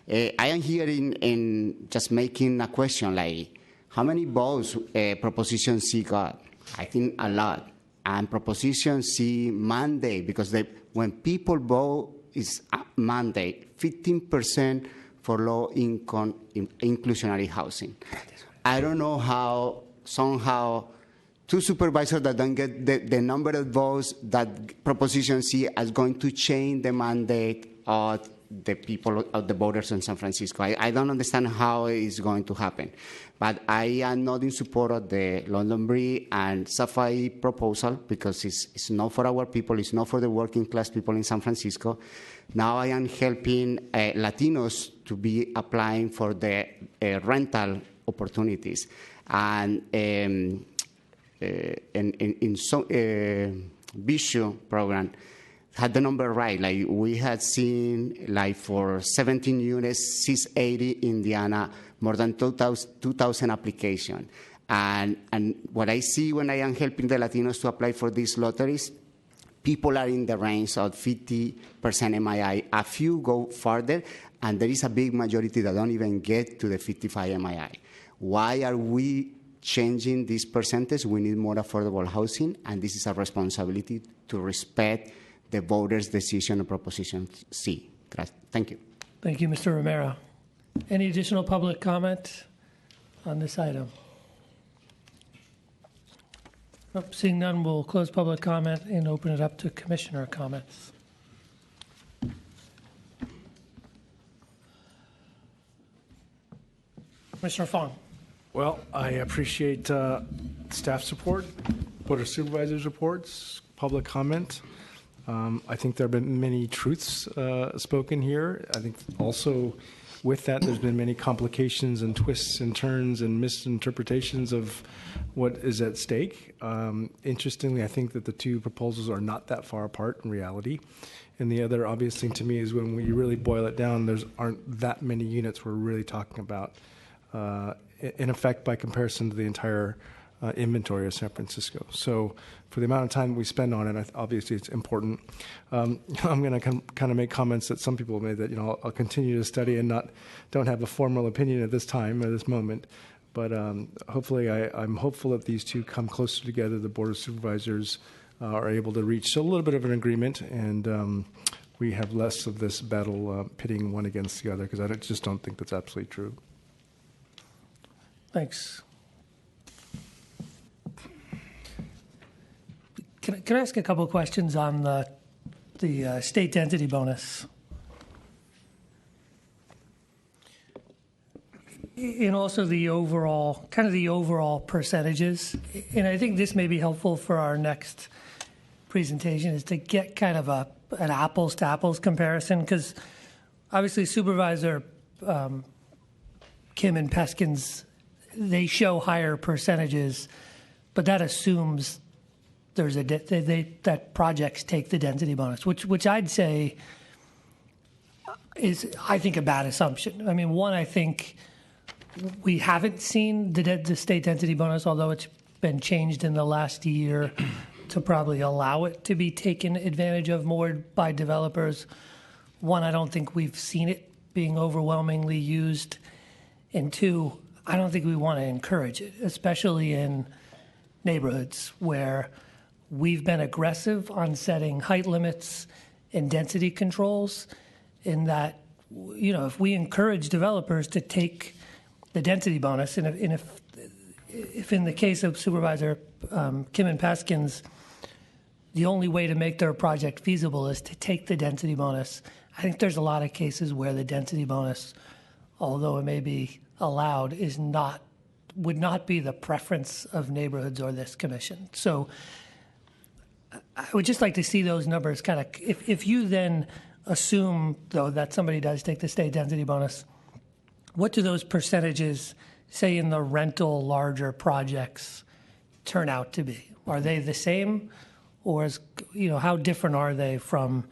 I am here in just making a question, like how many votes Proposition C got? I think a lot. And Proposition C mandate, because when people vote, it's a mandate, 15% for low-income inclusionary housing. I don't know how somehow two supervisors that don't get the number of votes that Proposition C is going to change the mandate of the people, of the voters in San Francisco. I don't understand how it's going to happen. But I am not in support of the London Breed and Safai proposal because it's not for our people, it's not for the working class people in San Francisco. Now I am helping Latinos to be applying for the rental opportunities. And in some Bishu program, had the number right. Like we had seen, like for 17 units, 680 Indiana, more than 2,000 applications. And what I see when I am helping the Latinos to apply for these lotteries, people are in the range of 50% MII. A few go farther, and there is a big majority that don't even get to the 55 MII. Why are we changing this percentage? We need more affordable housing, and this is a responsibility to respect the voters' decision on Proposition C. Thank you. Thank you, Mr. Romero. Any additional public comment on this item? Nope, seeing none, we'll close public comment and open it up to commissioner comments. Commissioner Fong. Well, I appreciate staff support, Board of Supervisors reports, public comment. I think there have been many truths spoken here. I think also with that, there's been many complications and twists and turns and misinterpretations of what is at stake. Interestingly, I think that the two proposals are not that far apart in reality. And the other obvious thing to me is when we really boil it down, there aren't that many units we're really talking about, in effect, by comparison to the entire inventory of San Francisco. So for the amount of time we spend on it, obviously it's important. I'm going to kind of make comments that some people have made that, I'll continue to study and don't have a formal opinion at this time, at this moment. But hopefully I'm hopeful that these two come closer together. The Board of Supervisors are able to reach a little bit of an agreement, and we have less of this battle pitting one against the other, because I just don't think that's absolutely true. Thanks. Can I ask a couple of questions on the state density bonus? And also the overall percentages. And I think this may be helpful for our next presentation, is to get kind of an apples to apples comparison, because obviously Supervisor Kim and Peskin's, they show higher percentages, but that assumes there's that projects take the density bonus, which I'd say is, I think, a bad assumption. I mean, one, I think we haven't seen the state density bonus, although it's been changed in the last year to probably allow it to be taken advantage of more by developers. One, I don't think we've seen it being overwhelmingly used. And two, I don't think we want to encourage it, especially in neighborhoods where we've been aggressive on setting height limits and density controls, in that, if we encourage developers to take the density bonus, and if in the case of Supervisor Kim and Peskin's, the only way to make their project feasible is to take the density bonus, I think there's a lot of cases where the density bonus, although it may be allowed, would not be the preference of neighborhoods or this commission. So I would just like to see those numbers kind of, if you then assume, though, that somebody does take the state density bonus, what do those percentages, say in the rental larger projects, turn out to be? Are they the same, or how different are they from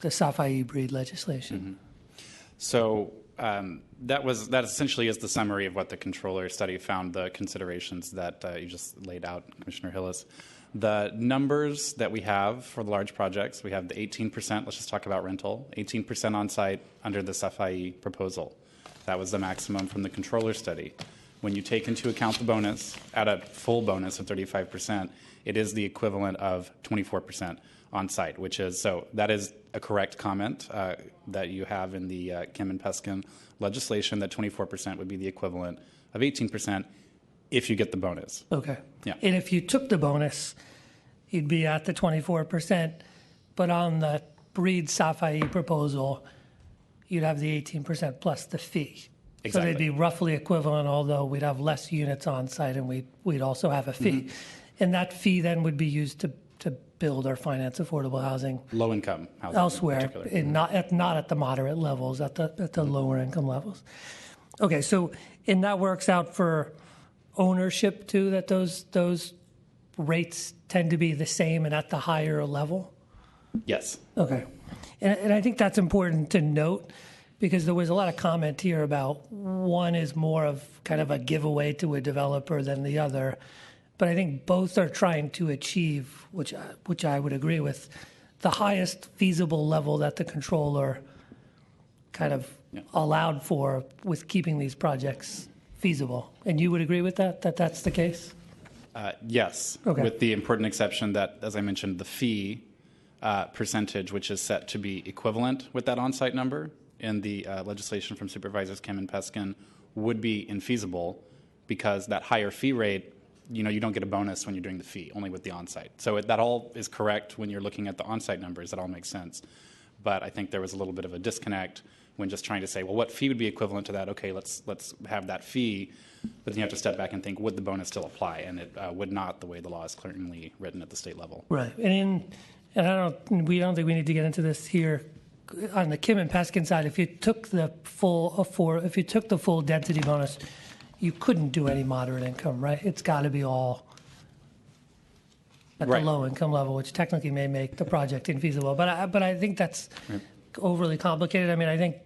the Safai Breed legislation? Mm-hmm. So that essentially is the summary of what the controller study found, the considerations that you just laid out, Commissioner Hillis. The numbers that we have for the large projects, we have the 18%, let's just talk about rental, 18% on site under the Safai proposal. That was the maximum from the controller study. When you take into account the bonus, at a full bonus of 35%, it is the equivalent of 24% on site, so that is a correct comment that you have in the Kim and Peskin legislation, that 24% would be the equivalent of 18% if you get the bonus. Okay. Yeah. And if you took the bonus, you'd be at the 24%, but on the Breed Safai proposal, you'd have the 18% plus the fee. Exactly. So they'd be roughly equivalent, although we'd have less units on site and we'd also have a fee. And that fee then would be used to build or finance affordable housing Low income housing elsewhere, in and not at the moderate levels, at the lower income levels. Okay, so and that works out for ownership too, that those rates tend to be the same and at the higher level? Yes. Okay. And I think that's important to note, because there was a lot of comment here about one is more of kind of a giveaway to a developer than the other. But I think both are trying to achieve, which I would agree with, the highest feasible level that the controller kind of allowed for with keeping these projects feasible. And you would agree with that that's the case? Yes, Okay. with the important exception that, as I mentioned, the fee percentage, which is set to be equivalent with that on-site number in the legislation from Supervisors Kim and Peskin, would be infeasible, because that higher fee rate, you don't get a bonus when you're doing the fee, only with the on-site. So that all is correct when you're looking at the on-site numbers. That all makes sense. But I think there was a little bit of a disconnect when just trying to say, well, what fee would be equivalent to that? Okay, let's have that fee. But then you have to step back and think, would the bonus still apply? And it would not, the way the law is currently written at the state level. Right. And we don't think we need to get into this here. On the Kim and Peskin side, if you took the full density bonus, you couldn't do any moderate income, right? It's got to be all at Right. the low income level, which technically may make the project infeasible. But I think that's overly complicated. I mean, I think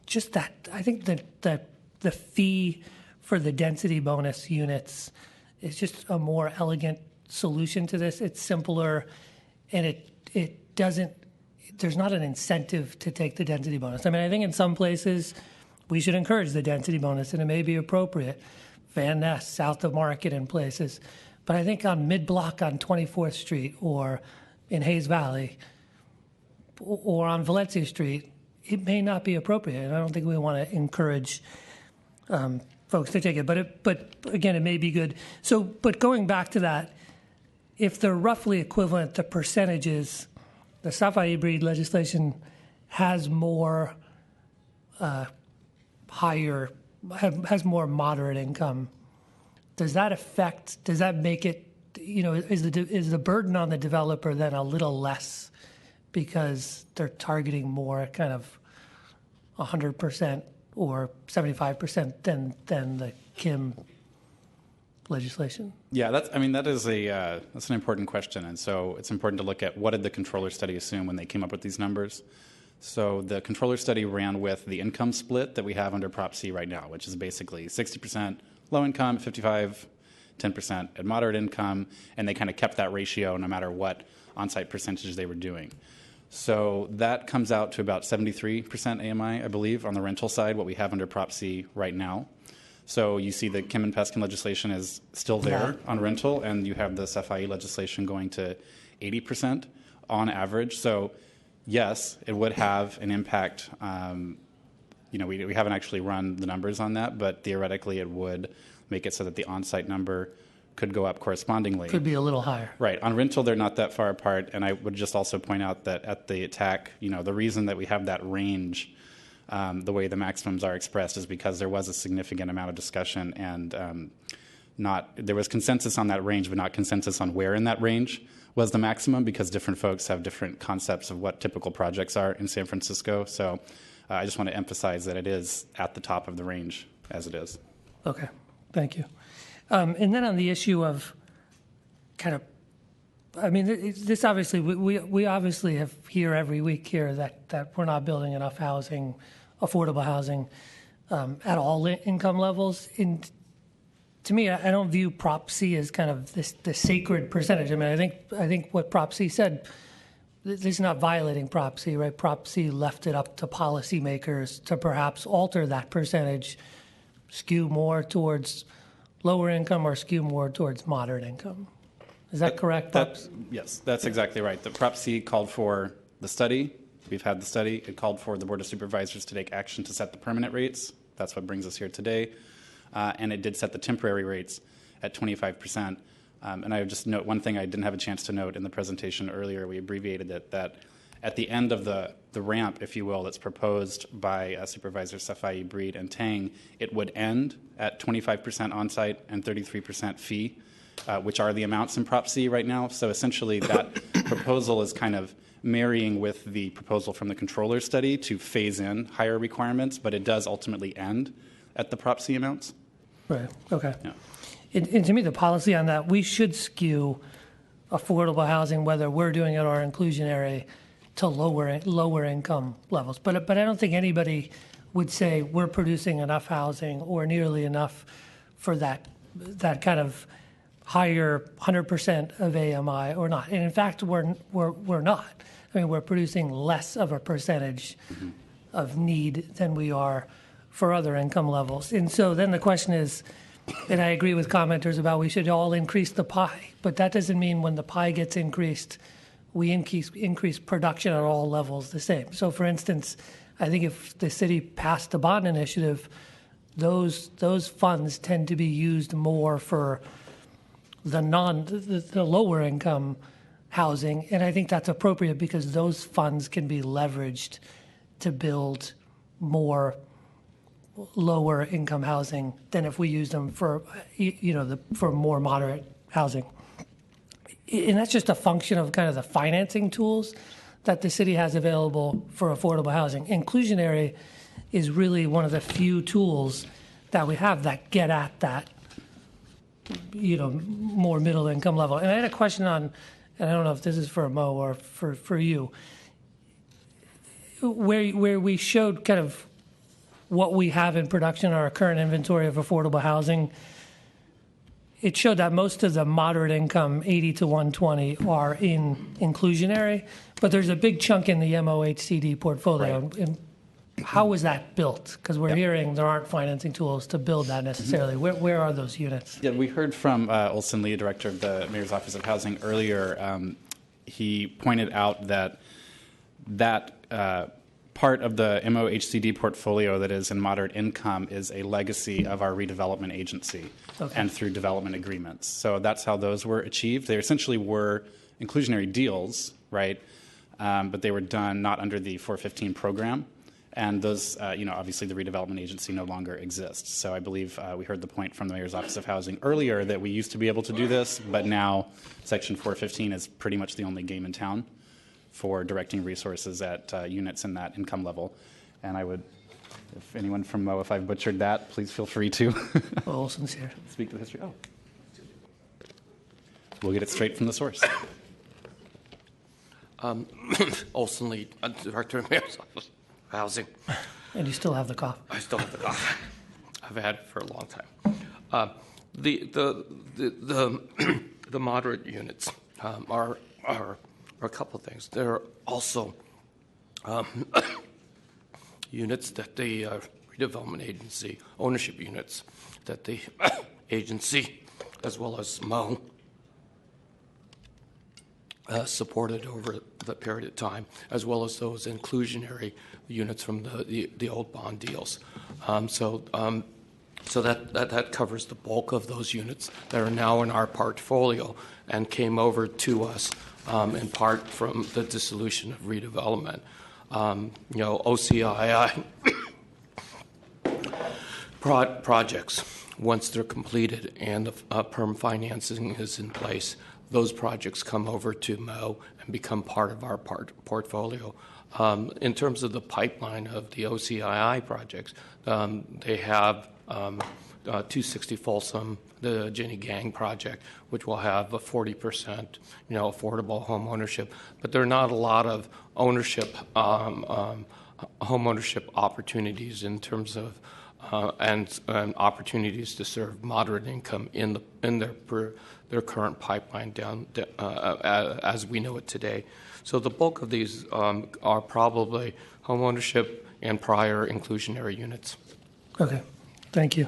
just that. I think that the fee for the density bonus units is just a more elegant solution to this. It's simpler, and it doesn't. There's not an incentive to take the density bonus. I mean, I think in some places we should encourage the density bonus, and it may be appropriate. Van Ness, south of Market, in places. But I think on mid-block on 24th Street or in Hayes Valley or on Valencia Street, it may not be appropriate. And I don't think we want to encourage folks to take it. But again, it may be good. So, but going back to that, if they're roughly equivalent, the percentages, the Safai Breed legislation has more has more moderate income. Does that make it, is the burden on the developer then a little less because they're targeting more kind of 100% or 75% than the Kim legislation? Yeah, that's an important question. And so it's important to look at what did the controller study assume when they came up with these numbers. So the controller study ran with the income split that we have under Prop C right now, which is basically 60% low income, 55, 10% at moderate income, and they kind of kept that ratio no matter what on-site percentage they were doing. So that comes out to about 73% AMI, I believe, on the rental side, what we have under Prop C right now. So you see the Kim and Peskin legislation is still there on rental, and you have the SFIE legislation going to 80% on average. So yes, it would have an impact. We haven't actually run the numbers on that, but theoretically it would make it so that the on-site number could go up correspondingly. Could be a little higher. Right. On rental, they're not that far apart. And I would just also point out that at the TAC, the reason that we have that range, the way the maximums are expressed, is because there was a significant amount of discussion and there was consensus on that range, but not consensus on where in that range was the maximum, because different folks have different concepts of what typical projects are in San Francisco. So I just want to emphasize that it is at the top of the range as it is. Okay, thank you. And then on the issue of this obviously, we obviously have here every week here that we're not building enough housing, affordable housing, at all income levels. And to me, I don't view Prop C as kind of the sacred percentage. I mean, I think what Prop C said, this is not violating Prop C, right? Prop C left it up to policymakers to perhaps alter that percentage, skew more towards lower income or skew more towards moderate income. Is that correct? Yes, that's exactly right. The Prop C called for the study. We've had the study. It called for the Board of Supervisors to take action to set the permanent rates. That's what brings us here today. And it did set the temporary rates at 25%. And I would just note one thing I didn't have a chance to note in the presentation earlier. We abbreviated that at the end of the ramp, if you will, that's proposed by Supervisor Safai, Breed, and Tang, it would end at 25% on-site and 33% fee, which are the amounts in Prop C right now. So essentially that proposal is kind of marrying with the proposal from the controller study to phase in higher requirements, but it does ultimately end at the Prop C amounts. Right, okay. Yeah. And to me, the policy on that, we should skew affordable housing, whether we're doing it or inclusionary, to lower income levels. But I don't think anybody would say we're producing enough housing or nearly enough for that kind of higher 100% of AMI or not. And in fact, we're not. I mean, we're producing less of a percentage of need than we are for other income levels. And so then the question is, and I agree with commenters about we should all increase the pie, but that doesn't mean when the pie gets increased, we increase production at all levels the same. So for instance, I think if the city passed the bond initiative, those funds tend to be used more for the lower income housing, and I think that's appropriate because those funds can be leveraged to build more lower income housing than if we use them for for more moderate housing. And that's just a function of kind of the financing tools that the city has available for affordable housing. Inclusionary is really one of the few tools that we have that get at that more middle income level. And I had a question on, and I don't know if this is for Mo or for you, where we showed kind of what we have in production, our current inventory of affordable housing. It showed that most of the moderate income, 80 to 120, are in inclusionary, but there's a big chunk in the MOHCD portfolio. Right. And how was that built? Because we're hearing there aren't financing tools to build that necessarily. Where are those units? Yeah, we heard from Olson Lee, director of the Mayor's Office of Housing, earlier. He pointed out that part of the MOHCD portfolio that is in moderate income is a legacy of our redevelopment agency and through development agreements. So that's how those were achieved. They essentially were inclusionary deals, right? But they were done not under the 415 program. And those, obviously the redevelopment agency no longer exists. So I believe we heard the point from the Mayor's Office of Housing earlier that we used to be able to do this, but now Section 415 is pretty much the only game in town for directing resources at units in that income level. And I would, if anyone from Mo, if I've butchered that, please feel free to Olson's here. Speak to the history. Oh. We'll get it straight from the source. Olson Lee, Director of Mayor's Office of Housing. And you still have the cough. I still have the cough. I've had it for a long time. The moderate units are a couple of things. There are also units that the redevelopment agency, ownership units, that the agency, as well as Mo, supported over the period of time, as well as those inclusionary units from the old bond deals. So that covers the bulk of those units that are now in our portfolio and came over to us in part from the dissolution of redevelopment. OCII projects, once they're completed and the perm financing is in place, those projects come over to Mo and become part of our portfolio. In terms of the pipeline of the OCII projects, they have 260 Folsom, the Jenny Gang project, which will have a 40%, affordable home ownership. But there are not a lot of ownership, home ownership opportunities in terms of and opportunities to serve moderate income in their current pipeline down as we know it today. So the bulk of these are probably home ownership and prior inclusionary units. Okay, thank you.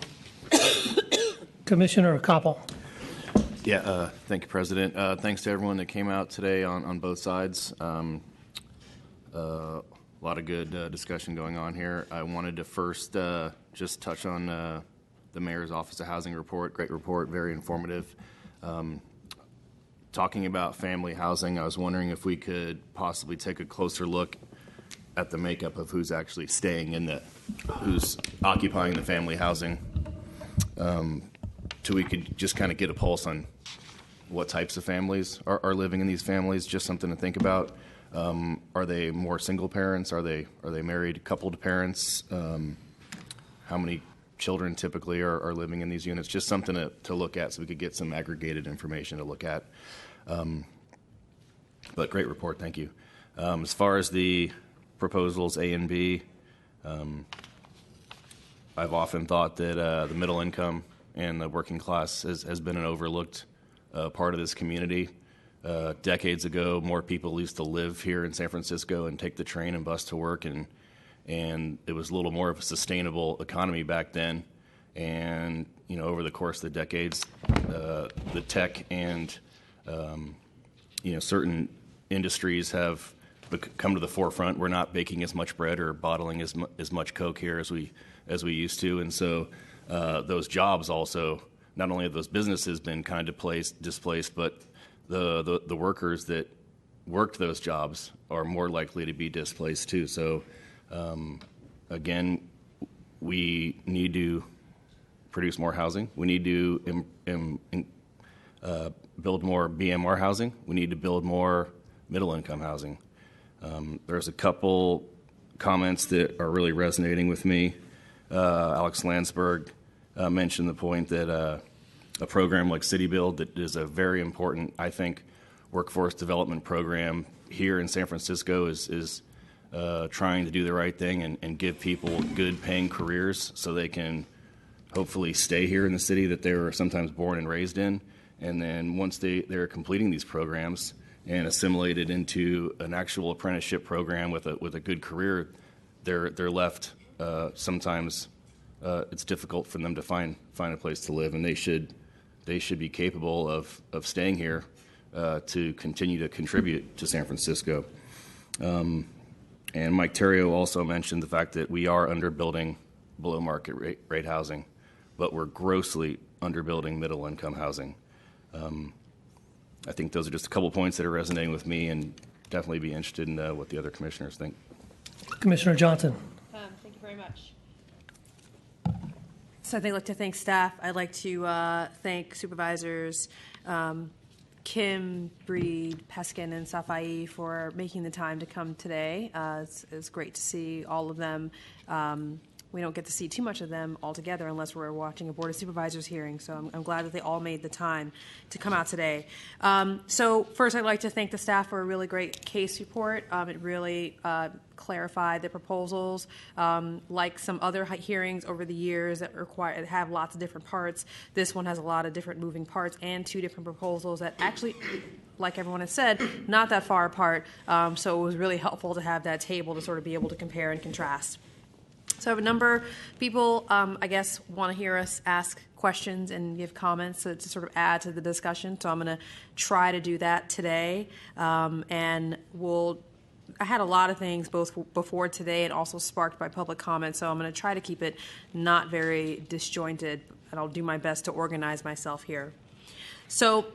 Commissioner Koppel. Yeah, thank you, President. Thanks to everyone that came out today on both sides. A lot of good discussion going on here. I wanted to first just touch on the Mayor's Office of Housing report. Great report, very informative. talking about family housing, I was wondering if we could possibly take a closer look at the makeup of who's actually staying in who's occupying the family housing, so we could just kind of get a pulse on what types of families are living in these families. Just something to think about. Are they more single parents? Are they married coupled parents? How many children typically are living in these units? Just something to look at so we could get some aggregated information to look at. But great report, thank you. As far as the proposals A and B, I've often thought that the middle income and the working class has been an overlooked part of this community. Decades ago, more people used to live here in San Francisco and take the train and bus to work, and it was a little more of a sustainable economy back then. And over the course of the decades, the tech and certain industries have come to the forefront. We're not baking as much bread or bottling as much Coke here as we used to, and so those jobs also, not only have those businesses been kind of displaced, but the workers that worked those jobs are more likely to be displaced too. So again, we need to produce more housing. We need to build more BMR housing. We need to build more middle-income housing. There's a couple comments that are really resonating with me. Alex Landsberg mentioned the point that a program like City Build, that is a very important, I think, workforce development program here in San Francisco, is trying to do the right thing and give people good paying careers so they can hopefully stay here in the city that they were sometimes born and raised in. And then once they're completing these programs and assimilated into an actual apprenticeship program with a good career, they're left sometimes it's difficult for them to find a place to live, and they should be capable of staying here to continue to contribute to San Francisco. And Mike Terrio also mentioned the fact that we are underbuilding below market rate housing, but we're grossly underbuilding middle income housing. I think those are just a couple points that are resonating with me, and definitely be interested in what the other commissioners think. Commissioner Johnson. Thank you very much. So I'd like to thank staff. I'd like to thank supervisors Kim, Breed, Peskin, and Safai for making the time to come today. It's great to see all of them. We don't get to see too much of them all together unless we're watching a Board of Supervisors hearing, so I'm glad that they all made the time to come out today. So first, I'd like to thank the staff for a really great case report. It really clarified the proposals. Like some other hearings over the years that have lots of different parts, this one has a lot of different moving parts and two different proposals that actually, like everyone has said, not that far apart. So it was really helpful to have that table to sort of be able to compare and contrast. So I have a number of people, I guess, want to hear us ask questions and give comments to sort of add to the discussion. So I'm going to try to do that today. And I had a lot of things both before today and also sparked by public comment. So I'm going to try to keep it not very disjointed, and I'll do my best to organize myself here. So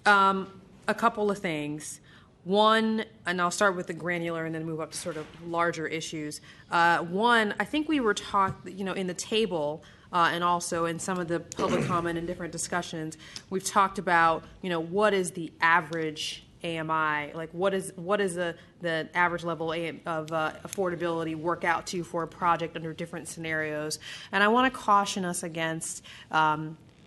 a couple of things. One, and I'll start with the granular and then move up to sort of larger issues. One, I think we were taught, in the table and also in some of the public comment and different discussions, we've talked about, what is the average AMI? Like, what is the average level of affordability work out to for a project under different scenarios? And I want to caution us against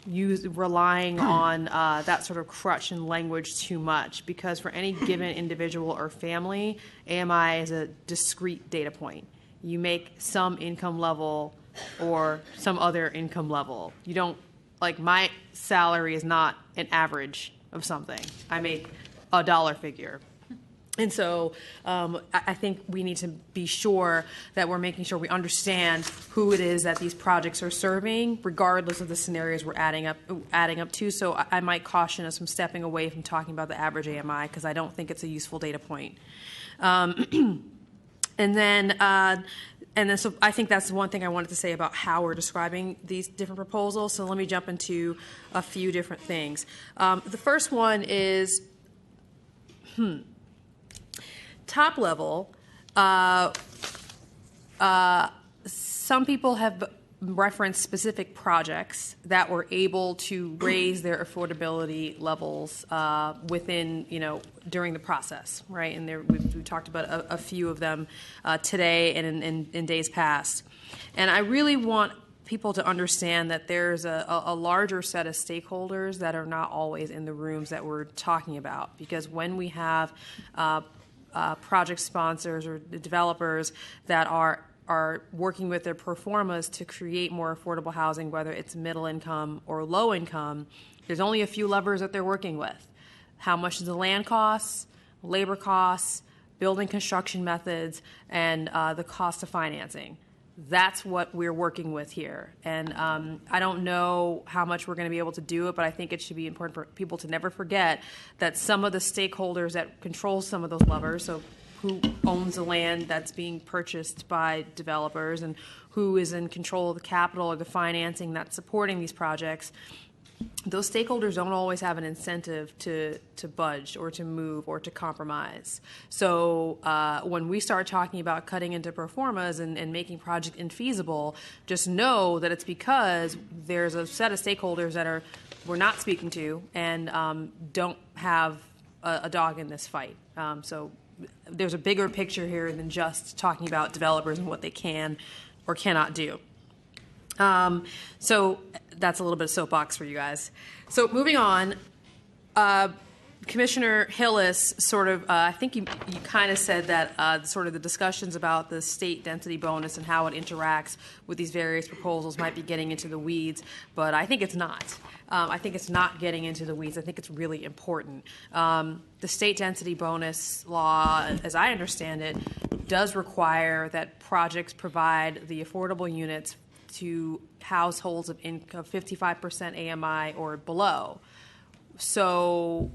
relying on that sort of crutch and language too much, because for any given individual or family, AMI is a discrete data point. You make some income level or some other income level. You don't, like, my salary is not an average of something. I make a dollar figure. And so I think we need to be sure that we're making sure we understand who it is that these projects are serving, regardless of the scenarios we're adding up to. So I might caution us from stepping away from talking about the average AMI, because I don't think it's a useful data point. And then so I think that's one thing I wanted to say about how we're describing these different proposals. So let me jump into a few different things. The first one is Top level, some people have referenced specific projects that were able to raise their affordability levels within, during the process, right? And we've talked about a few of them today and in days past. And I really want people to understand that there's a larger set of stakeholders that are not always in the rooms that we're talking about. Because when we have project sponsors or developers that are working with their pro formas to create more affordable housing, whether it's middle income or low income, there's only a few levers that they're working with. How much does the land costs, labor costs, building construction methods, and the cost of financing. That's what we're working with here. And I don't know how much we're going to be able to do it, but I think it should be important for people to never forget that some of the stakeholders that control some of those levers, so who owns the land that's being purchased by developers and who is in control of the capital or the financing that's supporting these projects, those stakeholders don't always have an incentive to budge or to move or to compromise. So when we start talking about cutting into pro formas and making projects infeasible, just know that it's because there's a set of stakeholders that we're not speaking to and don't have a dog in this fight. So there's a bigger picture here than just talking about developers and what they can or cannot do. So that's a little bit of soapbox for you guys. So moving on, Commissioner Hillis sort of, I think you kind of said that sort of the discussions about the state density bonus and how it interacts with these various proposals might be getting into the weeds, but I think it's not. I think it's not getting into the weeds. I think it's really important. The state density bonus law, as I understand it, does require that projects provide the affordable units to households of income 55% AMI or below. So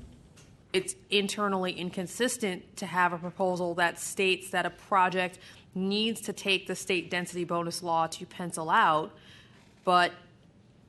it's internally inconsistent to have a proposal that states that a project needs to take the state density bonus law to pencil out, but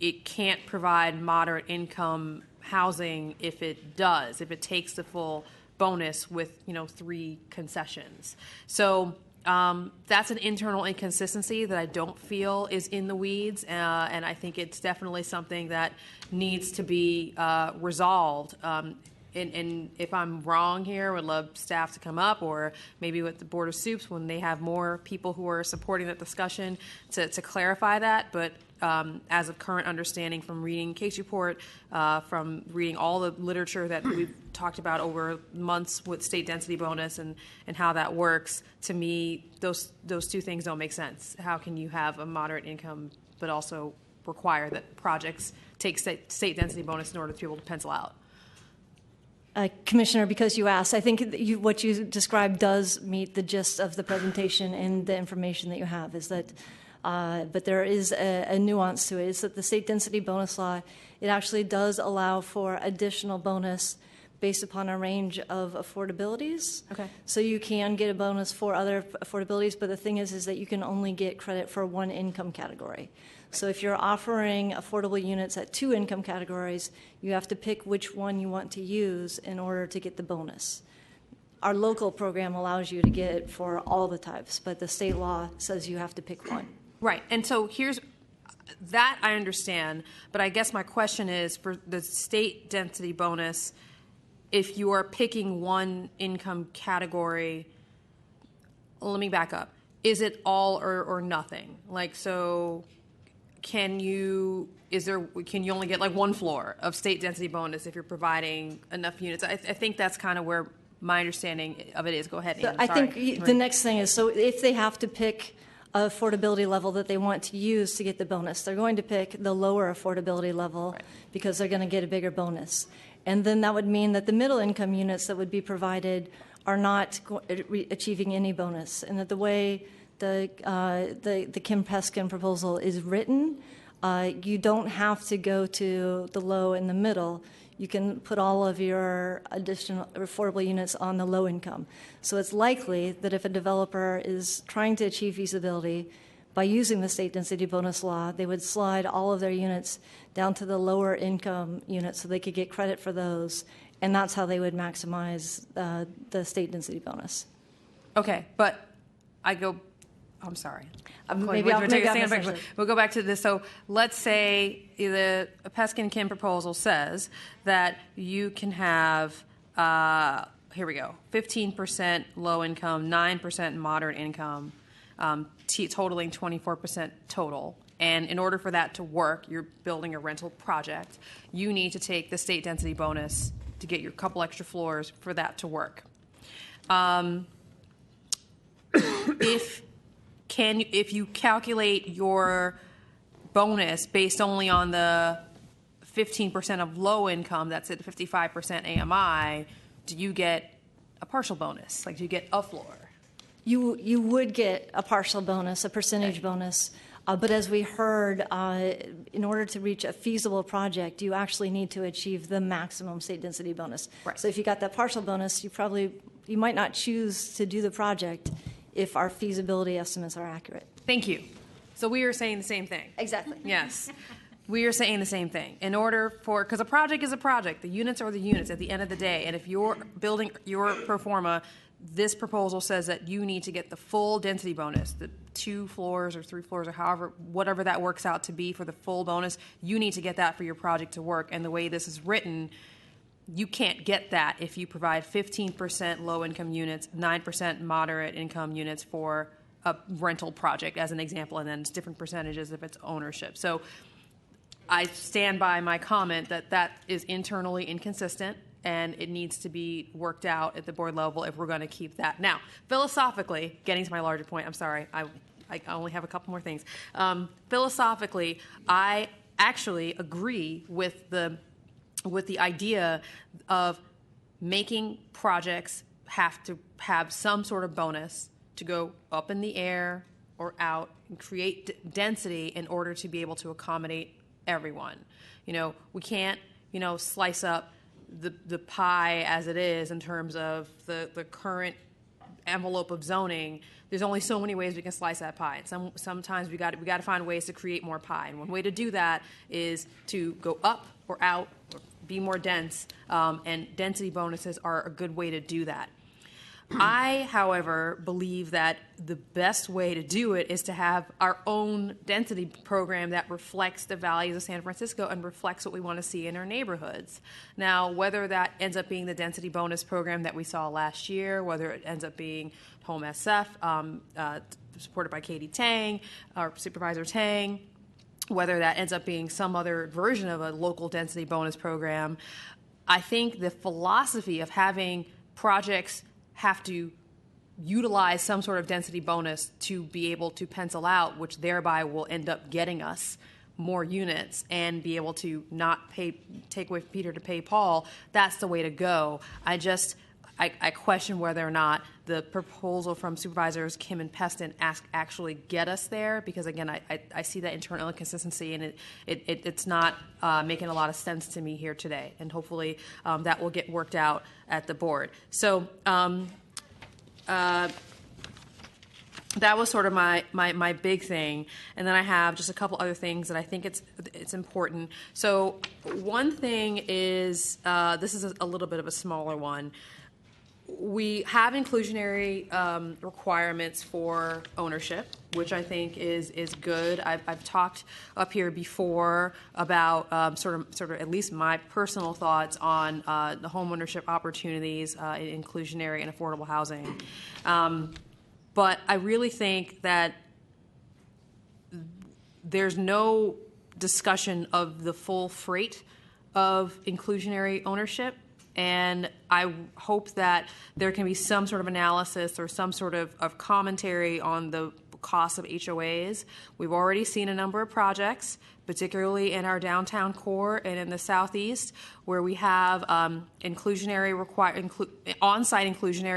it can't provide moderate income housing if it does, if it takes the full bonus with 3 concessions. So that's an internal inconsistency that I don't feel is in the weeds, and I think it's definitely something that needs to be resolved. And if I'm wrong here, I would love staff to come up, or maybe with the Board of Soups when they have more people who are supporting that discussion to clarify that. But as of current understanding from reading case report, from reading all the literature that we've talked about over months with state density bonus and how that works, to me, those 2 things don't make sense. How can you have a moderate income but also require that projects take state density bonus in order to be able to pencil out? Commissioner, because you asked, I think what you described does meet the gist of the presentation and the information that you have, is that but there is a nuance to it. It's that the state density bonus law, it actually does allow for additional bonus based upon a range of affordabilities. Okay. So you can get a bonus for other affordabilities, but the thing is that you can only get credit for 1 income category. So if you're offering affordable units at 2 income categories, you have to pick which one you want to use in order to get the bonus. Our local program allows you to get it for all the types, but the state law says you have to pick one. Right, and so here's that I understand, but I guess my question is for the state density bonus, if you are picking 1 income category, let me back up. Is it all or nothing? Like, so can you only get like 1 floor of state density bonus if you're providing enough units? I think that's kind of where my understanding of it is. Go ahead, Ann. I think the next thing is, so if they have to pick an affordability level that they want to use to get the bonus, they're going to pick the lower affordability level because they're going to get a bigger bonus. And then that would mean that the middle income units that would be provided are not achieving any bonus, and that the way the Kim Peskin proposal is written, you don't have to go to the low and the middle. You can put all of your additional affordable units on the low income. So it's likely that if a developer is trying to achieve feasibility by using the state density bonus law, they would slide all of their units down to the lower income units so they could get credit for those and that's how they would maximize the state density bonus. Okay, but I'm sorry. Maybe I'll misunderstood. We'll go back to this. So let's say the Peskin-Kim proposal says that you can have, here we go, 15% low income, 9% moderate income, totaling 24% total. And in order for that to work, you're building a rental project. You need to take the state density bonus to get your couple extra floors for that to work. If you calculate your bonus based only on the 15% of low income, that's at 55% AMI, do you get a partial bonus? Like, do you get a floor? You would get a partial bonus, a percentage bonus. But as we heard, in order to reach a feasible project, you actually need to achieve the maximum state density bonus. Right. So if you got that partial bonus, you might not choose to do the project if our feasibility estimates are accurate. Thank you. So we are saying the same thing. Exactly. Yes. We are saying the same thing. In order for, because a project is a project, the units are the units at the end of the day, and if you're building your pro forma, this proposal says that you need to get the full density bonus, the 2 floors or 3 floors or however, whatever that works out to be for the full bonus, you need to get that for your project to work. And the way this is written, you can't get that if you provide 15% low-income units, 9% moderate income units for a rental project, as an example, and then it's different percentages if it's ownership. So I stand by my comment that that is internally inconsistent, and it needs to be worked out at the board level if we're going to keep that. Now, philosophically, getting to my larger point, I'm sorry, I only have a couple more things. Philosophically, I actually agree with the idea of making projects have to have some sort of bonus to go up in the air or out and create density in order to be able to accommodate everyone. We can't, slice up the pie as it is in terms of the current envelope of zoning. There's only so many ways we can slice that pie. And sometimes we got to find ways to create more pie. And one way to do that is to go up or out, or be more dense, and density bonuses are a good way to do that. I, however, believe that the best way to do it is to have our own density program that reflects the values of San Francisco and reflects what we want to see in our neighborhoods. Now, whether that ends up being the density bonus program that we saw last year, whether it ends up being Home SF, supported by Katie Tang, or Supervisor Tang, whether that ends up being some other version of a local density bonus program, I think the philosophy of having projects have to utilize some sort of density bonus to be able to pencil out, which thereby will end up getting us more units and be able to not take away Peter to pay Paul, that's the way to go. I question whether or not the proposal from Supervisors Kim and Peston actually get us there, because again, I see that internal inconsistency, and it's not making a lot of sense to me here today, and hopefully that will get worked out at the board. So that was sort of my big thing, and then I have just a couple other things that I think it's important. So one thing is, this is a little bit of a smaller one. We have inclusionary requirements for ownership, which I think is good. I've talked up here before about sort of at least my personal thoughts on the home ownership opportunities in inclusionary and affordable housing. But I really think that there's no discussion of the full freight of inclusionary ownership. And I hope that there can be some sort of analysis or some sort of commentary on the cost of HOAs. We've already seen a number of projects, particularly in our downtown core and in the southeast, where we have on-site inclusionary,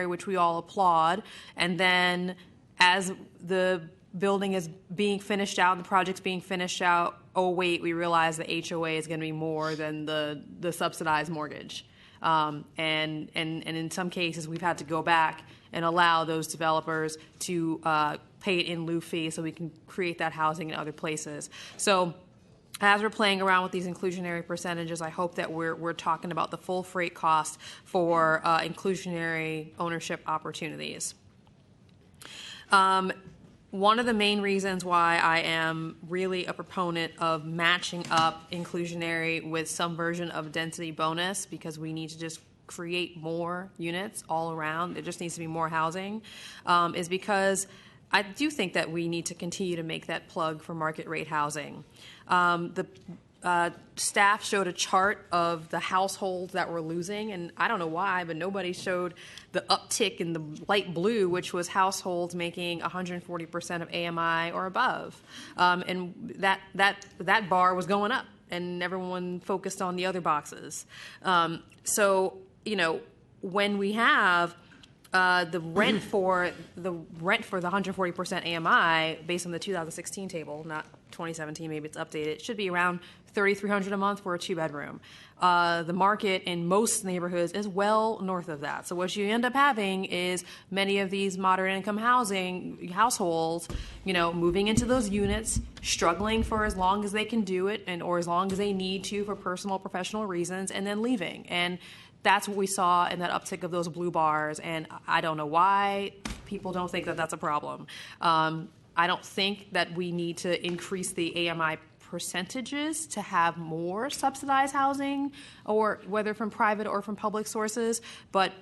which we all applaud, and then as the building is being finished out, the project's being finished out, oh wait, we realize the HOA is going to be more than the subsidized mortgage. And in some cases, we've had to go back and allow those developers to pay it in lieu fee so we can create that housing in other places. So as we're playing around with these inclusionary percentages, I hope that we're talking about the full freight cost for inclusionary ownership opportunities. One of the main reasons why I am really a proponent of matching up inclusionary with some version of density bonus, because we need to just create more units all around, there just needs to be more housing, is because I do think that we need to continue to make that plug for market rate housing. The staff showed a chart of the households that were losing, and I don't know why, but nobody showed the uptick in the light blue, which was households making 140% of AMI or above. And that bar was going up, and everyone focused on the other boxes. So, when we have the rent for the 140% AMI based on the 2016 table, not 2017, maybe it's updated, it should be around $3,300 a month for a 2-bedroom. The market in most neighborhoods is well north of that. So what you end up having is many of these moderate income households, moving into those units, struggling for as long as they can do it, or as long as they need to for personal, professional reasons, and then leaving. And that's what we saw in that uptick of those blue bars, and I don't know why people don't think that that's a problem. I don't think that we need to increase the AMI percentages to have more subsidized housing, or whether from private or from public sources, but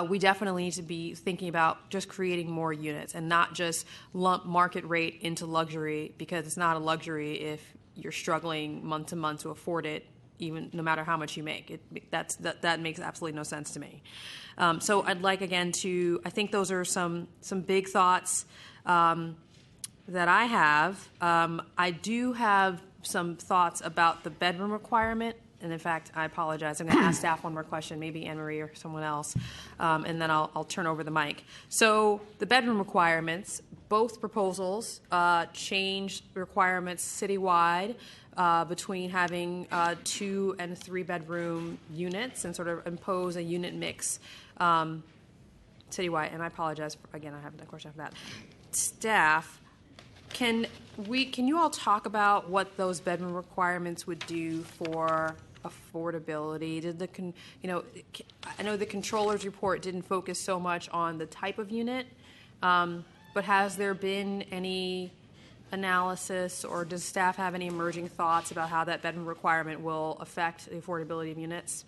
we definitely need to be thinking about just creating more units and not just lump market rate into luxury, because it's not a luxury if you're struggling month to month to afford it, even no matter how much you make. That makes absolutely no sense to me. So I'd like, again, I think those are some big thoughts that I have. I do have some thoughts about the bedroom requirement. And in fact, I apologize. I'm going to ask staff one more question, maybe Anne Marie or someone else, and then I'll turn over the mic. So the bedroom requirements, both proposals change requirements citywide between having 2 and 3 bedroom units, and sort of impose a unit mix citywide. And I apologize. Again, I have a question for that. Staff, can you all talk about what those bedroom requirements would do for affordability? I know the controller's report didn't focus so much on the type of unit, but has there been any analysis, or does staff have any emerging thoughts about how that bedroom requirement will affect the affordability of units?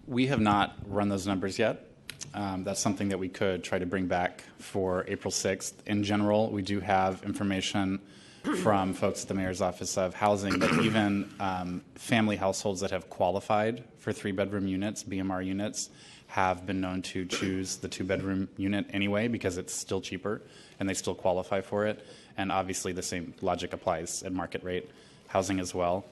We have not run those numbers yet. That's something that we could try to bring back for April 6th. In general, we do have information from folks at the Mayor's Office of Housing that even family households that have qualified for 3-bedroom units, BMR units, have been known to choose the 2-bedroom unit anyway because it's still cheaper and they still qualify for it. And obviously the same logic applies at market rate housing as well.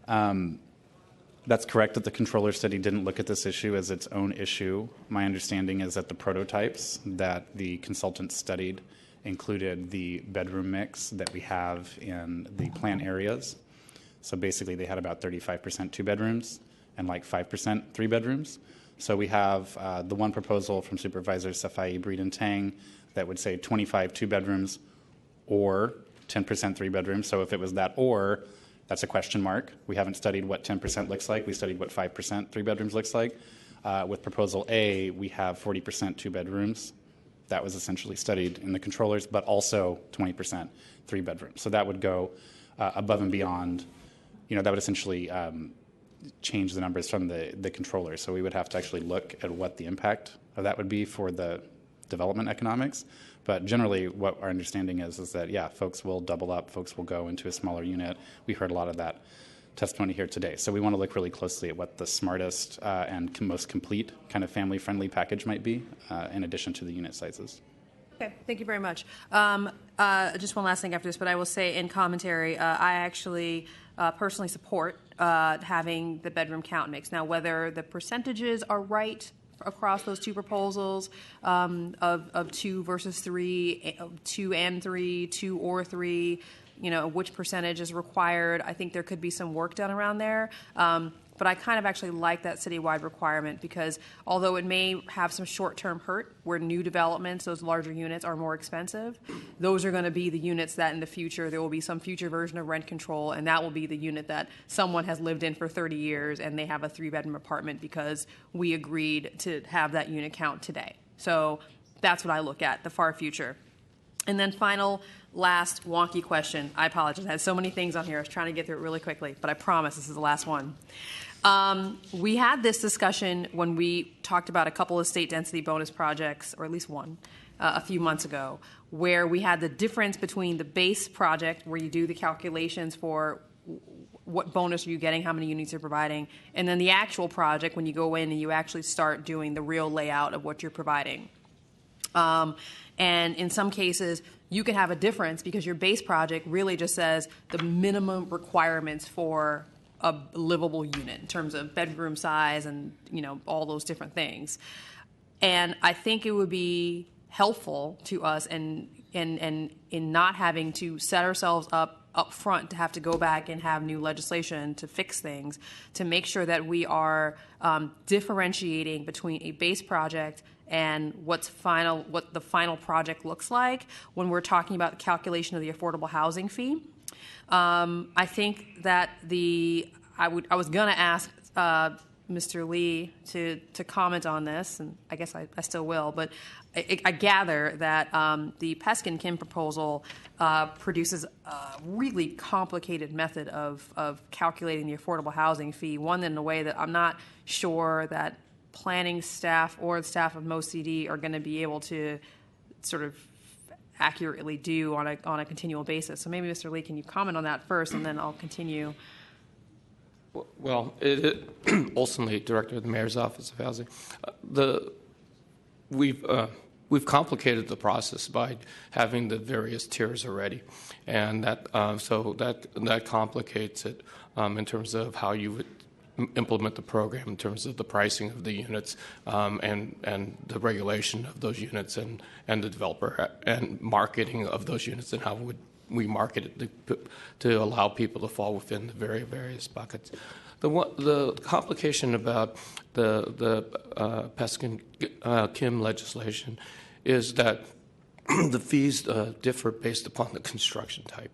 That's correct that the controller study didn't look at this issue as its own issue. My understanding is that the prototypes that the consultants studied included the bedroom mix that we have in the plan areas. So basically they had about 35% 2-bedrooms and like 5% 3-bedrooms. So we have the one proposal from Supervisors Safai, Breed, and Tang that would say 25 2-bedrooms or 10% 3-bedrooms. So if it was that or, that's a question mark. We haven't studied what 10% looks like. We studied what 5% 3-bedrooms looks like. With Proposal A, we have 40% 2-bedrooms. That was essentially studied in the controllers, but also 20% 3-bedrooms. So that would go above and beyond. That would essentially change the numbers from the controller. So we would have to actually look at what the impact of that would be for the development economics. But generally, what our understanding is that, yeah, folks will double up. Folks will go into a smaller unit. We heard a lot of that testimony here today. So we want to look really closely at what the smartest and most complete kind of family-friendly package might be, in addition to the unit sizes. Okay, thank you very much. Just one last thing after this, but I will say in commentary, I actually personally support having the bedroom count mix. Now, whether the percentages are right across those two proposals of 2 versus 3, 2 and 3, 2 or 3, which percentage is required. I think there could be some work done around there. But I kind of actually like that citywide requirement because although it may have some short-term hurt where new developments, those larger units are more expensive, those are going to be the units that in the future there will be some future version of rent control, and that will be the unit that someone has lived in for 30 years and they have a 3-bedroom apartment because we agreed to have that unit count today. So that's what I look at, the far future. And then last wonky question. I apologize. I had so many things on here. I was trying to get through it really quickly, but I promise this is the last one. We had this discussion when we talked about a couple of state density bonus projects, or at least one, a few months ago, where we had the difference between the base project, where you do the calculations for what bonus are you getting, how many units you're providing, and then the actual project when you go in and you actually start doing the real layout of what you're providing. And in some cases, you can have a difference because your base project really just says the minimum requirements for a livable unit in terms of bedroom size and, all those different things. And I think it would be helpful to us and in not having to set ourselves up front to have to go back and have new legislation to fix things, to make sure that we are differentiating between a base project and what the final project looks like when we're talking about the calculation of the affordable housing fee. I think that I was going to ask Mr. Lee to comment on this, and I guess I still will, but I gather that the Peskin-Kim proposal produces a really complicated method of calculating the affordable housing fee, one in a way that I'm not sure that planning staff or the staff of MoCD are going to be able to sort of accurately do on a continual basis. So maybe, Mr. Lee, can you comment on that first, and then I'll continue. Well, ultimately, Director of the Mayor's Office of Housing, we've complicated the process by having the various tiers already, and that complicates it in terms of how you would implement the program, in terms of the pricing of the units and the regulation of those units and the developer and marketing of those units and how would we market it to allow people to fall within the various buckets. The complication about the Peskin-Kim legislation is that the fees differ based upon the construction type,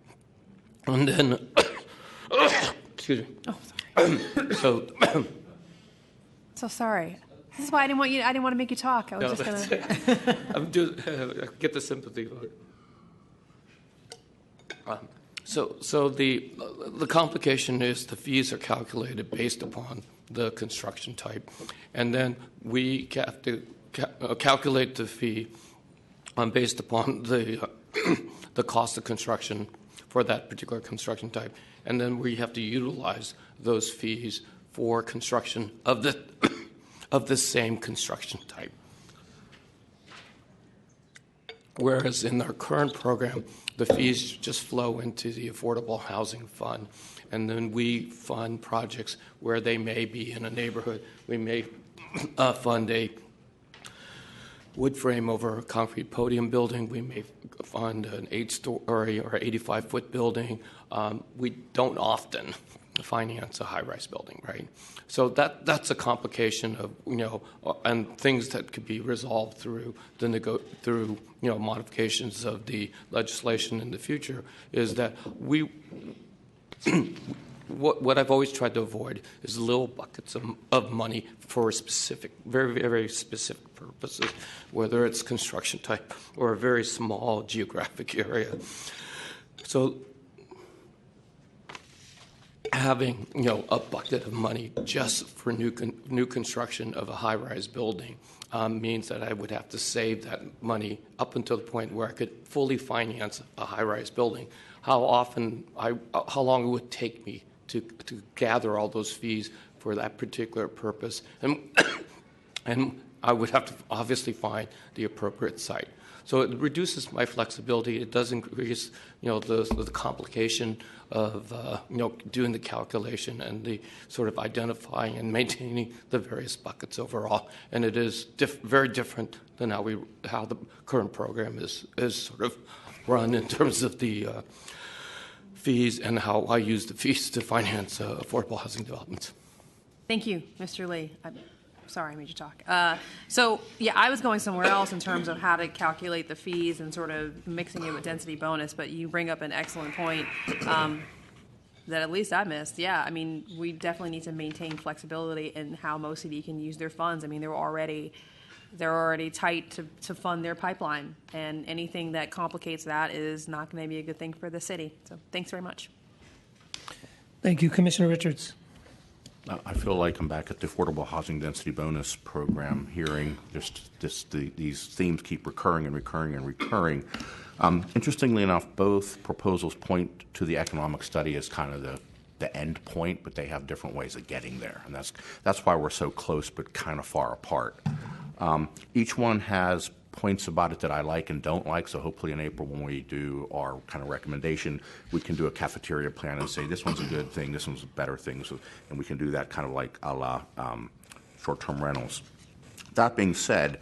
and then excuse me. Oh, sorry. So sorry. This is why I didn't want to make you talk. I was just going to get the sympathy vote. So the complication is the fees are calculated based upon the construction type, and then we have to calculate the fee based upon the cost of construction for that particular construction type, and then we have to utilize those fees for construction of the same construction type. Whereas in our current program, the fees just flow into the Affordable Housing Fund, and then we fund projects where they may be in a neighborhood. We may fund a wood frame over a concrete podium building. We may fund an 8-story or 85-foot building. We don't often finance a high-rise building, right? So that's a complication of and things that could be resolved through modifications of the legislation in the future. Is that what I've always tried to avoid is little buckets of money for specific, very, very specific purposes, whether it's construction type or a very small geographic area. So having a bucket of money just for new construction of a high-rise building means that I would have to save that money up until the point where I could fully finance a high-rise building. How long it would take me to gather all those fees for that particular purpose, and I would have to obviously find the appropriate site. So it reduces my flexibility. It does increase, the complication of, doing the calculation and the sort of identifying and maintaining the various buckets overall. And it is very different than how the current program is sort of run in terms of the fees and how I use the fees to finance affordable housing developments. Thank you, Mr. Lee. I'm sorry I made you talk. So, yeah, I was going somewhere else in terms of how to calculate the fees and sort of mixing it with density bonus, but you bring up an excellent point that at least I missed. Yeah, I mean, we definitely need to maintain flexibility in how Mo City can use their funds. I mean, they're already tight to fund their pipeline, and anything that complicates that is not going to be a good thing for the city. So thanks very much. Thank you. Commissioner Richards. I feel like I'm back at the Affordable Housing Density Bonus Program hearing. These themes keep recurring and recurring and recurring. Interestingly enough, both proposals point to the economic study as kind of the end point, but they have different ways of getting there, and that's why we're so close but kind of far apart. Each one has points about it that I like and don't like, so hopefully in April when we do our kind of recommendation, we can do a cafeteria plan and say this one's a good thing, this one's a better thing, and we can do that kind of like a la short-term rentals. That being said,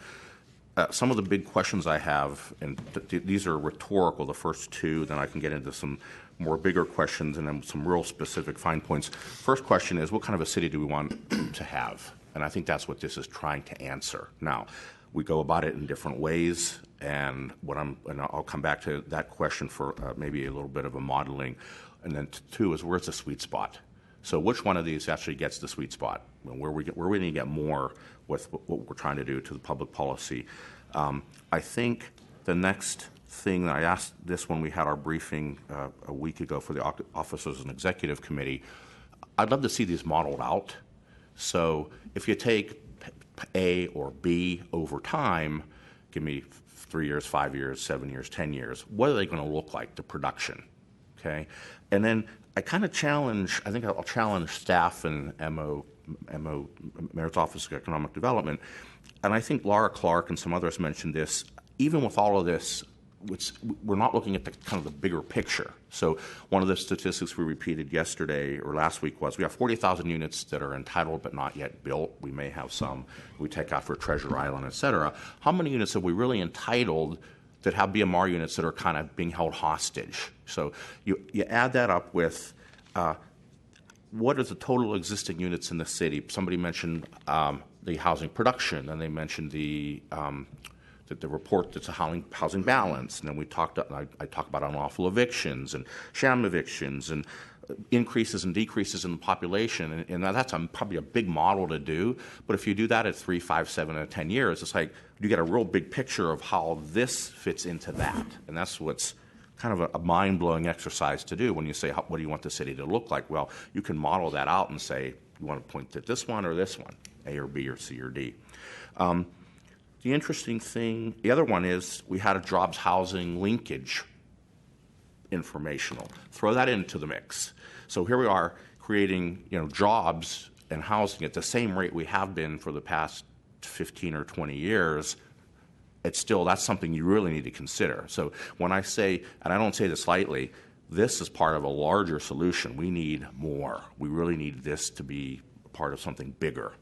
some of the big questions I have, and these are rhetorical, the first two, then I can get into some more bigger questions and then some real specific fine points. First question is, what kind of a city do we want to have? And I think that's what this is trying to answer. Now, we go about it in different ways, and I'll come back to that question for maybe a little bit of a modeling. And then two is, where's the sweet spot? So which one of these actually gets the sweet spot? Where we going to get more with what we're trying to do to the public policy? I think the next thing that I asked this when we had our briefing a week ago for the officers and executive committee, I'd love to see these modeled out. So if you take A or B over time, give me 3 years, 5 years, 7 years, 10 years, what are they going to look like, the production? Okay? And then I kind of challenge, I think I'll challenge staff and Mayor's Office of Economic Development, and I think Laura Clark and some others mentioned this, even with all of this, we're not looking at the kind of the bigger picture. So one of the statistics we repeated yesterday or last week was we have 40,000 units that are entitled but not yet built. We may have some we take out for Treasure Island, et cetera. How many units have we really entitled that have BMR units that are kind of being held hostage? So you add that up with what is the total existing units in the city? Somebody mentioned the housing production, and they mentioned the report that's a housing balance, and then I talk about unlawful evictions and sham evictions and increases and decreases in the population, and that's probably a big model to do. But if you do that at 3, 5, 7, and 10 years, it's like you get a real big picture of how this fits into that, and that's what's kind of a mind-blowing exercise to do when you say, what do you want the city to look like? Well, you can model that out and say, you want to point at this one or this one, A or B or C or D. The interesting thing, the other one is we had a jobs housing linkage informational. Throw that into the mix. So here we are creating, jobs and housing at the same rate we have been for the past 15 or 20 years. That's something you really need to consider. So when I say, and I don't say this lightly, this is part of a larger solution. We need more. We really need this to be part of something bigger.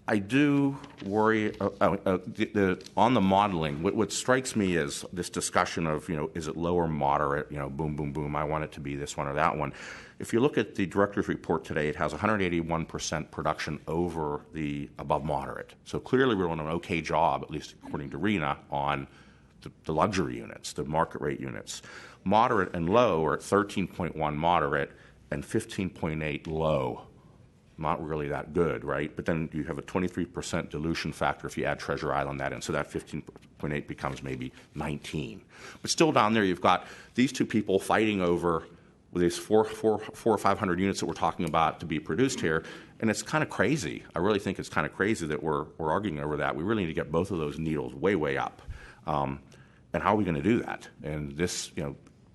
I do worry on the modeling. What strikes me is this discussion of, is it low or moderate? Boom, boom, boom. I want it to be this one or that one. If you look at the director's report today, it has 181% production over the above moderate. So clearly we're doing an okay job, at least according to RENA, on the luxury units, the market rate units. Moderate and low are at 13.1 moderate and 15.8 low. Not really that good, right? But then you have a 23% dilution factor if you add Treasure Island that in, so that 15.8 becomes maybe 19. But still down there you've got these two people fighting over these 400 or 500 units that we're talking about to be produced here, and it's kind of crazy. I really think it's kind of crazy that we're arguing over that. We really need to get both of those needles way, way up. And how are we going to do that? And this,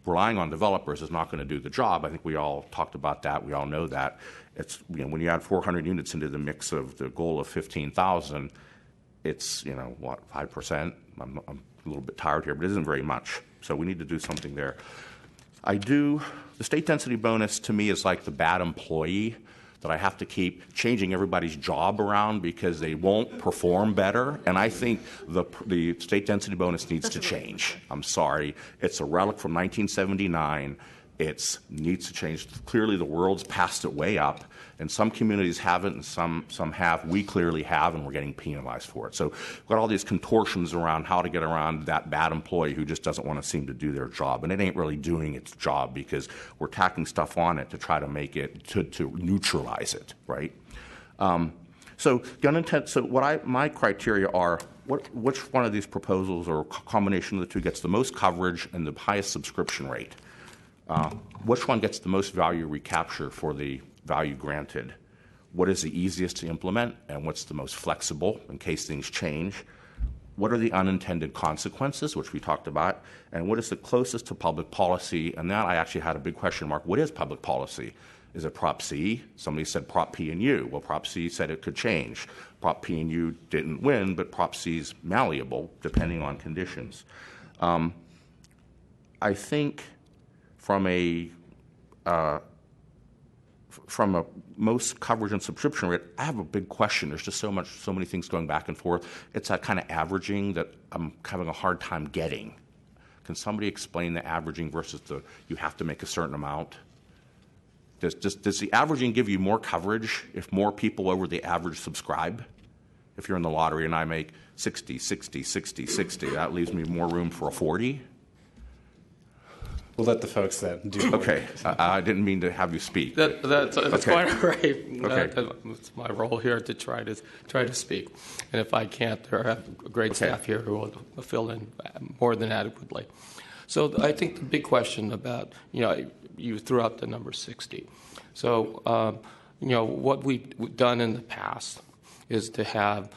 relying on developers is not going to do the job. I think we all talked about that. We all know that. It's when you add 400 units into the mix of the goal of 15,000, it's 5%. I'm a little bit tired here, but it isn't very much. So we need to do something there. The state density bonus to me is like the bad employee that I have to keep changing everybody's job around because they won't perform better. And I think the state density bonus needs to change. I'm sorry. It's a relic from 1979. It needs to change. Clearly, the world's passed it way up, and some communities haven't, and some have. We clearly have, and we're getting penalized for it. So we've got all these contortions around how to get around that bad employee who just doesn't want to seem to do their job, and it ain't really doing its job because we're tacking stuff on it to try to make it to neutralize it, right? So my criteria are which one of these proposals or combination of the two gets the most coverage and the highest subscription rate. Which one gets the most value recapture for the value granted? What is the easiest to implement, and what's the most flexible in case things change? What are the unintended consequences, which we talked about, and what is the closest to public policy? And that I actually had a big question mark. What is public policy? Is it Prop C? Somebody said Prop P and U. Well, Prop C said it could change. Prop P and U didn't win, but Prop C is malleable depending on conditions. I think from a most coverage and subscription rate, I have a big question. There's just so many things going back and forth. It's that kind of averaging that I'm having a hard time getting. Can somebody explain the averaging versus you have to make a certain amount? Does the averaging give you more coverage if more people over the average subscribe? If you're in the lottery and I make 60, 60, 60, 60, that leaves me more room for a 40? We'll let the folks that do. Okay, I didn't mean to have you speak. That's okay. quite all right. Okay. It's my role here to try to speak, and if I can't, there are great staff here who will fill in more than adequately. So I think the big question about you threw out the number 60. So what we've done in the past is to have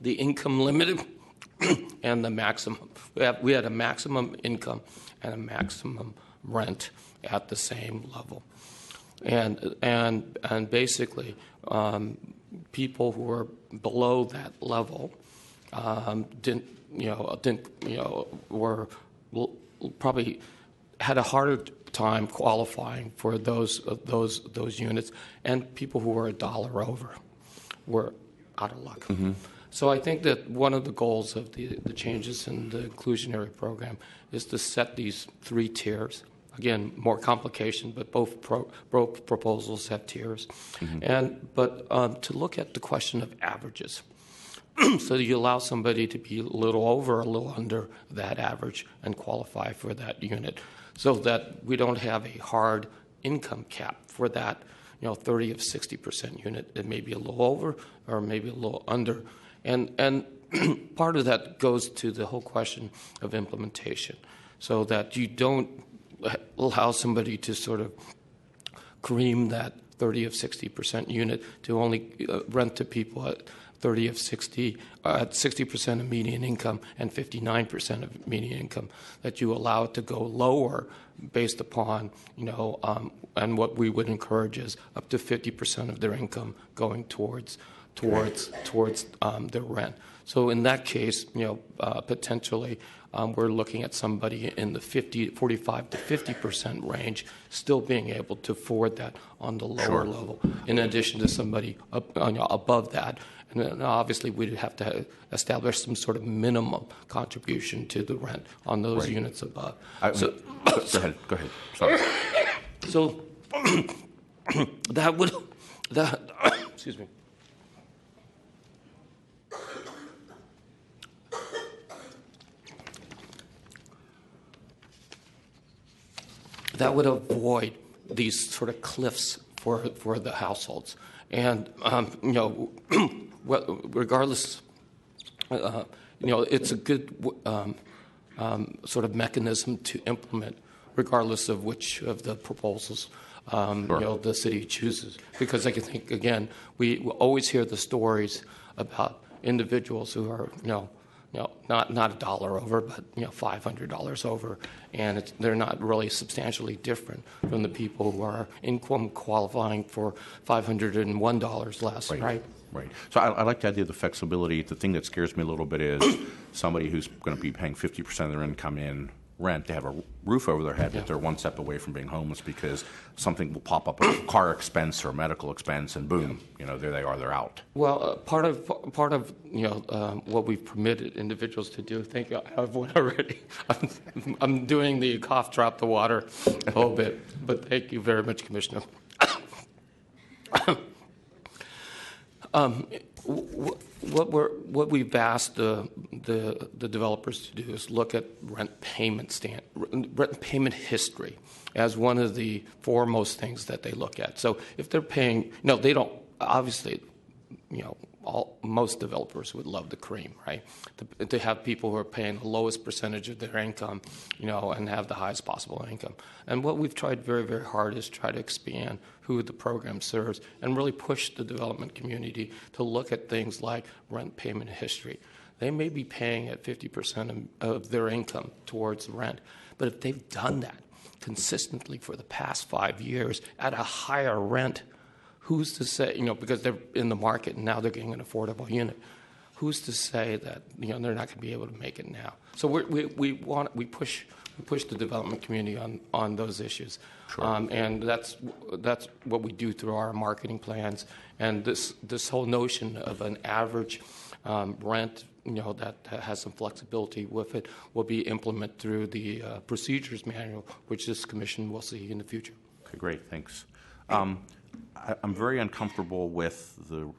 the income limited and the maximum. We had a maximum income and a maximum rent at the same level, and basically people who were below that level were probably had a harder time qualifying for those units, and people who were $1 over were out of luck. Mm-hmm. So I think that one of the goals of the changes in the inclusionary program is to set these 3 tiers. Again, more complication, but both proposals have tiers. Mm-hmm. But to look at the question of averages. So you allow somebody to be a little over, a little under that average and qualify for that unit, so that we don't have a hard income cap for that 30 of 60% unit. It may be a little over or maybe a little under. And part of that goes to the whole question of implementation, so that you don't allow somebody to sort of cream that 30 of 60% unit to only rent to people at 30 of 60, at 60% of median income and 59% of median income, that you allow it to go lower based upon, and what we would encourage is up to 50% of their income going towards their rent. So in that case, potentially we're looking at somebody in the 45 to 50% range still being able to afford that on the lower level, in addition to somebody above that. And then obviously we'd have to establish some sort of minimum contribution to the rent on those units above. Go ahead. Sorry. So excuse me. That would avoid these sort of cliffs for the households, and regardless, it's a good sort of mechanism to implement, regardless of which of the proposals the city chooses. Because I think again, we always hear the stories about individuals who are not $1 over, but $500 over, and they're not really substantially different from the people who are income qualifying for $501 less, right? Right. So I like the idea of the flexibility. The thing that scares me a little bit is somebody who's going to be paying 50% of their income in rent, they have a roof over their head, but they're one step away from being homeless because something will pop up, a car expense or a medical expense, and boom, there they are, they're out. Well, part of what we've permitted individuals to do. Thank you. I have one already. I'm doing the cough drop the water a little bit, but thank you very much, Commissioner. What we've asked the developers to do is look at rent payment history as one of the foremost things that they look at. So if they're paying, they don't obviously, most developers would love the cream, right? To have people who are paying the lowest percentage of their income, and have the highest possible income. And what we've tried very, very hard is try to expand who the program serves and really push the development community to look at things like rent payment history. They may be paying at 50% of their income towards rent, but if they've done that consistently for the past 5 years at a higher rent, who's to say, because they're in the market and now they're getting an affordable unit, who's to say that, they're not going to be able to make it now? So we push the development community on those issues. Sure. And that's what we do through our marketing plans. And this whole notion of an average rent, that has some flexibility with it, will be implemented through the procedures manual, which this commission will see in the future. Okay, great, thanks. I'm very uncomfortable with the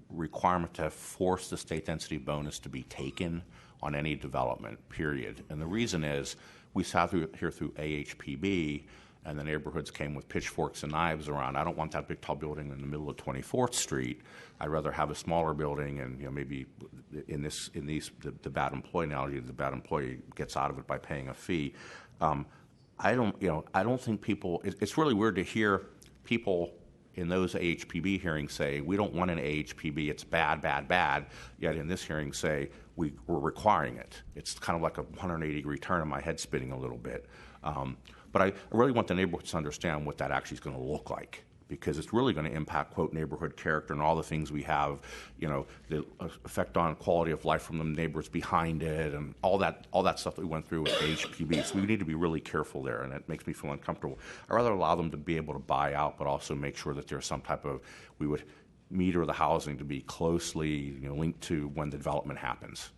requirement to force the state density bonus to be taken on any development, period. And the reason is we sat here through AHPB, and the neighborhoods came with pitchforks and knives around. I don't want that big tall building in the middle of 24th Street. I'd rather have a smaller building, and maybe the bad employee analogy, the bad employee gets out of it by paying a fee. I don't think people. It's really weird to hear people in those AHPB hearings say, we don't want an AHPB, it's bad, bad, bad, yet in this hearing say, we're requiring it. It's kind of like a 180-degree turn, and my head spinning a little bit. But I really want the neighborhoods to understand what that actually is going to look like, because it's really going to impact, quote, neighborhood character and all the things we have, the effect on quality of life from the neighbors behind it and all that stuff that we went through with HPB. So we need to be really careful there, and it makes me feel uncomfortable. I'd rather allow them to be able to buy out, but also make sure that there's some type of, we would meter the housing to be closely linked to when the development happens.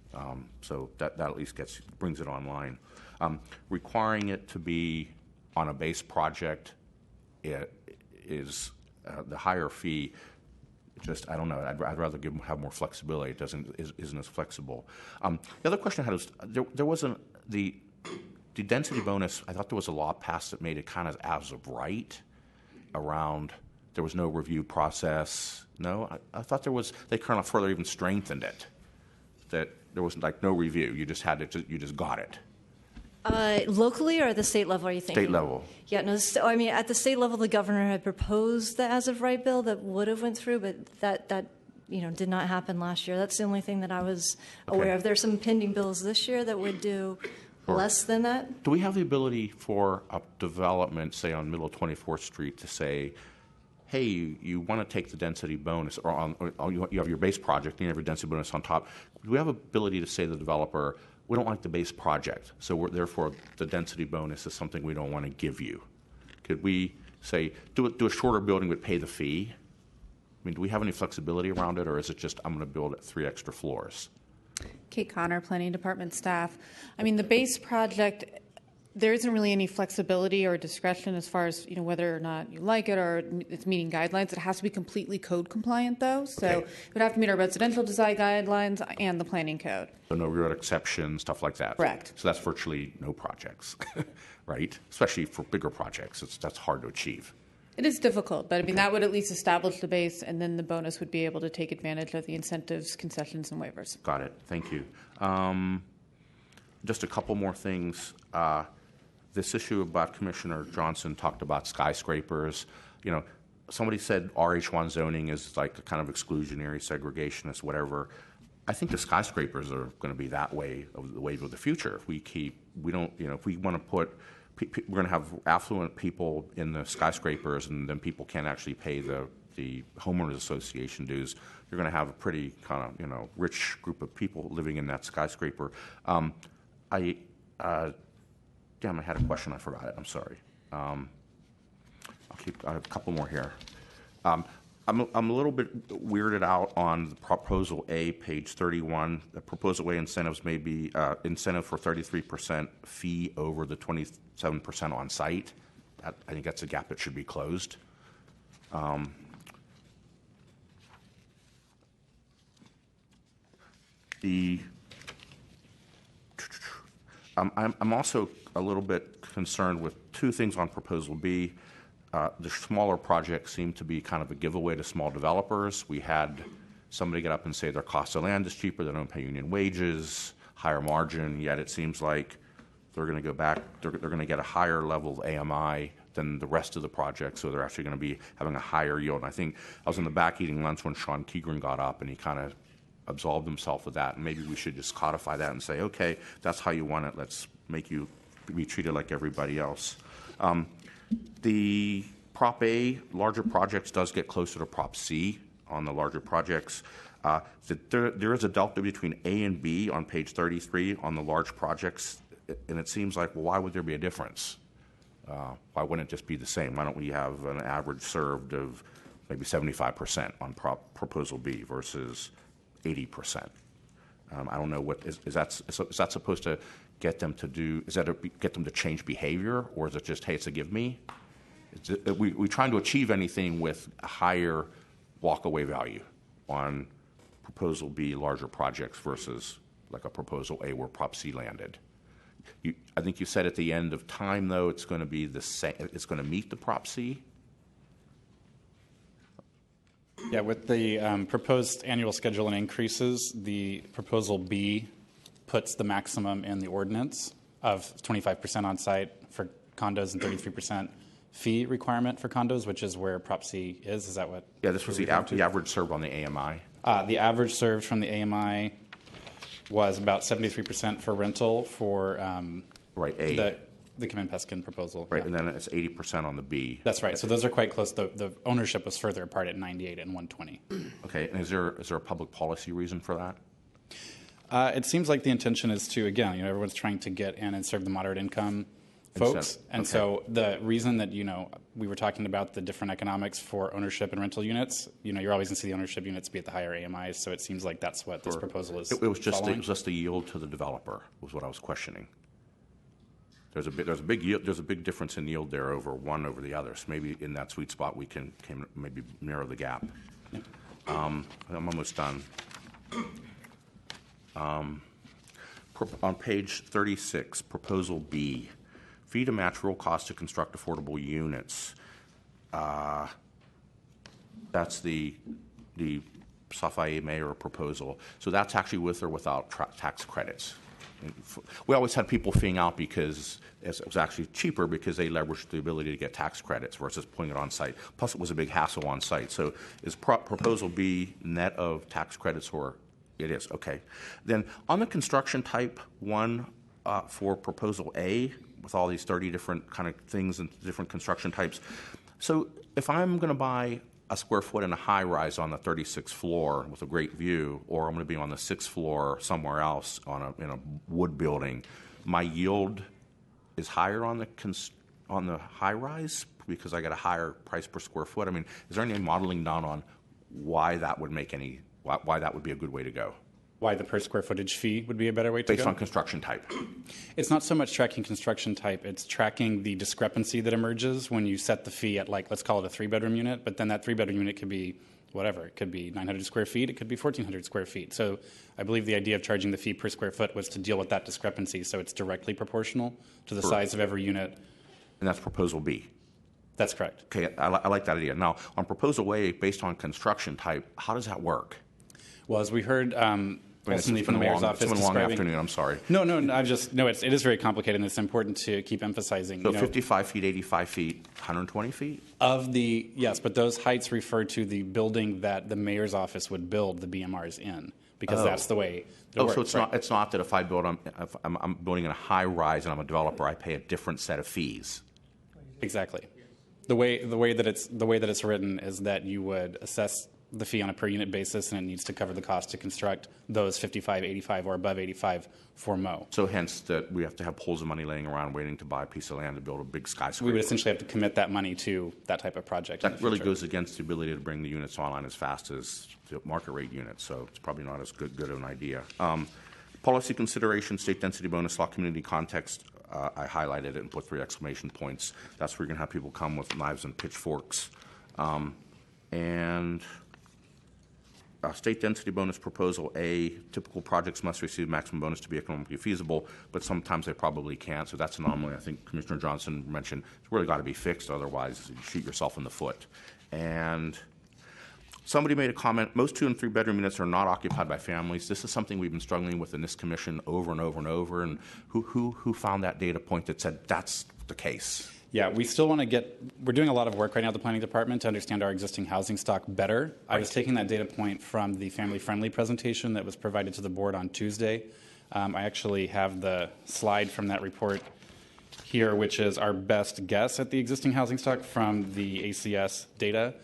So that at least brings it online. Requiring it to be on a base project is the higher fee. Just I don't know. I'd rather have more flexibility. It isn't as flexible. The other question I had was there wasn't the density bonus. I thought there was a law passed that made it kind of as of right around. There was no review process. No, I thought there was. They kind of further even strengthened it. That there was like no review. You just had it. You just got it. Locally or at the state level, are you thinking? State level. Yeah, no, at the state level, the governor had proposed the as-of-right bill that would have went through, but that did not happen last year. That's the only thing that I was aware of. There's some pending bills this year that would do less than that. Do we have the ability for a development, say on middle of 24th Street, to say, hey, you want to take the density bonus, or you have your base project, and you have your density bonus on top. Do we have ability to say to the developer, we don't like the base project, so therefore the density bonus is something we don't want to give you? Could we say, do a shorter building but pay the fee? I mean, do we have any flexibility around it, or is it just I'm going to build 3 extra floors? Kate Connor, Planning Department staff. I mean, the base project, there isn't really any flexibility or discretion as far as whether or not you like it or it's meeting guidelines. It has to be completely code compliant, though. So it would have to meet our residential design guidelines and the planning code. So no real exceptions, stuff like that. Correct. So that's virtually no projects, right? Especially for bigger projects, that's hard to achieve. It is difficult, but I mean that would at least establish the base, and then the bonus would be able to take advantage of the incentives, concessions, and waivers. Got it. Thank you. Just a couple more things. This issue about Commissioner Johnson talked about skyscrapers. Somebody said RH1 zoning is like a kind of exclusionary, segregationist, whatever. I think the skyscrapers are going to be that way, of the wave of the future. If we want to put, we're going to have affluent people in the skyscrapers, and then people can't actually pay the homeowners association dues. You're going to have a pretty kind of Damn, I had a question. I forgot it. I'm sorry. I have a couple more here. I'm a little bit weirded out on the Proposal A, page 31. The Proposal A incentives may be incentive for 33% fee over the 27% on site. I think that's a gap that should be closed. I'm also a little bit concerned with two things on Proposal B. The smaller projects seem to be kind of a giveaway to small developers. We had somebody get up and say their cost of land is cheaper, they don't pay union wages, higher margin, yet it seems like they're going to go back, they're going to get a higher level of AMI than the rest of the project, so they're actually going to be having a higher yield. And I think I was in the back eating lunch when Sean Keegren got up and he kind of absolved himself of that. And maybe we should just codify that and say, okay, that's how you want it. Let's make you be treated like everybody else. The Prop A, larger projects, does get closer to Prop C on the larger projects. There is a delta between A and B on page 33 on the large projects, and it seems like, well, why would there be a difference? Why wouldn't it just be the same? Why don't we have an average served of maybe 75% on Proposal B versus 80%? I don't know what is that supposed to get them to do? Is that get them to change behavior, or is it just, hey, it's a give me? We trying to achieve anything with a higher walkaway value on Proposal B, larger projects, versus like a Proposal A where Prop C landed? I think you said at the end of time, though, it's going to be the same. It's going to meet the Prop C. Yeah, with the proposed annual schedule and increases, the Proposal B puts the maximum in the ordinance of 25% on site for condos and 33% fee requirement for condos, which is where Prop C is. Is that what? Yeah, this was the average served on the AMI. The average served from the AMI was about 73% for rental for right, A. The Kim and Peskin proposal. Right, yeah. And then it's 80% on the B. That's right. So those are quite close. The ownership was further apart at 98 and 120. Okay, and is there a public policy reason for that? It seems like the intention is to, again, everyone's trying to get in and serve the moderate income folks. And so the reason that, we were talking about the different economics for ownership and rental units, you're always going to see the ownership units be at the higher AMIs. So it seems like that's what this proposal is. It was just a yield to the developer was what I was questioning. There's a big difference in yield there over the other. So maybe in that sweet spot we can maybe narrow the gap. Yeah. I'm almost done. On page 36, Proposal B, fee to match real cost to construct affordable units. That's the Safai Mayor proposal. So that's actually with or without tax credits. We always had people feeing out because it was actually cheaper because they leveraged the ability to get tax credits versus putting it on site. Plus, it was a big hassle on site. So is Proposal B net of tax credits, or it is? Okay. Then on the construction type one for Proposal A, with all these 30 different kind of things and different construction types. So if I'm going to buy a square foot in a high rise on the 36th floor with a great view, or I'm going to be on the 6th floor somewhere else in a wood building, my yield is higher on the high rise because I get a higher price per square foot. I mean, is there any modeling done on why that would why that would be a good way to go? Why the per square footage fee would be a better way to go? Based on construction type. It's not so much tracking construction type, it's tracking the discrepancy that emerges when you set the fee at, let's call it a 3-bedroom unit, but then that 3-bedroom unit could be whatever. It could be 900 square feet, it could be 1,400 square feet. So I believe the idea of charging the fee per square foot was to deal with that discrepancy, so it's directly proportional to the size of every unit. And that's Proposal B. That's correct. Okay, I like that idea. Now, on Proposal A, based on construction type, how does that work? Well, as we heard ultimately from the mayor's office, it's been a long afternoon. I'm sorry. No. It is very complicated, and it's important to keep emphasizing. So 55 feet, 85 feet, 120 feet. Yes, but those heights refer to the building that the mayor's office would build the BMRs in, because that's the way. So it's not that if I'm building in a high rise and I'm a developer, I pay a different set of fees. Exactly. The way that it's written is that you would assess the fee on a per unit basis, and it needs to cover the cost to construct those 55, 85, or above 85 for Mo. So hence that we have to have pools of money laying around waiting to buy a piece of land to build a big skyscraper. We would essentially have to commit that money to that type of project. That really goes against the ability to bring the units online as fast as the market rate units, so it's probably not as good of an idea. Policy consideration, state density bonus law, community context. I highlighted it and put 3 exclamation points. That's where you're going to have people come with knives and pitchforks. And state density bonus proposal A, typical projects must receive maximum bonus to be economically feasible, but sometimes they probably can't. So that's an anomaly I think Commissioner Johnson mentioned. It's really got to be fixed, otherwise you shoot yourself in the foot. And somebody made a comment, most 2- and 3-bedroom units are not occupied by families. This is something we've been struggling with in this commission over and over and over. And who found that data point that said that's the case? Yeah, we still want to we're doing a lot of work right now at the Planning Department to understand our existing housing stock better. I was taking that data point from the family-friendly presentation that was provided to the board on Tuesday. I actually have the slide from that report here, which is our best guess at the existing housing stock from the ACS data.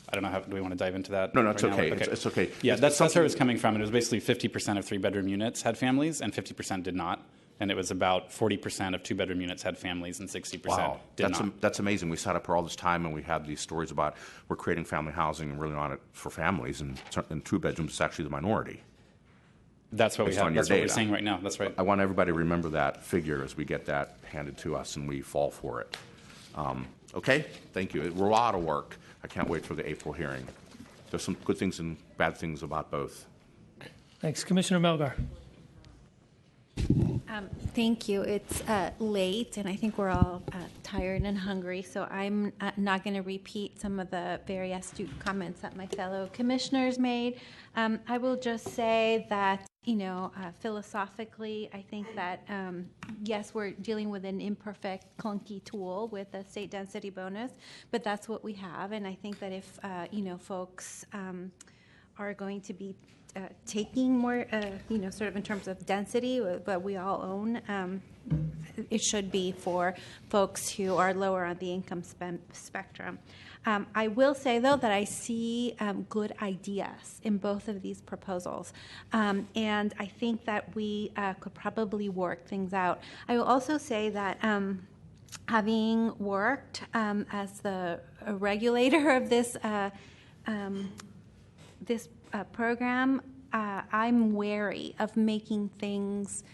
I don't know, do we want to dive into that? No, it's right okay. now? It's okay. Yeah, that's where it was coming from. And it was basically 50% of 3-bedroom units had families and 50% did not. And it was about 40% of 2-bedroom units had families and 60% did not. That's amazing. We sat up here all this time and we had these stories about we're creating family housing and really not for families, and in 2 bedrooms it's actually the minority. That's what we have. That's what we're saying right now. That's right. I want everybody to remember that figure as we get that handed to us and we fall for it. Okay? Thank you. We're a lot of work. I can't wait for the April hearing. There's some good things and bad things about both. Thanks. Commissioner Melgar. Thank you. It's late, and I think we're all tired and hungry, so I'm not going to repeat some of the very astute comments that my fellow commissioners made. I will just say that, philosophically, I think that, yes, we're dealing with an imperfect, clunky tool with a state density bonus, but that's what we have, and I think that if, folks are going to be taking more, sort of in terms of density, but we all own, it should be for folks who are lower on the income spectrum. I will say, though, that I see good ideas in both of these proposals, and I think that we could probably work things out. I will also say that having worked as the regulator of this program, I'm wary of making things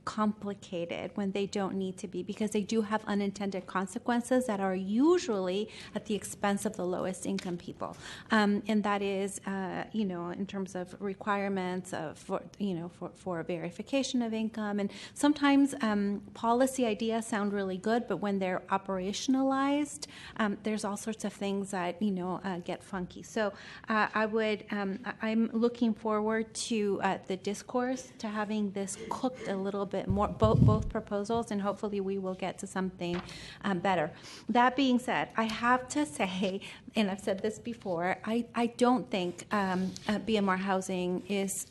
complicated when they don't need to be, because they do have unintended consequences that are usually at the expense of the lowest income people. And that is, in terms of requirements for verification of income. And sometimes policy ideas sound really good, but when they're operationalized, there's all sorts of things that, get funky. So I'm looking forward to the discourse, to having this cooked a little bit more, both proposals, and hopefully we will get to something better. That being said, I have to say, and I've said this before, I don't think BMR housing is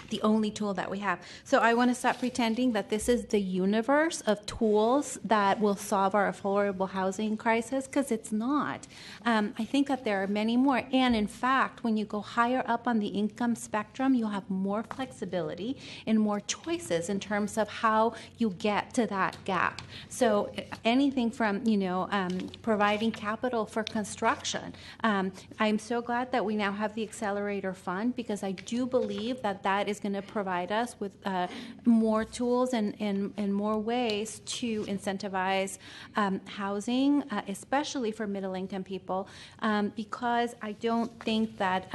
the only tool that we have. So I want to stop pretending that this is the universe of tools that will solve our affordable housing crisis, because it's not. I think that there are many more. And in fact, when you go higher up on the income spectrum, you have more flexibility and more choices in terms of how you get to that gap. So anything from, providing capital for construction. I'm so glad that we now have the Accelerator Fund, because I do believe that that is going to provide us with more tools and more ways to incentivize housing, especially for middle-income people, because I don't think that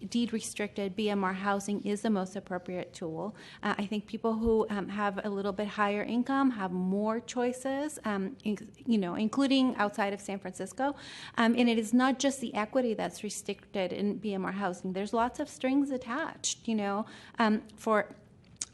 deed-restricted BMR housing is the most appropriate tool. I think people who have a little bit higher income have more choices, including outside of San Francisco. And it is not just the equity that's restricted in BMR housing. There's lots of strings attached, for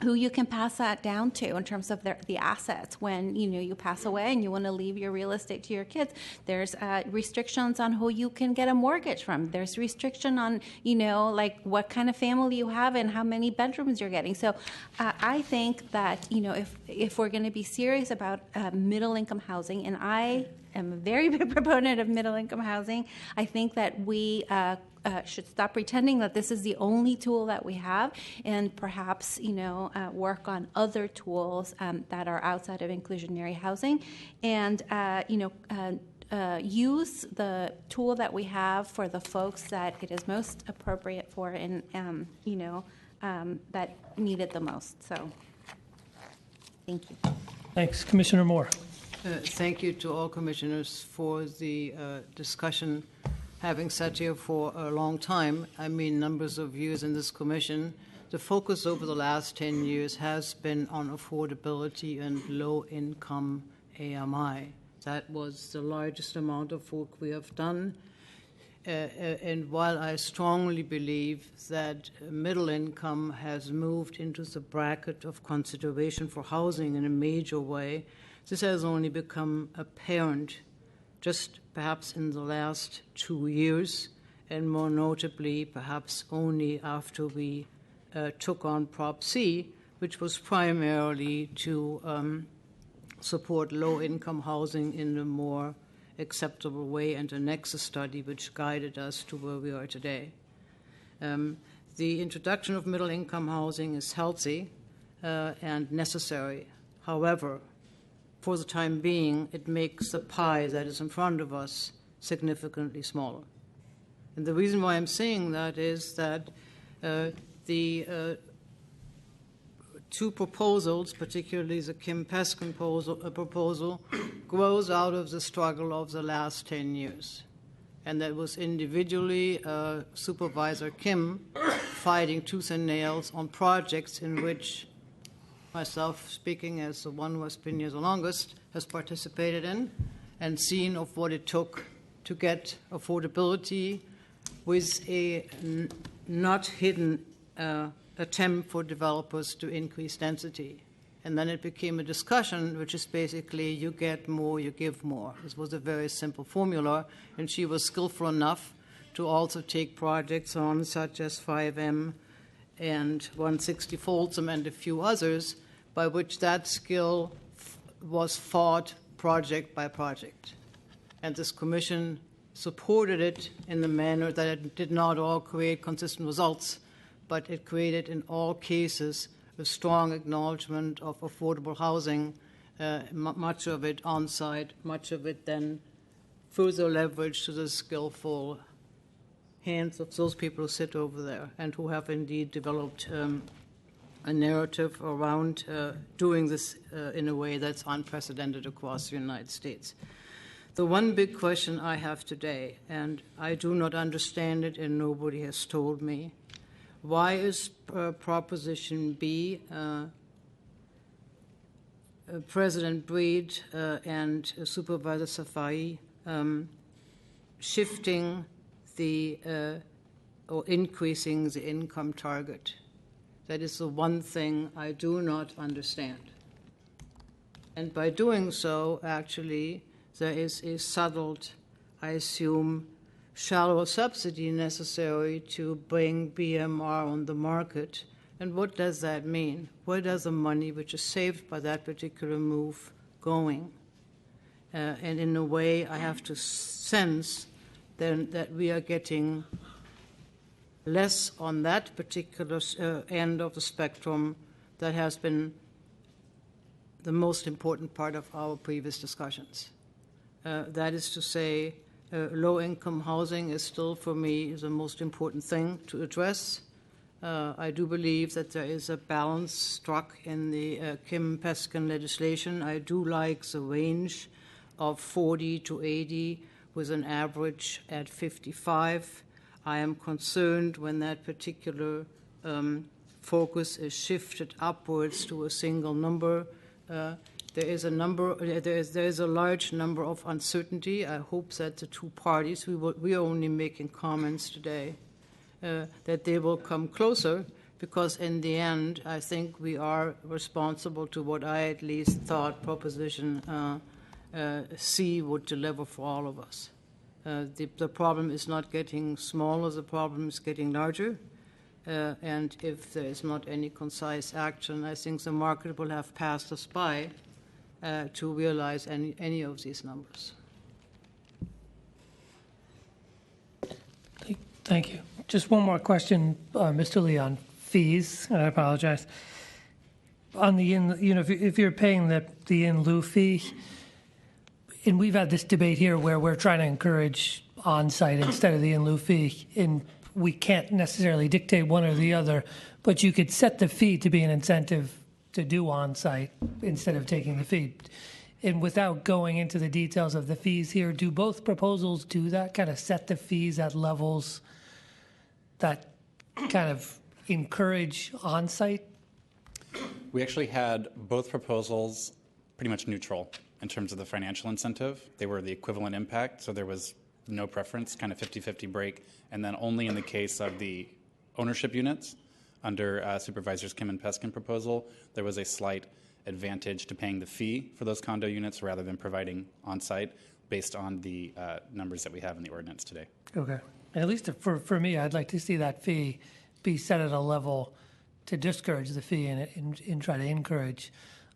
who you can pass that down to in terms of the assets when you pass away and you want to leave your real estate to your kids. There's restrictions on who you can get a mortgage from. There's restriction on like what kind of family you have and how many bedrooms you're getting. So I think that if we're going to be serious about middle income housing, and I am a very big proponent of middle-income housing. I think that we should stop pretending that this is the only tool that we have, and perhaps work on other tools that are outside of inclusionary housing, and use the tool that we have for the folks that it is most appropriate for, and that need it the most. So, thank you. Thanks, Commissioner Moore. Thank you to all commissioners for the discussion. Having sat here for a long time, I mean numbers of years in this commission, the focus over the last 10 years has been on affordability and low-income AMI. That was the largest amount of work we have done. And while I strongly believe that middle income has moved into the bracket of consideration for housing in a major way, this has only become apparent just perhaps in the last 2 years, and more notably perhaps only after we took on Prop C, which was primarily to support low-income housing in a more acceptable way, and a nexus study which guided us to where we are today. The introduction of middle-income housing is healthy and necessary. However, for the time being, it makes the pie that is in front of us significantly smaller. And the reason why I'm saying that is that the two proposals, particularly the Kim Peskin proposal, grows out of the struggle of the last 10 years. And that was individually Supervisor Kim fighting tooth and nails on projects in which myself, speaking as the one who has been here the longest, has participated in and seen of what it took to get affordability with a not hidden attempt for developers to increase density. And then it became a discussion, which is basically you get more, you give more. This was a very simple formula, and she was skillful enough to also take projects on such as 5M and 160 Folsom and a few others, by which that skill was fought project by project. And this commission supported it in the manner that it did not all create consistent results, but it created in all cases a strong acknowledgement of affordable housing, much of it on-site, much of it then further leveraged to the skillful hands of those people who sit over there and who have indeed developed a narrative around doing this in a way that's unprecedented across the United States. The one big question I have today, and I do not understand it and nobody has told me, why is Proposition B, President Breed and Supervisor Safai shifting the or increasing the income target? That is the one thing I do not understand. And by doing so, actually, there is a subtle, I assume, shallow subsidy necessary to bring BMR on the market. And what does that mean? Where does the money which is saved by that particular move going? And in a way, I have to sense then that we are getting less on that particular end of the spectrum that has been the most important part of our previous discussions. That is to say, low-income housing is still, for me, the most important thing to address. I do believe that there is a balance struck in the Kim Peskin legislation. I do like the range of 40 to 80 with an average at 55. I am concerned when that particular focus is shifted upwards to a single number. There is a large number of uncertainty. I hope that the two parties, we are only making comments today, that they will come closer, because in the end, I think we are responsible to what I at least thought Proposition C would deliver for all of us. The problem is not getting smaller, the problem is getting larger. And if there is not any concise action, I think the market will have passed us by to realize any of these numbers. Thank you. Just one more question, Mr. Lee, on fees, and I apologize. On the if you're paying the in lieu fee, and we've had this debate here where we're trying to encourage on-site instead of the in lieu fee, and we can't necessarily dictate one or the other, but you could set the fee to be an incentive to do on-site instead of taking the fee. And without going into the details of the fees here, do both proposals do that, kind of set the fees at levels that kind of encourage on-site? We actually had both proposals pretty much neutral in terms of the financial incentive. They were the equivalent impact, so there was no preference, kind of 50-50 break. And then only in the case of the ownership units, under Supervisors Kim and Peskin proposal, there was a slight advantage to paying the fee for those condo units rather than providing on-site based on the numbers that we have in the ordinance today. Okay. And at least for me, I'd like to see that fee be set at a level to discourage the fee and try to encourage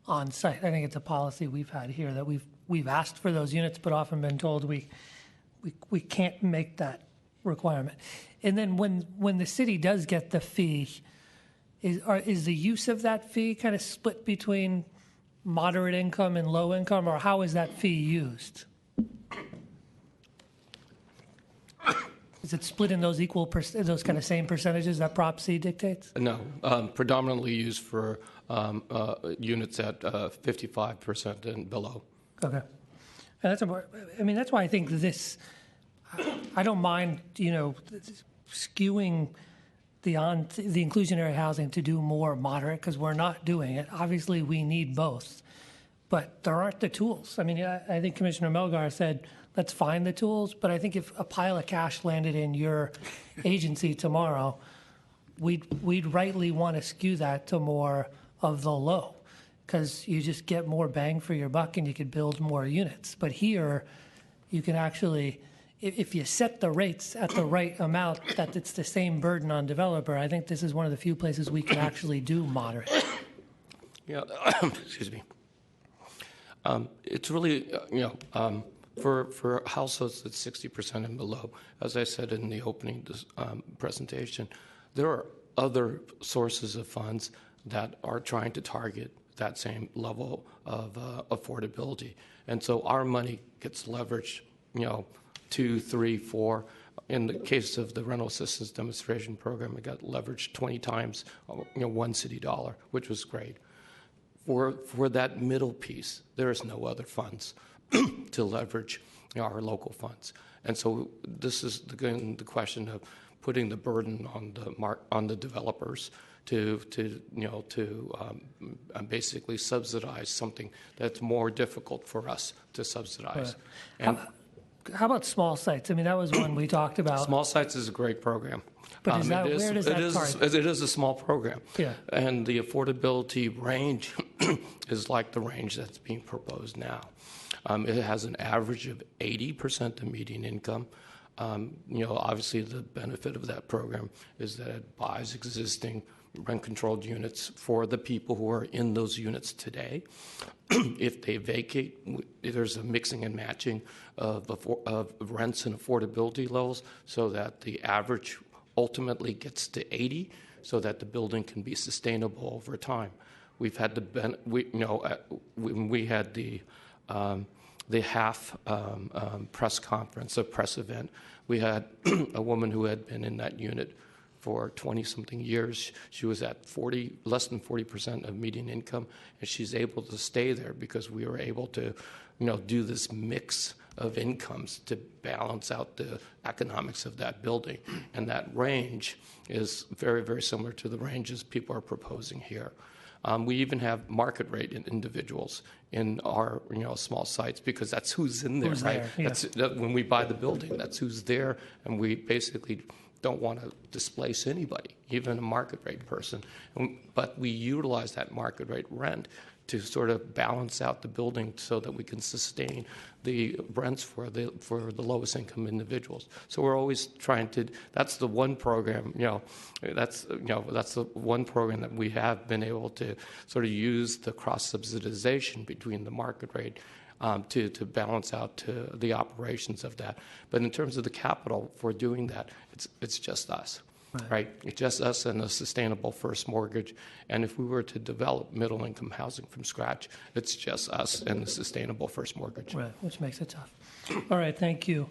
on-site. I think it's a policy we've had here that we've asked for those units, but often been told we can't make that requirement. And then when the city does get the fee, is the use of that fee kind of split between moderate income and low income, or how is that fee used? Is it split in those those kind of same percentages that Prop C dictates? No, predominantly used for units at 55% and below. Okay, and that's why I think this. I don't mind, skewing the inclusionary housing to do more moderate, because we're not doing it. Obviously, we need both, but there aren't the tools. I mean, I think Commissioner Melgar said, let's find the tools, but I think if a pile of cash landed in your agency tomorrow, we'd rightly want to skew that to more of the low, because you just get more bang for your buck and you could build more units. But here, you can actually, if you set the rates at the right amount, that it's the same burden on developer, I think this is one of the few places we can actually do moderate. Yeah, excuse me. It's really, for households that's 60% and below, as I said in the opening presentation, there are other sources of funds that are trying to target that same level of affordability. And so our money gets leveraged, 2, 3, 4. In the case of the rental assistance demonstration program, it got leveraged 20 times, one city dollar, which was great. For that middle piece, there is no other funds to leverage our local funds. And so this is the question of putting the burden on the developers to basically subsidize something that's more difficult for us to subsidize. Right. How about small sites? I mean, that was one we talked about. Small sites is a great program. But where does that target? It is a small program. Yeah. And the affordability range is like the range that's being proposed now. It has an average of 80% of median income. Obviously the benefit of that program is that it buys existing rent-controlled units for the people who are in those units today. If they vacate, there's a mixing and matching of rents and affordability levels so that the average ultimately gets to 80 so that the building can be sustainable over time. We've had when we had the half press conference, a press event, we had a woman who had been in that unit for 20-something years. She was at less than 40% of median income, and she's able to stay there because we were able to, do this mix of incomes to balance out the economics of that building. And that range is very, very similar to the ranges people are proposing here. We even have market rate individuals in our small sites because that's who's in there, right? There, yeah. When we buy the building, that's who's there, and we basically don't want to displace anybody, even a market rate person. But we utilize that market rate rent to sort of balance out the building so that we can sustain the rents for the lowest income individuals. So we're always trying to. That's the one program. That's the one program that we have been able to sort of use the cross subsidization between the market rate to balance out to the operations of that. But in terms of the capital for doing that, it's just us. Right. It's just us and a sustainable first mortgage. And if we were to develop middle income housing from scratch, it's just us and the sustainable first mortgage. Right, which makes it tough. All right, thank you.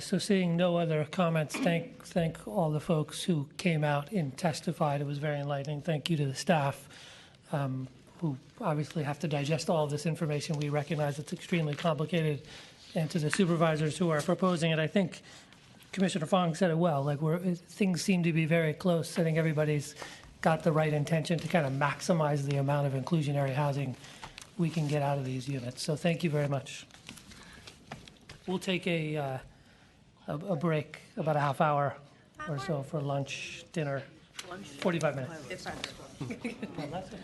So seeing no other comments, thank all the folks who came out and testified. It was very enlightening. Thank you to the staff who obviously have to digest all of this information. We recognize it's extremely complicated. And to the supervisors who are proposing it, I think Commissioner Fong said it well. Like things seem to be very close. I think everybody's got the right intention to kind of maximize the amount of inclusionary housing we can get out of these units. So thank you very much. We'll take a break, about a half hour or so for lunch, dinner, 45 minutes. It's fine. Well, that's it.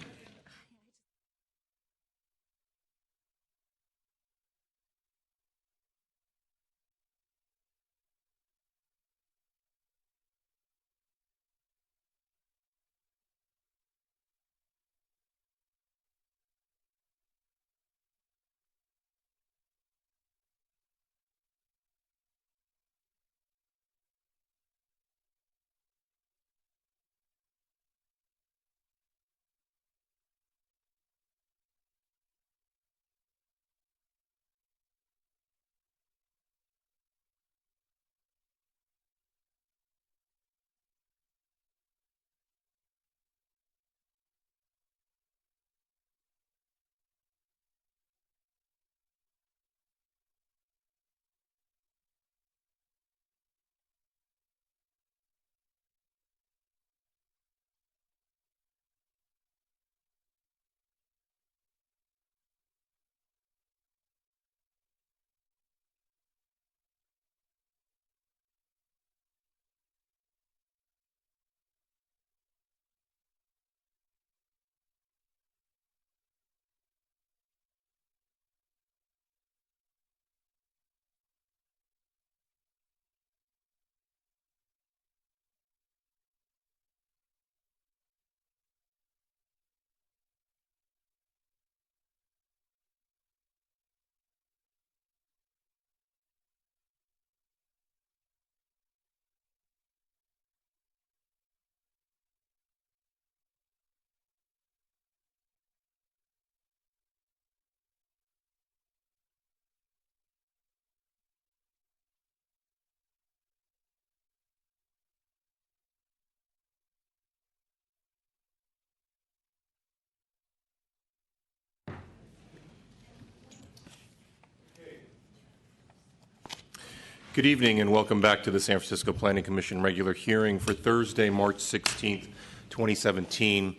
Good evening and welcome back to the San Francisco Planning Commission regular hearing for Thursday, March 16th, 2017.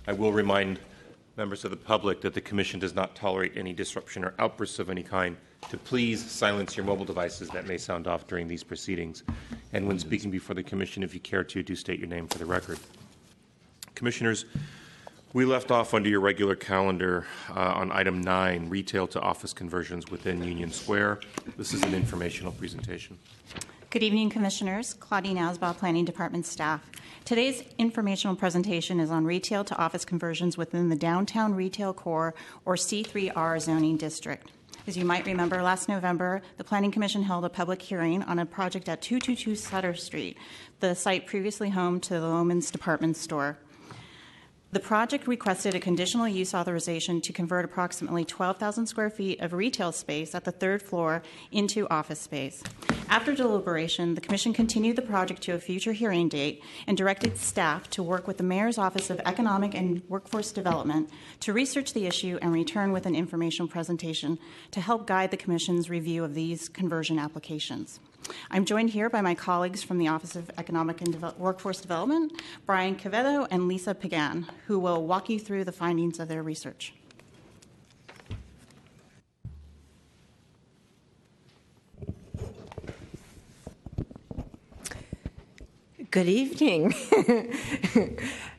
I will remind members of the public that the Commission does not tolerate any disruption or outbursts of any kind. To please silence your mobile devices that may sound off during these proceedings. And when speaking before the Commission, if you care to, do state your name for the record. Commissioners, we left off under your regular calendar on item 9, retail to office conversions within Union Square. This is an informational presentation. Good evening, Commissioners. Claudine Asbaugh, Planning Department staff. Today's informational presentation is on retail to office conversions within the Downtown Retail Core, or C3R zoning district. As you might remember, last November, the Planning Commission held a public hearing on a project at 222 Sutter Street, the site previously home to the Loehmann's department store. The project requested a conditional use authorization to convert approximately 12,000 square feet of retail space at the third floor into office space. After deliberation, the Commission continued the project to a future hearing date and directed staff to work with the Mayor's Office of Economic and Workforce Development to research the issue and return with an informational presentation to help guide the Commission's review of these conversion applications. I'm joined here by my colleagues from the Office of Economic and Workforce Development, Brian Quevedo and Lisa Pagan, who will walk you through the findings of their research. Good evening.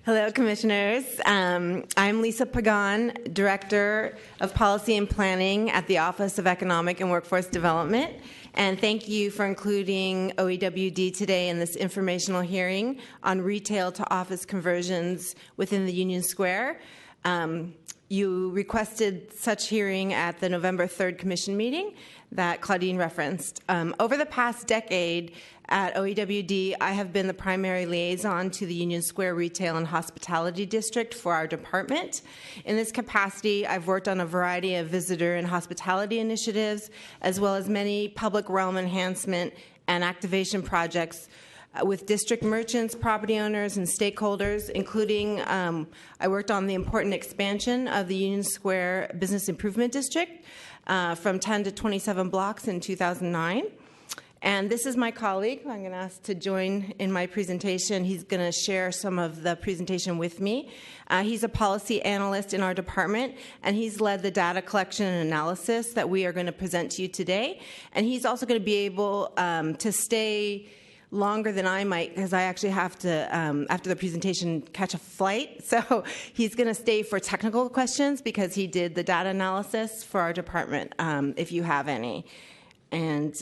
Hello, Commissioners. I'm Lisa Pagan, Director of Policy and Planning at the Office of Economic and Workforce Development. And thank you for including OEWD today in this informational hearing on retail to office conversions within the Union Square. You requested such hearing at the November 3rd Commission meeting that Claudine referenced. Over the past decade at OEWD, I have been the primary liaison to the Union Square Retail and Hospitality District for our department. In this capacity, I've worked on a variety of visitor and hospitality initiatives, as well as many public realm enhancement and activation projects with district merchants, property owners, and stakeholders, including I worked on the important expansion of the Union Square Business Improvement District from 10 to 27 blocks in 2009. And this is my colleague, who I'm going to ask to join in my presentation. He's going to share some of the presentation with me. He's a policy analyst in our department, and he's led the data collection and analysis that we are going to present to you today. And he's also going to be able to stay longer than I might, because I actually have to, after the presentation, catch a flight. So he's going to stay for technical questions because he did the data analysis for our department, if you have any. And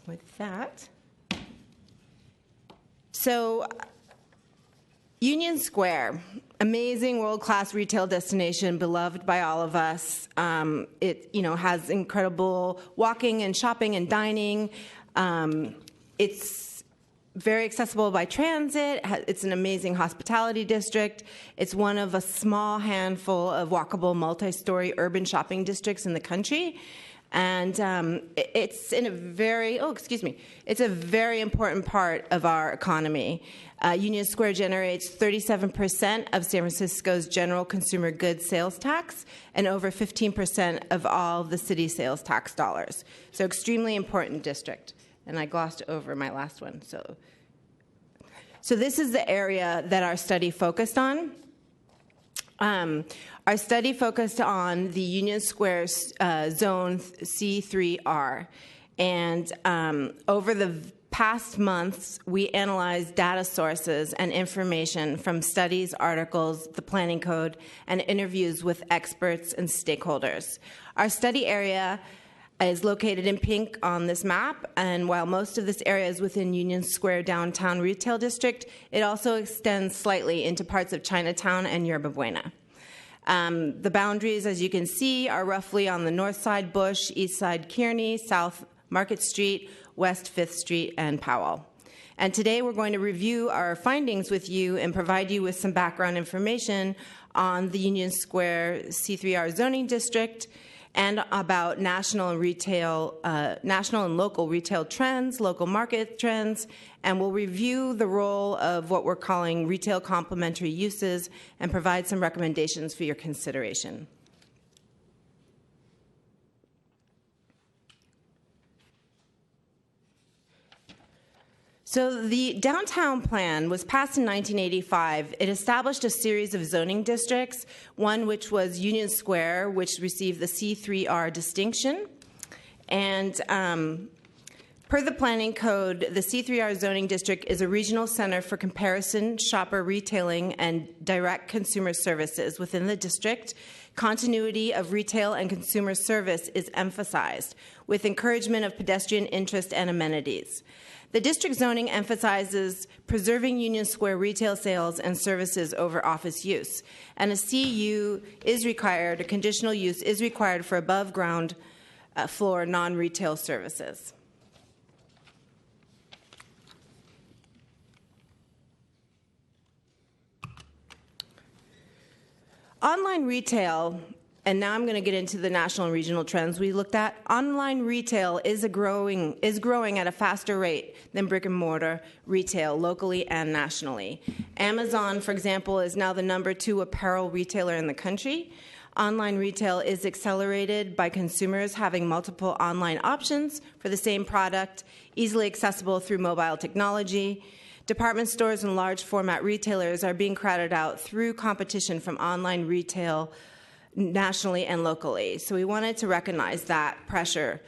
with that, so Union Square, amazing world-class retail destination, beloved by all of us. It, has incredible walking and shopping and dining. It's very accessible by transit. It's an amazing hospitality district. It's one of a small handful of walkable multi-story urban shopping districts in the country. And it's in a very, it's a very important part of our economy. Union Square generates 37% of San Francisco's general consumer goods sales tax and over 15% of all the city sales tax dollars. So extremely important district. And I glossed over my last one. So this is the area that our study focused on. Our study focused on the Union Square Zone C3R. And over the past months, we analyzed data sources and information from studies, articles, the planning code, and interviews with experts and stakeholders. Our study area is located in pink on this map, and while most of this area is within Union Square Downtown Retail District, it also extends slightly into parts of Chinatown and Yerba Buena. The boundaries, as you can see, are roughly on the north side Bush, east side Kearny, south Market Street, west 5th Street, and Powell. And today we're going to review our findings with you and provide you with some background information on the Union Square C3R zoning district, and about national and local retail trends, local market trends, and we'll review the role of what we're calling retail complementary uses and provide some recommendations for your consideration. So the downtown plan was passed in 1985. It established a series of zoning districts, one which was Union Square, which received the C3R distinction. And per the planning code, the C3R zoning district is a regional center for comparison, shopper retailing, and direct consumer services within the district. Continuity of retail and consumer service is emphasized, with encouragement of pedestrian interest and amenities. The district zoning emphasizes preserving Union Square retail sales and services over office use, and a CU is required, a conditional use is required for above ground floor non-retail services. Online retail, and now I'm going to get into the national and regional trends we looked at. Online retail is growing at a faster rate than brick and mortar retail locally and nationally. Amazon, for example, is now the #2 apparel retailer in the country. Online retail is accelerated by consumers having multiple online options for the same product, easily accessible through mobile technology. Department stores and large format retailers are being crowded out through competition from online retail nationally and locally. So we wanted to recognize that pressure.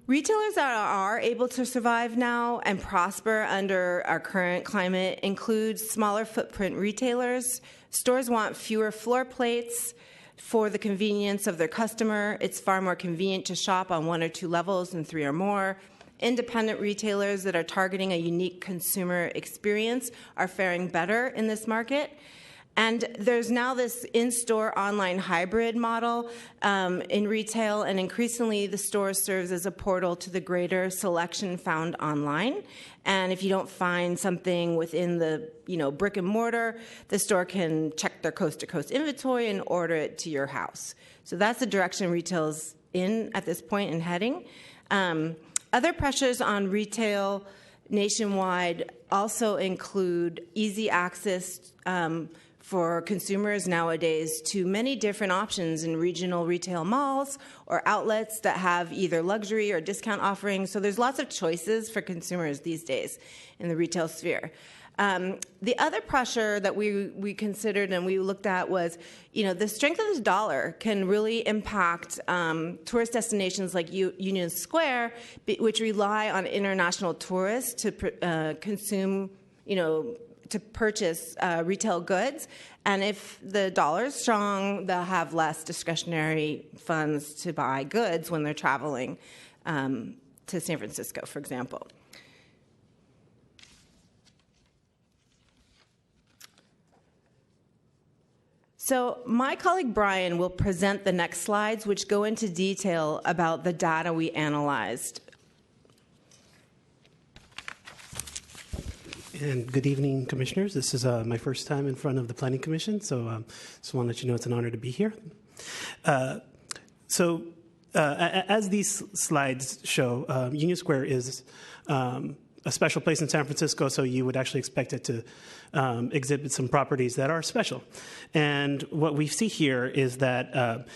Retailers that are able to survive now and prosper under our current climate include smaller footprint retailers. Stores want fewer floor plates for the convenience of their customer. It's far more convenient to shop on 1 or 2 levels than 3 or more. Independent retailers that are targeting a unique consumer experience are faring better in this market. And there's now this in-store online hybrid model in retail, and increasingly the store serves as a portal to the greater selection found online. And if you don't find something within the brick and mortar, the store can check their coast-to-coast inventory and order it to your house. So that's the direction retail's in at this point and heading. Other pressures on retail nationwide also include easy access for consumers nowadays to many different options in regional retail malls or outlets that have either luxury or discount offerings. So there's lots of choices for consumers these days in the retail sphere. The other pressure that we considered and we looked at was, the strength of the dollar can really impact tourist destinations like Union Square, which rely on international tourists to consume, to purchase retail goods. And if the dollar is strong, they'll have less discretionary funds to buy goods when they're traveling to San Francisco, for example. So my colleague Brian will present the next slides, which go into detail about the data we analyzed. And good evening, Commissioners. This is my first time in front of the Planning Commission, so just want to let you know it's an honor to be here. As these slides show, Union Square is a special place in San Francisco, so you would actually expect it to exhibit some properties that are special. And what we see here is that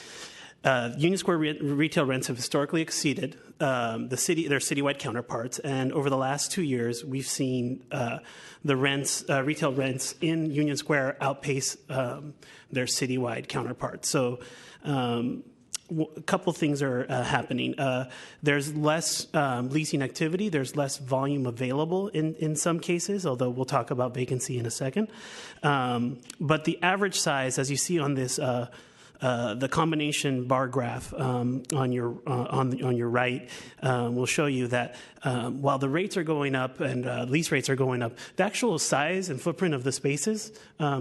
Union Square retail rents have historically exceeded their citywide counterparts, and over the last 2 years, we've seen the retail rents in Union Square outpace their citywide counterparts. So a couple things are happening. There's less leasing activity. There's less volume available in some cases, although we'll talk about vacancy in a second. But the average size, as you see on this, the combination bar graph on your right will show you that while the rates are going up and lease rates are going up, the actual size and footprint of the spaces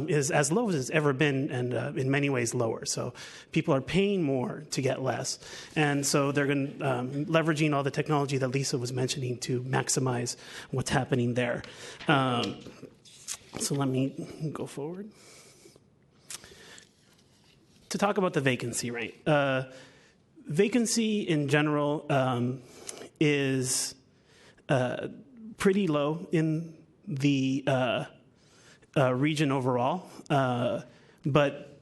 is as low as it's ever been, and in many ways lower. So people are paying more to get less, and so they're leveraging all the technology that Lisa was mentioning to maximize what's happening there. So let me go forward. To talk about the vacancy rate. Vacancy in general is pretty low in the region overall. But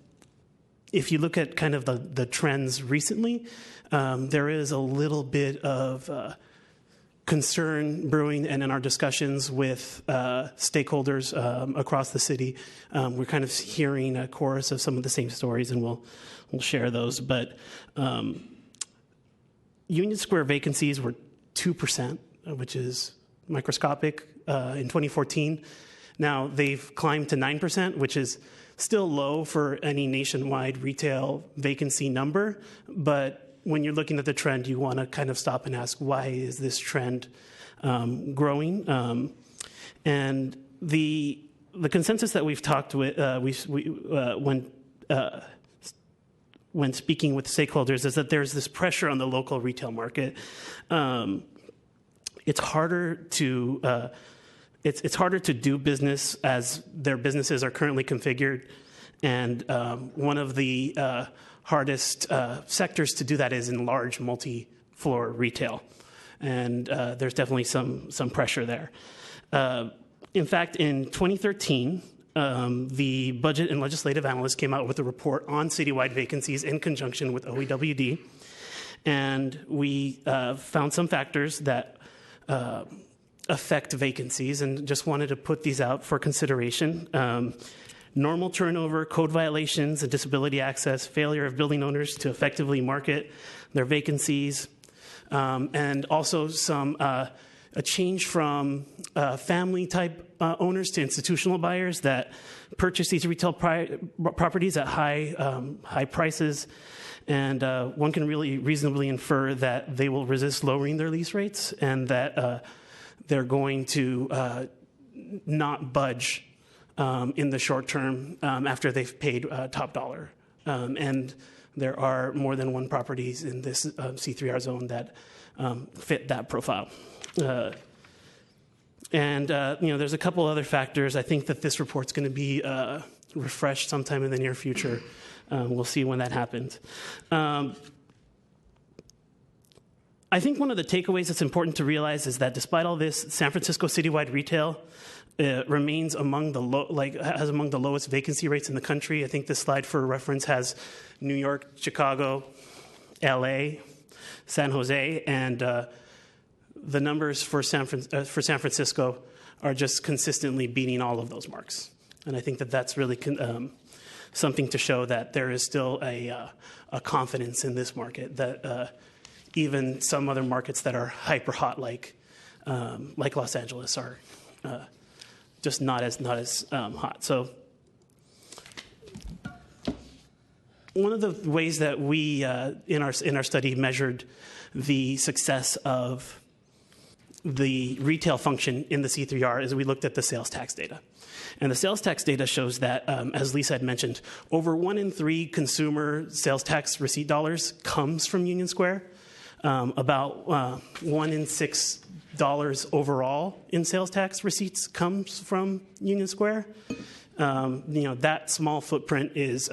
if you look at kind of the trends recently, there is a little bit of concern brewing, and in our discussions with stakeholders across the city, we're kind of hearing a chorus of some of the same stories, and we'll share those. But Union Square vacancies were 2%, which is microscopic in 2014. Now they've climbed to 9%, which is still low for any nationwide retail vacancy number, but when you're looking at the trend, you want to kind of stop and ask, why is this trend growing? And the consensus that we've talked with when speaking with stakeholders is that there's this pressure on the local retail market. It's harder to it's harder to do business as their businesses are currently configured, and one of the hardest sectors to do that is in large multi-floor retail. And there's definitely some pressure there. In fact, in 2013, the Budget and Legislative Analyst came out with a report on citywide vacancies in conjunction with OEWD. And we found some factors that affect vacancies, and just wanted to put these out for consideration. Normal turnover, code violations, and disability access, failure of building owners to effectively market their vacancies, and also a change from family-type owners to institutional buyers that purchase these retail properties at high prices, and one can really reasonably infer that they will resist lowering their lease rates, and that they're going to not budge in the short term after they've paid top dollar. And there are more than one properties in this C3R zone that fit that profile. And there's a couple other factors. I think that this report's going to be refreshed sometime in the near future. We'll see when that happens. I think one of the takeaways that's important to realize is that despite all this, San Francisco citywide retail remains among the has among the lowest vacancy rates in the country. I think this slide, for reference, has New York, Chicago, LA, San Jose, and the numbers for San Francisco are just consistently beating all of those marks. And I think that that's really something to show that there is still a confidence in this market, that even some other markets that are hyper hot, like Los Angeles, are just not as hot. So one of the ways that we in our study measured the success of the retail function in the C3R is we looked at the sales tax data. And the sales tax data shows that, as Lisa had mentioned, over 1 in 3 consumer sales tax receipt dollars comes from Union Square. About $1 in 6 overall in sales tax receipts comes from Union Square. That small footprint is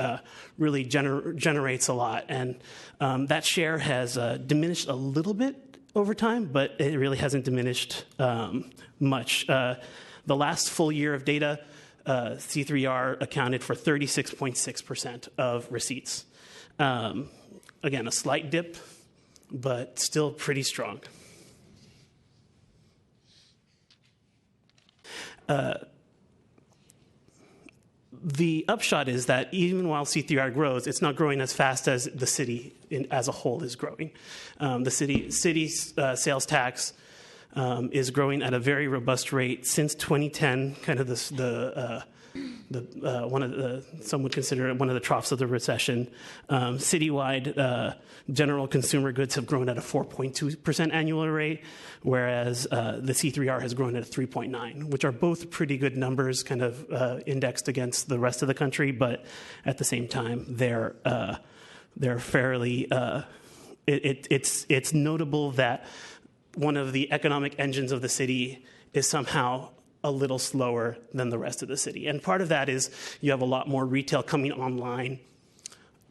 really generates a lot, and that share has diminished a little bit over time, but it really hasn't diminished much. The last full year of data, C3R accounted for 36.6% of receipts. Again, a slight dip, but still pretty strong. The upshot is that even while C3R grows, it's not growing as fast as the city as a whole is growing. The city's sales tax is growing at a very robust rate since 2010. Kind of one of the some would consider it one of the troughs of the recession. Citywide general consumer goods have grown at a 4.2% annual rate, whereas the C3R has grown at a 3.9%, which are both pretty good numbers, kind of indexed against the rest of the country. But at the same time, they're fairly. It's notable that one of the economic engines of the city is somehow a little slower than the rest of the city. And part of that is you have a lot more retail coming online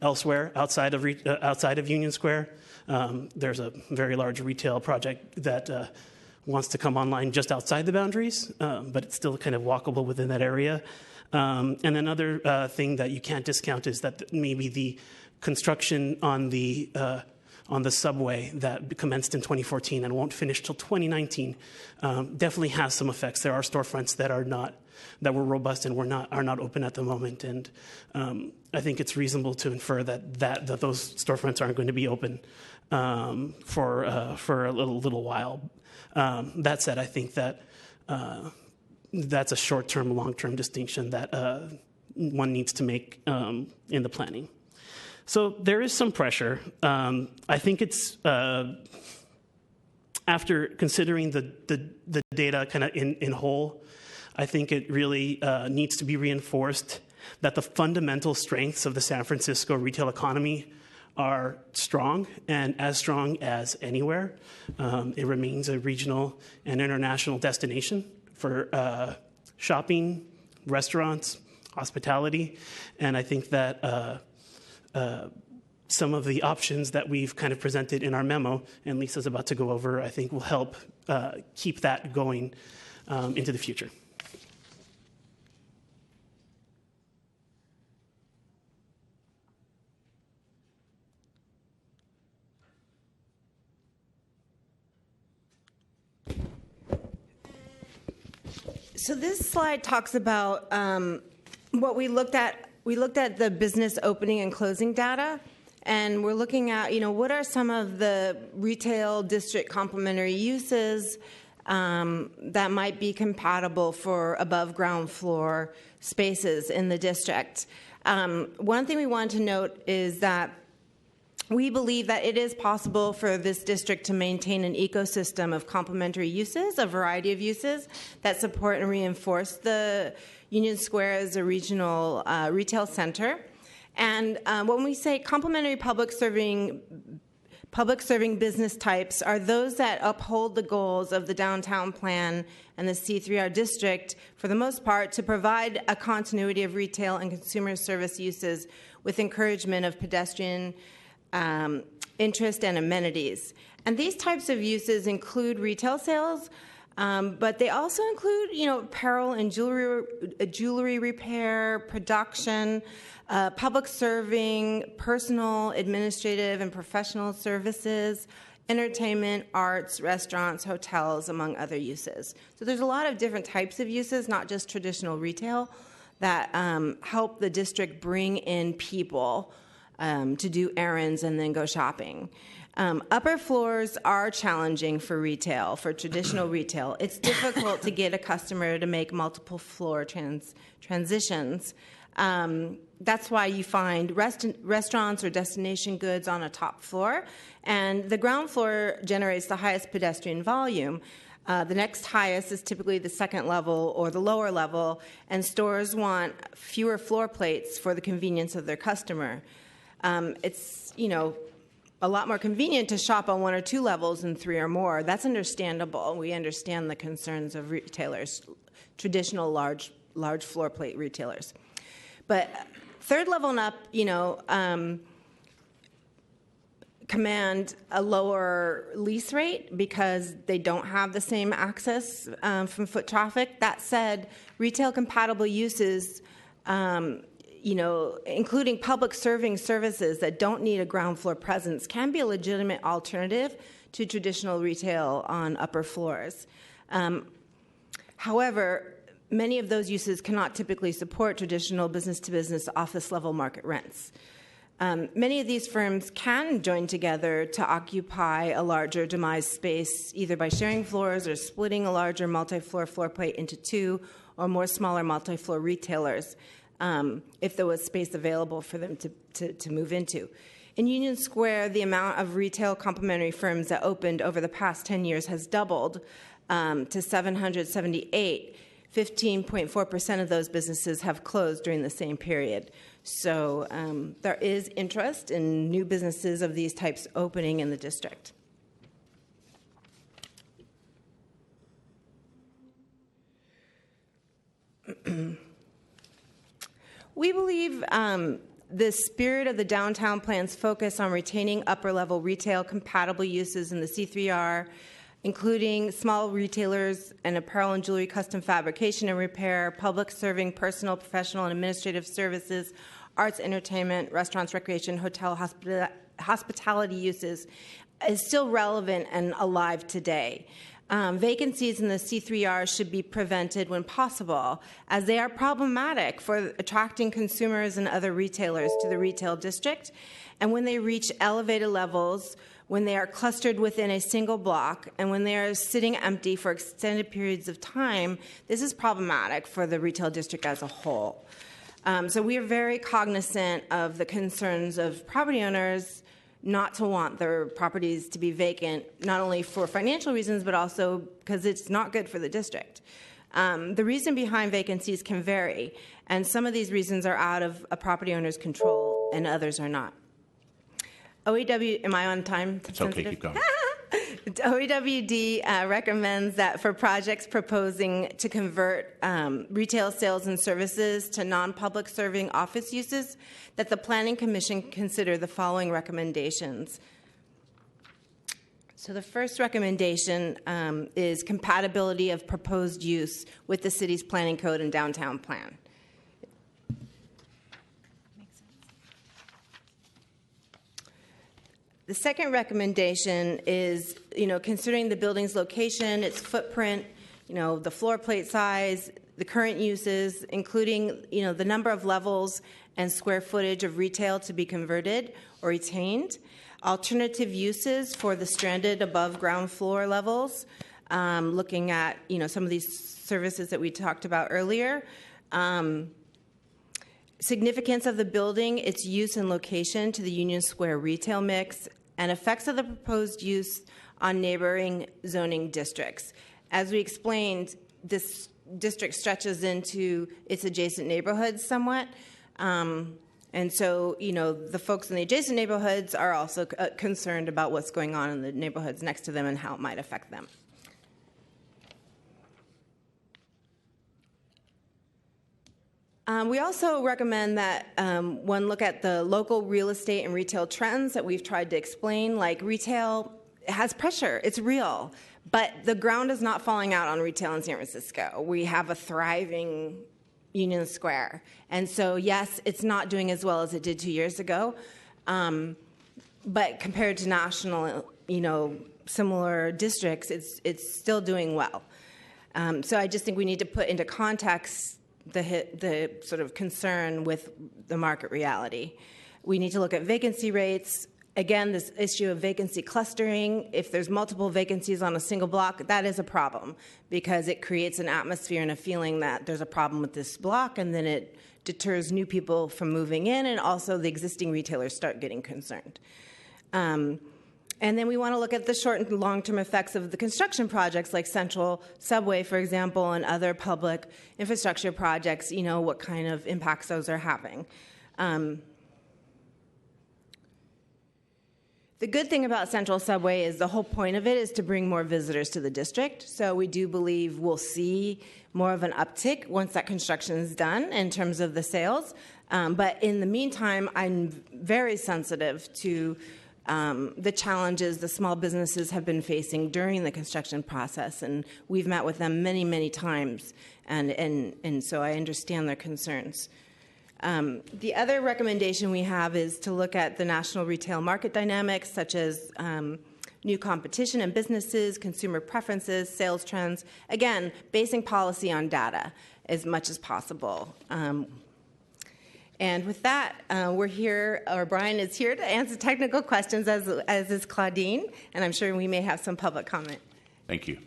elsewhere outside of Union Square. There's a very large retail project that wants to come online just outside the boundaries, but it's still kind of walkable within that area. And another thing that you can't discount is that maybe the construction on the subway that commenced in 2014 and won't finish till 2019 definitely has some effects. There are storefronts that were robust and are not open at the moment, and I think it's reasonable to infer that those storefronts aren't going to be open for a little while. That said, I think that that's a short-term, long-term distinction that one needs to make in the planning. So there is some pressure. I think it's after considering the data kind of in whole, I think it really needs to be reinforced that the fundamental strengths of the San Francisco retail economy are strong, and as strong as anywhere. It remains a regional and international destination for shopping, restaurants, hospitality, and I think that some of the options that we've kind of presented in our memo, and Lisa's about to go over, I think will help keep that going into the future. So this slide talks about what we looked at. We looked at the business opening and closing data, and we're looking at, what are some of the retail district complementary uses that might be compatible for above ground floor spaces in the district. One thing we wanted to note is that We believe that it is possible for this district to maintain an ecosystem of complementary uses, a variety of uses that support and reinforce the Union Square as a regional retail center. And when we say complementary public serving business types are those that uphold the goals of the downtown plan and the C3R district, for the most part, to provide a continuity of retail and consumer service uses with encouragement of pedestrian interest and amenities. And these types of uses include retail sales, but they also include, apparel and jewelry repair, production, public serving, personal, administrative, and professional services, entertainment, arts, restaurants, hotels, among other uses. So there's a lot of different types of uses, not just traditional retail, that help the district bring in people to do errands and then go shopping. Upper floors are challenging for retail, for traditional retail. It's difficult to get a customer to make multiple floor transitions. That's why you find restaurants or destination goods on a top floor, and the ground floor generates the highest pedestrian volume. The next highest is typically the second level or the lower level, and stores want fewer floor plates for the convenience of their customer. It's, a lot more convenient to shop on 1 or 2 levels than 3 or more. That's understandable. We understand the concerns of retailers, traditional large floor plate retailers. But third level and up, command a lower lease rate because they don't have the same access from foot traffic. That said, retail compatible uses, including public serving services that don't need a ground floor presence, can be a legitimate alternative to traditional retail on upper floors. However, many of those uses cannot typically support traditional business-to-business office-level market rents. Many of these firms can join together to occupy a larger demised space, either by sharing floors or splitting a larger multi-floor floor plate into 2 or more smaller multi-floor retailers, if there was space available for them to move into. In Union Square, the amount of retail complementary firms that opened over the past 10 years has doubled to 778. 15.4% of those businesses have closed during the same period. So there is interest in new businesses of these types opening in the district. We believe the spirit of the downtown plan's focus on retaining upper-level retail compatible uses in the C3R, including small retailers and apparel and jewelry custom fabrication and repair, public serving personal, professional, and administrative services, arts, entertainment, restaurants, recreation, hotel, hospitality uses, is still relevant and alive today. Vacancies in the C3R should be prevented when possible, as they are problematic for attracting consumers and other retailers to the retail district. And when they reach elevated levels, when they are clustered within a single block, and when they are sitting empty for extended periods of time, this is problematic for the retail district as a whole. So we are very cognizant of the concerns of property owners not to want their properties to be vacant, not only for financial reasons, but also because it's not good for the district. The reason behind vacancies can vary, and some of these reasons are out of a property owner's control, and others are not. OEW, am I on time? It's okay, keep going. OEWD recommends that for projects proposing to convert retail sales and services to non-public serving office uses, that the Planning Commission consider the following recommendations. So the first recommendation is compatibility of proposed use with the city's planning code and downtown plan. The second recommendation is, considering the building's location, its footprint, the floor plate size, the current uses, including, the number of levels and square footage of retail to be converted or retained, alternative uses for the stranded above ground floor levels, looking at, some of these services that we talked about earlier, significance of the building, its use and location to the Union Square retail mix, and effects of the proposed use on neighboring zoning districts. As we explained, this district stretches into its adjacent neighborhoods somewhat. And so, the folks in the adjacent neighborhoods are also concerned about what's going on in the neighborhoods next to them and how it might affect them. We also recommend that one look at the local real estate and retail trends that we've tried to explain. Like retail has pressure, it's real, but the ground is not falling out on retail in San Francisco. We have a thriving Union Square. And so, yes, it's not doing as well as it did 2 years ago, but compared to national, similar districts, it's still doing well. So I just think we need to put into context the sort of concern with the market reality. We need to look at vacancy rates. Again, this issue of vacancy clustering, if there's multiple vacancies on a single block, that is a problem because it creates an atmosphere and a feeling that there's a problem with this block, and then it deters new people from moving in, and also the existing retailers start getting concerned. And then we want to look at the short and long-term effects of the construction projects like Central Subway, for example, and other public infrastructure projects, what kind of impacts those are having. The good thing about Central Subway is the whole point of it is to bring more visitors to the district. So we do believe we'll see more of an uptick once that construction is done in terms of the sales. But in the meantime, I'm very sensitive to the challenges the small businesses have been facing during the construction process, and we've met with them many, many times, and so I understand their concerns. The other recommendation we have is to look at the national retail market dynamics, such as new competition in businesses, consumer preferences, sales trends. Again, basing policy on data as much as possible. And with that, we're here, or Brian is here to answer technical questions, as is Claudine, and I'm sure we may have some public comment. Thank you.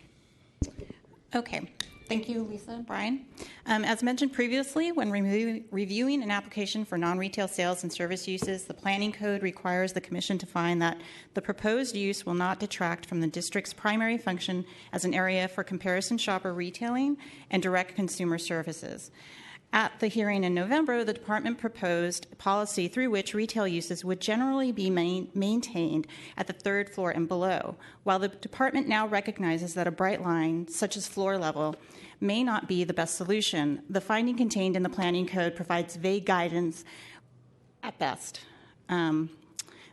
Okay. Thank you, Lisa. Brian. As mentioned previously, when reviewing an application for non-retail sales and service uses, the Planning Code requires the Commission to find that the proposed use will not detract from the district's primary function as an area for comparison shopper retailing and direct consumer services. At the hearing in November, the department proposed a policy through which retail uses would generally be maintained at the third floor and below. While the department now recognizes that a bright line, such as floor level, may not be the best solution, the finding contained in the Planning Code provides vague guidance at best.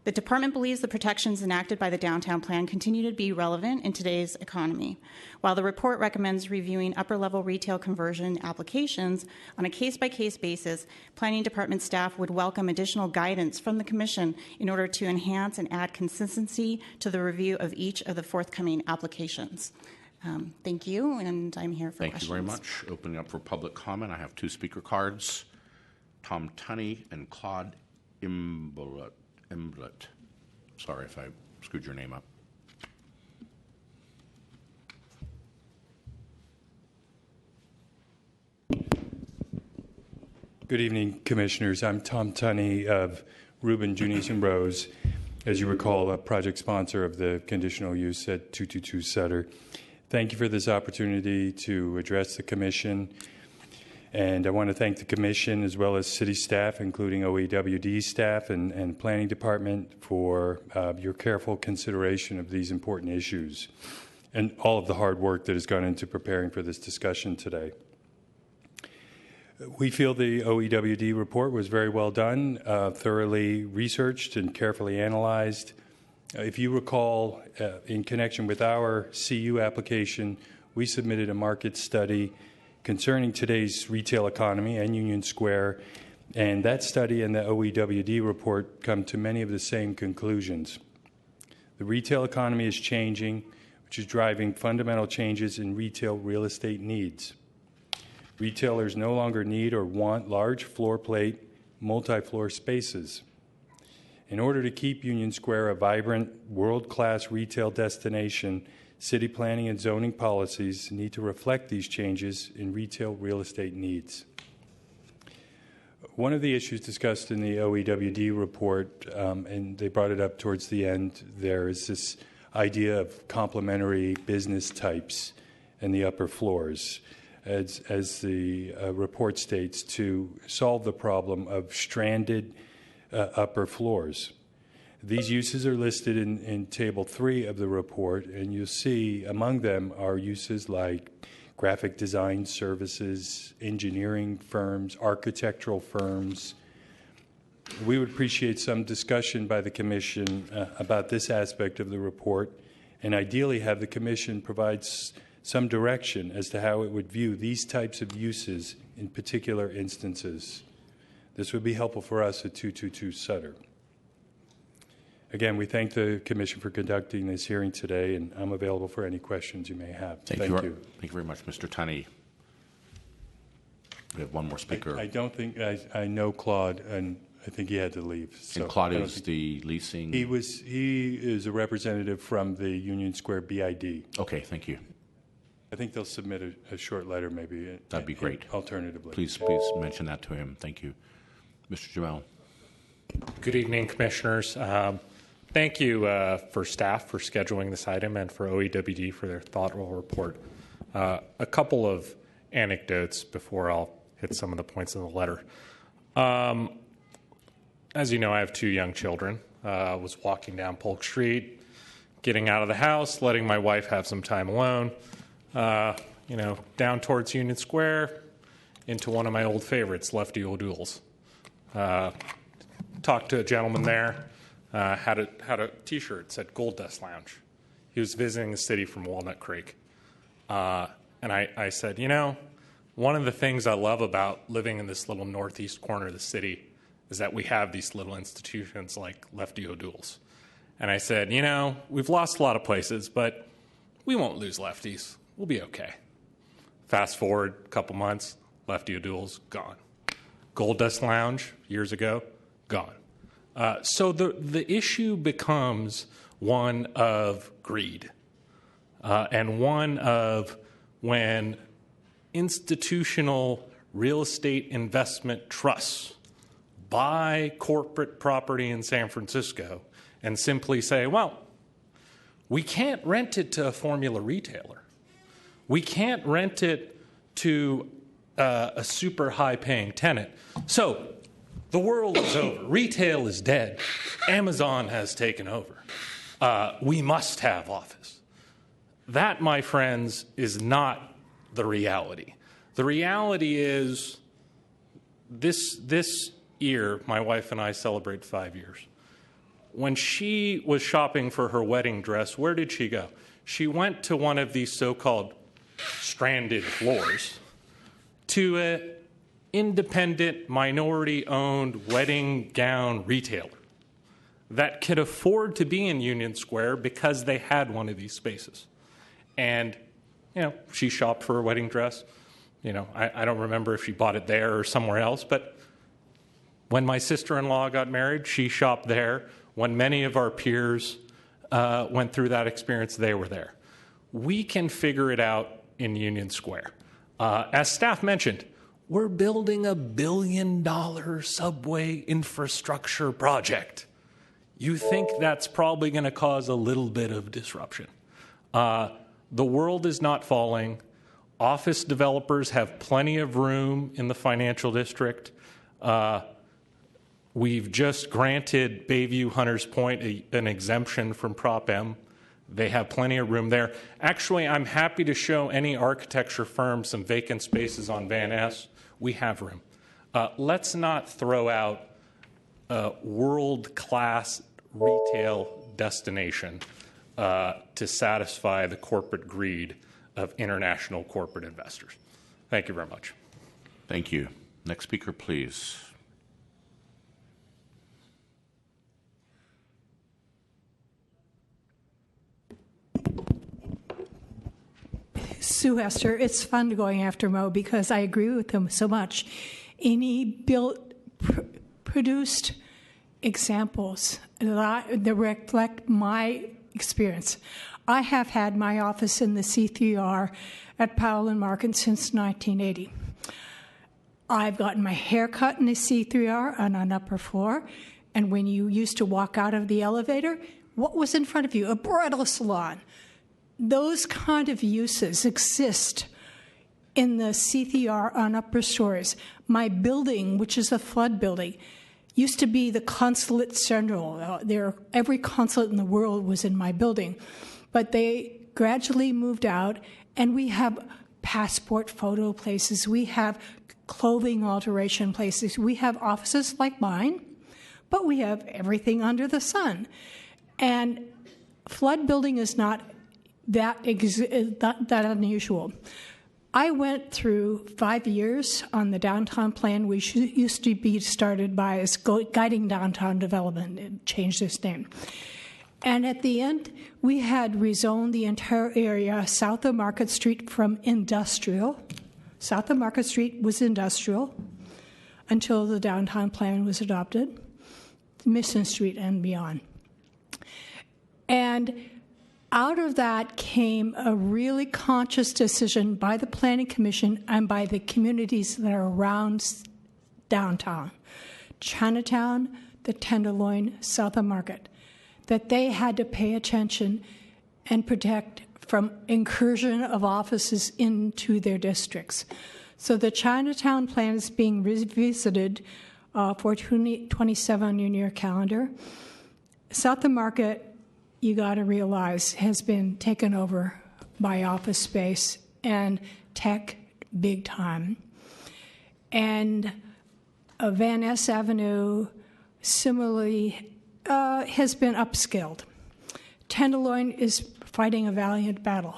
The department believes the protections enacted by the downtown plan continue to be relevant in today's economy. While the report recommends reviewing upper-level retail conversion applications on a case-by-case basis, Planning Department staff would welcome additional guidance from the Commission in order to enhance and add consistency to the review of each of the forthcoming applications. Thank you, and I'm here for questions. Thank you very much. Opening up for public comment, I have two speaker cards, Tom Tunney and Claude Imblet. Sorry if I screwed your name up. Good evening, Commissioners. I'm Tom Tunney of Rubin, Junius, and Rose. As you recall, a project sponsor of the conditional use at 222 Sutter. Thank you for this opportunity to address the Commission. And I want to thank the Commission as well as City staff, including OEWD staff and Planning Department, for your careful consideration of these important issues and all of the hard work that has gone into preparing for this discussion today. We feel the OEWD report was very well done, thoroughly researched and carefully analyzed. If you recall, in connection with our CU application, we submitted a market study concerning today's retail economy and Union Square, and that study and the OEWD report come to many of the same conclusions. The retail economy is changing, which is driving fundamental changes in retail real estate needs. Retailers no longer need or want large floor plate, multi-floor spaces. In order to keep Union Square a vibrant, world-class retail destination, city planning and zoning policies need to reflect these changes in retail real estate needs. One of the issues discussed in the OEWD report, and they brought it up towards the end, there is this idea of complementary business types in the upper floors, as the report states, to solve the problem of stranded upper floors. These uses are listed in Table 3 of the report, and you'll see among them are uses like graphic design services, engineering firms, architectural firms. We would appreciate some discussion by the Commission about this aspect of the report, and ideally have the Commission provide some direction as to how it would view these types of uses in particular instances. This would be helpful for us at 222 Sutter. Again, we thank the Commission for conducting this hearing today, and I'm available for any questions you may have. Thank you. Thank you very much, Mr. Tunney. We have one more speaker. I don't think I know Claude, and I think he had to leave. So and Claude is the leasing? He is a representative from the Union Square BID. Okay, thank you. I think they'll submit a short letter, maybe. That'd be great. Alternatively. Please mention that to him. Thank you. Mr. Jamel. Good evening, Commissioners. Thank you for staff for scheduling this item and for OEWD for their thoughtful report. A couple of anecdotes before I'll hit some of the points in the letter. As you know, I have 2 young children. I was walking down Polk Street, getting out of the house, letting my wife have some time alone, down towards Union Square, into one of my old favorites, Lefty O'Doul's. Talked to a gentleman there. Had a T-shirt that said Gold Dust Lounge. He was visiting the city from Walnut Creek. And I said, one of the things I love about living in this little northeast corner of the city is that we have these little institutions like Lefty O'Doul's. And I said, we've lost a lot of places, but we won't lose Lefty's. We'll be okay. Fast forward a couple months, Lefty O'Doul's gone. Gold Dust Lounge, years ago, gone. So the issue becomes one of greed and one of when institutional real estate investment trusts buy corporate property in San Francisco and simply say, well, we can't rent it to a formula retailer. We can't rent it to a super high-paying tenant. So the world is over. Retail is dead. Amazon has taken over. We must have office. That, my friends, is not the reality. The reality is this year, my wife and I celebrate 5 years. When she was shopping for her wedding dress, where did she go? She went to one of these so-called stranded floors to an independent, minority-owned wedding gown retailer that could afford to be in Union Square because they had one of these spaces. And, she shopped for her wedding dress. I don't remember if she bought it there or somewhere else, but when my sister-in-law got married, she shopped there. When many of our peers went through that experience, they were there. We can figure it out in Union Square. As staff mentioned, we're building $1 billion subway infrastructure project. You think that's probably going to cause a little bit of disruption. The world is not falling. Office developers have plenty of room in the financial district. We've just granted Bayview Hunters Point an exemption from Prop M. They have plenty of room there. Actually, I'm happy to show any architecture firm some vacant spaces on Van Ness. We have room. Let's not throw out a world-class retail destination to satisfy the corporate greed of international corporate investors. Thank you very much. Thank you. Next speaker, please. Sue Hester. It's fun going after Mo because I agree with him so much. And he produced examples that reflect my experience. I have had my office in the C3R at Powell and Markin since 1980. I've gotten my hair cut in a C3R on an upper floor. And when you used to walk out of the elevator, what was in front of you? A bridal salon. Those kind of uses exist in the C3R on upper stories. My building, which is a flood building, used to be the Consulate General. Every consulate in the world was in my building. But they gradually moved out, and we have passport photo places. We have clothing alteration places. We have offices like mine, but we have everything under the sun. And flood building is not that unusual. I went through 5 years on the downtown plan, which used to be started by as Guiding Downtown Development. It changed its name. And at the end, we had rezoned the entire area south of Market Street from industrial. South of Market Street was industrial until the downtown plan was adopted, Mission Street and beyond. And out of that came a really conscious decision by the Planning Commission and by the communities that are around downtown, Chinatown, the Tenderloin, South of Market, that they had to pay attention and protect from incursion of offices into their districts. So the Chinatown plan is being revisited for 2027 on your calendar. South of Market, you got to realize, has been taken over by office space and tech big time. And Van Ness Avenue similarly has been upscaled. Tenderloin is fighting a valiant battle.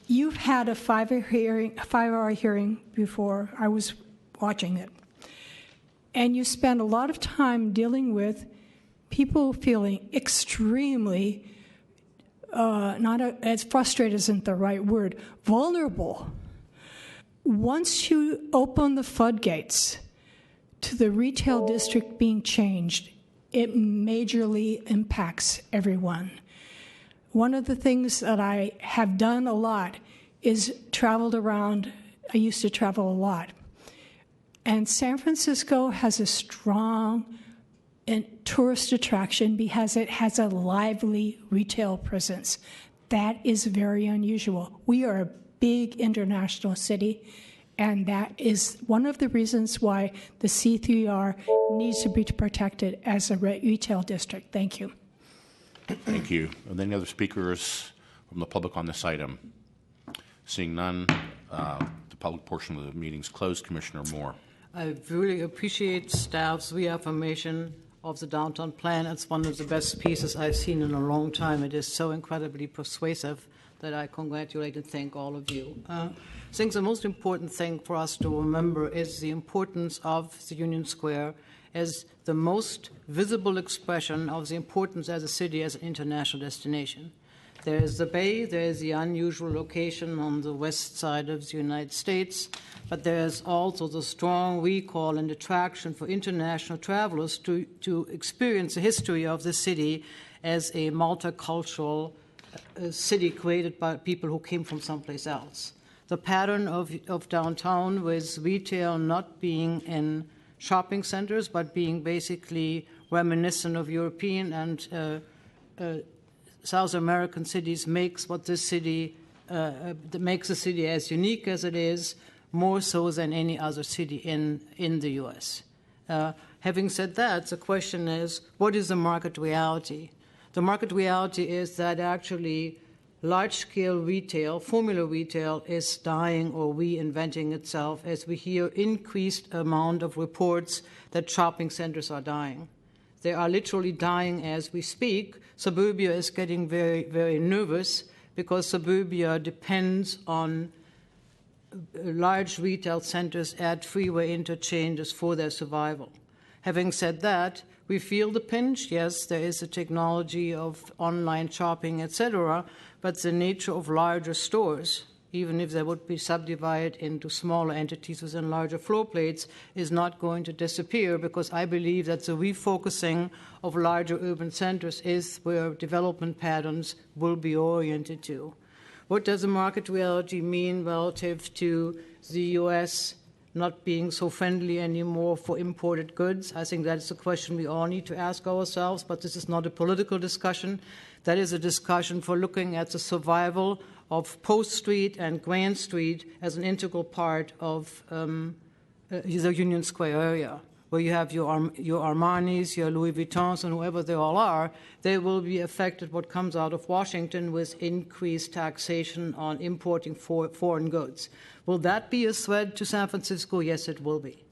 You've had a 5-hour hearing before. I was watching it. And you spend a lot of time dealing with people feeling extremely, as frustrated isn't the right word, vulnerable. Once you open the floodgates to the retail district being changed, it majorly impacts everyone. One of the things that I have done a lot is traveled around. I used to travel a lot. And San Francisco has a strong tourist attraction because it has a lively retail presence. That is very unusual. We are a big international city, and that is one of the reasons why the C3R needs to be protected as a retail district. Thank you. Thank you. Are there any other speakers from the public on this item? Seeing none, the public portion of the meeting is closed. Commissioner Moore. I really appreciate staff's reaffirmation of the downtown plan. It's one of the best pieces I've seen in a long time. It is so incredibly persuasive that I congratulate and thank all of you. I think the most important thing for us to remember is the importance of the Union Square as the most visible expression of the importance as a city, as an international destination. There is the Bay, there is the unusual location on the west side of the United States, but there is also the strong recall and attraction for international travelers to experience the history of the city as a multicultural city created by people who came from someplace else. The pattern of downtown with retail not being in shopping centers, but being basically reminiscent of European and South American cities makes what this city makes the city as unique as it is, more so than any other city in the U.S. Having said that, the question is, what is the market reality? The market reality is that actually large-scale retail, formula retail, is dying or reinventing itself as we hear increased amount of reports that shopping centers are dying. They are literally dying as we speak. Suburbia is getting very, very nervous because suburbia depends on large retail centers at freeway interchanges for their survival. Having said that, we feel the pinch. Yes, there is a technology of online shopping, etc., but the nature of larger stores, even if they would be subdivided into smaller entities within larger floor plates, is not going to disappear, because I believe that the refocusing of larger urban centers is where development patterns will be oriented to. What does the market reality mean relative to the U.S. not being so friendly anymore for imported goods. I think that's a question we all need to ask ourselves, but this is not a political discussion. That is a discussion for looking at the survival of Post Street and Grand Street as an integral part of the Union Square area, where you have your Armanis, your Louis Vuittons, and whoever they all are. They will be affected what comes out of Washington with increased taxation on importing foreign goods. Will that be a threat to San Francisco? Yes, it will be.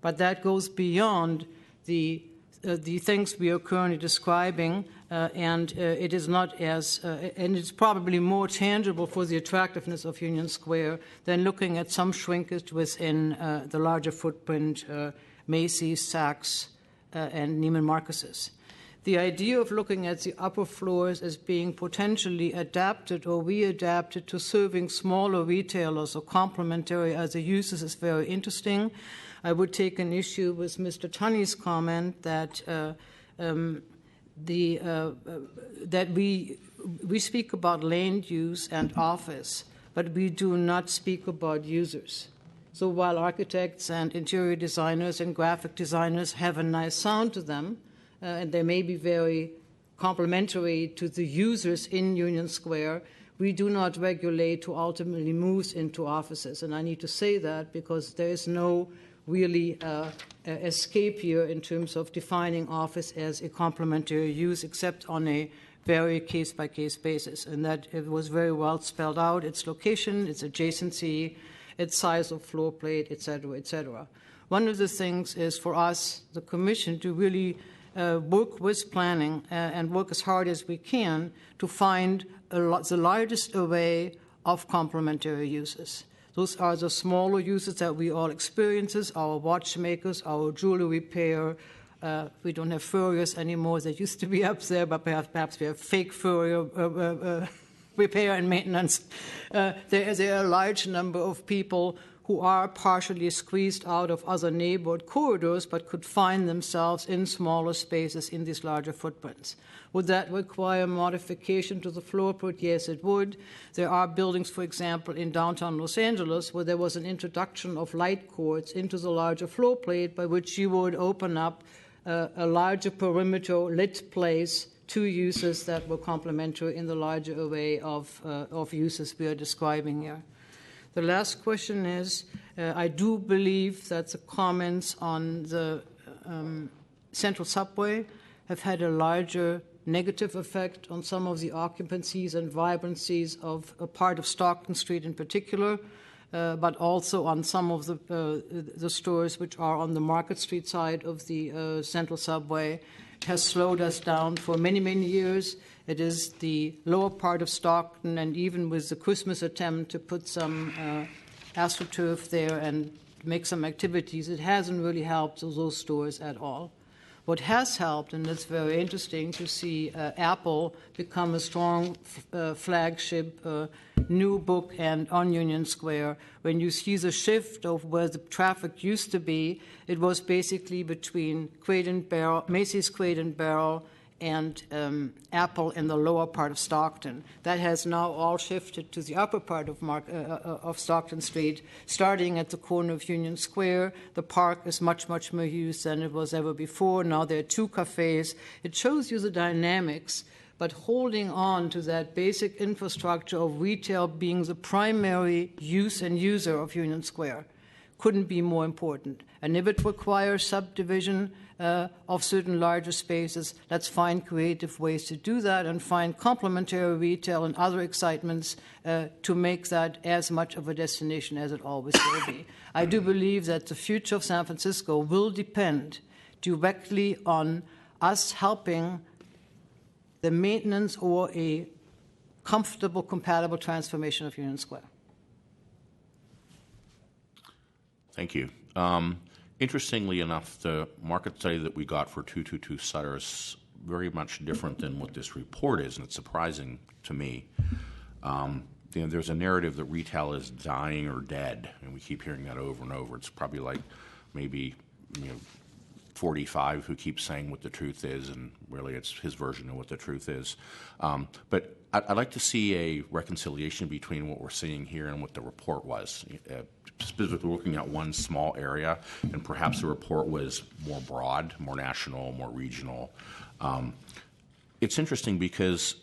But that goes beyond the things we are currently describing, and it is not as, and it's probably more tangible for the attractiveness of Union Square than looking at some shrinkage within the larger footprint Macy's, Saks, and Neiman Marcus's. The idea of looking at the upper floors as being potentially adapted or readapted to serving smaller retailers or complementary other uses is very interesting. I would take an issue with Mr. Tunney's comment that that we speak about land use and office, but we do not speak about users. So while architects and interior designers and graphic designers have a nice sound to them, and they may be very complementary to the users in Union Square, we do not regulate who ultimately moves into offices. And I need to say that because there is no really escape here in terms of defining office as a complementary use, except on a very case-by-case basis. And that it was very well spelled out, its location, its adjacency, its size of floor plate, et cetera, et cetera. One of the things is for us, the Commission, to really work with planning and work as hard as we can to find the largest array of complementary uses. Those are the smaller uses that we all experience, our watchmakers, our jewelry repair. We don't have furriers anymore. They used to be up there, but perhaps we have fake furrier repair and maintenance. There are a large number of people who are partially squeezed out of other neighborhood corridors but could find themselves in smaller spaces in these larger footprints. Would that require modification to the floor plate? Yes, it would. There are buildings, for example, in downtown Los Angeles where there was an introduction of light cords into the larger floor plate by which you would open up a larger perimeter lit place to uses that were complementary in the larger array of uses we are describing here. The last question is, I do believe that the comments on the Central Subway have had a larger negative effect on some of the occupancies and vibrancies of a part of Stockton Street in particular, but also on some of the stores which are on the Market Street side of the Central Subway. It has slowed us down for many, many years. It is the lower part of Stockton, and even with the Christmas attempt to put some AstroTurf there and make some activities, it hasn't really helped those stores at all. What has helped, and it's very interesting to see Apple become a strong flagship new book and on Union Square. When you see the shift of where the traffic used to be, it was basically between Macy's Crate and Barrel and Apple in the lower part of Stockton. That has now all shifted to the upper part of Stockton Street, starting at the corner of Union Square. The park is much, much more used than it was ever before. Now there are 2 cafes. It shows you the dynamics, but holding on to that basic infrastructure of retail being the primary use and user of Union Square couldn't be more important. And if it requires subdivision of certain larger spaces, let's find creative ways to do that and find complementary retail and other excitements to make that as much of a destination as it always will be. I do believe that the future of San Francisco will depend directly on us helping the maintenance or a comfortable, compatible transformation of Union Square. Thank you. Interestingly enough, the market study that we got for 222 Sutter is very much different than what this report is, and it's surprising to me. There's a narrative that retail is dying or dead, and we keep hearing that over and over. It's probably like maybe 45 who keeps saying what the truth is, and really it's his version of what the truth is. But I'd like to see a reconciliation between what we're seeing here and what the report was. specifically looking at one small area, and perhaps the report was more broad, more national, more regional. It's interesting because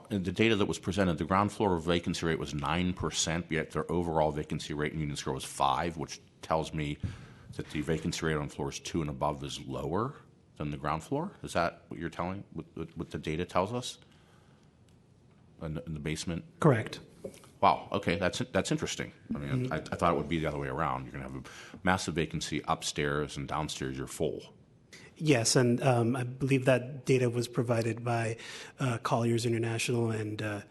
in the data that was presented, the ground floor vacancy rate was 9%, yet their overall vacancy rate in Union Square was 5%, which tells me that the vacancy rate on floors 2 and above is lower than the ground floor. Is that what you're telling, what the data tells us in the basement? Correct. Wow, okay, that's interesting. I mean, I thought it would be the other way around. You're going to have a massive vacancy upstairs, and downstairs you're full. Yes, and I believe that data was provided by Colliers International, and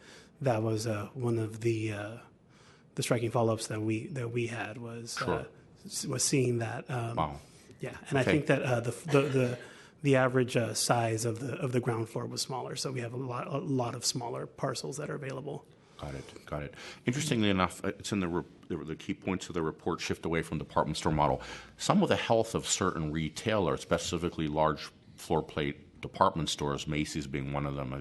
that was one of the striking follow-ups that we had was was seeing that. Wow. Yeah, and Okay. I think that the average size of the ground floor was smaller, so we have a lot of smaller parcels that are available. Got it. Interestingly enough, it's in the key points of the report shift away from department store model. Some of the health of certain retailers, specifically large floor plate department stores, Macy's being one of them,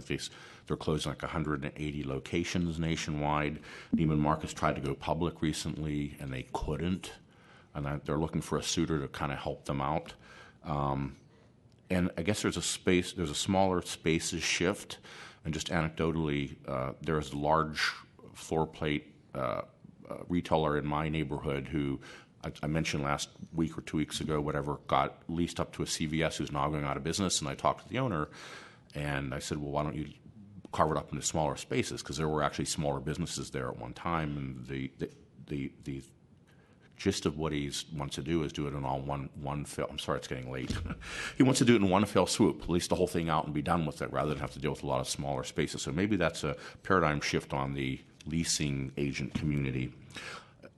they're closing like 180 locations nationwide. Neiman Marcus tried to go public recently, and they couldn't. And they're looking for a suitor to kind of help them out. And I guess there's a smaller spaces shift. And just anecdotally, there's a large floor plate retailer in my neighborhood who I mentioned last week or 2 weeks ago, whatever, got leased up to a CVS who's now going out of business. And I talked to the owner, and I said, well, why don't you carve it up into smaller spaces? Because there were actually smaller businesses there at one time. And the gist of what he wants to do is do it in all one fell. I'm sorry, it's getting late. He wants to do it in one fell swoop, lease the whole thing out and be done with it, rather than have to deal with a lot of smaller spaces. So maybe that's a paradigm shift on the leasing agent community.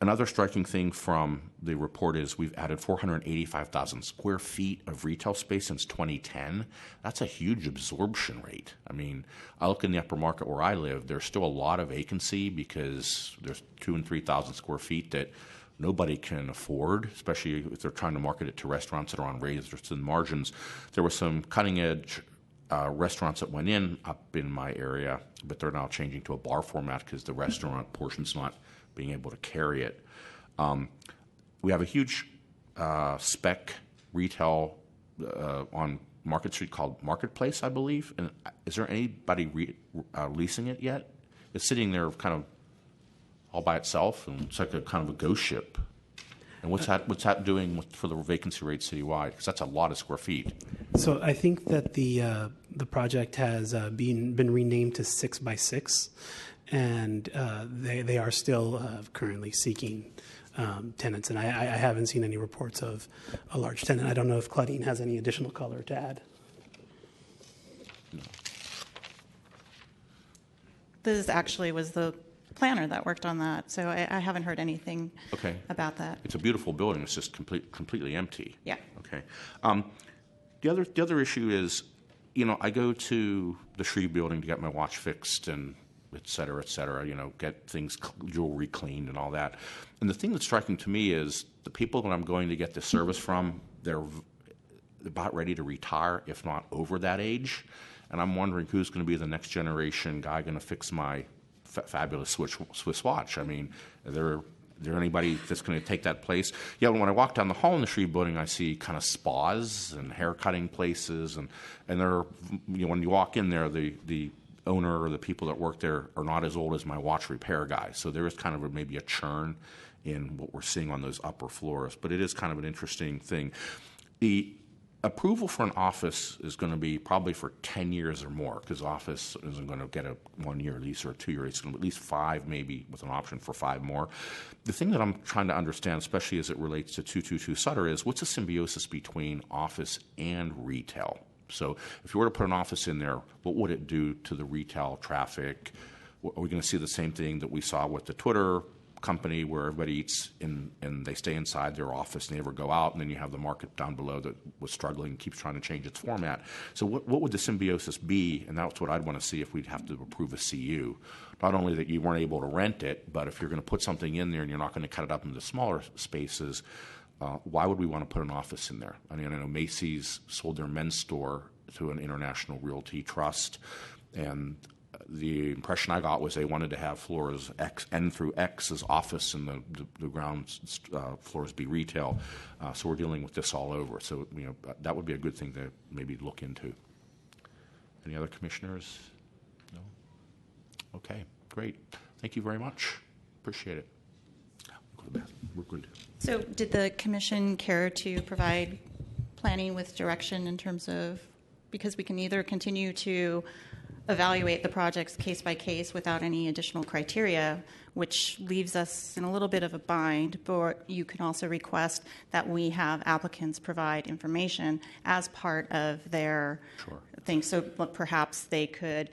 Another striking thing from the report is we've added 485,000 square feet of retail space since 2010. That's a huge absorption rate. I mean, I look in the upper market where I live, there's still a lot of vacancy because there's 2,000 and 3,000 square feet that nobody can afford, especially if they're trying to market it to restaurants that are on razors and margins. There were some cutting-edge restaurants that went in up in my area, but they're now changing to a bar format because the restaurant portion's not being able to carry it. We have a huge spec retail on Market Street called Marketplace, I believe. And is there anybody leasing it yet? It's sitting there kind of all by itself, and it's like a kind of a ghost ship. And what's that doing for the vacancy rate citywide? Because that's a lot of square feet. So I think that the project has been renamed to 6x6, and they are still currently seeking tenants. And I haven't seen any reports of a large tenant. I don't know if Claudine has any additional color to add. This actually was the planner that worked on that, so I haven't heard anything about that. It's a beautiful building. It's just completely empty. Yeah. Okay. The other issue is, I go to the Shreve building to get my watch fixed and et cetera, get things, jewelry cleaned and all that. And the thing that's striking to me is the people that I'm going to get the service from, they're about ready to retire, if not over that age. And I'm wondering who's going to be the next generation guy going to fix my fabulous Swiss watch. I mean, is there anybody that's going to take that place? Yeah, when I walk down the hall in the Shreve building, I see kind of spas and hair cutting places, and they're, when you walk in there, the owner or the people that work there are not as old as my watch repair guy. So there is kind of maybe a churn in what we're seeing on those upper floors, but it is kind of an interesting thing. The approval for an office is going to be probably for 10 years or more, because office isn't going to get a 1-year lease or a 2-year lease. It's going to be at least 5, maybe with an option for 5 more. The thing that I'm trying to understand, especially as it relates to 222 Sutter, is what's the symbiosis between office and retail? So if you were to put an office in there, what would it do to the retail traffic? Are we going to see the same thing that we saw with the Twitter company, where everybody eats and they stay inside their office and they never go out, and then you have the market down below that was struggling and keeps trying to change its format? So what would the symbiosis be? And that's what I'd want to see if we'd have to approve a CU. Not only that you weren't able to rent it, but if you're going to put something in there and you're not going to cut it up into smaller spaces, why would we want to put an office in there? I mean, I know Macy's sold their men's store to an international realty trust, and the impression I got was they wanted to have floors N through X as office and the ground floors be retail. So we're dealing with this all over. So that would be a good thing to maybe look into. Any other commissioners? No? Okay, great. Thank you very much. Appreciate it. We're good. So did the commission care to provide planning with direction in terms of, because we can either continue to evaluate the projects case by case without any additional criteria, which leaves us in a little bit of a bind, but you can also request that we have applicants provide information as part of their thing. So perhaps they could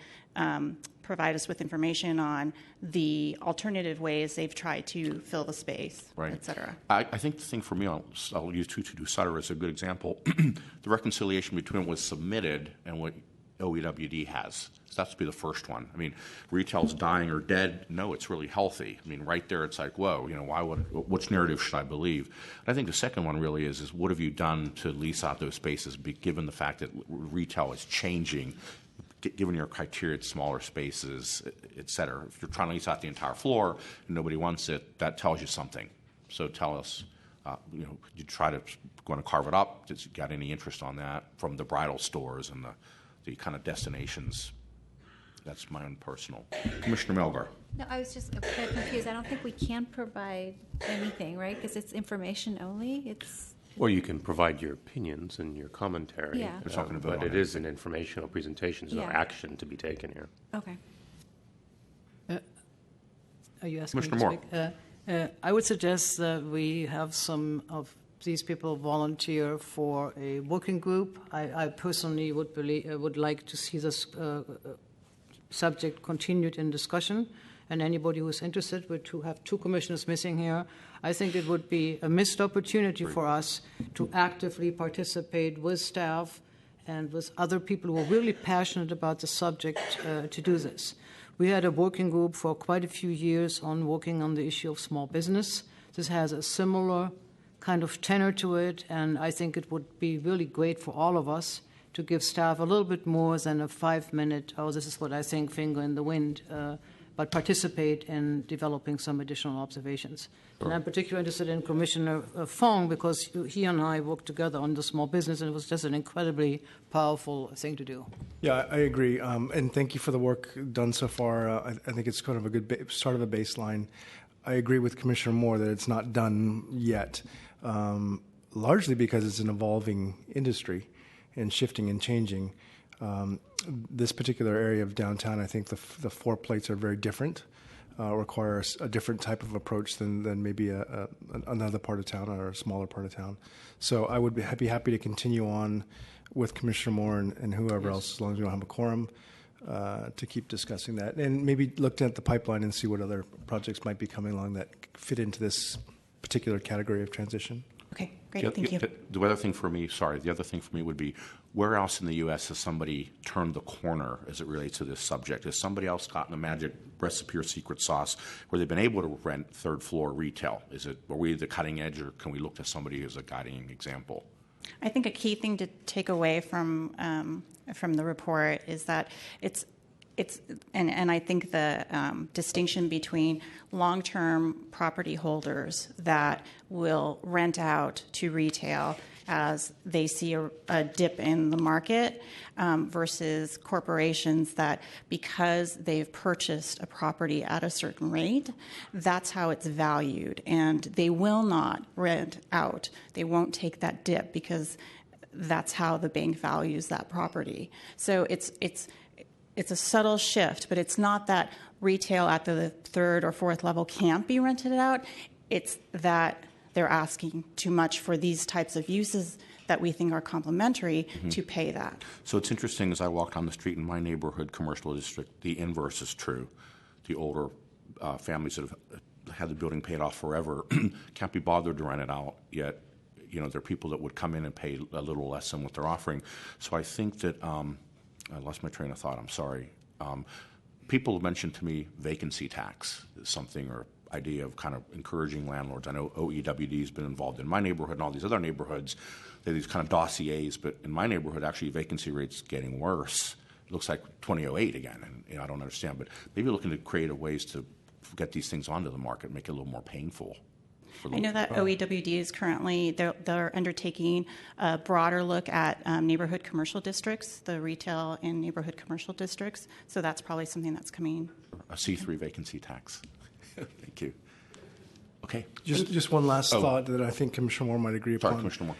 provide us with information on the alternative ways they've tried to fill the space, et cetera. I think the thing for me, I'll use 222 Sutter as a good example. The reconciliation between what was submitted and what OEWD has. So that's to be the first one. I mean, retail's dying or dead. No, it's really healthy. I mean, right there, it's like, whoa, which narrative should I believe? And I think the second one really is what have you done to lease out those spaces, given the fact that retail is changing, given your criteria, it's smaller spaces, et cetera. If you're trying to lease out the entire floor and nobody wants it, that tells you something. So tell us, you try to carve it up? Did you got any interest on that from the bridal stores and the kind of destinations? That's my own personal. Commissioner Melgar. No, I was just a bit confused. I don't think we can provide anything, right? Because it's information only. Well, you can provide your opinions and your commentary. Yeah. But it is an informational presentation. There's no action to be taken here. Okay. Are you asking Commissioner me to speak? I would suggest that we have some of these people volunteer for a working group. I personally would like to see this subject continued in discussion, and anybody who's interested, to have two commissioners missing here, I think it would be a missed opportunity for us to actively participate with staff and with other people who are really passionate about the subject to do this. We had a working group for quite a few years on working on the issue of small business. This has a similar kind of tenor to it, and I think it would be really great for all of us to give staff a little bit more than a 5-minute, this is what I think, finger in the wind, but participate in developing some additional observations. Sure. And I'm particularly interested in Commissioner Fong, because he and I worked together on the small business, and it was just an incredibly powerful thing to do. Yeah, I agree. And thank you for the work done so far. I think it's kind of a good start of a baseline. I agree with Commissioner Moore that it's not done yet, largely because it's an evolving industry and shifting and changing. This particular area of downtown, I think the floor plates are very different, require a different type of approach than maybe another part of town or a smaller part of town. So I would be happy to continue on with Commissioner Moore and whoever else, as long as we don't have a quorum, to keep discussing that. And maybe look at the pipeline and see what other projects might be coming along that fit into this particular category of transition. Okay, great, thank you. The other thing for me would be, where else in the U.S. has somebody turned the corner as it relates to this subject? Has somebody else gotten a magic recipe or secret sauce where they've been able to rent third-floor retail? Are we the cutting edge, or can we look to somebody as a guiding example? I think a key thing to take away from the report is that and I think the distinction between long-term property holders that will rent out to retail as they see a dip in the market versus corporations that, because they've purchased a property at a certain rate, that's how it's valued, and they will not rent out. They won't take that dip because that's how the bank values that property. So it's a subtle shift, but it's not that retail at the third or fourth level can't be rented out. It's that they're asking too much for these types of uses that we think are complementary to pay that. So it's interesting, as I walk down the street in my neighborhood commercial district, the inverse is true. The older families that have had the building paid off forever can't be bothered to rent it out, yet there are people that would come in and pay a little less than what they're offering. So I think that I lost my train of thought. I'm sorry. People have mentioned to me vacancy tax is something, or idea of kind of encouraging landlords. I know OEWD has been involved in my neighborhood and all these other neighborhoods. They have these kind of dossiers, but in my neighborhood, actually, vacancy rates getting worse. looks like 2008 again, and I don't understand. But maybe looking to creative ways to get these things onto the market, make it a little more painful. I know that OEWD is currently, they're undertaking a broader look at neighborhood commercial districts, the retail and neighborhood commercial districts. So that's probably something that's coming. A C3 vacancy tax. Thank you. Okay. Just one last thought that I think Commissioner Moore might agree upon. Commissioner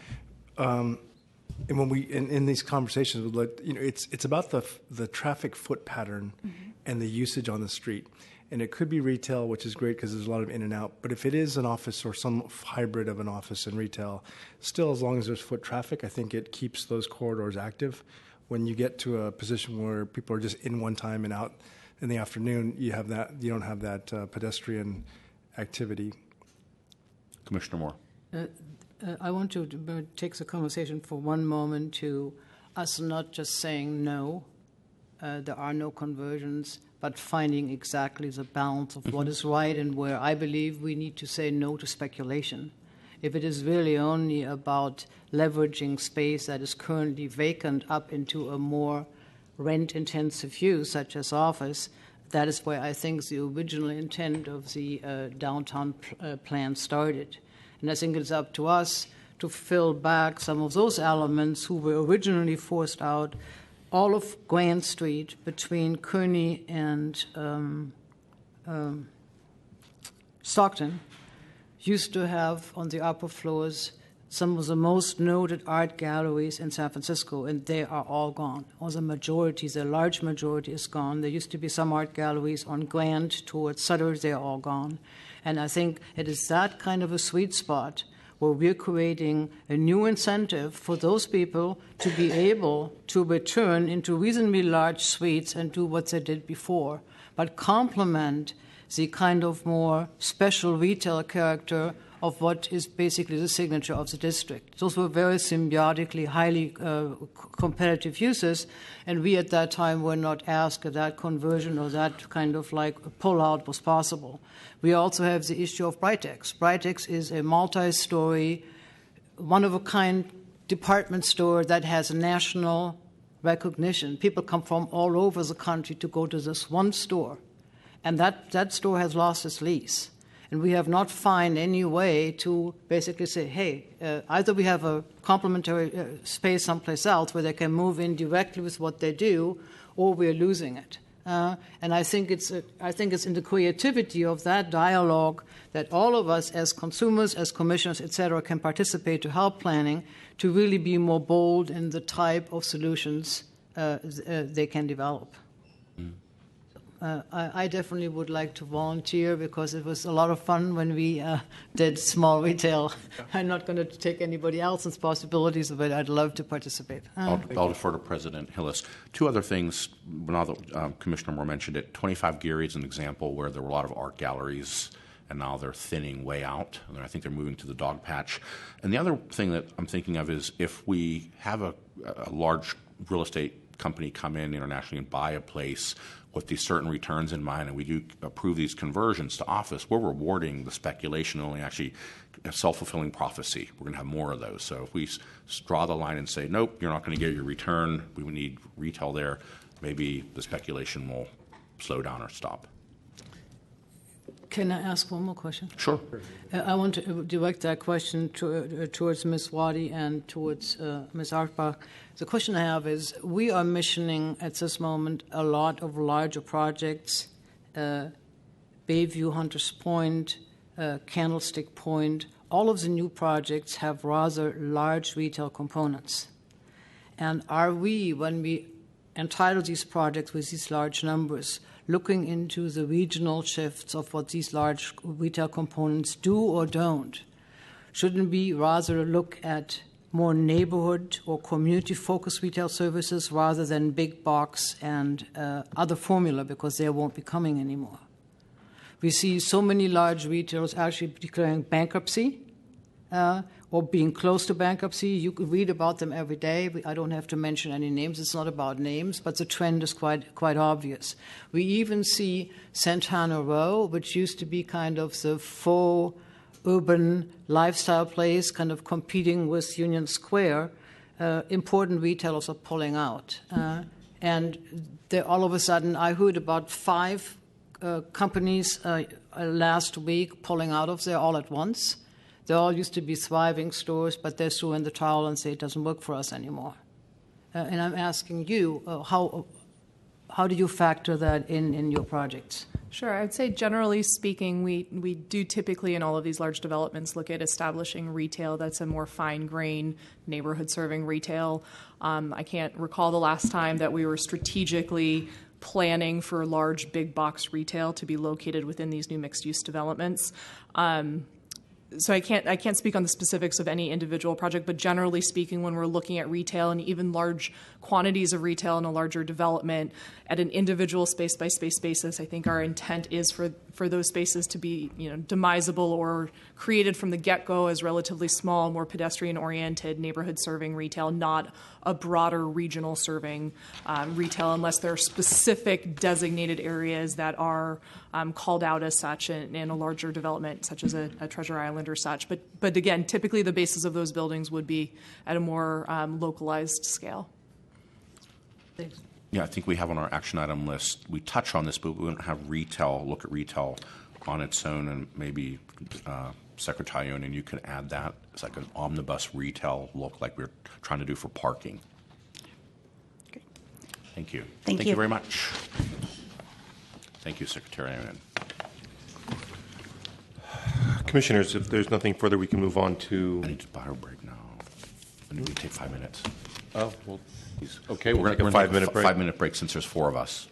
Moore. And when we in these conversations, it's about the traffic foot pattern and the usage on the street. And it could be retail, which is great because there's a lot of in and out. But if it is an office or some hybrid of an office and retail, still, as long as there's foot traffic, I think it keeps those corridors active. When you get to a position where people are just in one time and out in the afternoon, you don't have that pedestrian activity. Commissioner Moore. I want to take the conversation for one moment to us not just saying no, there are no conversions, but finding exactly the balance of what is right and where I believe we need to say no to speculation. If it is really only about leveraging space that is currently vacant up into a more rent-intensive use, such as office, that is where I think the original intent of the downtown plan started. And I think it's up to us to fill back some of those elements who were originally forced out. All of Grand Street between Kearny and Stockton used to have on the upper floors some of the most noted art galleries in San Francisco, and they are all gone. Or the large majority is gone. There used to be some art galleries on Grand towards Sutter. They are all gone. And I think it is that kind of a sweet spot where we're creating a new incentive for those people to be able to return into reasonably large suites and do what they did before, but complement the kind of more special retail character of what is basically the signature of the district. Those were very symbiotically, highly competitive uses, and we at that time were not asked if that conversion or that kind of pull-out was possible. We also have the issue of Britex. Britex is a multi-story, one-of-a-kind department store that has national recognition. People come from all over the country to go to this one store, and that store has lost its lease. And we have not found any way to basically say, hey, either we have a complementary space someplace else where they can move in directly with what they do, or we're losing it. And I think it's in the creativity of that dialogue that all of us as consumers, as commissioners, et cetera, can participate to help planning to really be more bold in the type of solutions they can develop. I definitely would like to volunteer because it was a lot of fun when we did small retail. I'm not going to take anybody else's possibilities, but I'd love to participate. I'll defer to President Hillis. Two other things, now that Commissioner Moore mentioned it. 25 Geary is an example where there were a lot of art galleries, and now they're thinning way out. And I think they're moving to the dog patch. And the other thing that I'm thinking of is if we have a large real estate company come in internationally and buy a place with these certain returns in mind, and we do approve these conversions to office, we're rewarding the speculation, only actually a self-fulfilling prophecy. We're going to have more of those. So if we draw the line and say, nope, you're not going to get your return, we would need retail there, maybe the speculation will slow down or stop. Can I ask one more question? Sure. I want to direct that question towards Ms. Wadi and towards Ms. Artbach. The question I have is, we are missioning at this moment a lot of larger projects, Bayview, Hunters Point, Candlestick Point. All of the new projects have rather large retail components. And are we, when we entitle these projects with these large numbers, looking into the regional shifts of what these large retail components do or don't? Shouldn't we rather look at more neighborhood or community-focused retail services rather than big box and other formula, because they won't be coming anymore? We see so many large retailers actually declaring bankruptcy or being close to bankruptcy. You can read about them every day. I don't have to mention any names. It's not about names, but the trend is quite obvious. We even see Santana Row, which used to be kind of the faux urban lifestyle place, kind of competing with Union Square. Important retailers are pulling out. And there, all of a sudden, I heard about 5 companies last week pulling out of there all at once. They all used to be thriving stores, but they're so in the towel and say it doesn't work for us anymore. And I'm asking you, how do you factor that in your projects? Sure. I'd say generally speaking, we do typically in all of these large developments look at establishing retail that's a more fine-grained neighborhood serving retail. I can't recall the last time that we were strategically planning for large big box retail to be located within these new mixed-use developments. So I can't speak on the specifics of any individual project, but generally speaking, when we're looking at retail and even large quantities of retail in a larger development at an individual space by space basis, I think our intent is for those spaces to be demisable or created from the get-go as relatively small, more pedestrian-oriented neighborhood-serving retail, not a broader regional serving retail, unless there are specific designated areas that are called out as such in a larger development, such as a Treasure Island or such. But again, typically the basis of those buildings would be at a more localized scale. Thanks. Yeah, I think we have on our action item list, we touch on this, but we don't have retail, look at retail on its own, and maybe Secretary Yonan, you can add that. It's like an omnibus retail look like we're trying to do for parking. Great. Thank you. Thank you very much. Thank you, Secretary Yonan. Commissioners, if there's nothing further, we can move on to... I need to buy a break now. I need to take 5 minutes. Oh, well, okay, we'll take a 5-minute break. 5-minute break since there's 4 of us.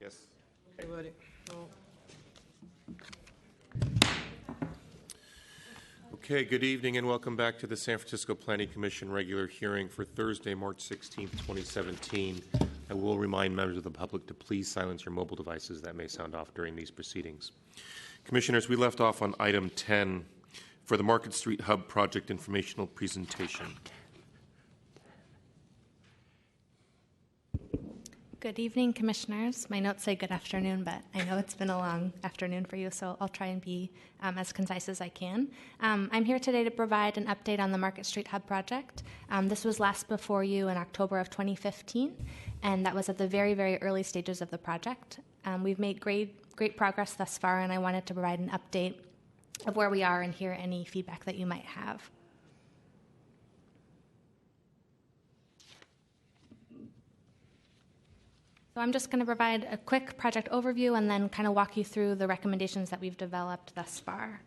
Yes. Okay, ready. Okay, good evening and welcome back to the San Francisco Planning Commission regular hearing for Thursday, March 16th, 2017. I will remind members of the public to please silence your mobile devices that may sound off during these proceedings. Commissioners, we left off on item 10 for the Market Street Hub project informational presentation. Good evening, Commissioners. My notes say good afternoon, but I know it's been a long afternoon for you, so I'll try and be as concise as I can. I'm here today to provide an update on the Market Street Hub project. This was last before you in October of 2015, and that was at the very, very early stages of the project. We've made great progress thus far, and I wanted to provide an update of where we are and hear any feedback that you might have. So I'm just going to provide a quick project overview and then kind of walk you through the recommendations that we've developed thus far.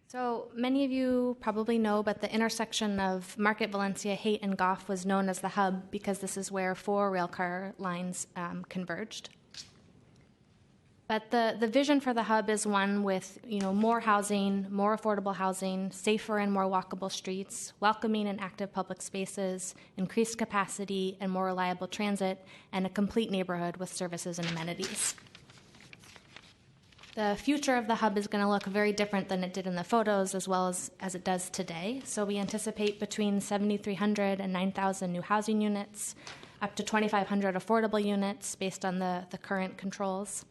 So many of you probably know, but the intersection of Market, Valencia, Haight, and Goff was known as the hub because this is where 4 railcar lines converged. But the vision for the hub is one with more housing, more affordable housing, safer and more walkable streets, welcoming and active public spaces, increased capacity and more reliable transit, and a complete neighborhood with services and amenities. The future of the hub is going to look very different than it did in the photos as well as it does today. So we anticipate between 7,300 and 9,000 new housing units, up to 2,500 affordable units based on the current controls,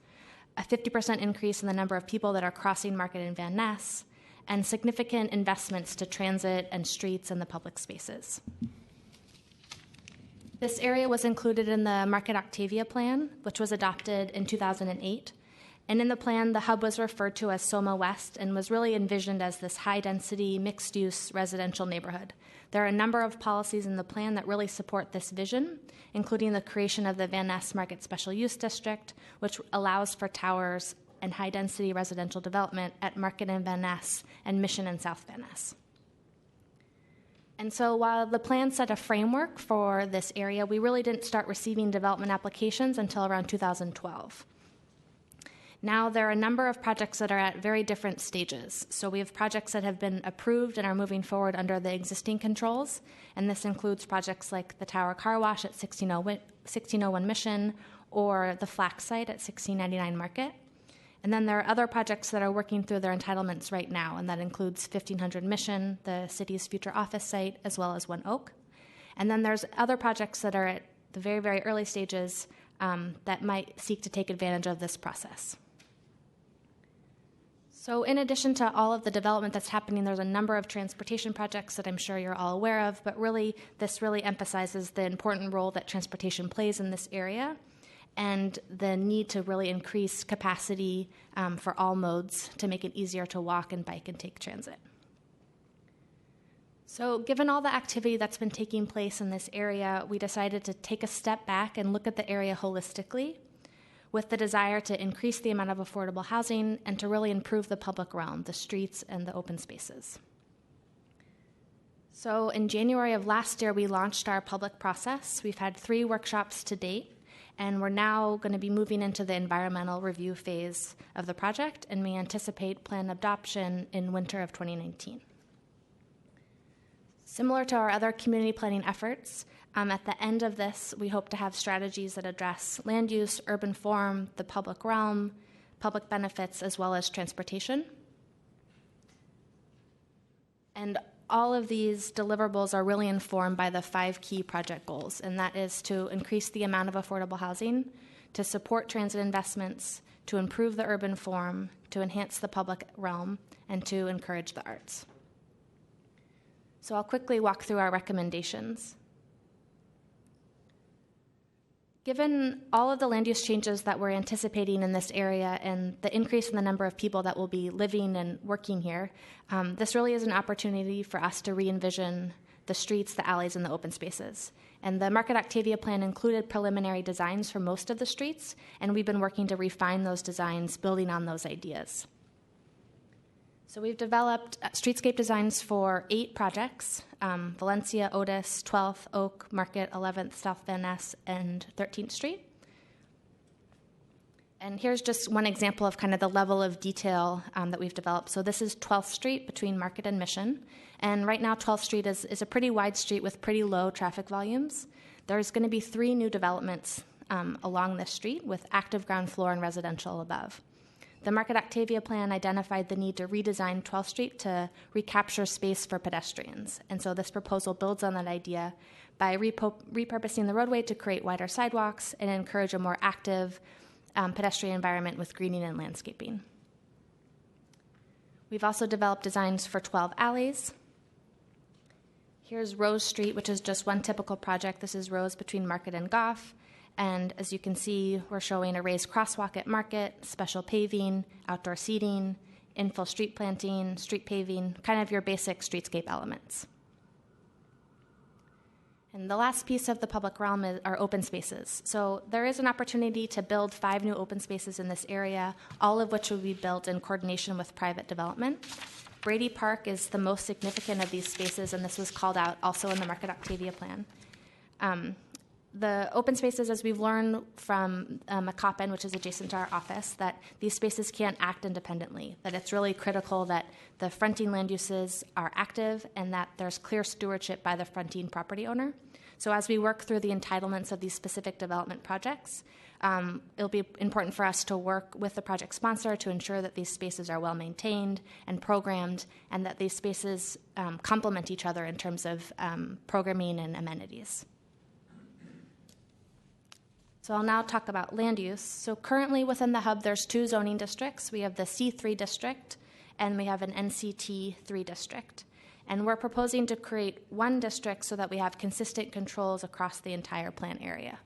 a 50% increase in the number of people that are crossing Market and Van Ness, and significant investments to transit and streets and the public spaces. This area was included in the Market Octavia plan, which was adopted in 2008, And in the plan, the hub was referred to as Soma West and was really envisioned as this high-density, mixed-use residential neighborhood. There are a number of policies in the plan that really support this vision, including the creation of the Van Ness Market Special Use District, which allows for towers and high-density residential development at Market and Van Ness and Mission and South Van Ness. And so while the plan set a framework for this area, we really didn't start receiving development applications until around 2012. Now, there are a number of projects that are at very different stages. So we have projects that have been approved and are moving forward under the existing controls, and this includes projects like the Tower Car Wash at 1601 Mission or the Flax site at 1699 Market. And then there are other projects that are working through their entitlements right now, and that includes 1500 Mission, the city's future office site, as well as One Oak. And then there's other projects that are at the very, very early stages that might seek to take advantage of this process. So in addition to all of the development that's happening, there's a number of transportation projects that I'm sure you're all aware of, but really, this really emphasizes the important role that transportation plays in this area and the need to really increase capacity for all modes to make it easier to walk and bike and take transit. So given all the activity that's been taking place in this area, we decided to take a step back and look at the area holistically, with the desire to increase the amount of affordable housing and to really improve the public realm, the streets and the open spaces. So in January of last year, we launched our public process. We've had 3 workshops to date, and we're now going to be moving into the environmental review phase of the project, and we anticipate plan adoption in winter of 2019. Similar to our other community planning efforts, at the end of this, we hope to have strategies that address land use, urban form, the public realm, public benefits, as well as transportation. And all of these deliverables are really informed by the 5 key project goals, and that is to increase the amount of affordable housing, to support transit investments, to improve the urban form, to enhance the public realm, and to encourage the arts. So I'll quickly walk through our recommendations. Given all of the land use changes that we're anticipating in this area and the increase in the number of people that will be living and working here, this really is an opportunity for us to re-envision the streets, the alleys, and the open spaces. And the Market Octavia plan included preliminary designs for most of the streets, and we've been working to refine those designs, building on those ideas. So we've developed streetscape designs for 8 projects, Valencia, Otis, 12th, Oak, Market, 11th, South Van Ness, and 13th Street. And here's just one example of kind of the level of detail that we've developed. So this is 12th Street between Market and Mission. And right now 12th Street is a pretty wide street with pretty low traffic volumes. There's going to be 3 new developments along this street with active ground floor and residential above. The Market Octavia plan identified the need to redesign 12th Street to recapture space for pedestrians. And so this proposal builds on that idea by repurposing the roadway to create wider sidewalks and encourage a more active pedestrian environment with greening and landscaping. We've also developed designs for 12 alleys. Here's Rose Street, which is just one typical project. This is Rose between Market and Goff. And as you can see, we're showing a raised crosswalk at Market, special paving, outdoor seating, infill street planting, street paving, kind of your basic streetscape elements. And the last piece of the public realm are open spaces. So there is an opportunity to build 5 new open spaces in this area, all of which will be built in coordination with private development. Brady Park is the most significant of these spaces, and this was called out also in the Market Octavia plan. The open spaces, as we've learned from McCoppin, which is adjacent to our office, that these spaces can't act independently, that it's really critical that the fronting land uses are active and that there's clear stewardship by the fronting property owner. So as we work through the entitlements of these specific development projects, it'll be important for us to work with the project sponsor to ensure that these spaces are well maintained and programmed and that these spaces complement each other in terms of programming and amenities. So I'll now talk about land use. So currently within the hub, there's 2 zoning districts. We have the C3 district and we have an NCT3 district. And we're proposing to create 1 district so that we have consistent controls across the entire plan area.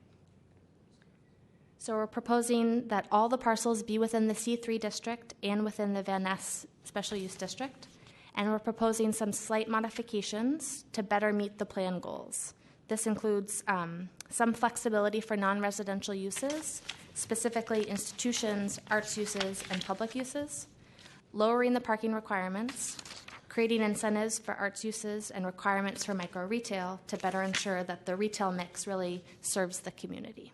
So we're proposing that all the parcels be within the C3 district and within the Van Ness Special Use District. And we're proposing some slight modifications to better meet the plan goals. This includes some flexibility for non-residential uses, specifically institutions, arts uses, and public uses, lowering the parking requirements, creating incentives for arts uses and requirements for micro retail to better ensure that the retail mix really serves the community.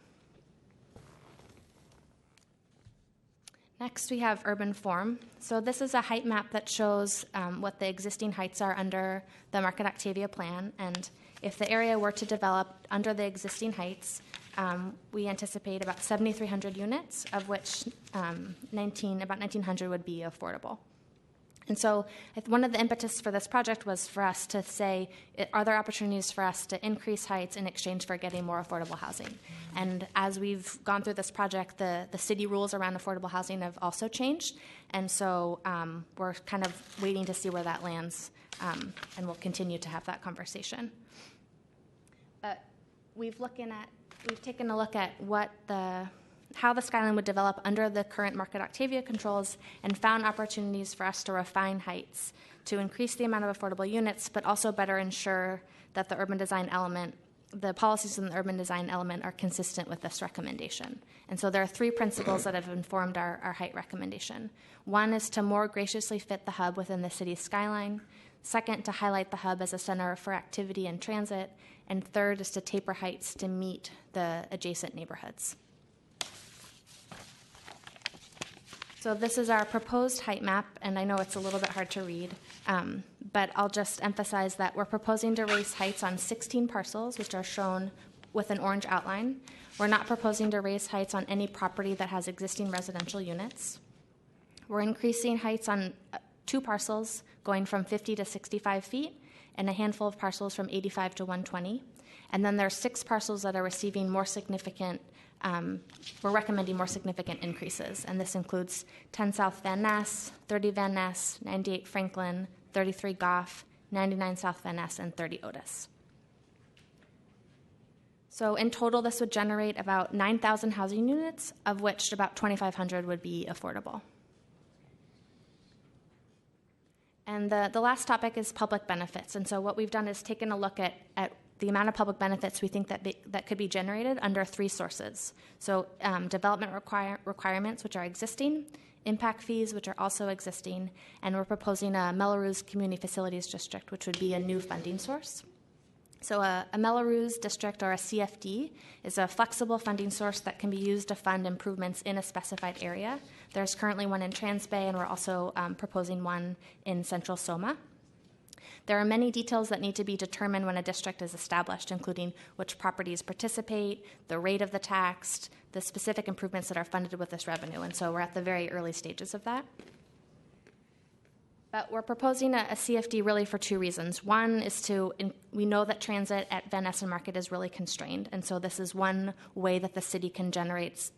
Next, we have urban form. So this is a height map that shows what the existing heights are under the Market Octavia plan. And if the area were to develop under the existing heights, we anticipate about 7,300 units, of which about 1,900 would be affordable. And so one of the impetus for this project was for us to say, are there opportunities for us to increase heights in exchange for getting more affordable housing? And as we've gone through this project, the city rules around affordable housing have also changed. And so we're kind of waiting to see where that lands, and we'll continue to have that conversation. But we've taken a look at how the skyline would develop under the current Market Octavia controls and found opportunities for us to refine heights to increase the amount of affordable units, but also better ensure that the policies in the urban design element are consistent with this recommendation. And so there are 3 principles that have informed our height recommendation. One is to more graciously fit the hub within the city's skyline. Second, to highlight the hub as a center for activity and transit. And third is to taper heights to meet the adjacent neighborhoods. So this is our proposed height map, and I know it's a little bit hard to read, but I'll just emphasize that we're proposing to raise heights on 16 parcels, which are shown with an orange outline. We're not proposing to raise heights on any property that has existing residential units. We're increasing heights on 2 parcels, going from 50 to 65 feet, and a handful of parcels from 85 to 120. And then there are 6 parcels that are receiving more significant we're recommending more significant increases, and this includes 10 South Van Ness, 30 Van Ness, 98 Franklin, 33 Goff, 99 South Van Ness, and 30 Otis. So in total, this would generate about 9,000 housing units, of which about 2,500 would be affordable. And the last topic is public benefits. And so what we've done is taken a look at the amount of public benefits we think that could be generated under 3 sources. So development requirements, which are existing, impact fees, which are also existing, and we're proposing a Melrose Community Facilities District, which would be a new funding source. So a Melrose district, or a CFD, is a flexible funding source that can be used to fund improvements in a specified area. There's currently one in Transbay, and we're also proposing one in Central Soma. There are many details that need to be determined when a district is established, including which properties participate, the rate of the tax, the specific improvements that are funded with this revenue. And so we're at the very early stages of that. But we're proposing a CFD really for 2 reasons. One is we know that transit at Van Ness and Market is really constrained, and so this is one way that the city can generate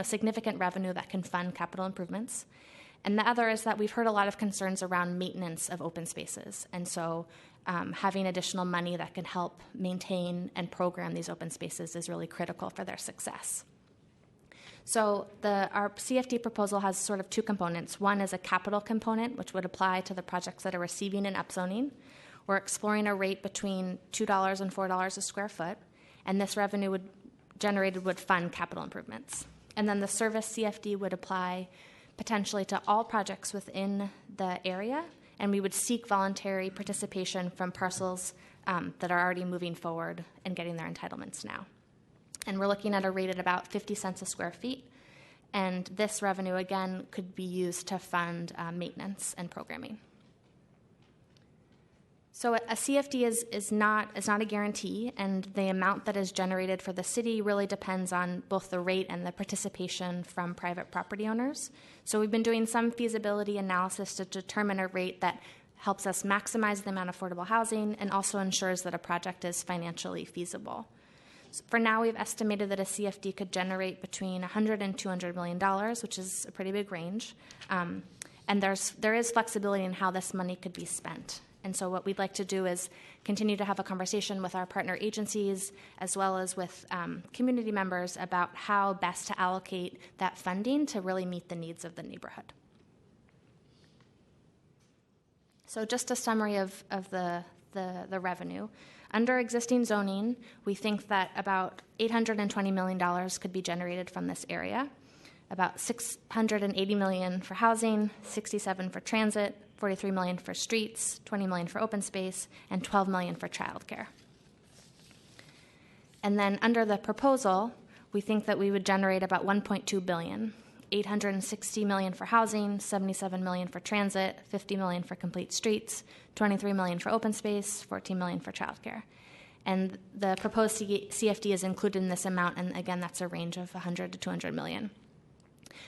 significant revenue that can fund capital improvements. And the other is that we've heard a lot of concerns around maintenance of open spaces, and so having additional money that can help maintain and program these open spaces is really critical for their success. So our CFD proposal has sort of 2 components. One is a capital component, which would apply to the projects that are receiving an upzoning. We're exploring a rate between $2 and $4 a square foot, and this revenue generated would fund capital improvements. And then the service CFD would apply potentially to all projects within the area, and we would seek voluntary participation from parcels that are already moving forward and getting their entitlements now. And we're looking at a rate at about 50 cents a square feet, and this revenue, again, could be used to fund maintenance and programming. So a CFD is not a guarantee, and the amount that is generated for the city really depends on both the rate and the participation from private property owners. So we've been doing some feasibility analysis to determine a rate that helps us maximize the amount of affordable housing and also ensures that a project is financially feasible. So for now, we've estimated that a CFD could generate between $100 and $200 million, which is a pretty big range. And there is flexibility in how this money could be spent. And so what we'd like to do is continue to have a conversation with our partner agencies as well as with community members about how best to allocate that funding to really meet the needs of the neighborhood. So just a summary of the revenue. Under existing zoning, we think that about $820 million could be generated from this area. About $680 million for housing, $67 for transit, $43 million for streets, $20 million for open space, and $12 million for childcare. And then under the proposal, we think that we would generate about $1.2 billion, $860 million for housing, $77 million for transit, $50 million for complete streets, $23 million for open space, $14 million for childcare. And the proposed CFD is included in this amount, and again, that's a range of $100 to $200 million.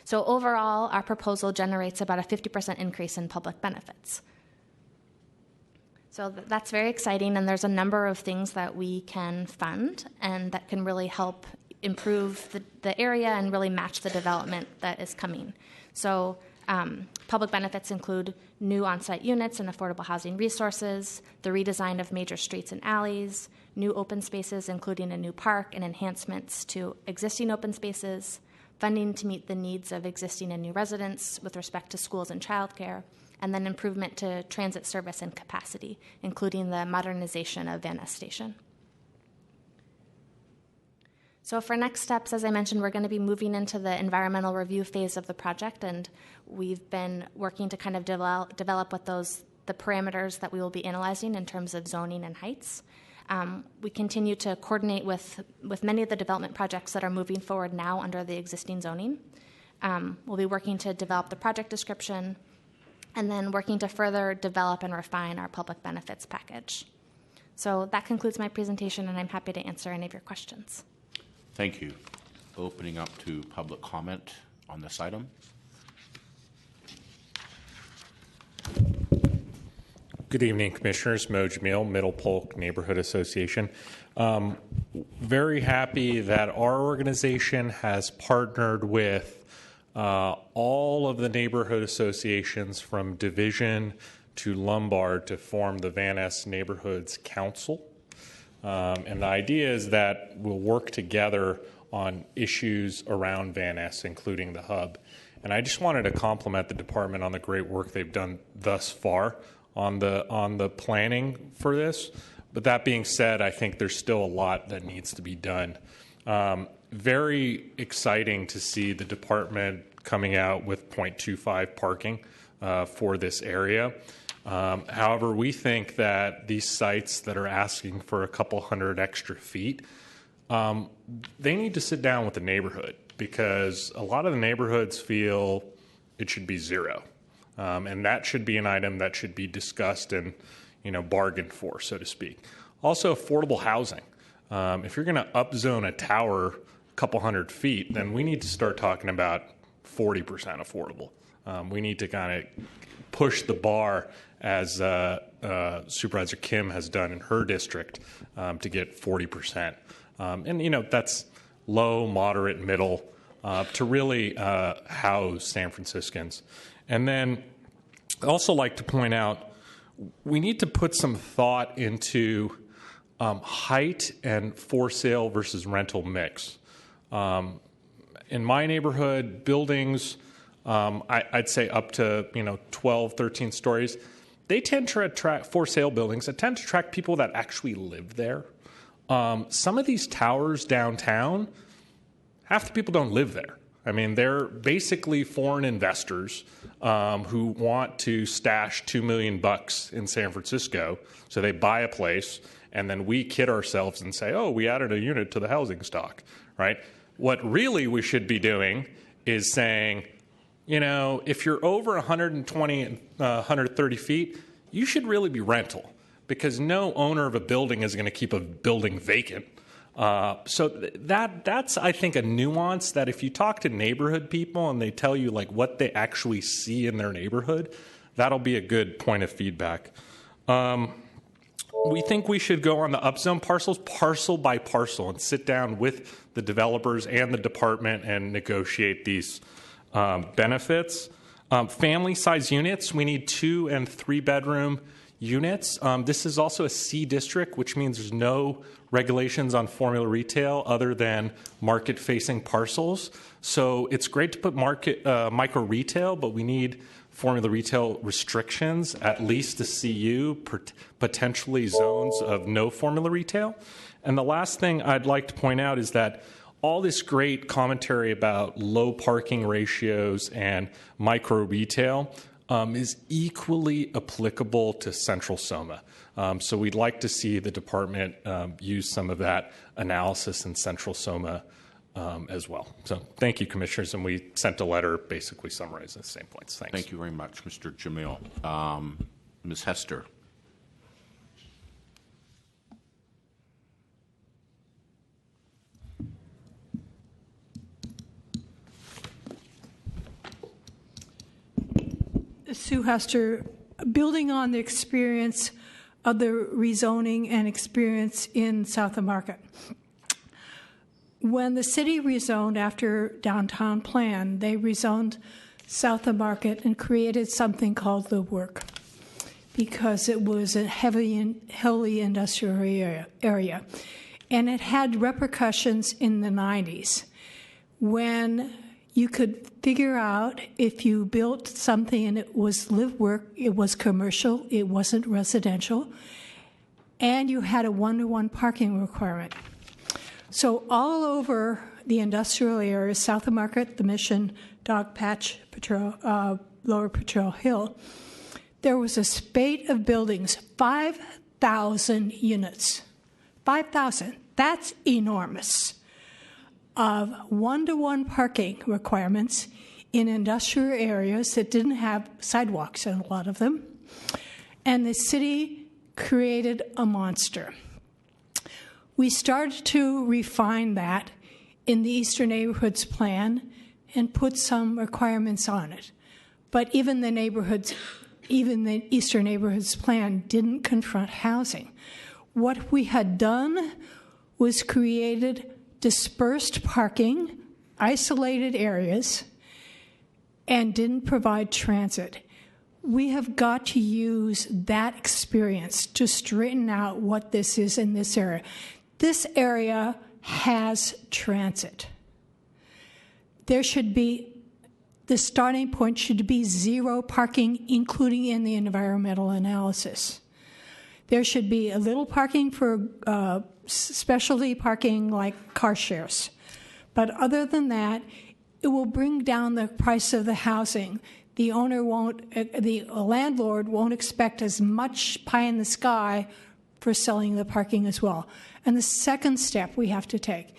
So overall, our proposal generates about a 50% increase in public benefits. So that's very exciting, and there's a number of things that we can fund and that can really help improve the area and really match the development that is coming. So public benefits include new on-site units and affordable housing resources, the redesign of major streets and alleys, new open spaces, including a new park and enhancements to existing open spaces, funding to meet the needs of existing and new residents with respect to schools and childcare, and then improvement to transit service and capacity, including the modernization of Van Ness Station. So for next steps, as I mentioned, we're going to be moving into the environmental review phase of the project, and we've been working to kind of develop what the parameters that we will be analyzing in terms of zoning and heights. We continue to coordinate with many of the development projects that are moving forward now under the existing zoning. We'll be working to develop the project description and then working to further develop and refine our public benefits package. So that concludes my presentation, and I'm happy to answer any of your questions. Thank you. Opening up to public comment on this item. Good evening, Commissioners. Mo Jamil, Middle Polk Neighborhood Association. Very happy that our organization has partnered with all of the neighborhood associations from Division to Lombard to form the Van Ness Neighborhoods Council. And the idea is that we'll work together on issues around Van Ness, including the hub. And I just wanted to compliment the department on the great work they've done thus far on the planning for this. But that being said, I think there's still a lot that needs to be done. Very exciting to see the department coming out with 0.25 parking for this area. However, we think that these sites that are asking for a couple hundred extra feet, they need to sit down with the neighborhood, because a lot of the neighborhoods feel it should be zero. And that should be an item that should be discussed and, bargained for, so to speak. Also, affordable housing. If you're going to upzone a tower a couple hundred feet, then we need to start talking about 40% affordable. We need to kind of push the bar, as Supervisor Kim has done in her district, to get 40%. And, that's low, moderate, middle, to really house San Franciscans. And then I'd also like to point out, we need to put some thought into height and for sale versus rental mix. In my neighborhood, buildings, I'd say up to 12, 13 stories, they tend to attract for sale buildings that tend to attract people that actually live there. Some of these towers downtown, half the people don't live there. I mean, they're basically foreign investors who want to stash $2 million in San Francisco. So they buy a place, and then we kid ourselves and say, oh, we added a unit to the housing stock, right? What really we should be doing is saying, if you're over 120 and 130 feet, you should really be rental, because no owner of a building is going to keep a building vacant. So that's, I think, a nuance that if you talk to neighborhood people and they tell you like what they actually see in their neighborhood, that'll be a good point of feedback. We think we should go on the upzone parcels, parcel by parcel, and sit down with the developers and the department and negotiate these benefits. Family size units, we need 2 and 3 bedroom units. This is also a C district, which means there's no regulations on formula retail other than market-facing parcels. So it's great to put micro retail, but we need formula retail restrictions, at least the CU, potentially zones of no formula retail. And the last thing I'd like to point out is that all this great commentary about low parking ratios and micro retail is equally applicable to Central Soma. So we'd like to see the department use some of that analysis in Central Soma as well. So thank you, Commissioners, and we sent a letter basically summarizing the same points. Thanks. Thank you very much, Mr. Jamil. Ms. Hester. Sue Hester, building on the experience of the rezoning and experience in South of Market. When the city rezoned after downtown plan, they rezoned South of Market and created something called the Work because it was a heavily industrial area. And it had repercussions in the 90s when you could figure out if you built something and it was live-work, it was commercial, it wasn't residential, and you had a one-to-one parking requirement. So all over the industrial areas, South of Market, the Mission, Dogpatch, Lower Patrol Hill, there was a spate of buildings, 5,000 units. 5,000. That's enormous. Of one-to-one parking requirements in industrial areas that didn't have sidewalks in a lot of them. And the city created a monster. We started to refine that in the Eastern Neighborhoods Plan and put some requirements on it. But even the Eastern Neighborhoods Plan didn't confront housing. What we had done was created dispersed parking, isolated areas, and didn't provide transit. We have got to use that experience to straighten out what this is in this area. This area has transit. There should be, the starting point should be zero parking, including in the environmental analysis. There should be a little parking for specialty parking like car shares. But other than that, it will bring down the price of the housing. The landlord won't expect as much pie in the sky for selling the parking as well. And the second step we have to take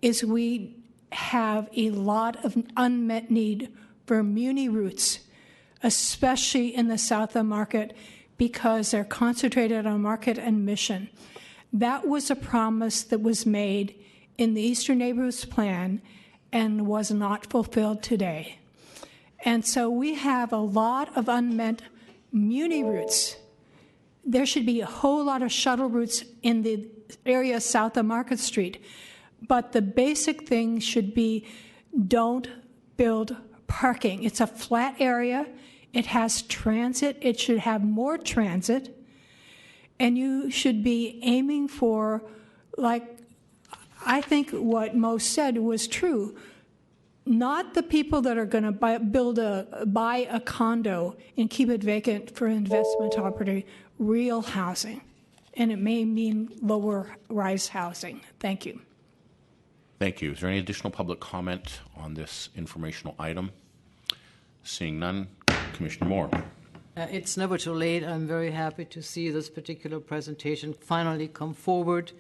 is we have a lot of unmet need for muni routes, especially in the South of Market, because they're concentrated on Market and Mission. That was a promise that was made in the Eastern Neighborhoods Plan and was not fulfilled today. And so we have a lot of unmet muni routes. There should be a whole lot of shuttle routes in the area south of Market Street. But the basic thing should be don't build parking. It's a flat area. It has transit. It should have more transit. And you should be aiming for, like, I think what Mo said was true. Not the people that are going to buy a condo and keep it vacant for investment property, real housing. And it may mean lower rise housing. Thank you. Thank you. Is there any additional public comment on this informational item? Seeing none, Commissioner Moore. It's never too late. I'm very happy to see this particular presentation finally come forward.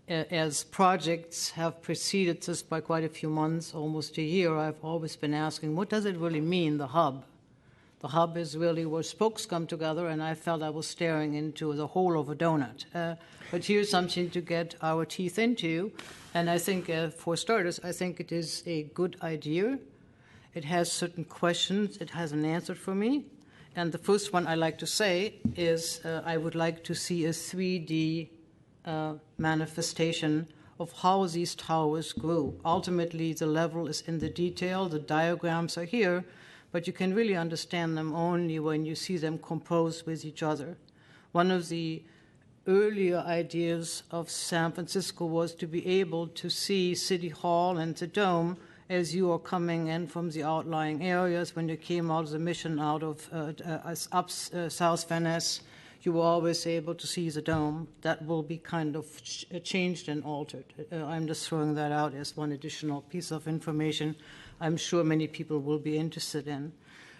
As projects have preceded this by quite a few months, almost a year, I've always been asking, what does it really mean, the hub? The hub is really where spokes come together, and I felt I was staring into the hole of a donut. But here's something to get our teeth into, and I think, for starters, I think it is a good idea. It has certain questions. It has an answer for me. And the first one I like to say is I would like to see a 3D manifestation of how these towers grew. Ultimately, the level is in the detail. The diagrams are here, but you can really understand them only when you see them composed with each other. one of the earlier ideas of San Francisco was to be able to see City Hall and the Dome as you are coming in from the outlying areas. When you came out of the Mission, out of South Van Ness, you were always able to see the Dome. That will be kind of changed and altered. I'm just throwing that out as one additional piece of information I'm sure many people will be interested in.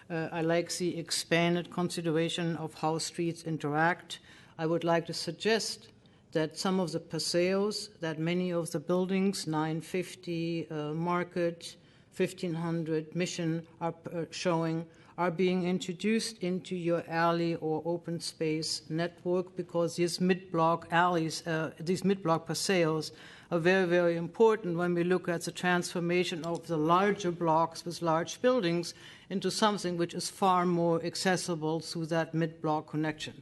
I like the expanded consideration of how streets interact. I would like to suggest that some of the paseos, that many of the buildings, 950 Market, 1500 Mission, are showing, are being introduced into your alley or open space network, because these mid-block alleys, these mid-block paseos are very, very important when we look at the transformation of the larger blocks with large buildings into something which is far more accessible through that mid-block connection.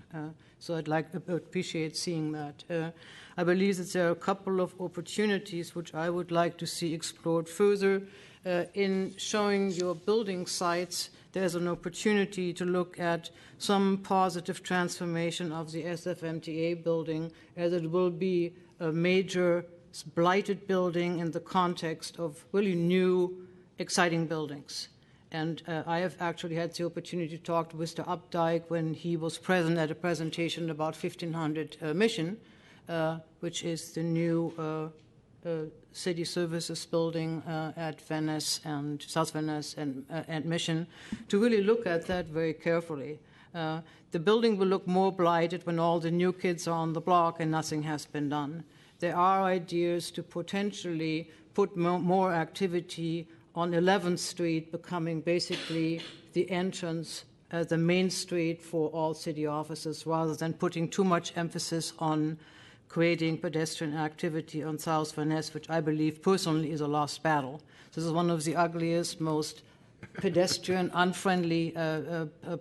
So I'd appreciate seeing that. I believe that there are a couple of opportunities which I would like to see explored further. In showing your building sites, there's an opportunity to look at some positive transformation of the SFMTA building, as it will be a major blighted building in the context of really new, exciting buildings. And I have actually had the opportunity to talk to Mr. Updike when he was present at a presentation about 1500 Mission, which is the new city services building at Van Ness and South Van Ness and Mission, to really look at that very carefully. The building will look more blighted when all the new kids are on the block and nothing has been done. There are ideas to potentially put more activity on 11th Street, becoming basically the entrance, the main street for all city offices, rather than putting too much emphasis on creating pedestrian activity on South Van Ness, which I believe personally is a lost battle. This is one of the ugliest, most pedestrian, unfriendly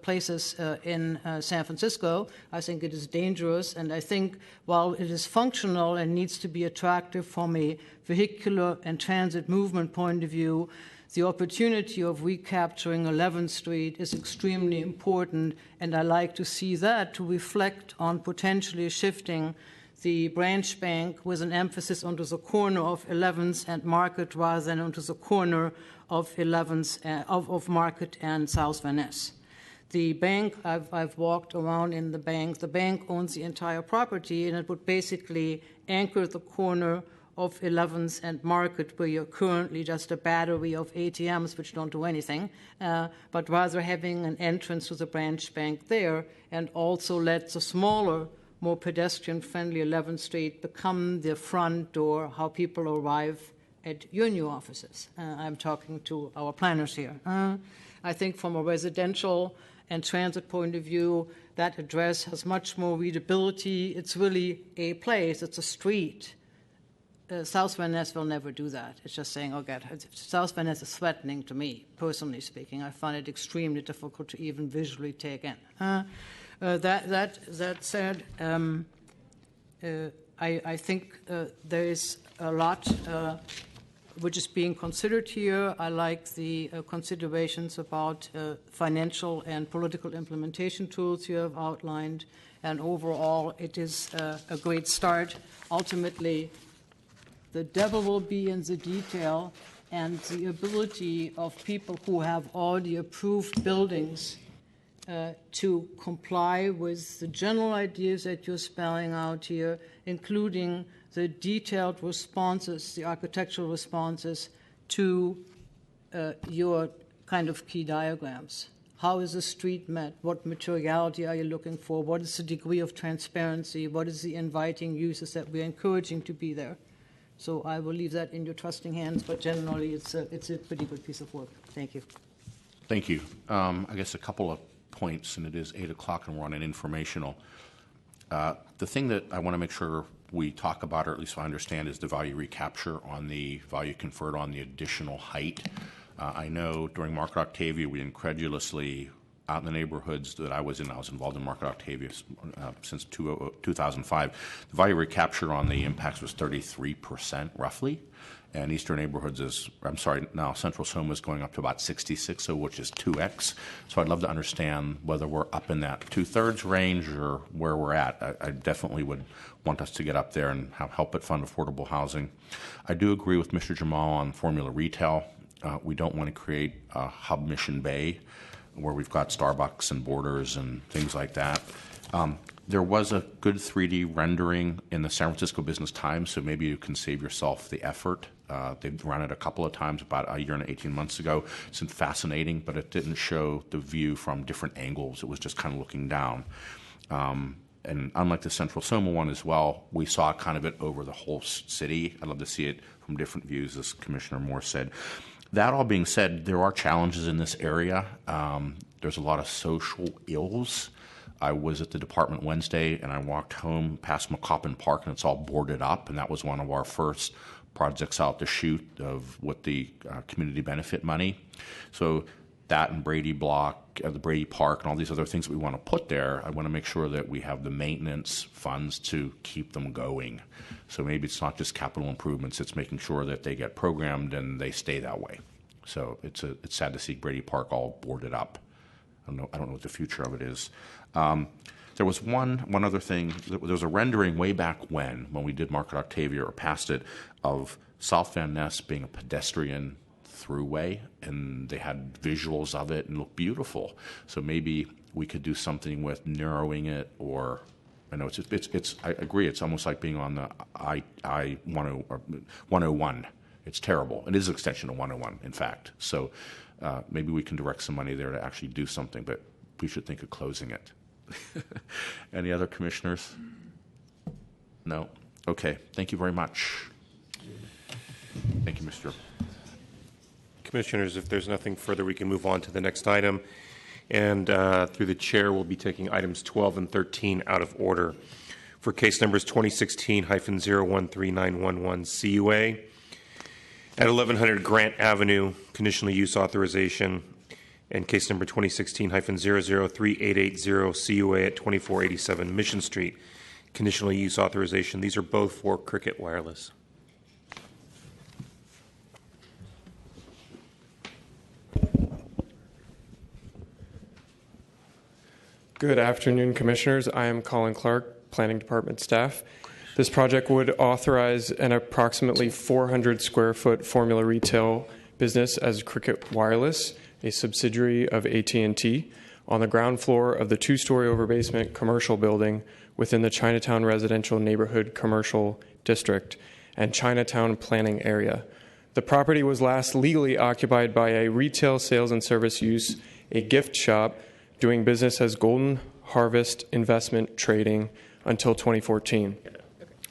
places in San Francisco. I think it is dangerous, and I think while it is functional and needs to be attractive from a vehicular and transit movement point of view, the opportunity of recapturing 11th Street is extremely important, and I like to see that to reflect on potentially shifting the branch bank with an emphasis onto the corner of 11th and Market rather than onto the corner of 11th of Market and South Van Ness. The bank, I've walked around in the bank owns the entire property, and it would basically anchor the corner of 11th and Market, where you're currently just a battery of ATMs which don't do anything, but rather having an entrance to the branch bank there, and also let the smaller, more pedestrian-friendly 11th Street become the front door, how people arrive at your new offices. I'm talking to our planners here. I think from a residential and transit point of view, that address has much more readability. It's really a place. It's a street. South Van Ness will never do that. It's just saying, oh, God, South Van Ness is threatening to me, personally speaking. I find it extremely difficult to even visually take in. That said, I think there is a lot which is being considered here. I like the considerations about financial and political implementation tools you have outlined, and overall it is a great start. Ultimately, the devil will be in the detail, and the ability of people who have already approved buildings to comply with the general ideas that you're spelling out here, including the detailed responses, the architectural responses to your kind of key diagrams. How is the street met? What materiality are you looking for? What is the degree of transparency? What is the inviting uses that we're encouraging to be there? So I will leave that in your trusting hands, but generally it's a pretty good piece of work. Thank you. Thank you. I guess a couple of points, and it is 8 o'clock and we're on an informational. The thing that I want to make sure we talk about, or at least I understand, is the value recapture on the value conferred on the additional height. I know during Market Octavia we incredulously out in the neighborhoods that I was in. I was involved in Market Octavia since 2005. The value recapture on the impacts was 33% roughly. And eastern neighborhoods now Central Soma is going up to about 66, so which is 2x. So I'd love to understand whether we're up in that 2/3 range or where we're at. I definitely would want us to get up there and help it fund affordable housing. I do agree with Mr. Jamal on formula retail. We don't want to create a hub Mission Bay where we've got Starbucks and Borders and things like that. There was a good 3D rendering in the San Francisco Business Times, so maybe you can save yourself the effort. They've run it a couple of times, about a year and 18 months ago. It's fascinating, but it didn't show the view from different angles. It was just kind of looking down. And unlike the Central Soma one as well, we saw kind of it over the whole city. I'd love to see it from different views, as Commissioner Moore said. That all being said, there are challenges in this area. There's a lot of social ills. I was at the department Wednesday, and I walked home past McCoppin Park, and it's all boarded up, and that was one of our first projects out the chute of what the community benefit money. So that and Brady Block, the Brady Park, and all these other things that we want to put there, I want to make sure that we have the maintenance funds to keep them going. So maybe it's not just capital improvements, it's making sure that they get programmed and they stay that way. So it's sad to see Brady Park all boarded up. I don't know what the future of it is. There was one other thing. There was a rendering way back when we did Market Octavia or past it of South Van Ness being a pedestrian throughway, and they had visuals of it and looked beautiful. So maybe we could do something with narrowing it, or I know it's I agree. It's almost like being on the I-10 or 101. It's terrible. It is an extension of 101, in fact. So maybe we can direct some money there to actually do something, but we should think of closing it. Any other commissioners? No? Okay. Thank you very much. Thank you, Mr. Commissioners, if there's nothing further, we can move on to the next item. And through the chair, we'll be taking items 12 and 13 out of order. For case numbers 2016-013911 CUA at 1100 Grant Avenue, conditional use authorization, and case number 2016-003880 CUA at 2487 Mission Street, conditional use authorization. These are both for Cricket Wireless. Good afternoon, Commissioners. I am Colin Clark, Planning Department staff. This project would authorize an approximately 400 square foot formula retail business as Cricket Wireless, a subsidiary of AT&T, on the ground floor of the 2-story over-basement commercial building within the Chinatown Residential Neighborhood Commercial District and Chinatown Planning Area. The property was last legally occupied by a retail sales and service use, a gift shop, doing business as Golden Harvest Investment Trading until 2014.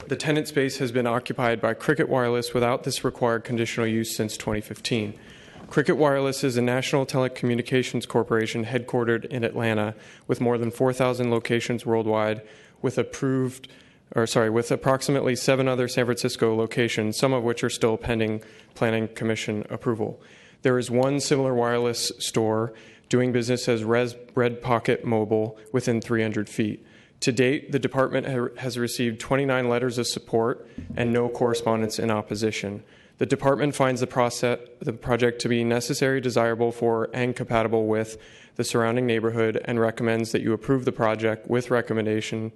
The tenant space has been occupied by Cricket Wireless without this required conditional use since 2015. Cricket Wireless is a national telecommunications corporation headquartered in Atlanta with more than 4,000 locations worldwide, with approximately 7 other San Francisco locations, some of which are still pending Planning Commission approval. There is one similar wireless store doing business as Red Pocket Mobile within 300 feet. To date, the department has received 29 letters of support and no correspondence in opposition. The department finds the project to be necessary, desirable for, and compatible with the surrounding neighborhood and recommends that you approve the project with recommendation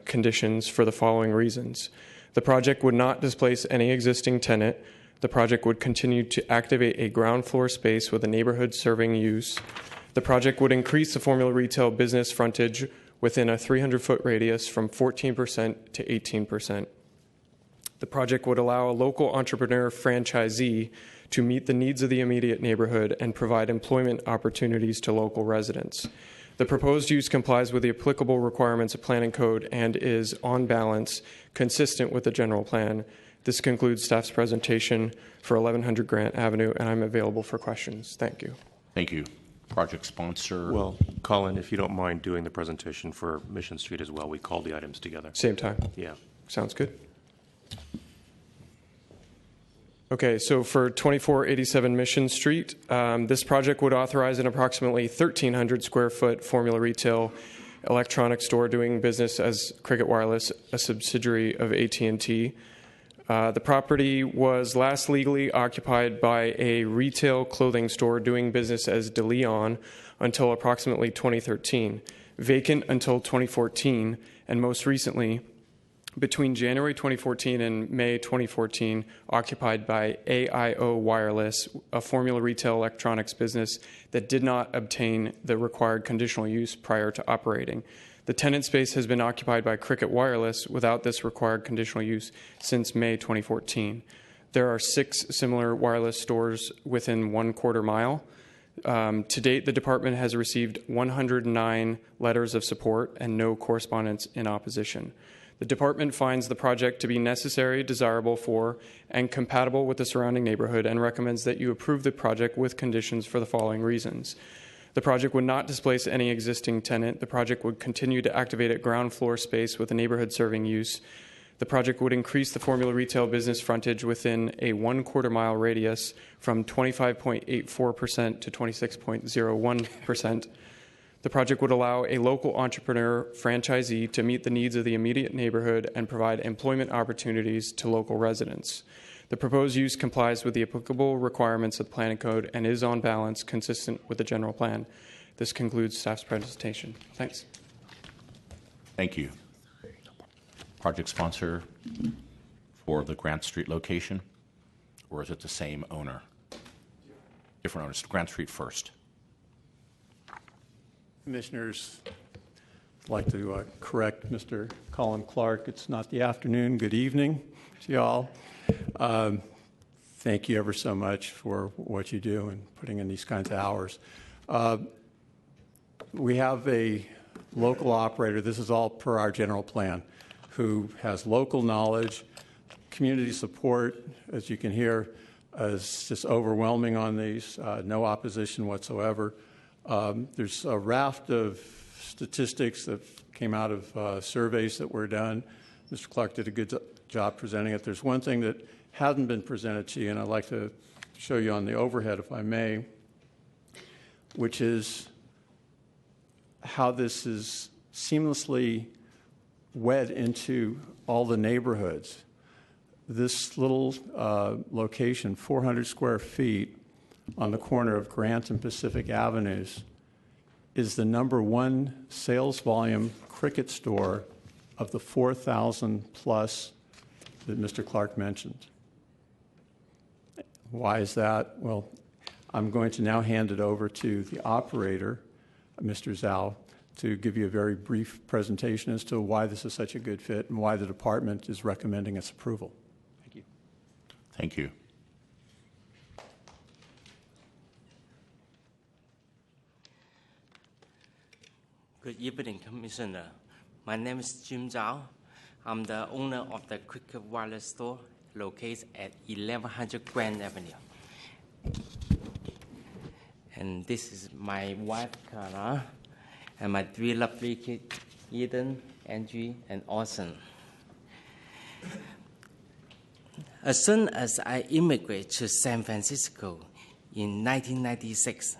conditions for the following reasons. The project would not displace any existing tenant. The project would continue to activate a ground floor space with a neighborhood serving use. The project would increase the formula retail business frontage within a 300-foot radius from 14% to 18%. The project would allow a local entrepreneur franchisee to meet the needs of the immediate neighborhood and provide employment opportunities to local residents. The proposed use complies with the applicable requirements of Planning Code and is, on balance, consistent with the general plan. This concludes staff's presentation for 1100 Grant Avenue, and I'm available for questions. Thank you. Thank you. Project sponsor. Well, Colin, if you don't mind doing the presentation for Mission Street as well, we called the items together. Same time? Yeah. Sounds good. Okay, so for 2487 Mission Street, this project would authorize an approximately 1,300 square foot Formula Retail electronics store doing business as Cricket Wireless, a subsidiary of AT&T. The property was last legally occupied by a retail clothing store doing business as De Leon until approximately 2013, vacant until 2014, and most recently, between January 2014 and May 2014, occupied by AIO Wireless, a Formula Retail electronics business that did not obtain the required conditional use prior to operating. The tenant space has been occupied by Cricket Wireless without this required conditional use since May 2014. There are 6 similar wireless stores within 1/4 mile. To date, the department has received 109 letters of support and no correspondence in opposition. The department finds the project to be necessary, desirable for, and compatible with the surrounding neighborhood and recommends that you approve the project with conditions for the following reasons. The project would not displace any existing tenant. The project would continue to activate at ground floor space with a neighborhood serving use. The project would increase the Formula Retail business frontage within a 1/4 mile radius from 25.84% to 26.01%. The project would allow a local entrepreneur franchisee to meet the needs of the immediate neighborhood and provide employment opportunities to local residents. The proposed use complies with the applicable requirements of the Planning Code and is on balance consistent with the general plan. This concludes staff's presentation. Thanks. Thank you. Project sponsor for the Grant Street location, or is it the same owner? Different owners. Grant Street first. Commissioners, I'd like to correct Mr. Colin Clark. It's not the afternoon. Good evening to y'all. Thank you ever so much for what you do and putting in these kinds of hours. We have a local operator, this is all per our general plan, who has local knowledge, community support, as you can hear, is just overwhelming on these, no opposition whatsoever. There's a raft of statistics that came out of surveys that were done. Mr. Clark did a good job presenting it. There's one thing that hasn't been presented to you, and I'd like to show you on the overhead, if I may, which is how this is seamlessly wed into all the neighborhoods. This little location, 400 square feet, on the corner of Grant and Pacific Avenues, is the #1 sales volume Cricket store of the 4,000 plus that Mr. Clark mentioned. Why is that? Well, I'm going to now hand it over to the operator, Mr. Zhao, to give you a very brief presentation as to why this is such a good fit and why the department is recommending its approval. Thank you. Thank you. Good evening, Commissioner. My name is Jim Zhao. I'm the owner of the Cricket Wireless store located at 1100 Grand Avenue. And this is my wife, Carla, and my 3 lovely kids, Eden, Angie, and Austin. As soon as I immigrated to San Francisco in 1996,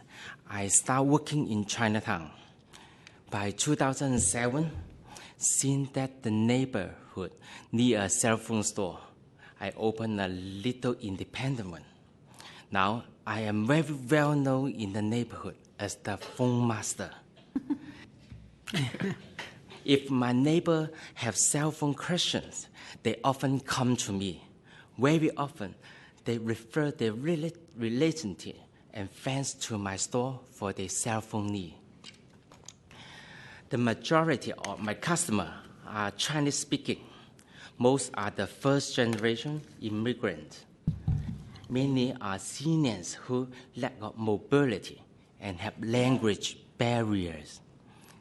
I started working in Chinatown. By 2007, seeing that the neighborhood needed a cell phone store, I opened a little independent one. Now, I am very well known in the neighborhood as the phone master. If my neighbor have cell phone questions, they often come to me. Very often, they refer their relative and friends to my store for their cell phone need. The majority of my customers are Chinese speaking. Most are the first generation immigrants. Many are seniors who lack of mobility and have language barriers.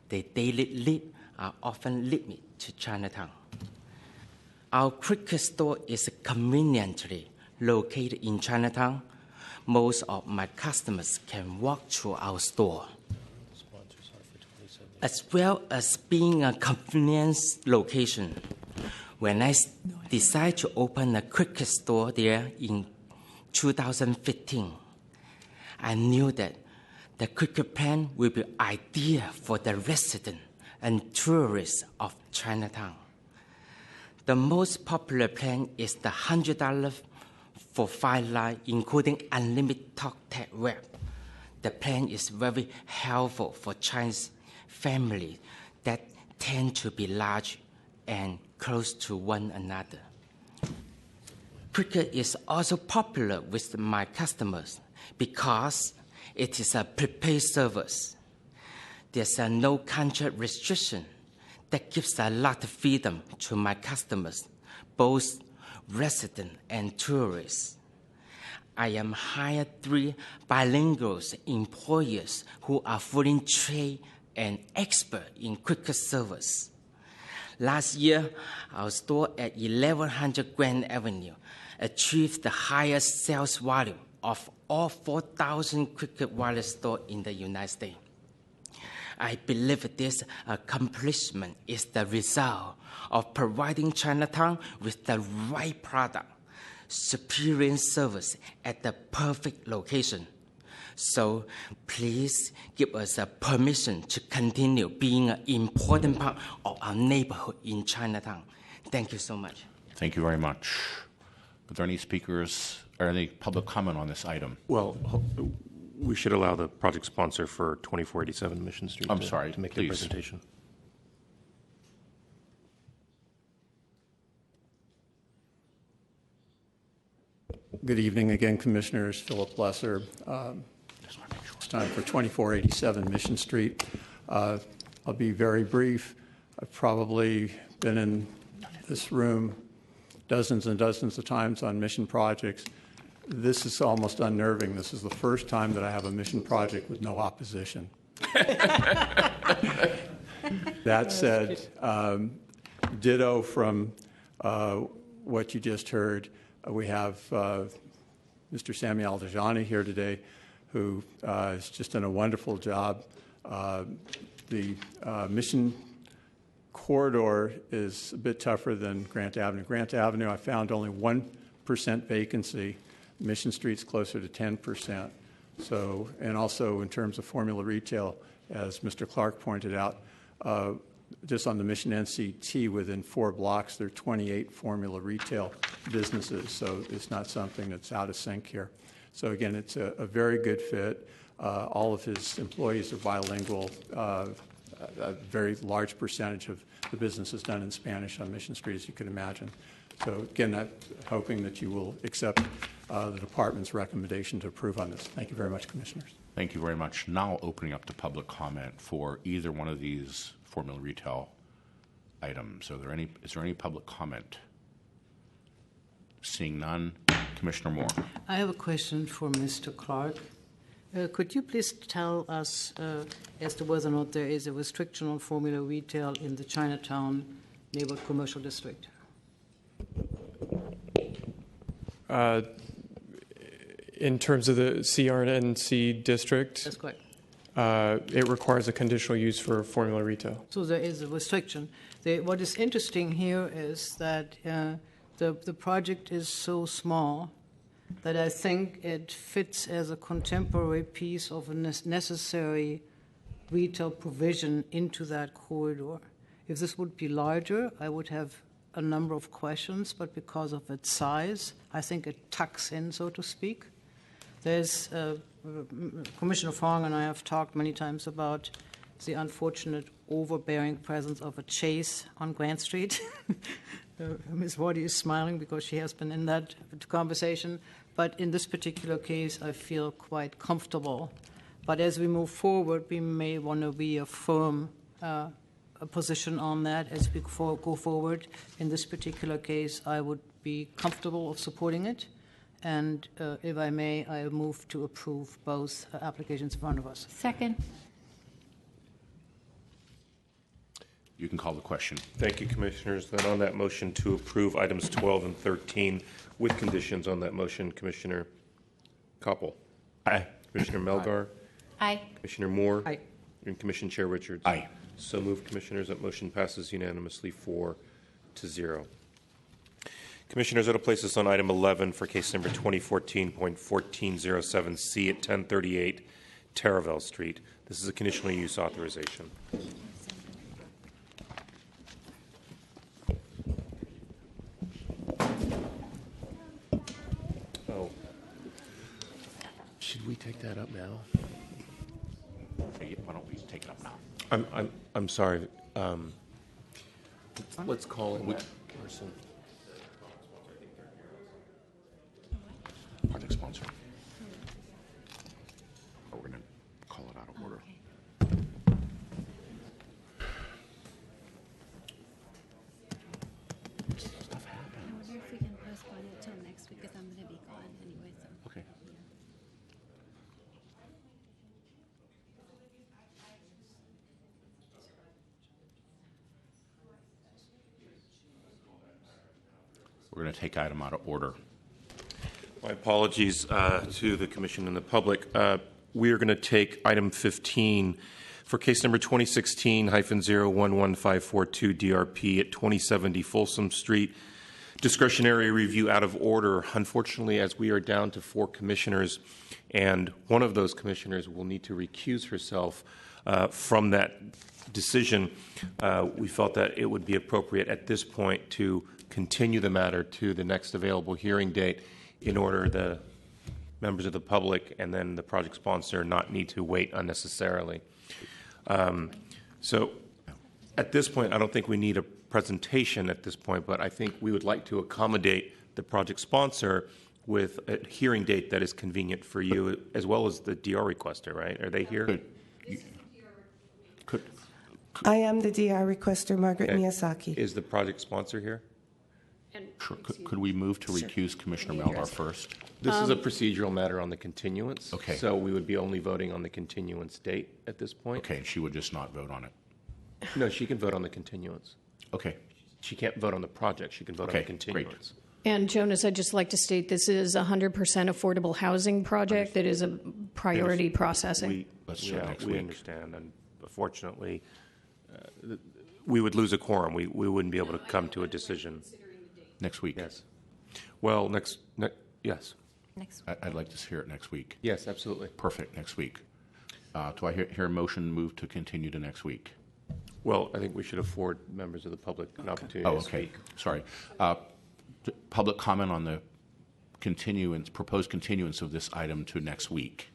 Their daily life are often limited to Chinatown. Our Cricket store is conveniently located in Chinatown. Most of my customers can walk to our store. As well as being a convenience location, when I decided to open a Cricket store there in 2015, I knew that the cricket plan will be ideal for the residents and tourists of Chinatown. The most popular plan is the $100 for 5 lines, including unlimited talk tech web. The plan is very helpful for Chinese families that tend to be large and close to one another. Cricket is also popular with my customers because it is a prepaid service. There's no contract restriction. That gives a lot of freedom to my customers, both residents and tourists. I am hired 3 bilingual employees who are fully trained and expert in cricket service. Last year, our store at 1100 Grand Avenue achieved the highest sales volume of all 4,000 cricket wireless stores in the United States. I believe this accomplishment is the result of providing Chinatown with the right product, superior service at the perfect location. So please give us a permission to continue being an important part of our neighborhood in Chinatown. Thank you so much. Thank you very much. Are there any speakers or any public comment on this item? Well, we should allow the project sponsor for 2487 Mission Street to make their presentation. Good evening again, Commissioners. Philip Lesser. It's time for 2487 Mission Street. I'll be very brief. I've probably been in this room dozens and dozens of times on mission projects. This is almost unnerving. This is the first time that I have a mission project with no opposition. That said, ditto from what you just heard. We have Mr. Samuel Dajani here today, who has just done a wonderful job. The mission corridor is a bit tougher than Grant Avenue. Grant Avenue, I found only 1% vacancy. Mission Street's closer to 10%. So, and also in terms of formula retail, as Mr. Clark pointed out, just on the Mission NCT within 4 blocks, there are 28 formula retail businesses. So it's not something that's out of sync here. So again, it's a very good fit. All of his employees are bilingual. A very large percentage of the business is done in Spanish on Mission Street, as you can imagine. So again, I'm hoping that you will accept the department's recommendation to approve on this. Thank you very much, Commissioners. Thank you very much. Now opening up to public comment for either one of these formula retail items. Is there any public comment? Seeing none, Commissioner Moore. I have a question for Mr. Clark. Could you please tell us as to whether or not there is a restriction on formula retail in the Chinatown neighborhood commercial district? In terms of the CRNC district, That's correct. It requires a conditional use for formula retail. So there is a restriction. What is interesting here is that the project is so small that I think it fits as a contemporary piece of a necessary retail provision into that corridor. If this would be larger, I would have a number of questions, but because of its size, I think it tucks in, so to speak. There's Commissioner Fong and I have talked many times about the unfortunate overbearing presence of a Chase on Grant Street. Ms. Wardy is smiling because she has been in that conversation. But in this particular case, I feel quite comfortable. But as we move forward, we may want to reaffirm a position on that as we go forward. In this particular case, I would be comfortable of supporting it. And if I may, I move to approve both applications in front of us. Second. You can call the question. Thank you, Commissioners. Then on that motion to approve items 12 and 13 with conditions on that motion, Commissioner Koppel. Aye. Commissioner Melgar. Aye. Commissioner Moore. Aye. And Commission Chair Richards. Aye. So moved, Commissioners. That motion passes unanimously 4-0. Commissioners, that'll place us on item 11 for case number 2014.1407C at 1038 Taravel Street. This is a conditional use authorization. Oh. Should we take that up now? Why don't we take it up now? I'm sorry. Let's call in that person. Project sponsor. Oh, we're going to call it out of order. Stuff happens. I wonder if we can postpone it till next week because I'm going to be gone anyway. So. Okay. We're going to take item out of order. My apologies to the Commission and the public. We are going to take item 15 for case number 2016-011542 DRP at 2070 Folsom Street. Discretionary review out of order. Unfortunately, as we are down to 4 commissioners, and one of those commissioners will need to recuse herself from that decision, we felt that it would be appropriate at this point to continue the matter to the next available hearing date in order the members of the public and then the project sponsor not need to wait unnecessarily. So at this point, I don't think we need a presentation at this point, but I think we would like to accommodate the project sponsor with a hearing date that is convenient for you, as well as the DR requester, right? Are they here? I am the DR requester, Margaret Okay. Miyazaki. Is the project sponsor here? Sure. Could we move to recuse Commissioner Melgar first? This is a procedural matter on the continuance. Okay. So we would be only voting on the continuance date at this point. Okay, and she would just not vote on it. No, she can vote on the continuance. Okay. She can't vote on the project. She can vote on the continuance. And Jonas, I'd just like to state this is a 100% affordable housing project that is a priority processing. We understand, and unfortunately, we would lose a quorum. We wouldn't be able to come to a decision. Next week? Yes. Well, yes. Next week. I'd like to hear it next week. Yes, absolutely. Perfect, next week. Do I hear a motion move to continue to next week? Well, I think we should afford members of the public an opportunity to speak. Sorry. Public comment on the proposed continuance of this item to next week.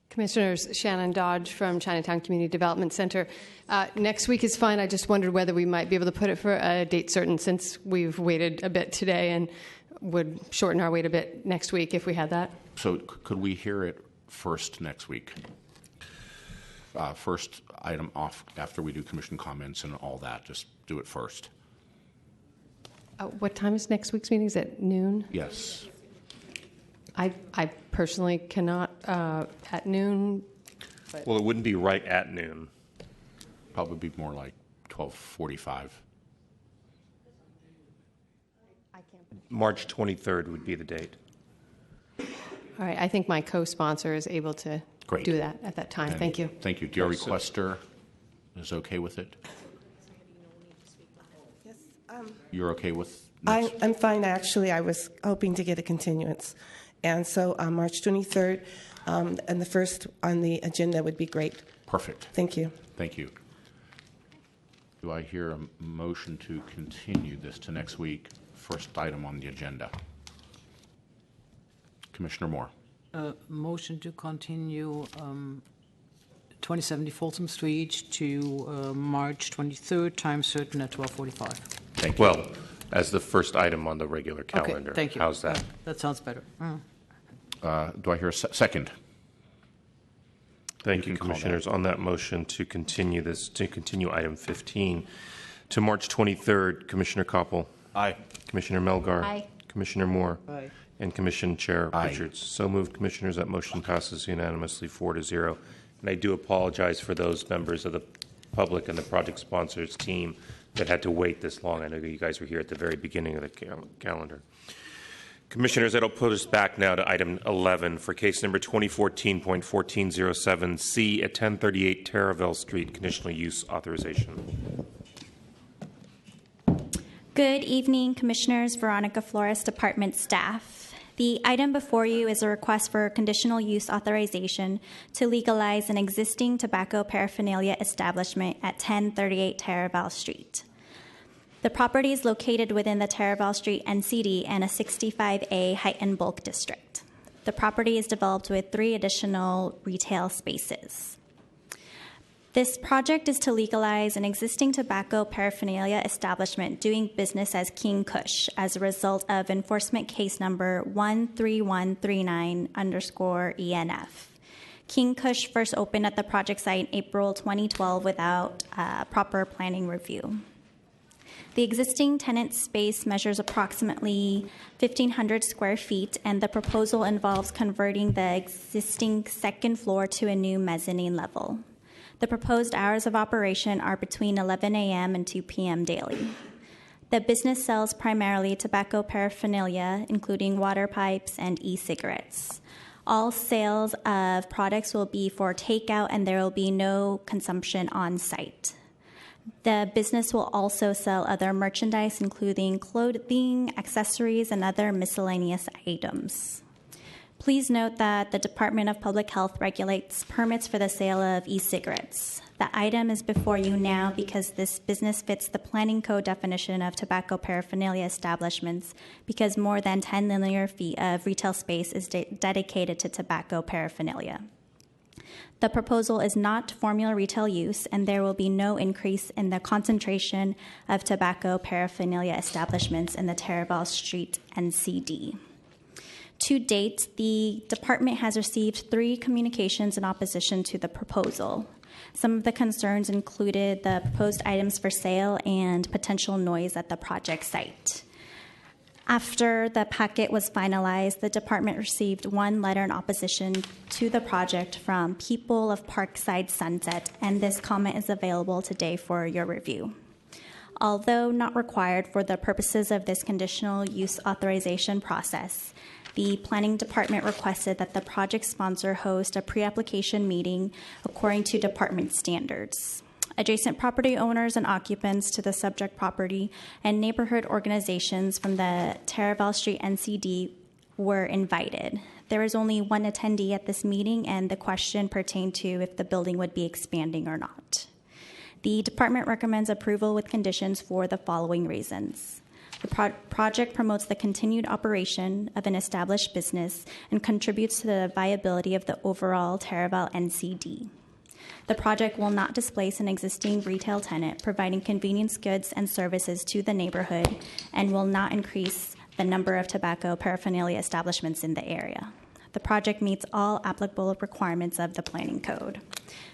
Commissioners, Shannon Dodge from Chinatown Community Development Center. Next week is fine. I just wondered whether we might be able to put it for a date certain, since we've waited a bit today and would shorten our wait a bit next week if we had that. So could we hear it first next week? First item off after we do commission comments and all that. Just do it first. What time is next week's meeting? Is it noon? Yes. I personally cannot at noon. Well, it wouldn't be right at noon. Probably be more like 12:45. March 23rd would be the date. All right. I think my co-sponsor is able to Great. do that at that time. And Thank you. Thank you. DR requester is okay with it? Yes. You're okay with? I'm fine, actually. I was hoping to get a continuance. And so March 23rd and the first on the agenda would be great. Perfect. Thank you. Thank you. Do I hear a motion to continue this to next week? First item on the agenda. Commissioner Moore. Motion to continue 2070 Folsom Street to March 23rd, time certain at 12:45. Thank you. Well, as the first item on the regular calendar. Okay, thank you. How's that? That sounds better. Do I hear a second? Thank you, Commissioners. On that motion to continue item 15 to March 23rd, Commissioner Koppel. Aye. Commissioner Melgar. Aye. Commissioner Moore. Aye. And Commission Chair Aye. Richards. So moved, Commissioners. That motion passes unanimously 4-0. And I do apologize for those members of the public and the project sponsors team that had to wait this long. I know you guys were here at the very beginning of the calendar. Commissioners, that'll put us back now to item 11 for case number 2014.1407C at 1038 Taravel Street, conditional use authorization. Good evening, Commissioners. Veronica Flores, Department staff. The item before you is a request for conditional use authorization to legalize an existing tobacco paraphernalia establishment at 1038 Taraval Street. The property is located within the Taraval Street NCD and a 65A height and bulk district. The property is developed with 3 additional retail spaces. This project is to legalize an existing tobacco paraphernalia establishment doing business as King Kush as a result of enforcement case number 13139_ENF. King Kush first opened at the project site in April 2012 without proper planning review. The existing tenant space measures approximately 1,500 square feet, and the proposal involves converting the existing second floor to a new mezzanine level. The proposed hours of operation are between 11 a.m. and 2 p.m. daily. The business sells primarily tobacco paraphernalia, including water pipes and e-cigarettes. All sales of products will be for takeout, and there will be no consumption on site. The business will also sell other merchandise, including clothing, accessories, and other miscellaneous items. Please note that the Department of Public Health regulates permits for the sale of e-cigarettes. The item is before you now because this business fits the planning code definition of tobacco paraphernalia establishments because more than 10 linear feet of retail space is dedicated to tobacco paraphernalia. The proposal is not formula retail use, and there will be no increase in the concentration of tobacco paraphernalia establishments in the Taraval Street NCD. To date, the department has received 3 communications in opposition to the proposal. Some of the concerns included the proposed items for sale and potential noise at the project site. After the packet was finalized, the department received 1 letter in opposition to the project from People of Parkside Sunset, and this comment is available today for your review. Although not required for the purposes of this conditional use authorization process, the planning department requested that the project sponsor host a pre-application meeting according to department standards. Adjacent property owners and occupants to the subject property and neighborhood organizations from the Taraval Street NCD were invited. There was only 1 attendee at this meeting, and the question pertained to if the building would be expanding or not. The department recommends approval with conditions for the following reasons. The project promotes the continued operation of an established business and contributes to the viability of the overall Taraval NCD. The project will not displace an existing retail tenant, providing convenience goods and services to the neighborhood, and will not increase the number of tobacco paraphernalia establishments in the area. The project meets all applicable requirements of the planning code.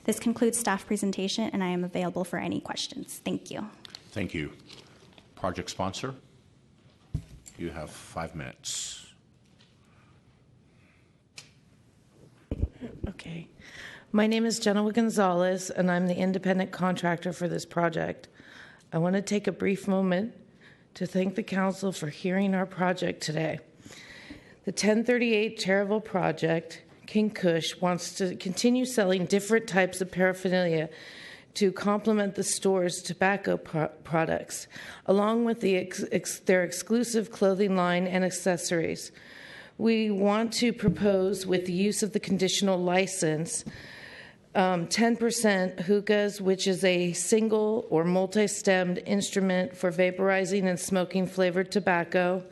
This concludes staff presentation, and I am available for any questions. Thank you. Thank you. Project sponsor, you have 5 minutes. Okay. My name is Genoa Gonzalez, and I'm the independent contractor for this project. I want to take a brief moment to thank the council for hearing our project today. The 1038 Taraval project, King Kush, wants to continue selling different types of paraphernalia to complement the store's tobacco products, along with their exclusive clothing line and accessories. We want to propose, with the use of the conditional license, 10% hookahs, which is a single or multi-stemmed instrument for vaporizing and smoking flavored tobacco,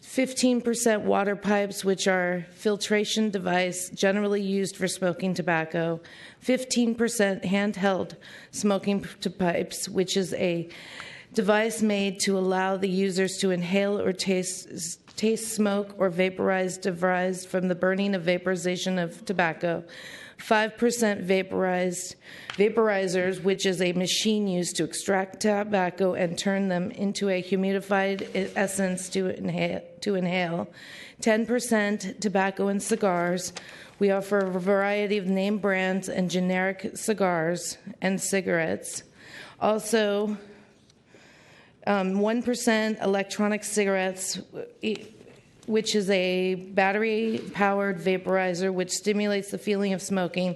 15% water pipes, which are filtration device generally used for smoking tobacco, 15% handheld smoking pipes, which is a device made to allow the users to inhale or taste smoke or vaporize devised from the burning of vaporization of tobacco, 5% vaporizers, which is a machine used to extract tobacco and turn them into a humidified essence to inhale, 10% tobacco and cigars. We offer a variety of name brands and generic cigars and cigarettes. Also, 1% electronic cigarettes, which is a battery-powered vaporizer which stimulates the feeling of smoking,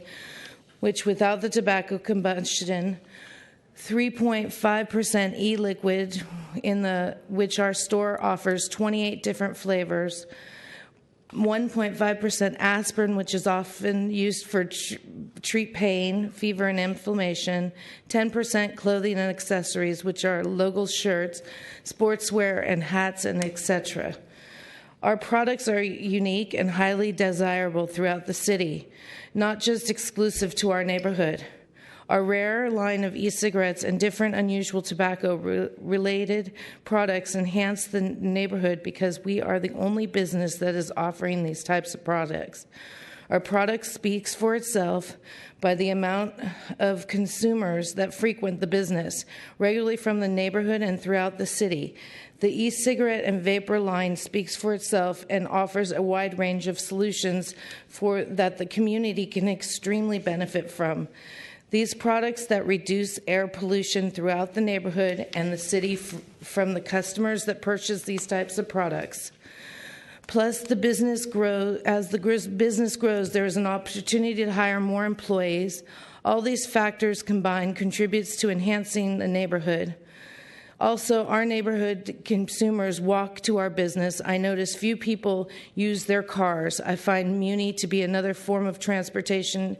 which without the tobacco combustion 3.5% e-liquid, which our store offers 28 different flavors, 1.5% aspirin, which is often used for treat pain, fever, and inflammation, 10% clothing and accessories, which are logo shirts, sportswear, and hats, and etc. Our products are unique and highly desirable throughout the city, not just exclusive to our neighborhood. Our rare line of e-cigarettes and different unusual tobacco-related products enhance the neighborhood because we are the only business that is offering these types of products. Our product speaks for itself by the amount of consumers that frequent the business, regularly from the neighborhood and throughout the city. The e-cigarette and vapor line speaks for itself and offers a wide range of solutions that the community can extremely benefit from. These products that reduce air pollution throughout the neighborhood and the city from the customers that purchase these types of products. Plus, the business grows. As the business grows, there is an opportunity to hire more employees. All these factors combined contributes to enhancing the neighborhood. Also, our neighborhood consumers walk to our business. I notice few people use their cars. I find Muni to be another form of transportation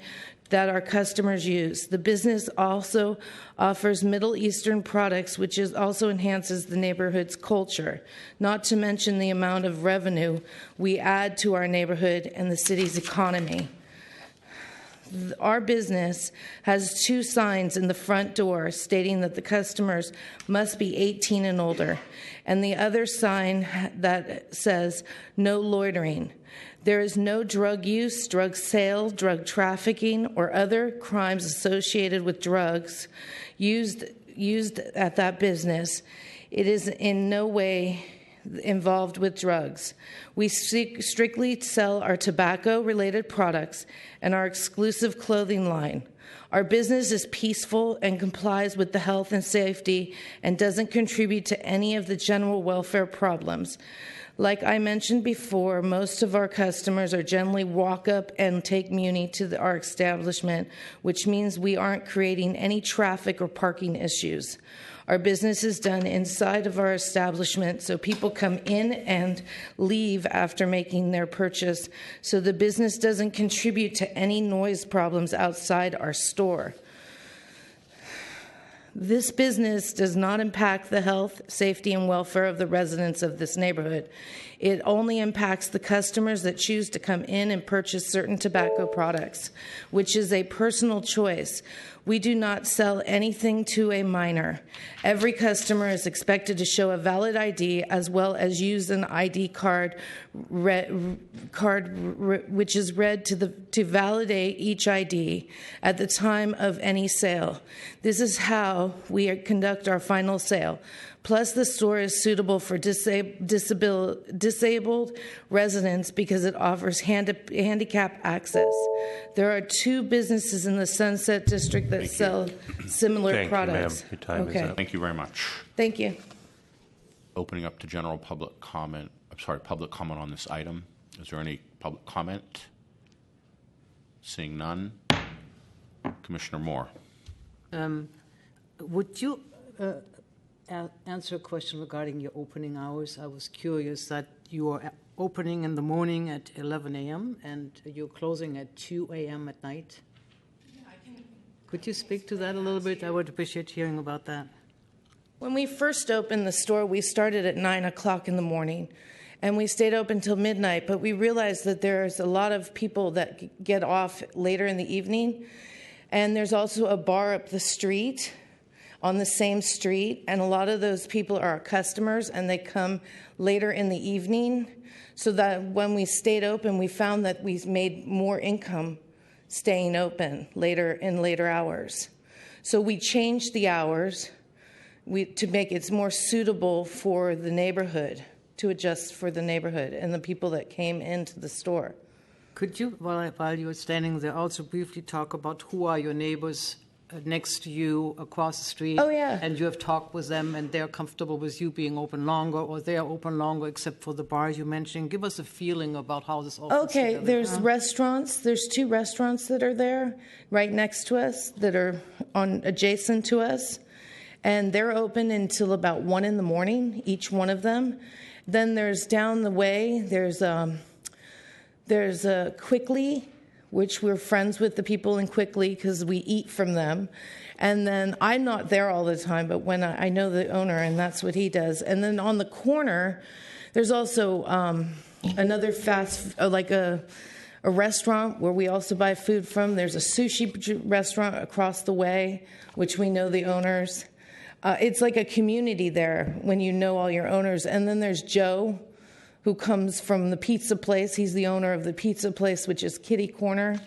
that our customers use. The business also offers Middle Eastern products, which also enhances the neighborhood's culture, not to mention the amount of revenue we add to our neighborhood and the city's economy. Our business has 2 signs in the front door stating that the customers must be 18 and older, and the other sign that says no loitering. There is no drug use, drug sale, drug trafficking, or other crimes associated with drugs used at that business. It is in no way involved with drugs. We strictly sell our tobacco-related products and our exclusive clothing line. Our business is peaceful and complies with the health and safety and doesn't contribute to any of the general welfare problems. Like I mentioned before, most of our customers are generally walk up and take Muni to our establishment, which means we aren't creating any traffic or parking issues. Our business is done inside of our establishment, so people come in and leave after making their purchase, so the business doesn't contribute to any noise problems outside our store. This business does not impact the health, safety, and welfare of the residents of this neighborhood. It only impacts the customers that choose to come in and purchase certain tobacco products, which is a personal choice. We do not sell anything to a minor. Every customer is expected to show a valid ID as well as use an ID card, which is read to validate each ID at the time of any sale. This is how we conduct our final sale. Plus, the store is suitable for disabled residents because it offers handicap access. There are 2 businesses in the Sunset District that sell similar products. Thank you, ma'am. Your time is up. Thank you very much. Thank you. Opening up to general public comment. Public comment on this item. Is there any public comment? Seeing none. Commissioner Moore. Would you answer a question regarding your opening hours? I was curious that you are opening in the morning at 11 a.m. and you're closing at 2 a.m. at night. Could you speak to that a little bit? I would appreciate hearing about that. When we first opened the store, we started at 9 o'clock in the morning, and we stayed open till midnight, but we realized that there's a lot of people that get off later in the evening, and there's also a bar up the street on the same street, and a lot of those people are our customers, and they come later in the evening, so that when we stayed open, we found that we made more income staying open later hours. So we changed the hours to make it more suitable for the neighborhood, to adjust for the neighborhood and the people that came into the store. Could you, while you were standing there, also briefly talk about who are your neighbors next to you across the street? Oh, yeah. And you have talked with them and they're comfortable with you being open longer, or they're open longer except for the bar you mentioned. Give us a feeling about how this all fits Okay, together. there's restaurants. There's 2 restaurants that are there right next to us that are adjacent to us. and they're open until about 1 in the morning, each one of them. Then there's down the way, there's a Quickly, which we're friends with the people in Quickly because we eat from them. And then I'm not there all the time, but when I know the owner, and that's what he does. And then on the corner, there's also another like a restaurant where we also buy food from. There's a sushi restaurant across the way, which we know the owners. It's like a community there when you know all your owners. And then there's Joe, who comes from the pizza place. He's the owner of the pizza place, which is Kitty Corner.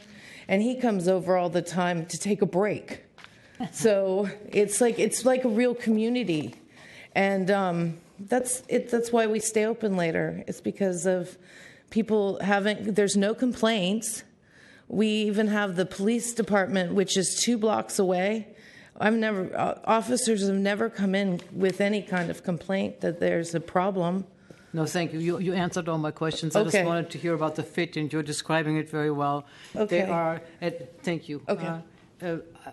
And he comes over all the time to take a break. So it's like a real community. And that's why we stay open later. It's because of people there's no complaints. We even have the police department, which is 2 blocks away. Officers have never come in with any kind of complaint that there's a problem. No, thank you. You answered all my questions. Okay. I just wanted to hear about the fit, and you're describing it very well. Okay. Thank you. Okay.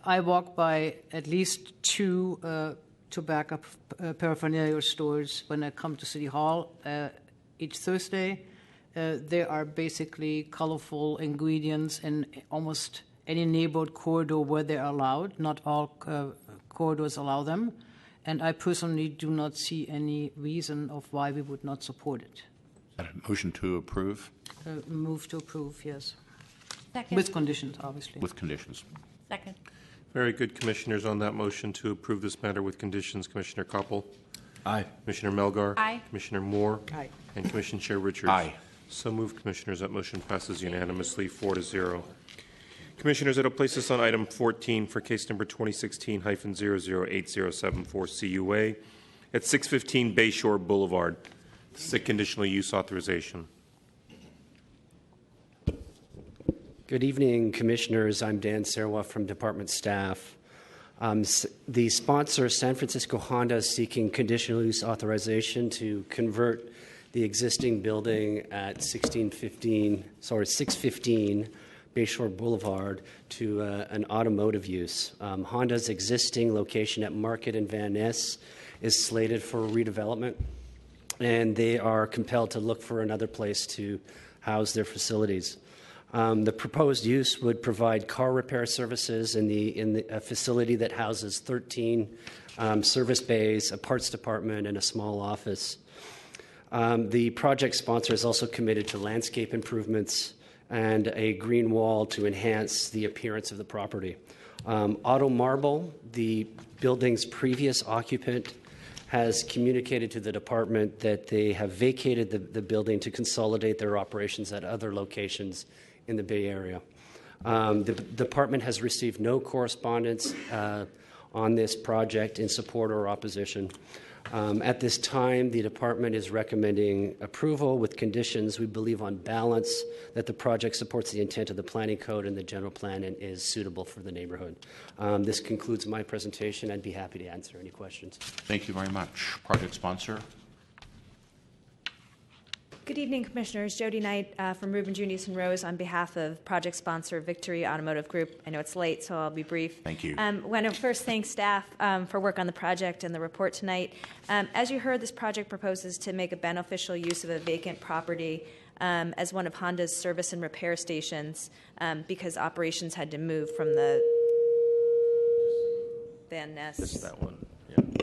I walk by at least 2 tobacco paraphernalia stores when I come to City Hall each Thursday. There are basically colorful ingredients in almost any neighborhood corridor where they're allowed. Not all corridors allow them. And I personally do not see any reason of why we would not support it. Is that a motion to approve? Move to approve, yes. Second. With conditions, obviously. With conditions. Second. Very good, Commissioners. On that motion to approve this matter with conditions, Commissioner Koppel. Aye. Commissioner Melgar. Aye. Commissioner Moore. Aye. And Commissioner Chair Richards. Aye. So moved, Commissioners. That motion passes unanimously, 4-0. Commissioners, it'll place us on item 14 for case number 2016-008074 CUA at 615 Bayshore Boulevard. This is a conditional use authorization. Good evening, Commissioners. I'm Dan Serwa from Department Staff. The sponsor, San Francisco Honda, is seeking conditional use authorization to convert the existing building at 615 Bayshore Boulevard to an automotive use. Honda's existing location at Market and Van Ness is slated for redevelopment, and they are compelled to look for another place to house their facilities. The proposed use would provide car repair services in a facility that houses 13 service bays, a parts department, and a small office. The project sponsor is also committed to landscape improvements and a green wall to enhance the appearance of the property. Auto Marble, the building's previous occupant, has communicated to the department that they have vacated the building to consolidate their operations at other locations in the Bay Area. The department has received no correspondence on this project in support or opposition. At this time, the department is recommending approval with conditions. We believe on balance that the project supports the intent of the planning code and the general plan and is suitable for the neighborhood. This concludes my presentation. I'd be happy to answer any questions. Thank you very much. Project sponsor. Good evening, Commissioners. Jody Knight from Reuben Junius and Rose on behalf of project sponsor Victory Automotive Group. I know it's late, so I'll be brief. Thank you. I want to first thank staff for work on the project and the report tonight. As you heard, this project proposes to make a beneficial use of a vacant property as one of Honda's service and repair stations because operations had to move from the Van Ness. Just that one.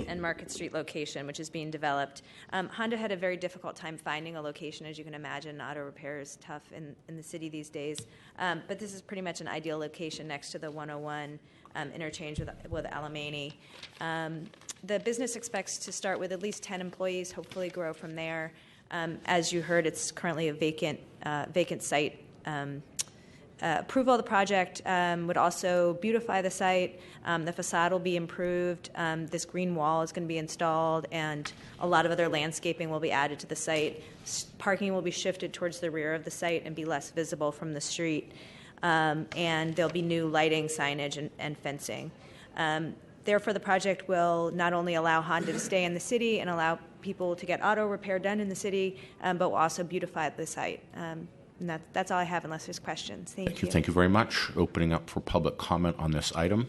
And Market Street location, which is being developed. Honda had a very difficult time finding a location, as you can imagine. Auto repair is tough in the city these days. But this is pretty much an ideal location next to the 101 interchange with Alamany. The business expects to start with at least 10 employees, hopefully grow from there. As you heard, it's currently a vacant site. Approval of the project would also beautify the site. The facade will be improved. This green wall is going to be installed, and a lot of other landscaping will be added to the site. Parking will be shifted towards the rear of the site and be less visible from the street. And there'll be new lighting, signage, and fencing. Therefore, the project will not only allow Honda to stay in the city and allow people to get auto repair done in the city, but will also beautify the site. And that's all I have unless there's questions. Thank you. Thank you very much. Opening up for public comment on this item.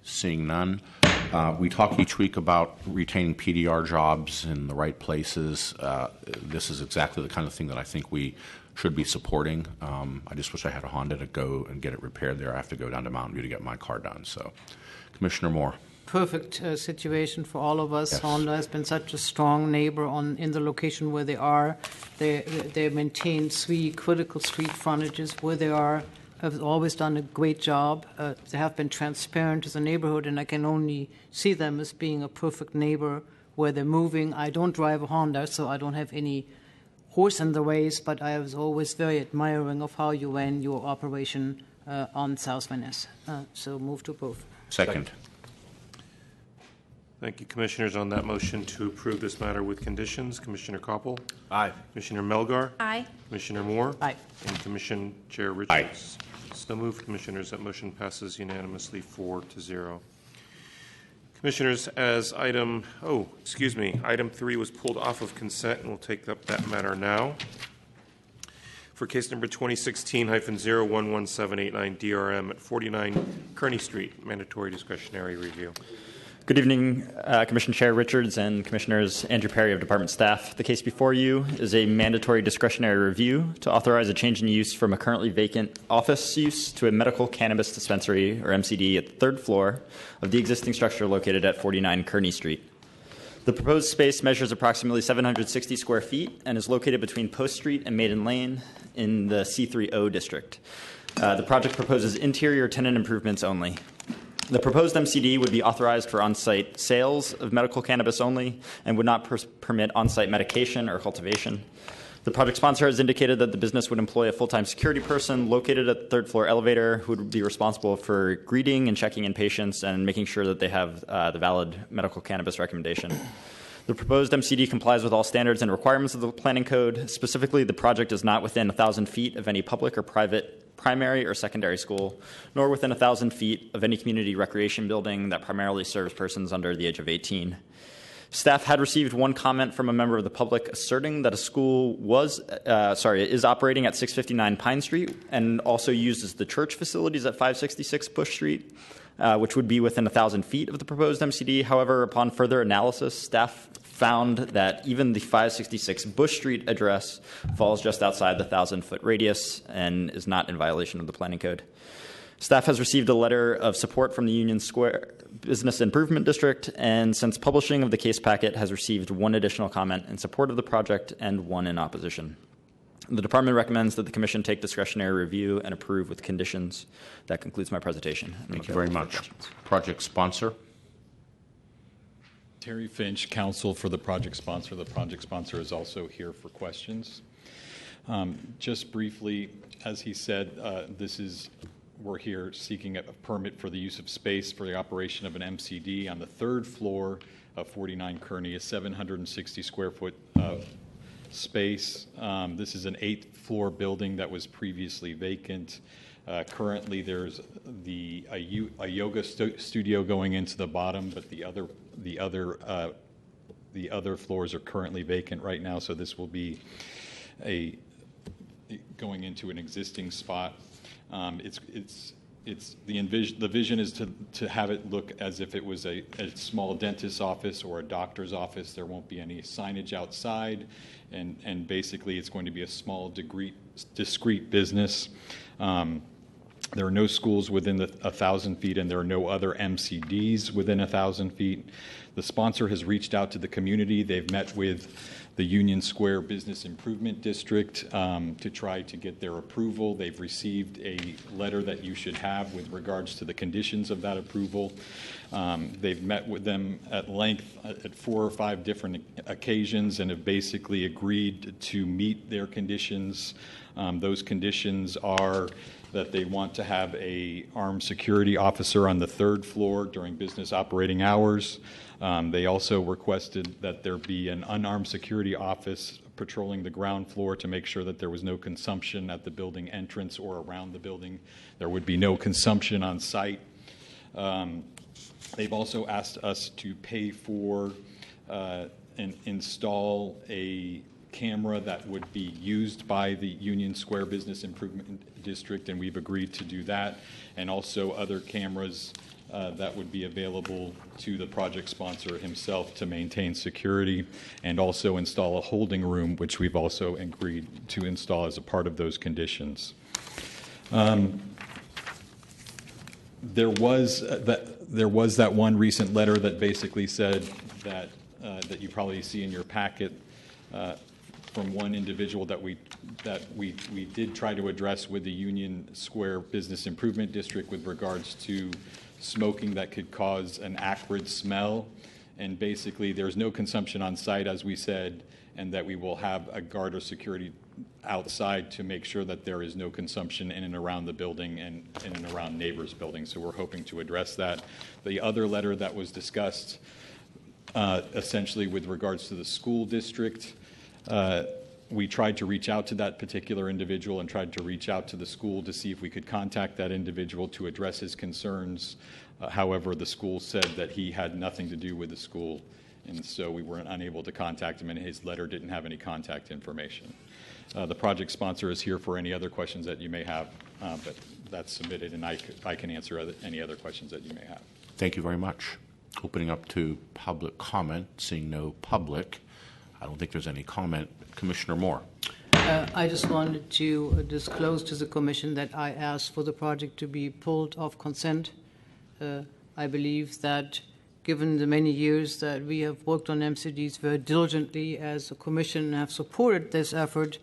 Seeing none, We talk each week about retaining PDR jobs in the right places. This is exactly the kind of thing that I think we should be supporting. I just wish I had a Honda to go and get it repaired there. I have to go down to Mountain View to get my car done. So, Commissioner Moore. Perfect situation for all of us. Yes. Honda has been such a strong neighbor in the location where they are. They maintain 3 critical street frontages where they are. Have always done a great job. They have been transparent to the neighborhood, and I can only see them as being a perfect neighbor where they're moving. I don't drive a Honda, so I don't have any horse in the race, but I was always very admiring of how you ran your operation on South Van Ness. So move to approve. Second. Thank you, Commissioners. On that motion to approve this matter with conditions, Commissioner Koppel. Aye. Commissioner Melgar. Aye. Commissioner Moore. Aye. And Commission Chair Richards. Aye. So moved, Commissioners. That motion passes unanimously 4-0. Commissioners, as item 3 was pulled off of consent, and we'll take up that matter now. For case number 2016-011789 DRM at 49 Kearney Street, mandatory discretionary review. Good evening, Commission Chair Richards and Commissioners Andrew Perry of Department Staff. The case before you is a mandatory discretionary review to authorize a change in use from a currently vacant office use to a medical cannabis dispensary, or MCD, at the 3rd floor of the existing structure located at 49 Kearney Street. The proposed space measures approximately 760 square feet and is located between Post Street and Maiden Lane in the C3O district. The project proposes interior tenant improvements only. The proposed MCD would be authorized for on-site sales of medical cannabis only and would not permit on-site medication or cultivation. The project sponsor has indicated that the business would employ a full-time security person located at the 3rd floor elevator who would be responsible for greeting and checking in patients and making sure that they have the valid medical cannabis recommendation. The proposed MCD complies with all standards and requirements of the planning code. Specifically, the project is not within 1,000 feet of any public or private primary or secondary school, nor within 1,000 feet of any community recreation building that primarily serves persons under the age of 18. Staff had received one comment from a member of the public asserting that a school is operating at 659 Pine Street and also uses the church facilities at 566 Bush Street, which would be within 1,000 feet of the proposed MCD. However, upon further analysis, staff found that even the 566 Bush Street address falls just outside the 1,000-foot radius and is not in violation of the planning code. Staff has received a letter of support from the Union Square Business Improvement District, and since publishing of the case packet, has received one additional comment in support of the project and one in opposition. The Department recommends that the Commission take discretionary review and approve with conditions. That concludes my presentation. Thank you very much. Project sponsor. Terry Finch, counsel for the project sponsor. The project sponsor is also here for questions. Just briefly, as he said, we're here seeking a permit for the use of space for the operation of an MCD on the 3rd floor of 49 Kearney, a 760 square foot space. This is an 8th floor building that was previously vacant. Currently, there's a yoga studio going into the bottom, but the other floors are currently vacant right now. So this will be going into an existing spot. The vision is to have it look as if it was a small dentist's office or a doctor's office. There won't be any signage outside, and basically it's going to be a small, discrete business. There are no schools within 1,000 feet, and there are no other MCDs within 1,000 feet. The sponsor has reached out to the community. They've met with the Union Square Business Improvement District to try to get their approval. They've received a letter that you should have with regards to the conditions of that approval. They've met with them at length at 4 or 5 different occasions and have basically agreed to meet their conditions. Those conditions are that they want to have an armed security officer on the 3rd floor during business operating hours. They also requested that there be an unarmed security officer patrolling the ground floor to make sure that there was no consumption at the building entrance or around the building. There would be no consumption on site. They've also asked us to pay for and install a camera that would be used by the Union Square Business Improvement District, and we've agreed to do that, and also other cameras that would be available to the project sponsor himself to maintain security, and also install a holding room, which we've also agreed to install as a part of those conditions. There was that one recent letter that basically said that that you probably see in your packet from one individual that we did try to address with the Union Square Business Improvement District with regards to smoking that could cause an acrid smell. And basically, there's no consumption on site, as we said, and that we will have a guard or security outside to make sure that there is no consumption in and around the building and in and around neighbors' buildings. So we're hoping to address that. The other letter that was discussed, essentially with regards to the school district, we tried to reach out to that particular individual and tried to reach out to the school to see if we could contact that individual to address his concerns. However, the school said that he had nothing to do with the school, and so we were unable to contact him, and his letter didn't have any contact information. The project sponsor is here for any other questions that you may have, but that's submitted, and I can answer any other questions that you may have. Thank you very much. Opening up to public comment, seeing no public. I don't think there's any comment. Commissioner Moore. I just wanted to disclose to the Commission that I asked for the project to be pulled off consent. I believe that given the many years that we have worked on MCDs very diligently as a Commission and have supported this effort,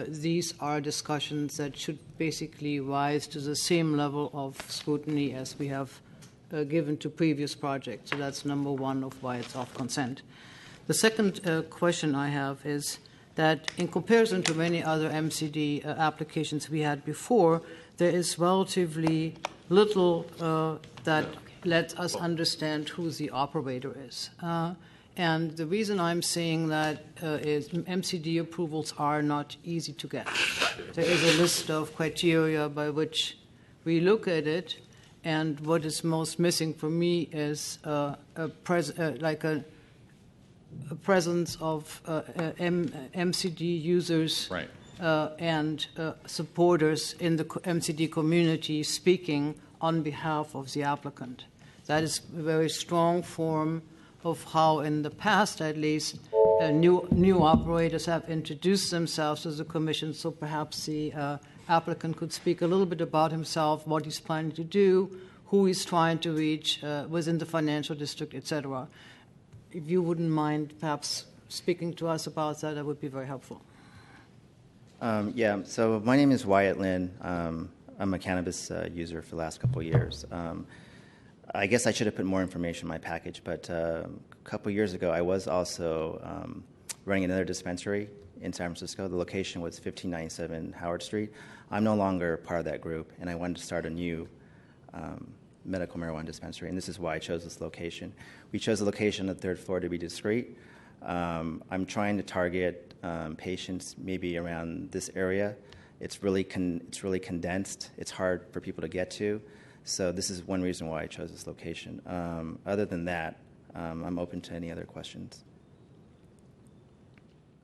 these are discussions that should basically rise to the same level of scrutiny as we have given to previous projects. So that's number one of why it's off consent. The second question I have is that in comparison to many other MCD applications we had before, there is relatively little that lets us understand who the operator is. And the reason I'm saying that is MCD approvals are not easy to get. There is a list of criteria by which we look at it, and what is most missing for me is a presence of MCD users right. And supporters in the MCD community speaking on behalf of the applicant. That is a very strong form of how, in the past at least, new operators have introduced themselves to the Commission, so perhaps the applicant could speak a little bit about himself, what he's planning to do, who he's trying to reach within the financial district, etc. If you wouldn't mind perhaps speaking to us about that, that would be very helpful. So my name is Wyatt Lin. I'm a cannabis user for the last couple of years. I guess I should have put more information in my package, but a couple of years ago I was also running another dispensary in San Francisco. The location was 1597 Howard Street. I'm no longer part of that group, and I wanted to start a new medical marijuana dispensary, and this is why I chose this location. We chose the location on the third floor to be discreet. I'm trying to target patients maybe around this area. It's really condensed. It's hard for people to get to. So this is one reason why I chose this location. Other than that, I'm open to any other questions.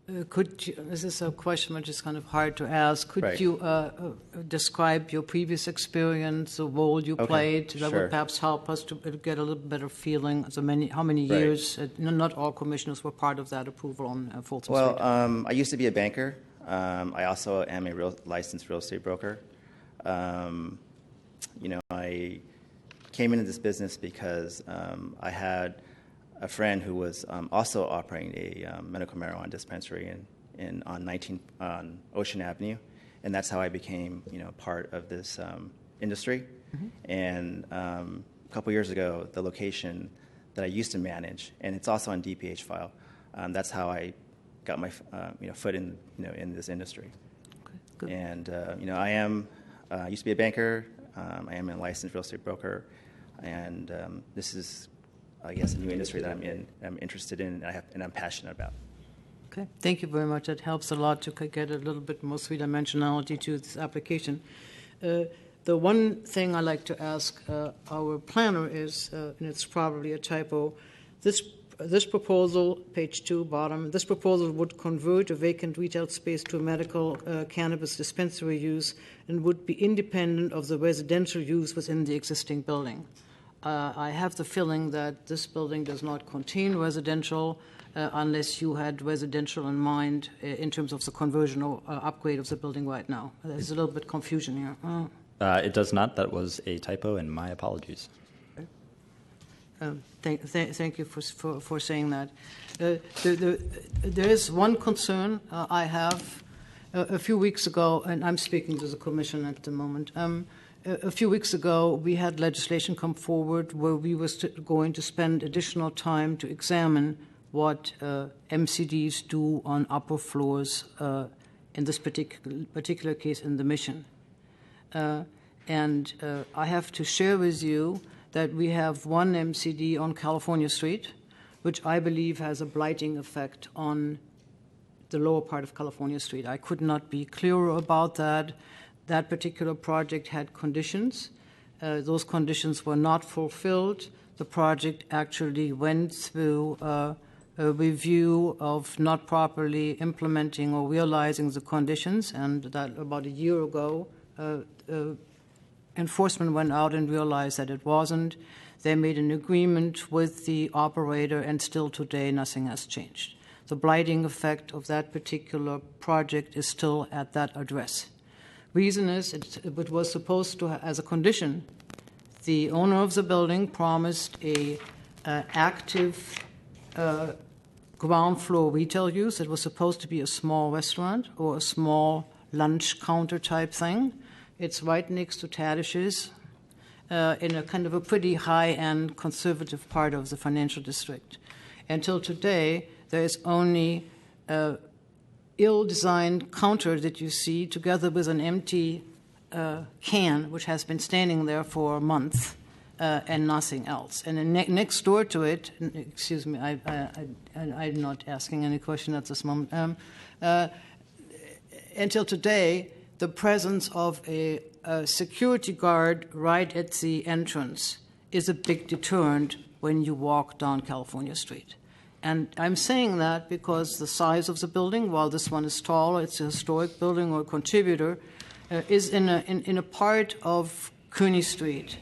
This is a question which is kind of hard to ask. Could Right. you describe your previous experience, the role you played? That sure. would perhaps help us to get a little better feeling. How many Right. years? Not all commissioners were part of that approval on Folsom Well, Street. I used to be a banker. I also am a licensed real estate broker. I came into this business because I had a friend who was also operating a medical marijuana dispensary on Ocean Avenue, and that's how I became part of this industry. Mm-hmm. And a couple years ago, the location that I used to manage, and it's also on DPH file. That's how I got my foot in in this industry. Okay, good. And I used to be a banker. I am a licensed real estate broker, and this is, I guess, a new industry that I'm interested in, and I'm passionate about. Okay, thank you very much. That helps a lot to get a little bit more three-dimensionality to this application. The one thing I like to ask our planner is, and it's probably a typo, this this proposal, page 2, bottom, this proposal would convert a vacant retail space to a medical cannabis dispensary use and would be independent of the residential use within the existing building. I have the feeling that this building does not contain residential unless you had residential in mind in terms of the conversion or upgrade of the building right now. There's a little bit confusion here. It does not. That was a typo, and my apologies. Thank you for saying that. There is one concern I have. A few weeks ago, and I'm speaking to the Commission at the moment, a few weeks ago we had legislation come forward where we were going to spend additional time to examine what MCDs do on upper floors, in this particular case in the Mission. And I have to share with you that we have one MCD on California Street, which I believe has a blighting effect on the lower part of California Street. I could not be clearer about that. That particular project had conditions. Those conditions were not fulfilled. The project actually went through a review of not properly implementing or realizing the conditions, and that about a year ago, enforcement went out and realized that it wasn't. They made an agreement with the operator, and still today nothing has changed. The blighting effect of that particular project is still at that address. Reason is it was supposed to, as a condition, the owner of the building promised a active ground floor retail use. It was supposed to be a small restaurant or a small lunch counter type thing. It's right next to Tadish's in a kind of a pretty high-end conservative part of the financial district. Until today, there is only an ill-designed counter that you see together with an empty can, which has been standing there for a month, and nothing else. And then next door to it, excuse me, I'm not asking any question at this moment. Until today, the presence of a security guard right at the entrance is a big deterrent when you walk down California Street. And I'm saying that because the size of the building, while this one is tall, it's a historic building or a contributor, is in a part of Kearny Street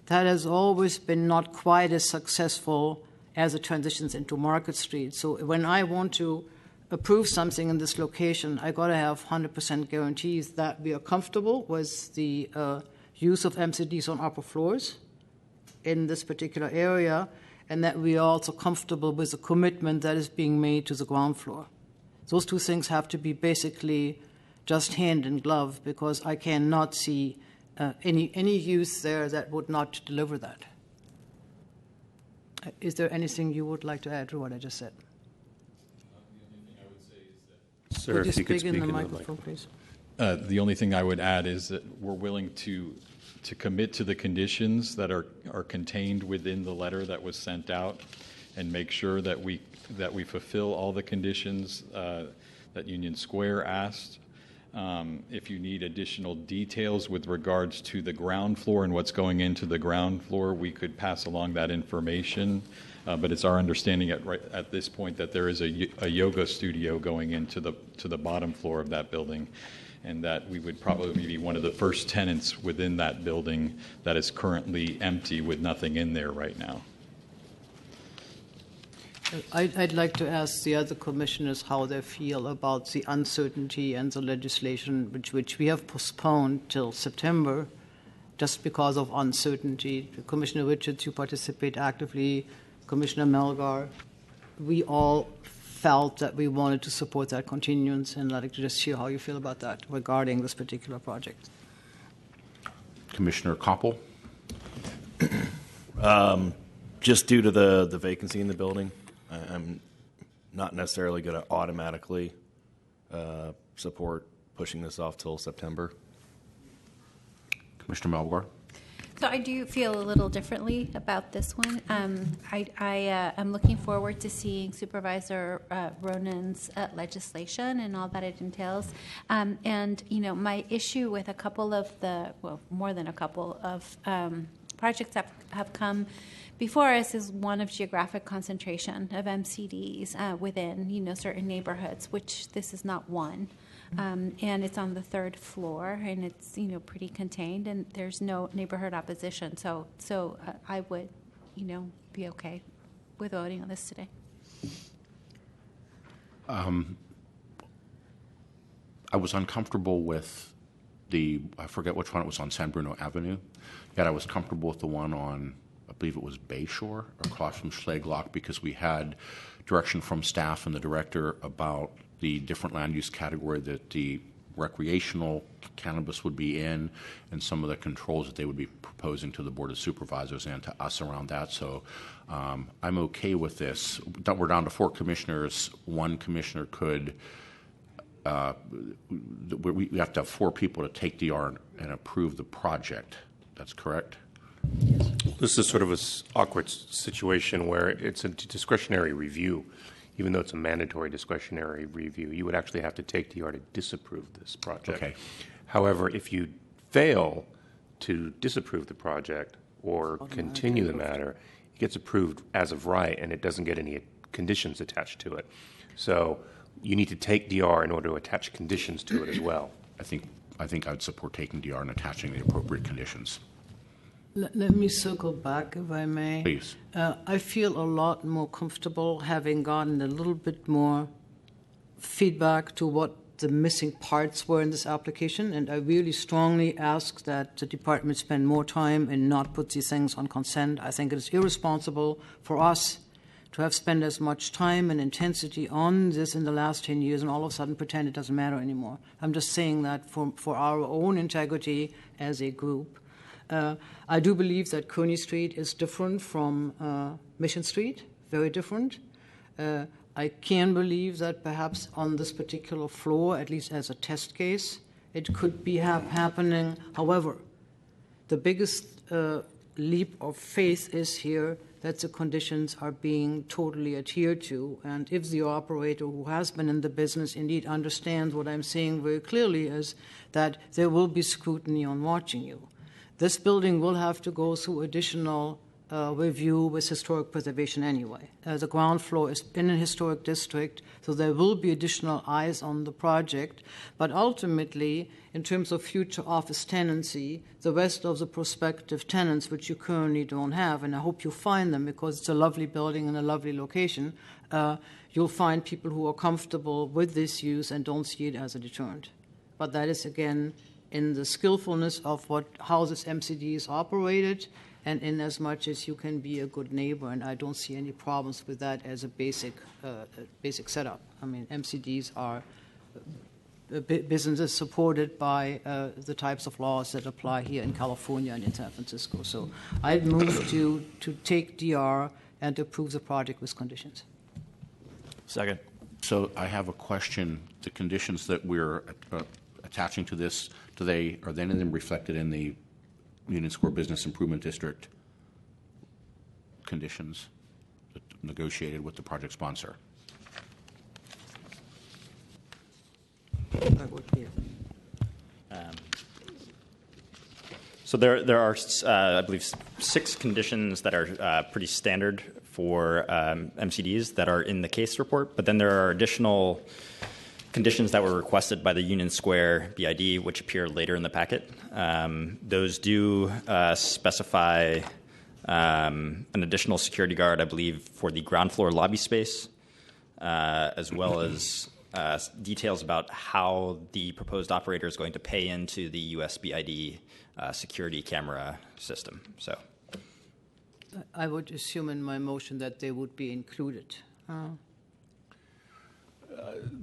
that has always been not quite as successful as it transitions into Market Street. So when I want to approve something in this location, I got to have 100% guarantees that we are comfortable with the use of MCDs on upper floors in this particular area, and that we are also comfortable with the commitment that is being made to the ground floor. Those two things have to be basically just hand in glove, because I cannot see any use there that would not deliver that. Is there anything you would like to add to what I just said? Sir, if you could speak in the into the microphone, please. The only thing I would add is that we're willing to commit to the conditions that are contained within the letter that was sent out, and make sure that we fulfill all the conditions that Union Square asked. If you need additional details with regards to the ground floor and what's going into the ground floor, we could pass along that information. But it's our understanding at this point that there is a yoga studio going into the bottom floor of that building, and that we would probably be one of the first tenants within that building that is currently empty with nothing in there right now. I'd like to ask the other commissioners how they feel about the uncertainty and the legislation which we have postponed till September just because of uncertainty. Commissioner Richards, you participate actively, Commissioner Melgar. We all felt that we wanted to support that continuance, and I'd like to just hear how you feel about that regarding this particular project. Commissioner Koppel? Just due to the vacancy in the building, I'm not necessarily going to automatically support pushing this off till September. Commissioner Melgar? So I do feel a little differently about this one. I am looking forward to seeing Supervisor Ronan's legislation and all that it entails. And, you know, my issue with a couple of more than a couple of projects that have come before us is one of geographic concentration of MCDs within, certain neighborhoods, which this is not one. And it's on the 3rd floor, and it's, pretty contained, and there's no neighborhood opposition. So I would, be okay with voting on this today. I was uncomfortable with I forget which one it was on San Bruno Avenue, yet I was comfortable with the one on, I believe it was Bayshore, across from Schleglock, because we had direction from staff and the director about the different land use category that the recreational cannabis would be in, and some of the controls that they would be proposing to the Board of Supervisors and to us around that. So I'm okay with this. We're down to 4 commissioners. One commissioner could, we have to have 4 people to take DR and approve the project. That's correct? This is sort of an awkward situation where it's a discretionary review. Even though it's a mandatory discretionary review, you would actually have to take DR to disapprove this project. Okay. However, if you fail to disapprove the project or continue the matter, it gets approved as of right, and it doesn't get any conditions attached to it. So you need to take DR in order to attach conditions to it as well. I think I'd support taking DR and attaching the appropriate conditions. Let me circle back, if I may. Please. I feel a lot more comfortable having gotten a little bit more feedback to what the missing parts were in this application, and I really strongly ask that the department spend more time and not put these things on consent. I think it is irresponsible for us to have spent as much time and intensity on this in the last 10 years and all of a sudden pretend it doesn't matter anymore. I'm just saying that for our own integrity as a group. I do believe that Kearney Street is different from Mission Street, very different. I can believe that perhaps on this particular floor, at least as a test case, it could be happening. However, the biggest leap of faith is here that the conditions are being totally adhered to. And if the operator who has been in the business indeed understands what I'm saying very clearly is that there will be scrutiny on watching you. This building will have to go through additional review with historic preservation anyway. The ground floor is in a historic district, so there will be additional eyes on the project. But ultimately, in terms of future office tenancy, the rest of the prospective tenants, which you currently don't have, and I hope you find them because it's a lovely building and a lovely location, you'll find people who are comfortable with this use and don't see it as a deterrent. But that is, again, in the skillfulness of how this MCD is operated, and in as much as you can be a good neighbor, and I don't see any problems with that as a basic setup. I mean, MCDs are businesses supported by the types of laws that apply here in California and in San Francisco. So I'd move to take DR and approve the project with conditions. Second. So I have a question. The conditions that we're attaching to this, are any of them reflected in the Union Square Business Improvement District conditions that negotiated with the project sponsor? So there are, I believe, 6 conditions that are pretty standard for MCDs that are in the case report, but then there are additional conditions that were requested by the Union Square BID, which appear later in the packet. Those do specify an additional security guard, I believe, for the ground floor lobby space, as well as details about how the proposed operator is going to pay into the US BID security camera system. So, I would assume in my motion that they would be included.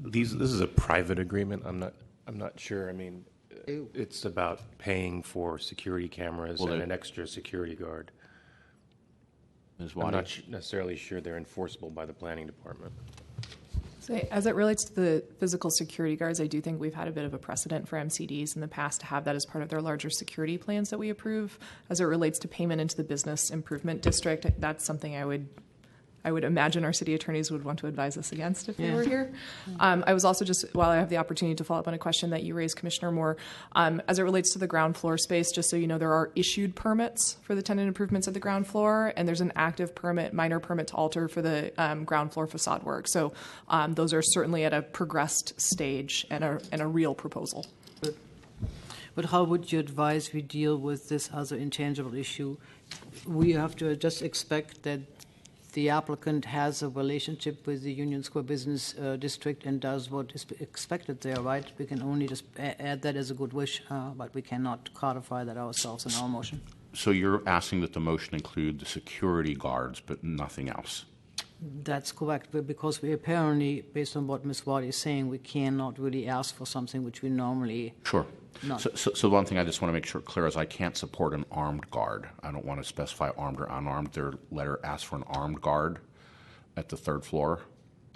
This is a private agreement. I'm not sure. I mean, it's about paying for security cameras and an extra security guard. I'm not necessarily sure they're enforceable by the planning department. So as it relates to the physical security guards, I do think we've had a bit of a precedent for MCDs in the past to have that as part of their larger security plans that we approve. As it relates to payment into the business improvement district, that's something I would I would imagine our city attorneys would want to advise us against if they Yeah. were here. I was also just, while I have the opportunity to follow up on a question that you raised, Commissioner Moore, as it relates to the ground floor space, just so you know, there are issued permits for the tenant improvements at the ground floor, and there's an active permit, minor permit to alter for the ground floor facade work. So those are certainly at a progressed stage and a real proposal. But how would you advise we deal with this other intangible issue? We have to just expect that the applicant has a relationship with the Union Square Business District and does what is expected there, right? We can only just add that as a good wish, but we cannot codify that ourselves in our motion. So you're asking that the motion include the security guards, but nothing else? That's correct, but because we apparently, based on what Ms. Wadi is saying, we cannot really ask for something which we normally Sure. not. So one thing I just want to make sure clear is I can't support an armed guard. I don't want to specify armed or unarmed. Their letter asks for an armed guard at the third floor,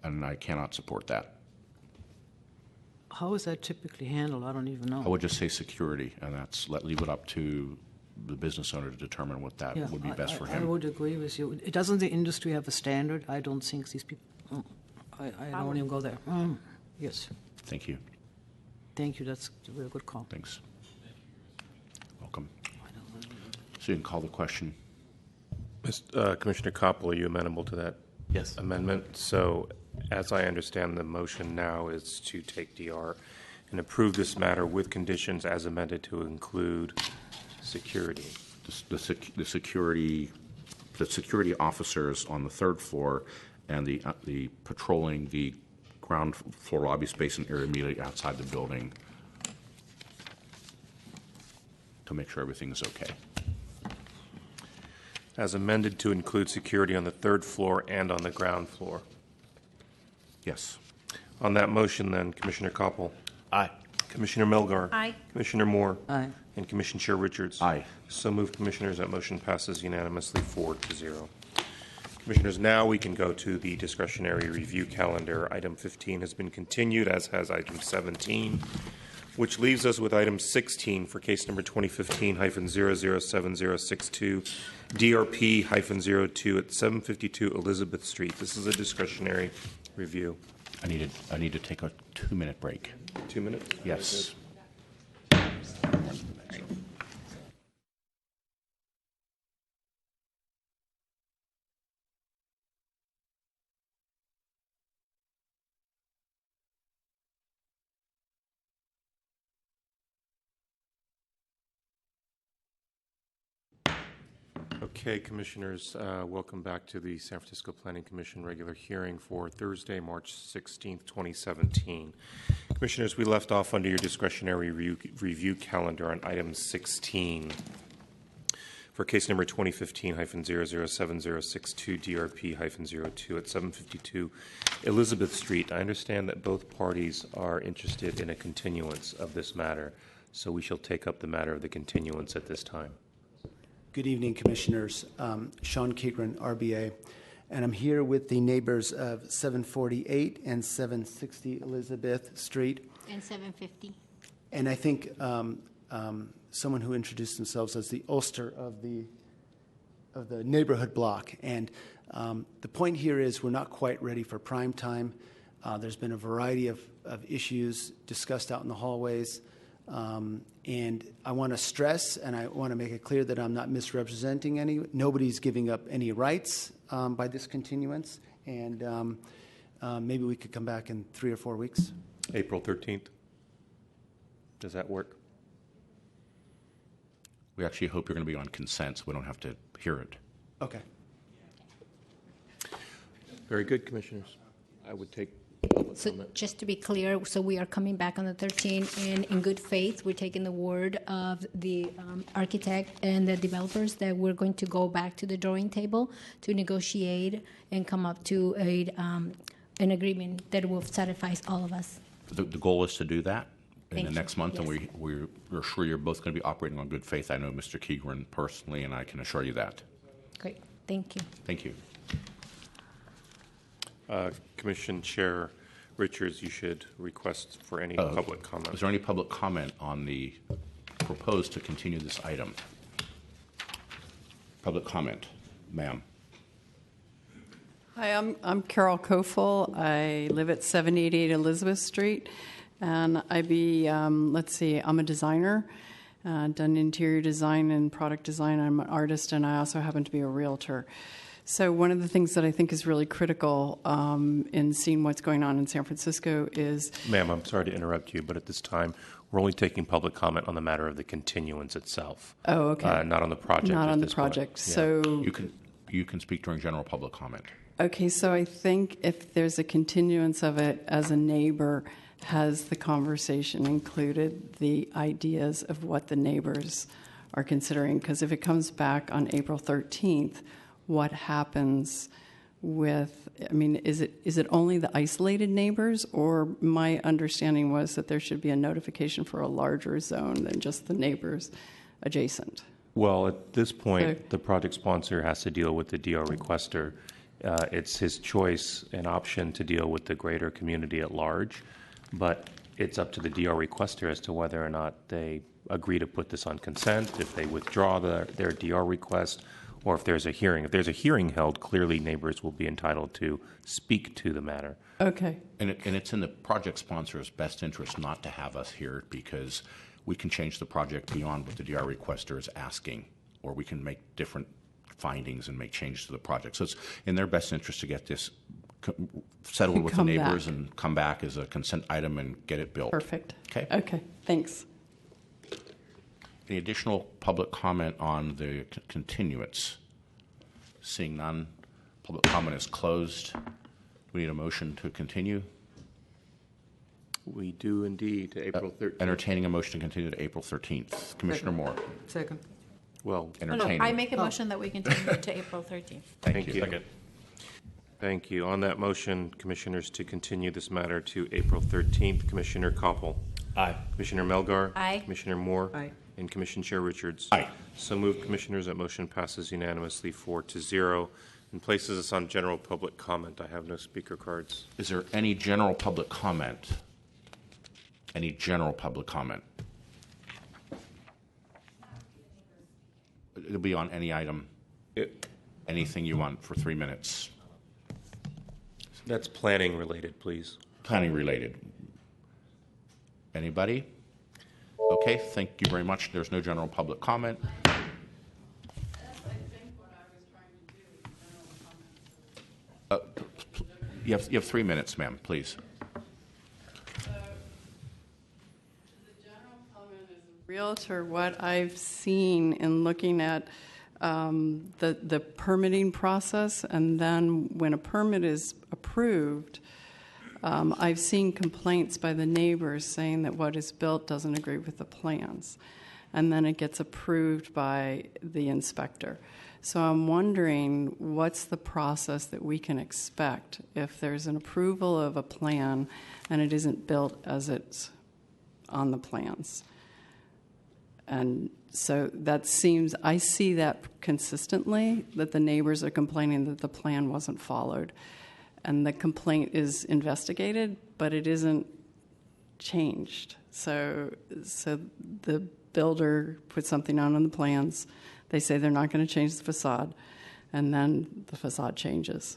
and I cannot support that. How is that typically handled? I don't even know. I would just say security, and leave it up to the business owner to determine what that would be best for I him. would agree with you. Doesn't the industry have a standard? I don't think these people. I don't even go there. Yes. Thank you. Thank you. That's a very good call. Thanks. Welcome. So you can call the question. Commissioner Koppel, are you amenable to that amendment? So, as I understand the motion now is to take DR and approve this matter with conditions as amended to include security. The security officers on the third floor and the patrolling the ground floor lobby space and area immediately outside the building to make sure everything is okay. As amended to include security on the third floor and on the ground floor. Yes. On that motion, then, Commissioner Koppel. Aye. Commissioner Melgar. Aye. Commissioner Moore. Aye. And Commissioner Chair Richards. Aye. So moved, Commissioners. That motion passes unanimously 4-0. Commissioners, now we can go to the discretionary review calendar. Item 15 has been continued, as has item 17, which leaves us with item 16 for case number 2015-007062, DRP-02 at 752 Elizabeth Street. This is a discretionary review. I need to take a 2-minute break. 2 minutes? Yes. Okay, Commissioners, welcome back to the San Francisco Planning Commission regular hearing for Thursday, March 16th, 2017. Commissioners, we left off under your discretionary review calendar on item 16 for case number 2015-007062 DRP-02 at 752 Elizabeth Street. I understand that both parties are interested in a continuance of this matter, so we shall take up the matter of the continuance at this time. Good evening, Commissioners. Sean Kegren, RBA, and I'm here with the neighbors of 748 and 760 Elizabeth Street. And 750. And I think someone who introduced themselves as the Ulster of the neighborhood block. And the point here is we're not quite ready for prime time. There's been a variety of issues discussed out in the hallways. And I want to stress, and I want to make it clear that I'm not misrepresenting any. Nobody's giving up any rights by this continuance. And maybe we could come back in 3 or 4 weeks. April 13th. Does that work? We actually hope you're going to be on consent so we don't have to hear it. Okay. Very good, Commissioners. I would take So just to be clear, so we are coming back on the 13th, and in good faith, we're taking the word of the architect and the developers that we're going to go back to the drawing table to negotiate and come up to an agreement that will satisfy all of us. The goal is to do that in Thank the you. next month, Yes. and we're sure you're both going to be operating on good faith. I know Mr. Kegren personally, and I can assure you that. Great. Thank you. Thank you. Commission Chair Richards, you should request for any public comment. Is there any public comment on the proposed to continue this item? Public comment, ma'am. Hi, I'm Carol Kofel. I live at 788 Elizabeth Street, and I'm a designer, done interior design and product design. I'm an artist, and I also happen to be a realtor. So one of the things that I think is really critical in seeing what's going on in San Francisco is... Ma'am, I'm sorry to interrupt you, but at this time, we're only taking public comment on the matter of the continuance itself. Oh, okay. Not on the project. Not at on the this point. project. Yeah. So You can speak during general public comment. Okay, so I think if there's a continuance of it, as a neighbor, has the conversation included the ideas of what the neighbors are considering? Because if it comes back on April 13th, what happens with, is it only the isolated neighbors, or my understanding was that there should be a notification for a larger zone than just the neighbors adjacent? Well, at this point, the project sponsor has to deal with the DR requester. It's his choice and option to deal with the greater community at large, but it's up to the DR requester as to whether or not they agree to put this on consent, if they withdraw their DR request, or if there's a hearing. If there's a hearing held, clearly neighbors will be entitled to speak to the matter. Okay. And it's in the project sponsor's best interest not to have us here, because we can change the project beyond what the DR requester is asking, or we can make different findings and make changes to the project. So it's in their best interest to get this settled with the neighbors and come back as a consent item and get it built. Perfect. Okay. Okay, thanks. Any additional public comment on the continuance? Seeing none, public comment is closed. We need a motion to continue. We do indeed, to April 13th. Entertaining a motion to continue to April 13th. Commissioner Moore. Second. Well, entertaining. I make a motion that we continue to April 13th. Thank you. Second. Thank you. On that motion, commissioners, to continue this matter to April 13th, Commissioner Koppel. Aye. Commissioner Melgar. Aye. Commissioner Moore. Aye. And Commission Chair Richards. Aye. So moved, commissioners. That motion passes unanimously 4-0 and places us on general public comment. I have no speaker cards. Is there any general public comment? Any general public comment? It'll be on any item, anything you want for 3 minutes. That's planning related, please. Planning related. Anybody? Okay, thank you very much. There's no general public comment. You have 3 minutes, ma'am, please. Realtor, what I've seen in looking at the permitting process, and then when a permit is approved, I've seen complaints by the neighbors saying that what is built doesn't agree with the plans, and then it gets approved by the inspector. So I'm wondering, what's the process that we can expect if there's an approval of a plan and it isn't built as it's on the plans? And so that seems, I see that consistently, that the neighbors are complaining that the plan wasn't followed. And the complaint is investigated, but it isn't changed. So the builder puts something on the plans. They say they're not going to change the facade, and then the facade changes.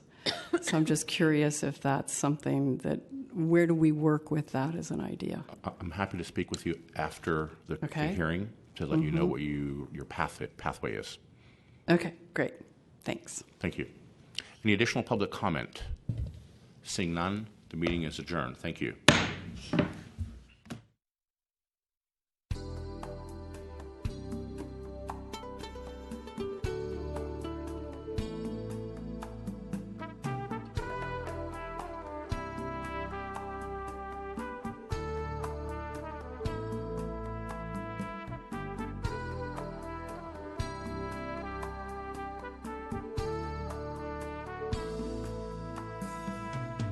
So I'm just curious if that's something that, where do we work with that as an idea? I'm happy to speak with you after the Okay. hearing to let you know what your pathway is. Okay, great. Thanks. Thank you. Any additional public comment? Seeing none, the meeting is adjourned. Thank you.